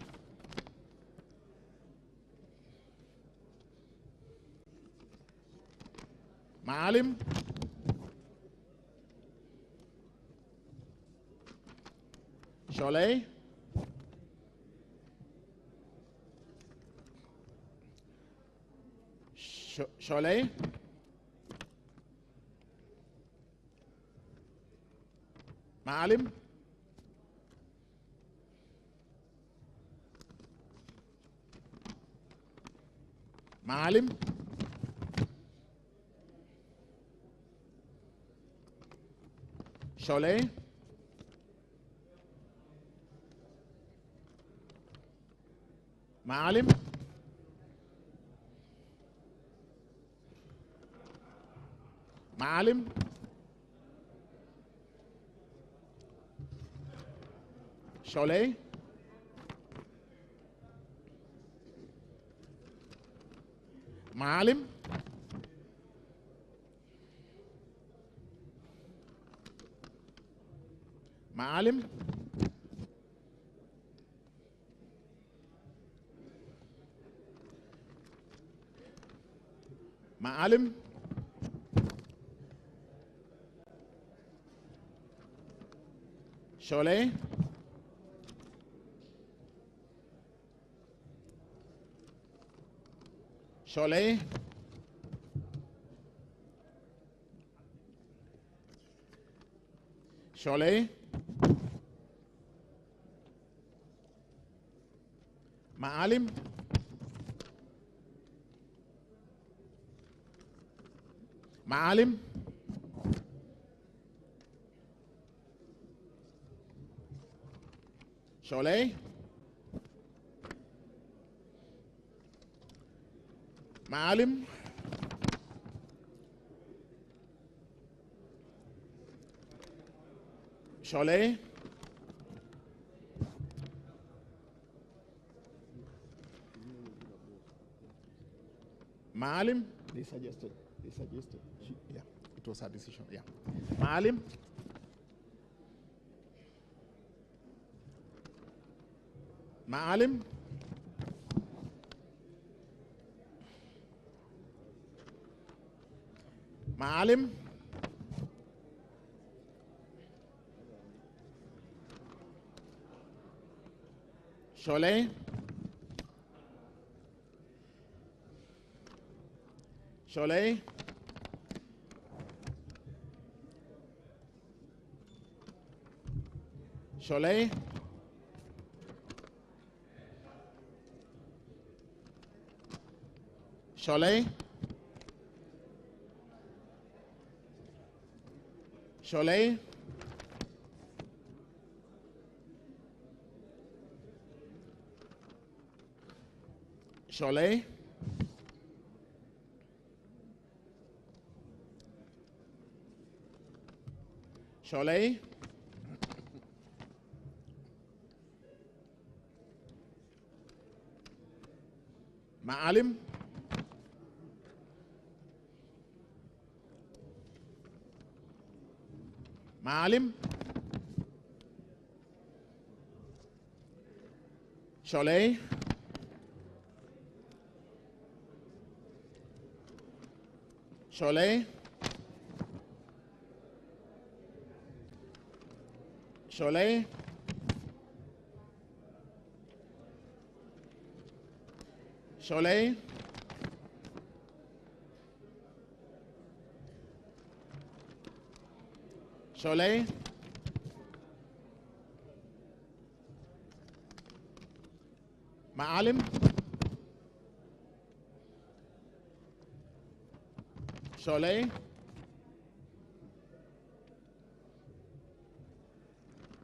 Maalim. Sholay. Sholay. Maalim. Maalim. Sholay. Maalim. Maalim. Sholay. Maalim. Maalim. Maalim. Sholay. Sholay. Sholay. Maalim. Maalim. Sholay. Maalim. Sholay. Maalim. They suggested, yeah, it was her decision, yeah. Maalim. Maalim. Maalim. Sholay. Sholay. Sholay. Sholay. Cholet. Cholet. Cholet. Maalim. Maalim. Cholet. Cholet. Cholet. Cholet. Cholet. Maalim. Cholet.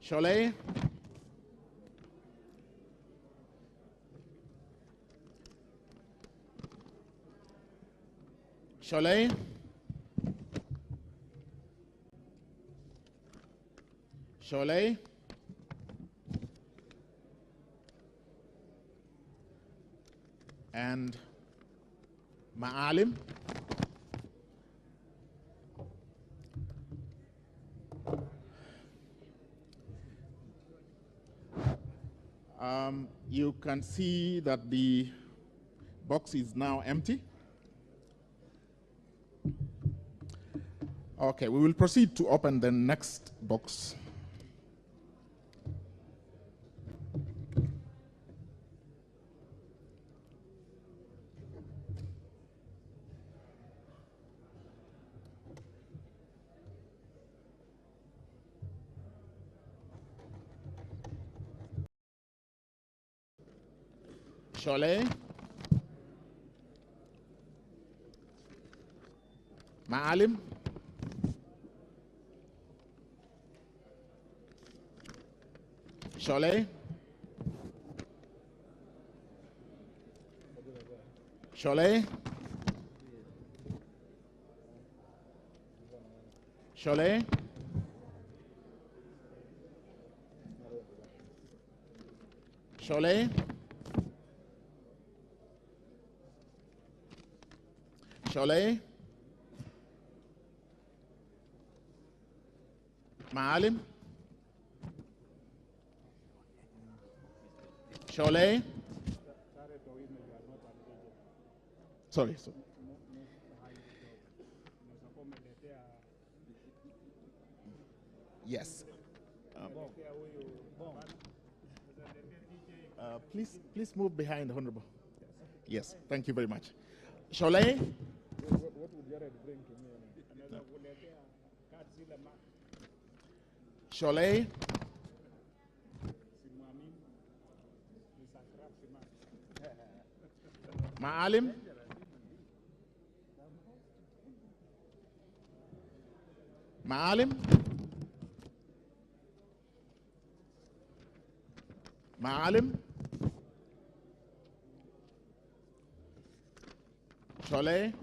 Cholet. Cholet. Cholet. And Maalim. You can see that the box is now empty. Okay, we will proceed to open the next box. Cholet. Maalim. Cholet. Cholet. Cholet. Cholet. Cholet. Maalim. Cholet. Sorry. Yes. Please move behind, Honorable. Yes, thank you very much. Cholet. What would Jared bring to me? Cholet. Maalim. Maalim. Maalim. Cholet.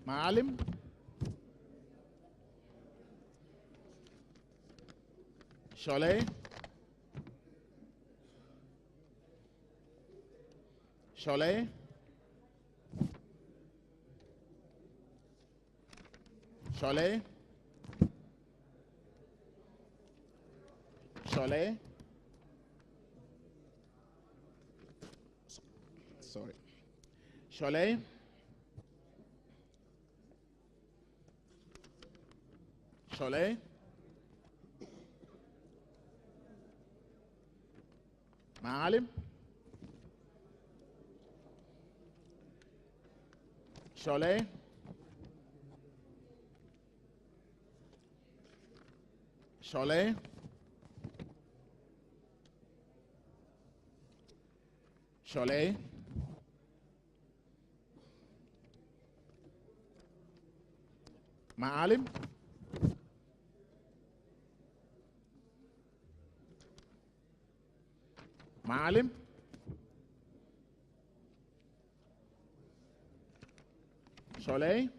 Maalim. Cholet. Cholet. Cholet. Cholet. Sorry. Cholet. Cholet. Maalim. Cholet. Cholet. Cholet. معالم معالم شعلي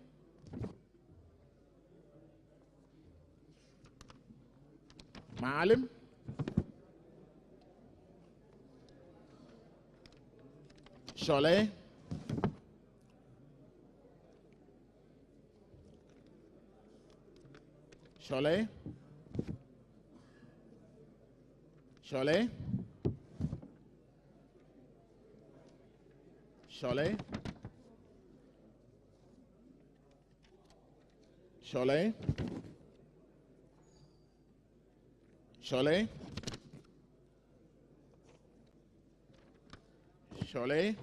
معالم شعلي شعلي شعلي شعلي شعلي شعلي شعلي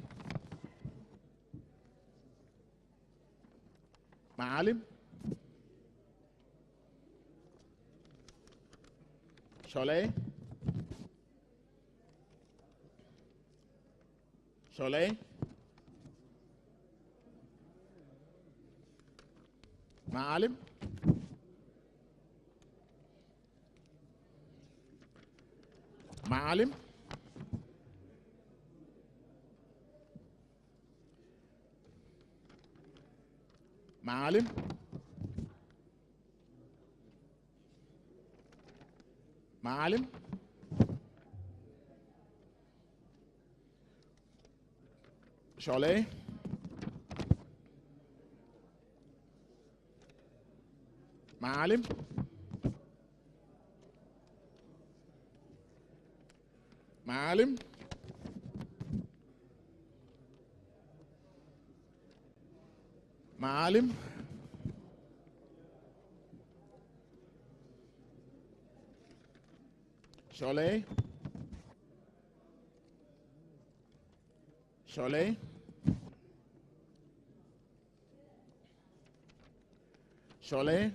معالم شعلي شعلي معالم معالم معالم معالم شعلي معالم معالم معالم شعلي شعلي شعلي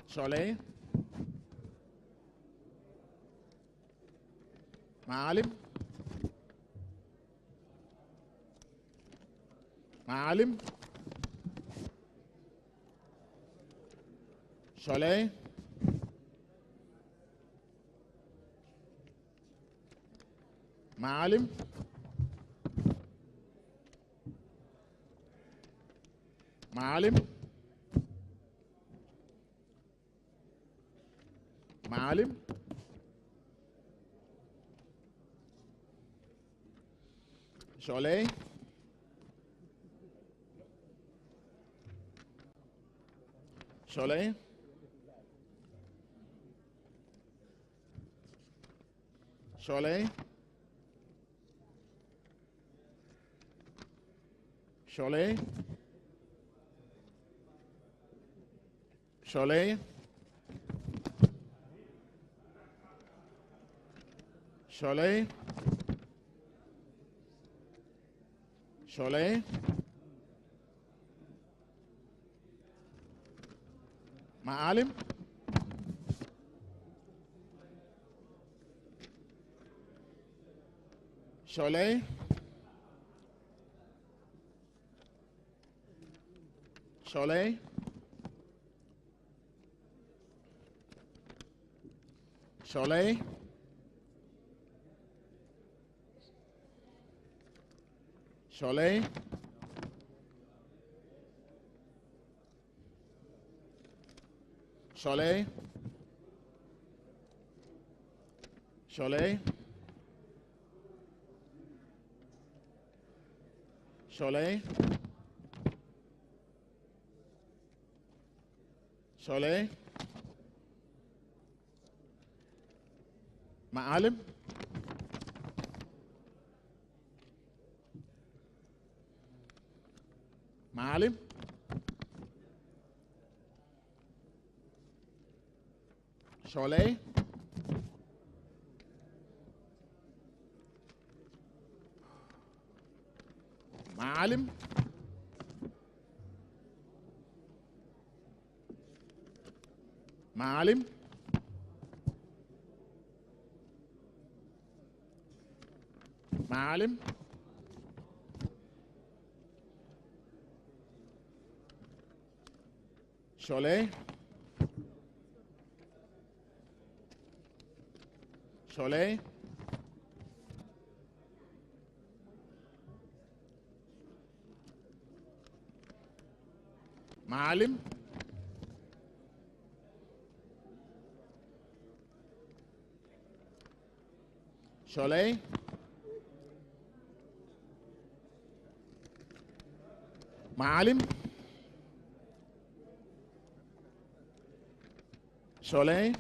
شعلي معالم معالم شعلي معالم معالم معالم شعلي شعلي شعلي شعلي شعلي شعلي شعلي معالم شعلي شعلي شعلي شعلي شعلي شعلي شعلي شعلي معالم معالم شعلي معالم معالم معالم Shole. Shole. Maalim. Shole. Maalim. Shole.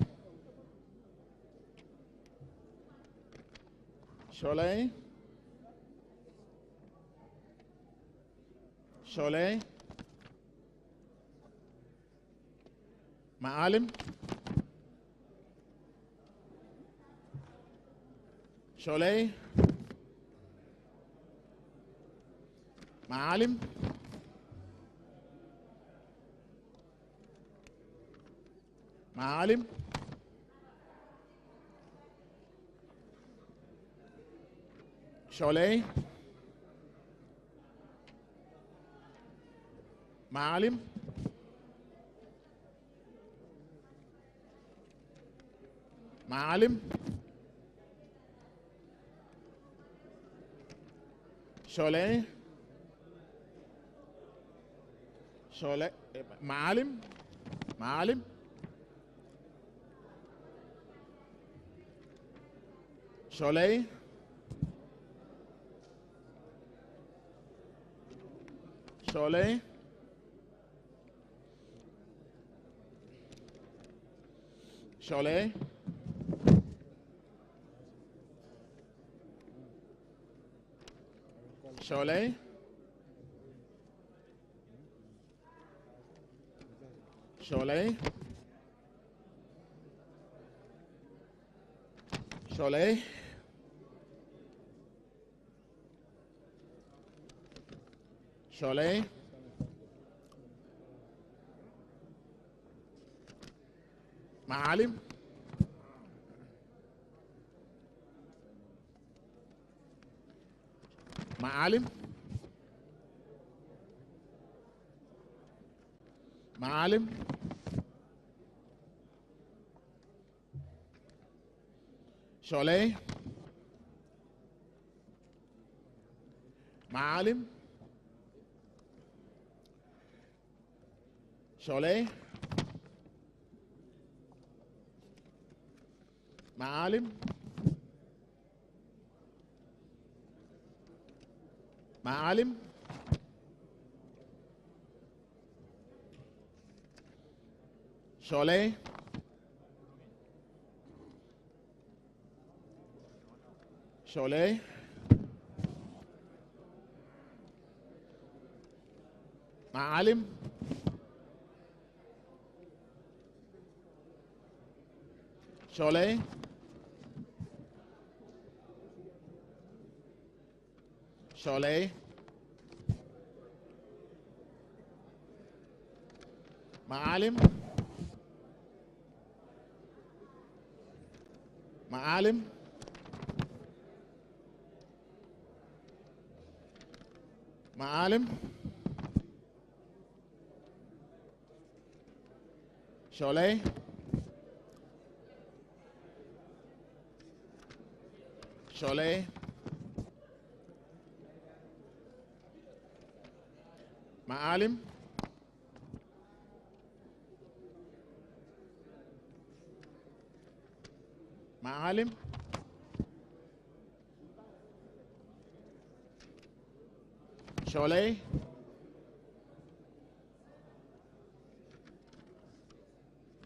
Shole. Shole. Maalim. Shole. Maalim. Maalim. Shole. Maalim. Maalim. Shole. Shole. Maalim. Maalim. Shole. Shole. Shole. Shole. Shole. Shole. Shole. Maalim. Maalim. Maalim. Shole. Maalim. Shole. Maalim. Maalim. Shole. Shole. Maalim. Shole. Shole. Maalim. Maalim. Maalim. Shole. Shole. Maalim. Maalim. Shole.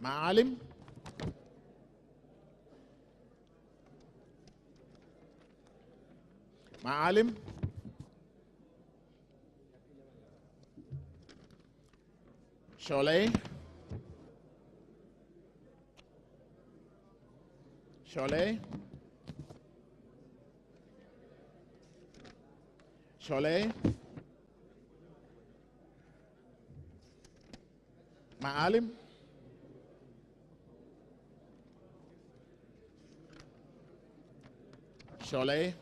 Maalim. Maalim. Shole. Shole. Shole. Maalim. Shole.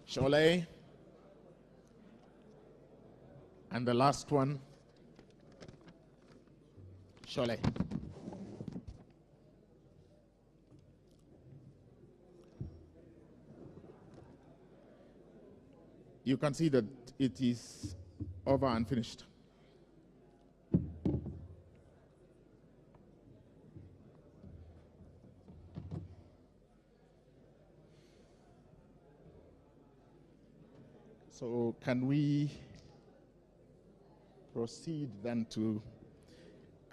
Shole. And the last one, Shole. You can see that it is over and finished. So can we proceed then to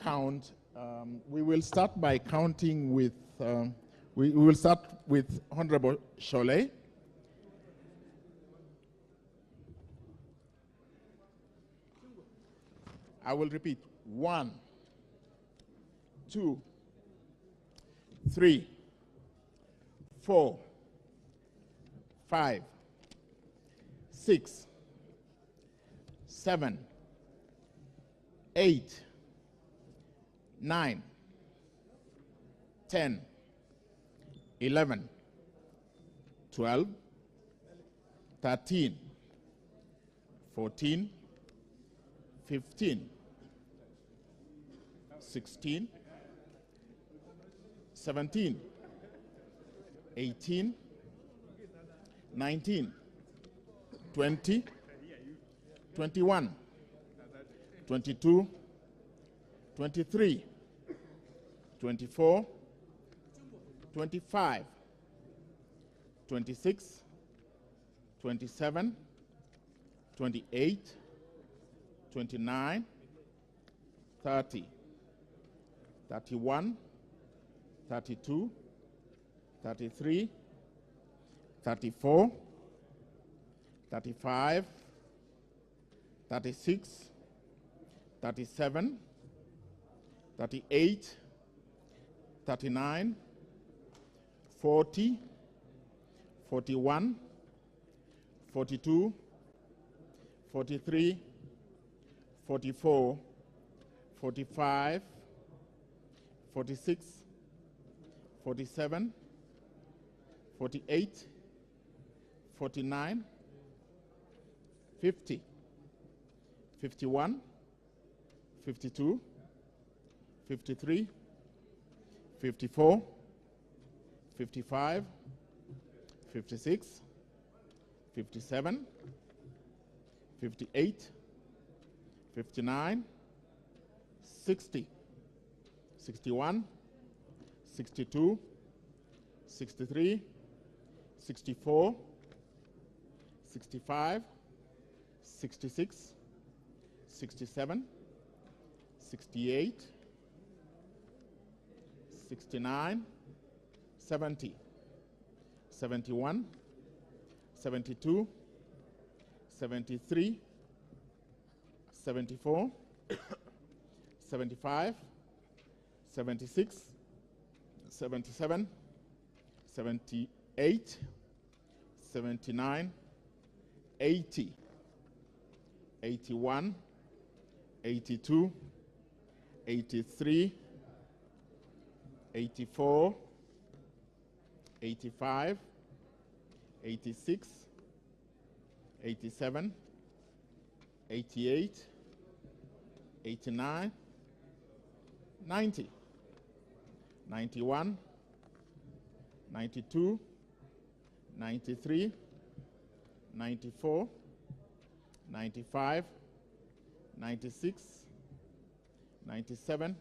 count? We will start by counting with, we will start with Honorable Shole. I will repeat. 1, 2, 3, 4, 5, 6, 7, 8, 9, 10, 11, 12, 13, 14, 15, 16, 17, 18, 19, 20, 21, 22, 23, 24, 25, 26, 27, 28, 29, 30, 31, 32, 33, 34, 35, 36, 37, 38, 39, 40, 41, 42, 43, 44, 45, 46, 47, 48, 49, 50, 51, 52, 53, 54, 55, 56, 57, 58, 59, 60, 61, 62, 63, 64, 65, 66, 67, 68, 69, 70, 71, 72, 73, 74, 75, 76, 77, 78, 79, 80, 81, 82, 83, 84, 85, 86, 87, 88, 89, 90, 91, 92, 93, 94, 95, 96, 97,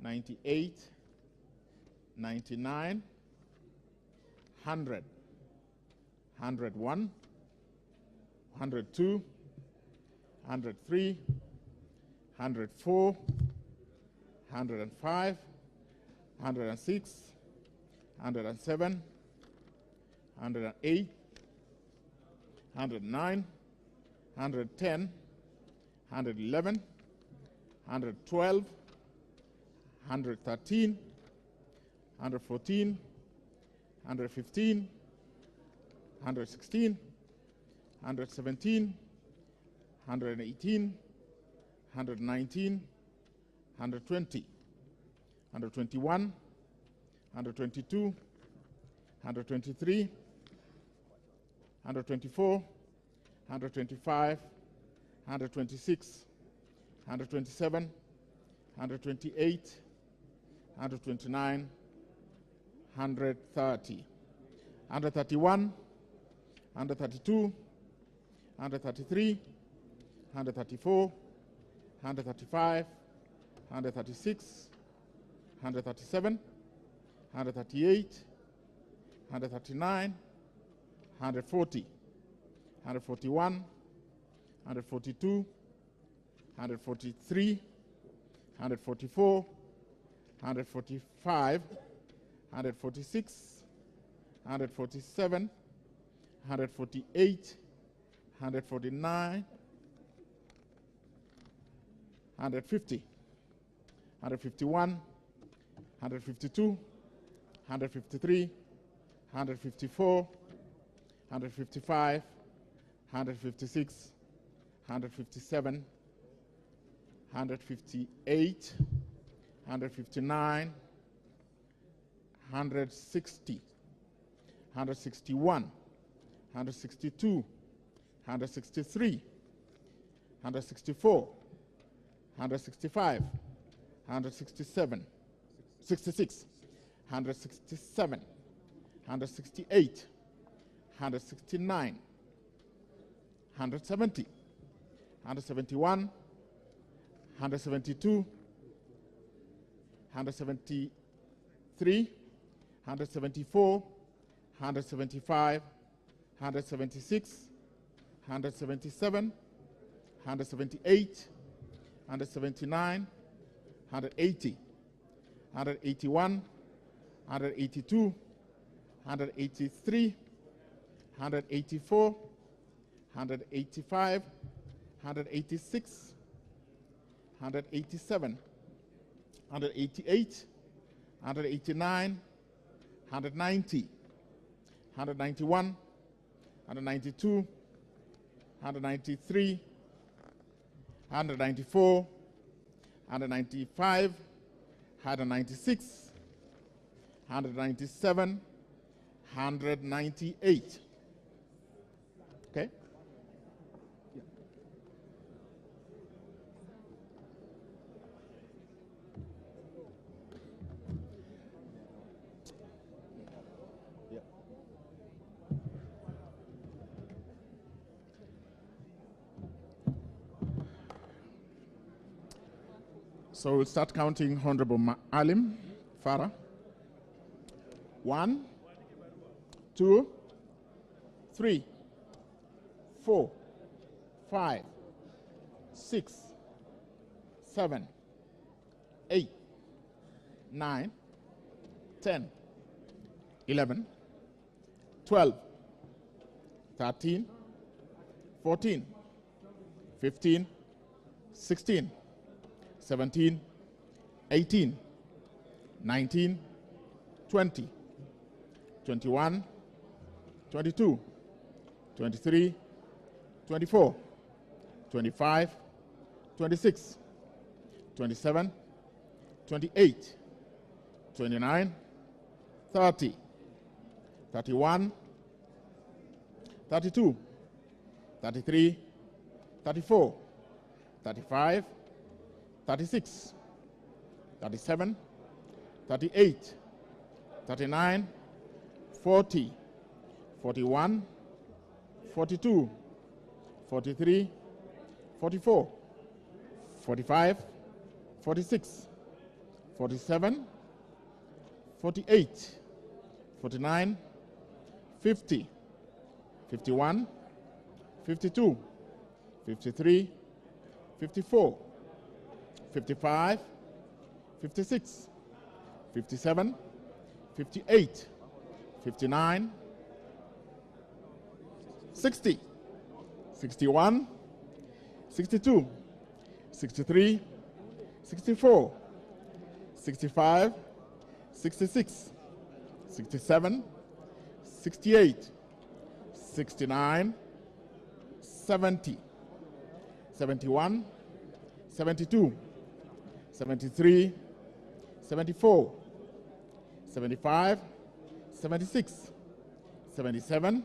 98, 99, 100, 101, 102, 103, 104, 105, 106, 107, 108, 109, 110, 111, 112, 113, 114, 115, 116, 117, 118, 119, 120, 121, 122, 123, 124, 125, 126, 127, 128, 129, 130, 131, 132, 133, 134, 135, 136, 137, 138, 139, 140, 141, 142, 143, 144, 145, 146, 147, 148, 149, 150, 151, 152, 153, 154, 155, 156, 157, 158, 159, 160, 161, 162, 163, 164, 165, 167, 66, 167, 168, 169, 170, 171, 172, 173, 174, 175, 176, 177, 178, 179, 180, 181, 182, 183, 184, 185, 186, 187, 188, 189, 190, 191, 192, 193, 194, 195, 196, 197, 198. Okay? So we'll start counting Honorable Alim Farah. 1, 2, 3, 4, 5, 6, 7, 8, 9, 10, 11, 12, 13, 14, 15, 16, 17, 18, 19, 20, 21, 22, 23, 24, 25, 26, 27, 28, 29, 30, 31, 32, 33, 34, 35, 36, 37, 38, 39, 40, 41, 42, 43, 44, 45, 46, 47, 48, 49, 50, 51, 52, 53, 54, 55, 56, 57, 58, 59, 60, 61, 62, 63, 64, 65, 66, 67, 68, 69, 70, 71, 72, 73, 74, 75, 76, 77,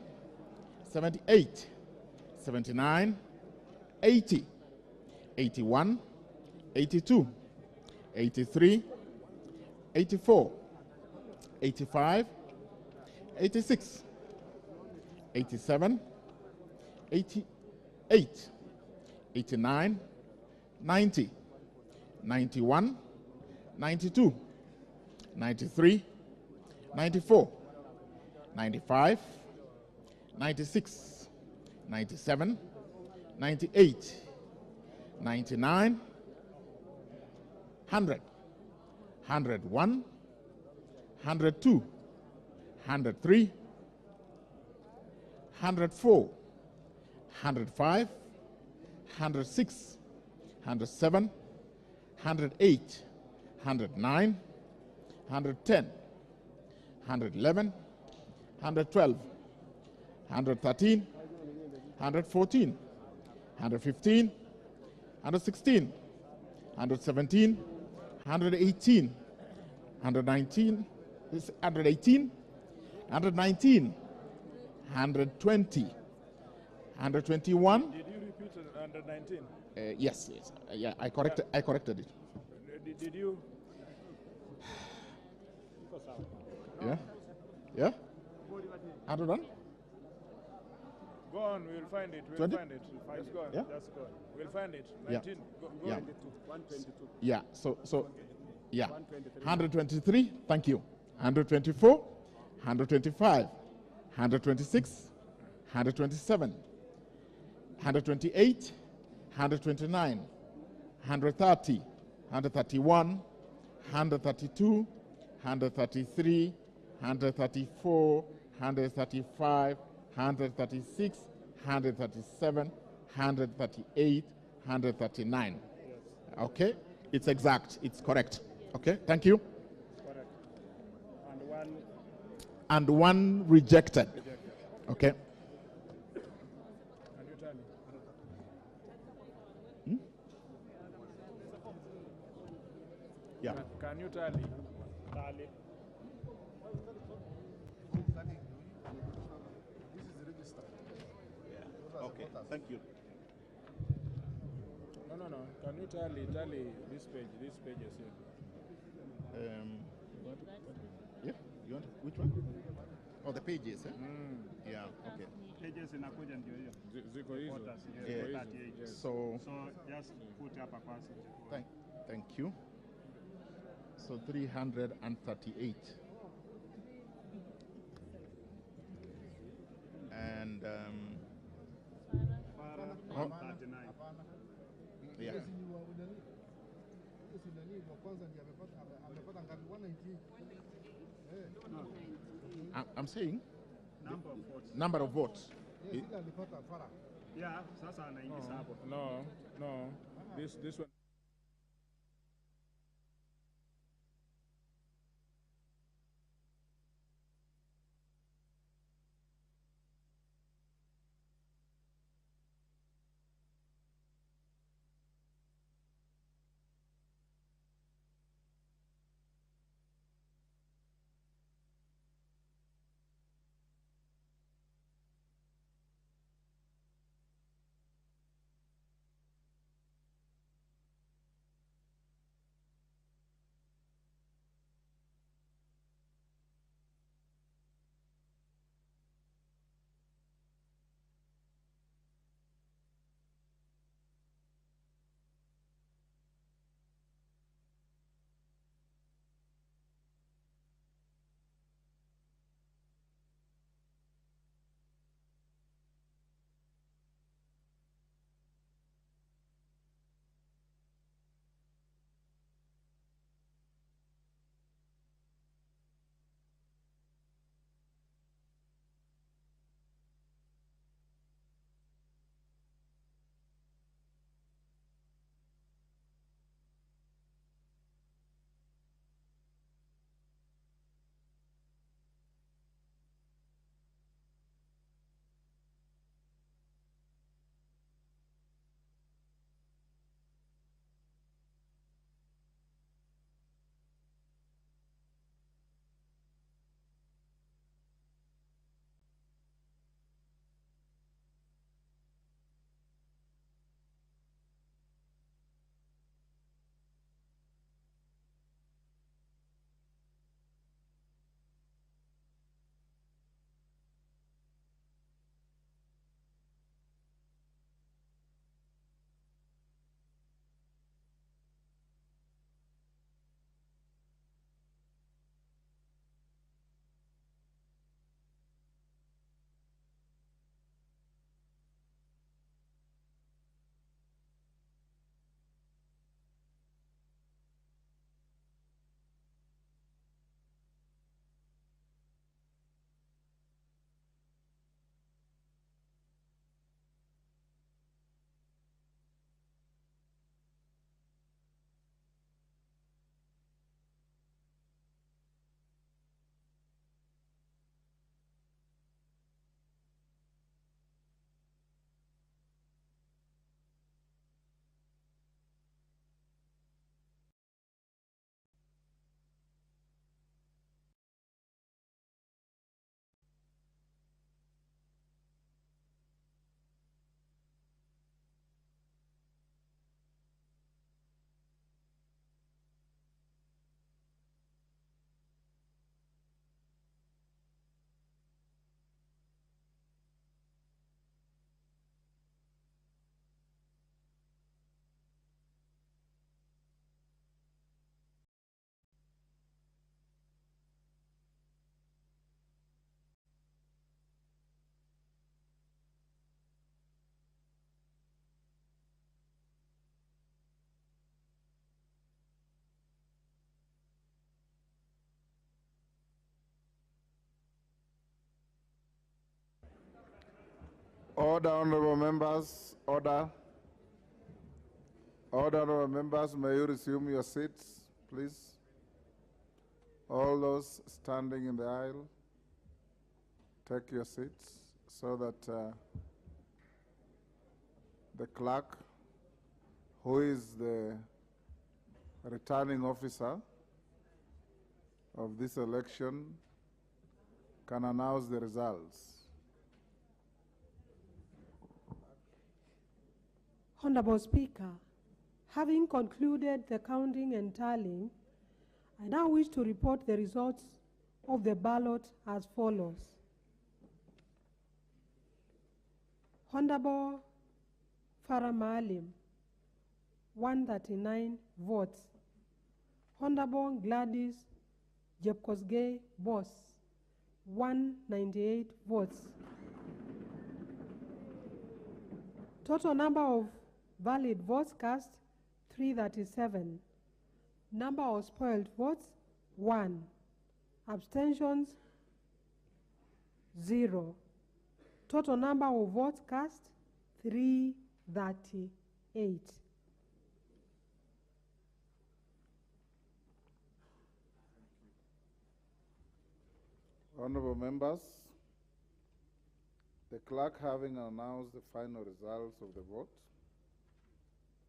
78, 79, 80, 81, 82, 83, 84, 85, 86, 87, 88, 89, 90, 91, 92, 93, 94, 95, 96, 97, 98, 99, 100, 101, 102, 103, 104, 105, 106, 107, 108, 109, 110, 111, 112, 113, 114, 115, 116, 117, 118, 119, 118, 119, 120, 121. Did you repeat 119? Yes, yes. Yeah, I corrected it. Did you? Yeah? Yeah? 101? Go on, we'll find it. We'll 20? find it. Just go on. Yeah? Just go on. We'll find it. Yeah. 19. Go Yeah. on. 122. Yeah, yeah. 123, thank you. 124, 125, 126, 127, 128, 129, 130, 131, 132, 133, 134, 135, 136, 137, 138, 139. Okay? It's exact. It's correct. Okay? Thank you. Correct. And one. And one rejected. Okay? Can you tell me? Yeah. Can you tally? Tally. Okay. Thank you. No. Can you tally this page? This page is here. Yeah. You want which one? Oh, the pages. Eh? Yeah. Okay. Pages inakuja ndio hiyo. Ziko hizo. Yeah. So just put hapa kwanza. Thank you. So 338. And 139. Yeah. I'm saying number of votes. Yeah, sasa anaingiza hapo. No. This one. Order, honorable members, order. Order, honorable members, may you resume your seats, please. All those standing in the aisle, take your seats so that the clerk, who is the returning officer of this election, can announce the results. Honorable Speaker, having concluded the counting and tallying, I now wish to report the results of the ballot as follows. Honorable Farah Maalim, 139 votes. Honorable Gladys Jepkosgei Boss, 198 votes. Total number of valid votes cast, 337. Number of spoiled votes, 1. Abstentions, 0. Total number of votes cast, 338. Honorable members, the clerk having announced the final results of the vote,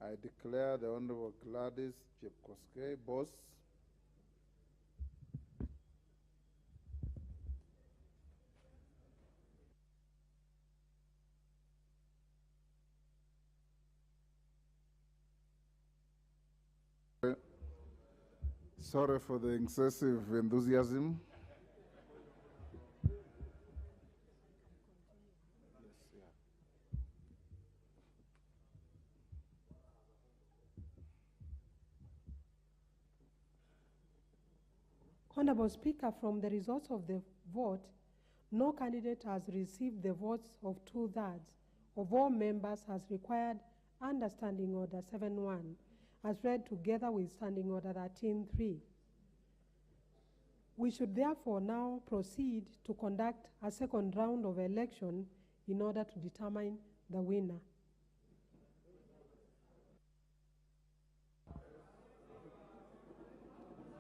I declare the Honorable Gladys Jepkosgei Boss sorry for the excessive enthusiasm. Honorable Speaker, from the results of the vote, no candidate has received the votes of 2/3 of all members as required under Standing Order 7-1, as read together with Standing Order 13-3. We should therefore now proceed to conduct a second round of election in order to determine the winner.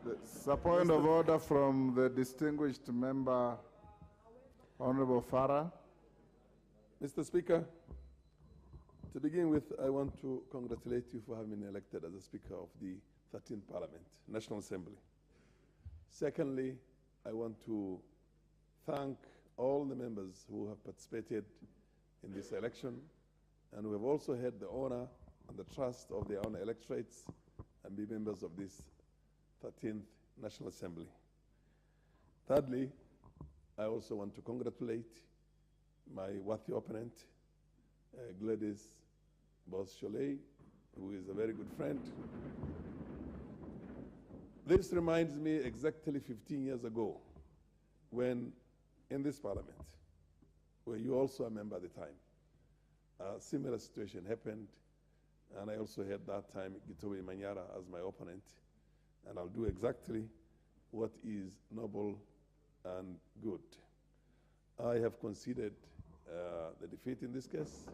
There's a point of order from the distinguished member, Honorable Farah. Mr. Speaker, to begin with, I want to congratulate you for having been elected as the Speaker of the 13th Parliament, National Assembly. Secondly, I want to thank all the members who have participated in this election and who have also had the honor and the trust of their own electorates and be members of this 13th National Assembly. Thirdly, I also want to congratulate my worthy opponent, Gladys Boss-Sholei, who is a very good friend. This reminds me exactly 15 years ago when in this parliament, where you also a member at the time, a similar situation happened, and I also had that time Gitowe Manyara as my opponent, and I'll do exactly what is noble and good. I have conceded the defeat in this case,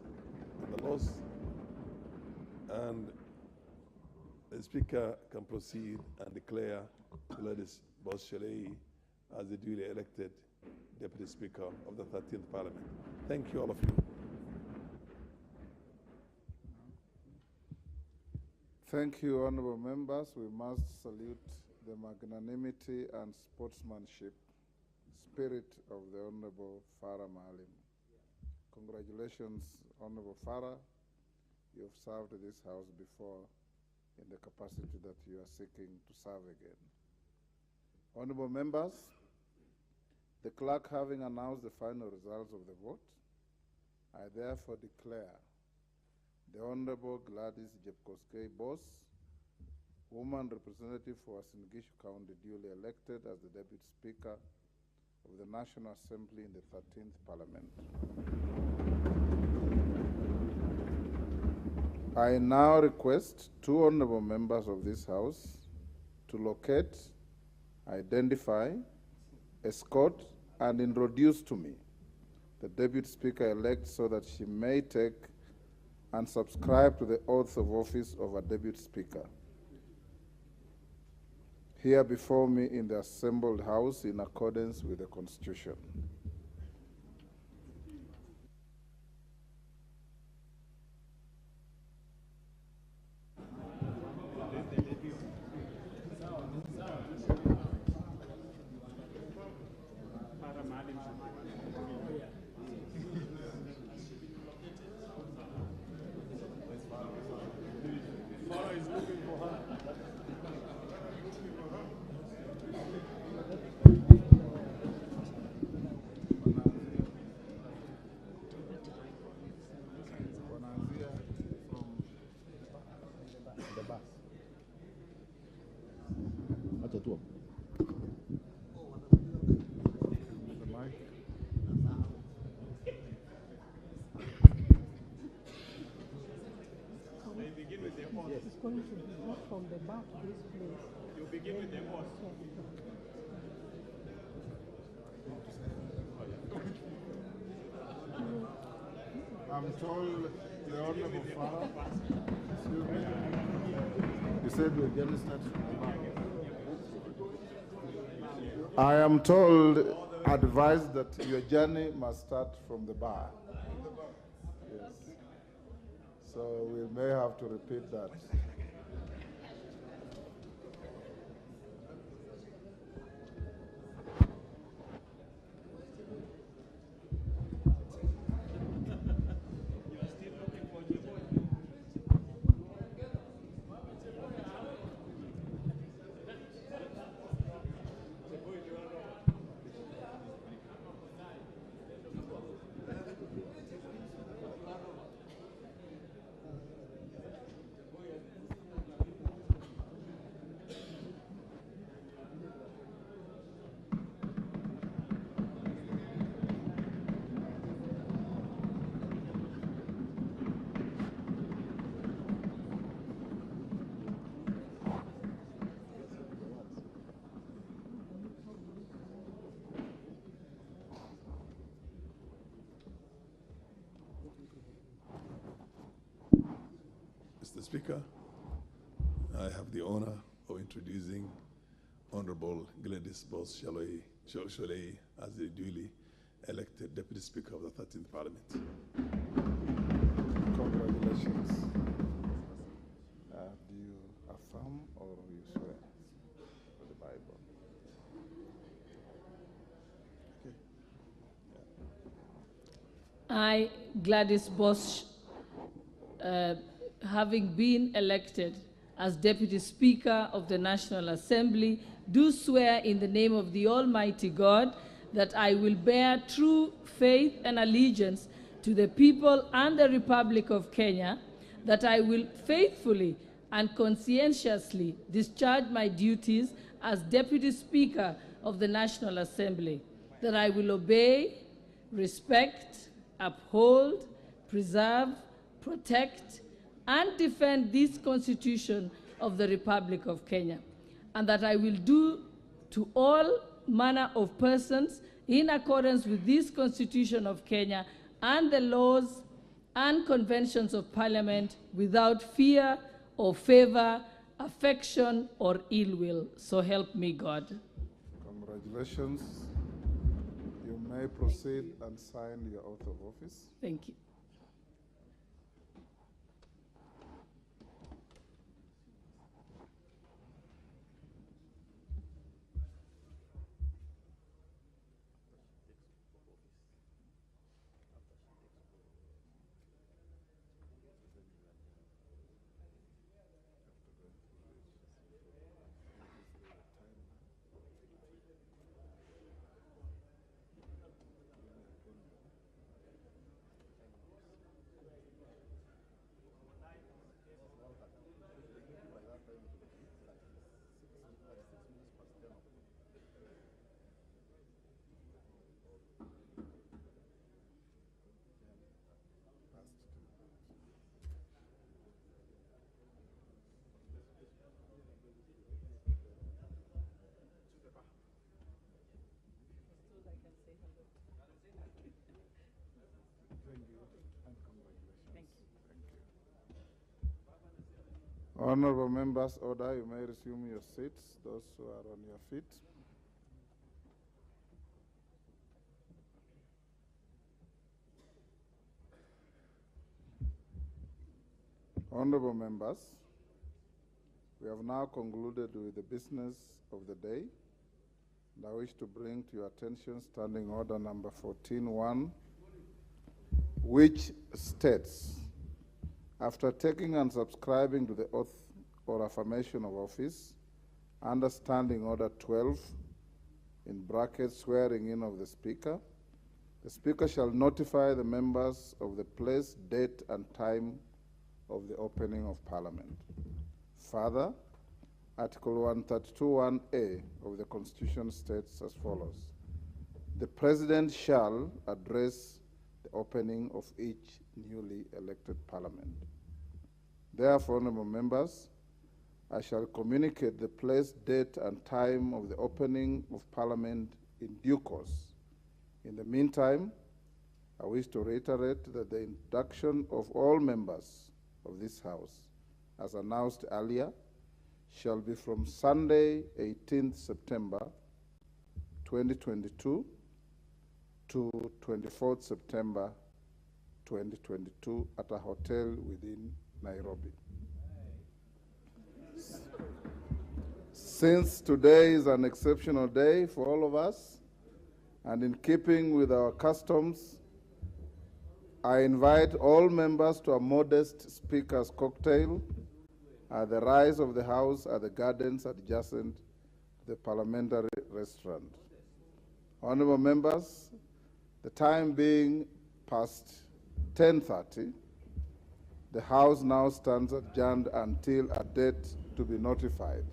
and the loss, and the Speaker can proceed and declare Gladys Boss-Sholei as the duly elected Deputy Speaker of the 13th Parliament. Thank you, all of you. Thank you, honorable members. We must salute the magnanimity and sportsmanship spirit of the Honorable Farah Maalim. Congratulations, Honorable Farah. You have served this House before in the capacity that you are seeking to serve again. Honorable members, the clerk having announced the final results of the vote, I therefore declare the Honorable Gladys Jepkosgei Boss, woman representative for Uasin Gishu County, duly elected as the Deputy Speaker of the National Assembly in the 13th Parliament. I now request two honorable members of this House to locate, identify, escort, and introduce to me the Deputy Speaker-elect so that she may take and subscribe to the oath of office of a Deputy Speaker. Here before me in the assembled House in accordance with the Constitution. It's going to be not from the back this place. You begin with the oath. I'm told the Honorable Father, excuse me, you said we're going to start from the back. I am told, advised that your journey must start from the bar. Yes. So we may have to repeat that. Mr. Speaker, I have the honor of introducing Honorable Gladys Boss Sholei as the duly elected Deputy Speaker of the 13th Parliament. Congratulations. Do you affirm or you swear? For the Bible. Okay. I, Gladys Boss, having been elected as Deputy Speaker of the National Assembly, do swear in the name of the Almighty God that I will bear true faith and allegiance to the people and the Republic of Kenya, that I will faithfully and conscientiously discharge my duties as Deputy Speaker of the National Assembly, that I will obey, respect, uphold, preserve, protect, and defend this Constitution of the Republic of Kenya, and that I will do to all manner of persons in accordance with this Constitution of Kenya and the laws and conventions of Parliament without fear or favor, affection, or ill will. So help me God. Congratulations. You may proceed and sign your oath of office. Thank you. Honorable members, order, you may resume your seats, those who are on your feet. Honorable members, we have now concluded with the business of the day, and I wish to bring to your attention Standing Order number 14.1, which states, after taking and subscribing to the oath or affirmation of office, under Standing Order 12, in brackets, swearing in of the Speaker shall notify the members of the place, date, and time of the opening of Parliament. Further, Article 132(1)(a) of the Constitution states as follows: the President shall address the opening of each newly elected Parliament. Therefore, honorable members, I shall communicate the place, date, and time of the opening of Parliament in due course. In the meantime, I wish to reiterate that the induction of all members of this House, as announced earlier, shall be from Sunday, 18th September 2022 to 24th September 2022 at a hotel within Nairobi. Since today is an exceptional day for all of us, and in keeping with our customs, I invite all members to a modest speaker's cocktail at the rise of the House at the gardens adjacent to the parliamentary restaurant. Honorable members, the time being past 10:30, the House now stands adjourned until a date to be notified.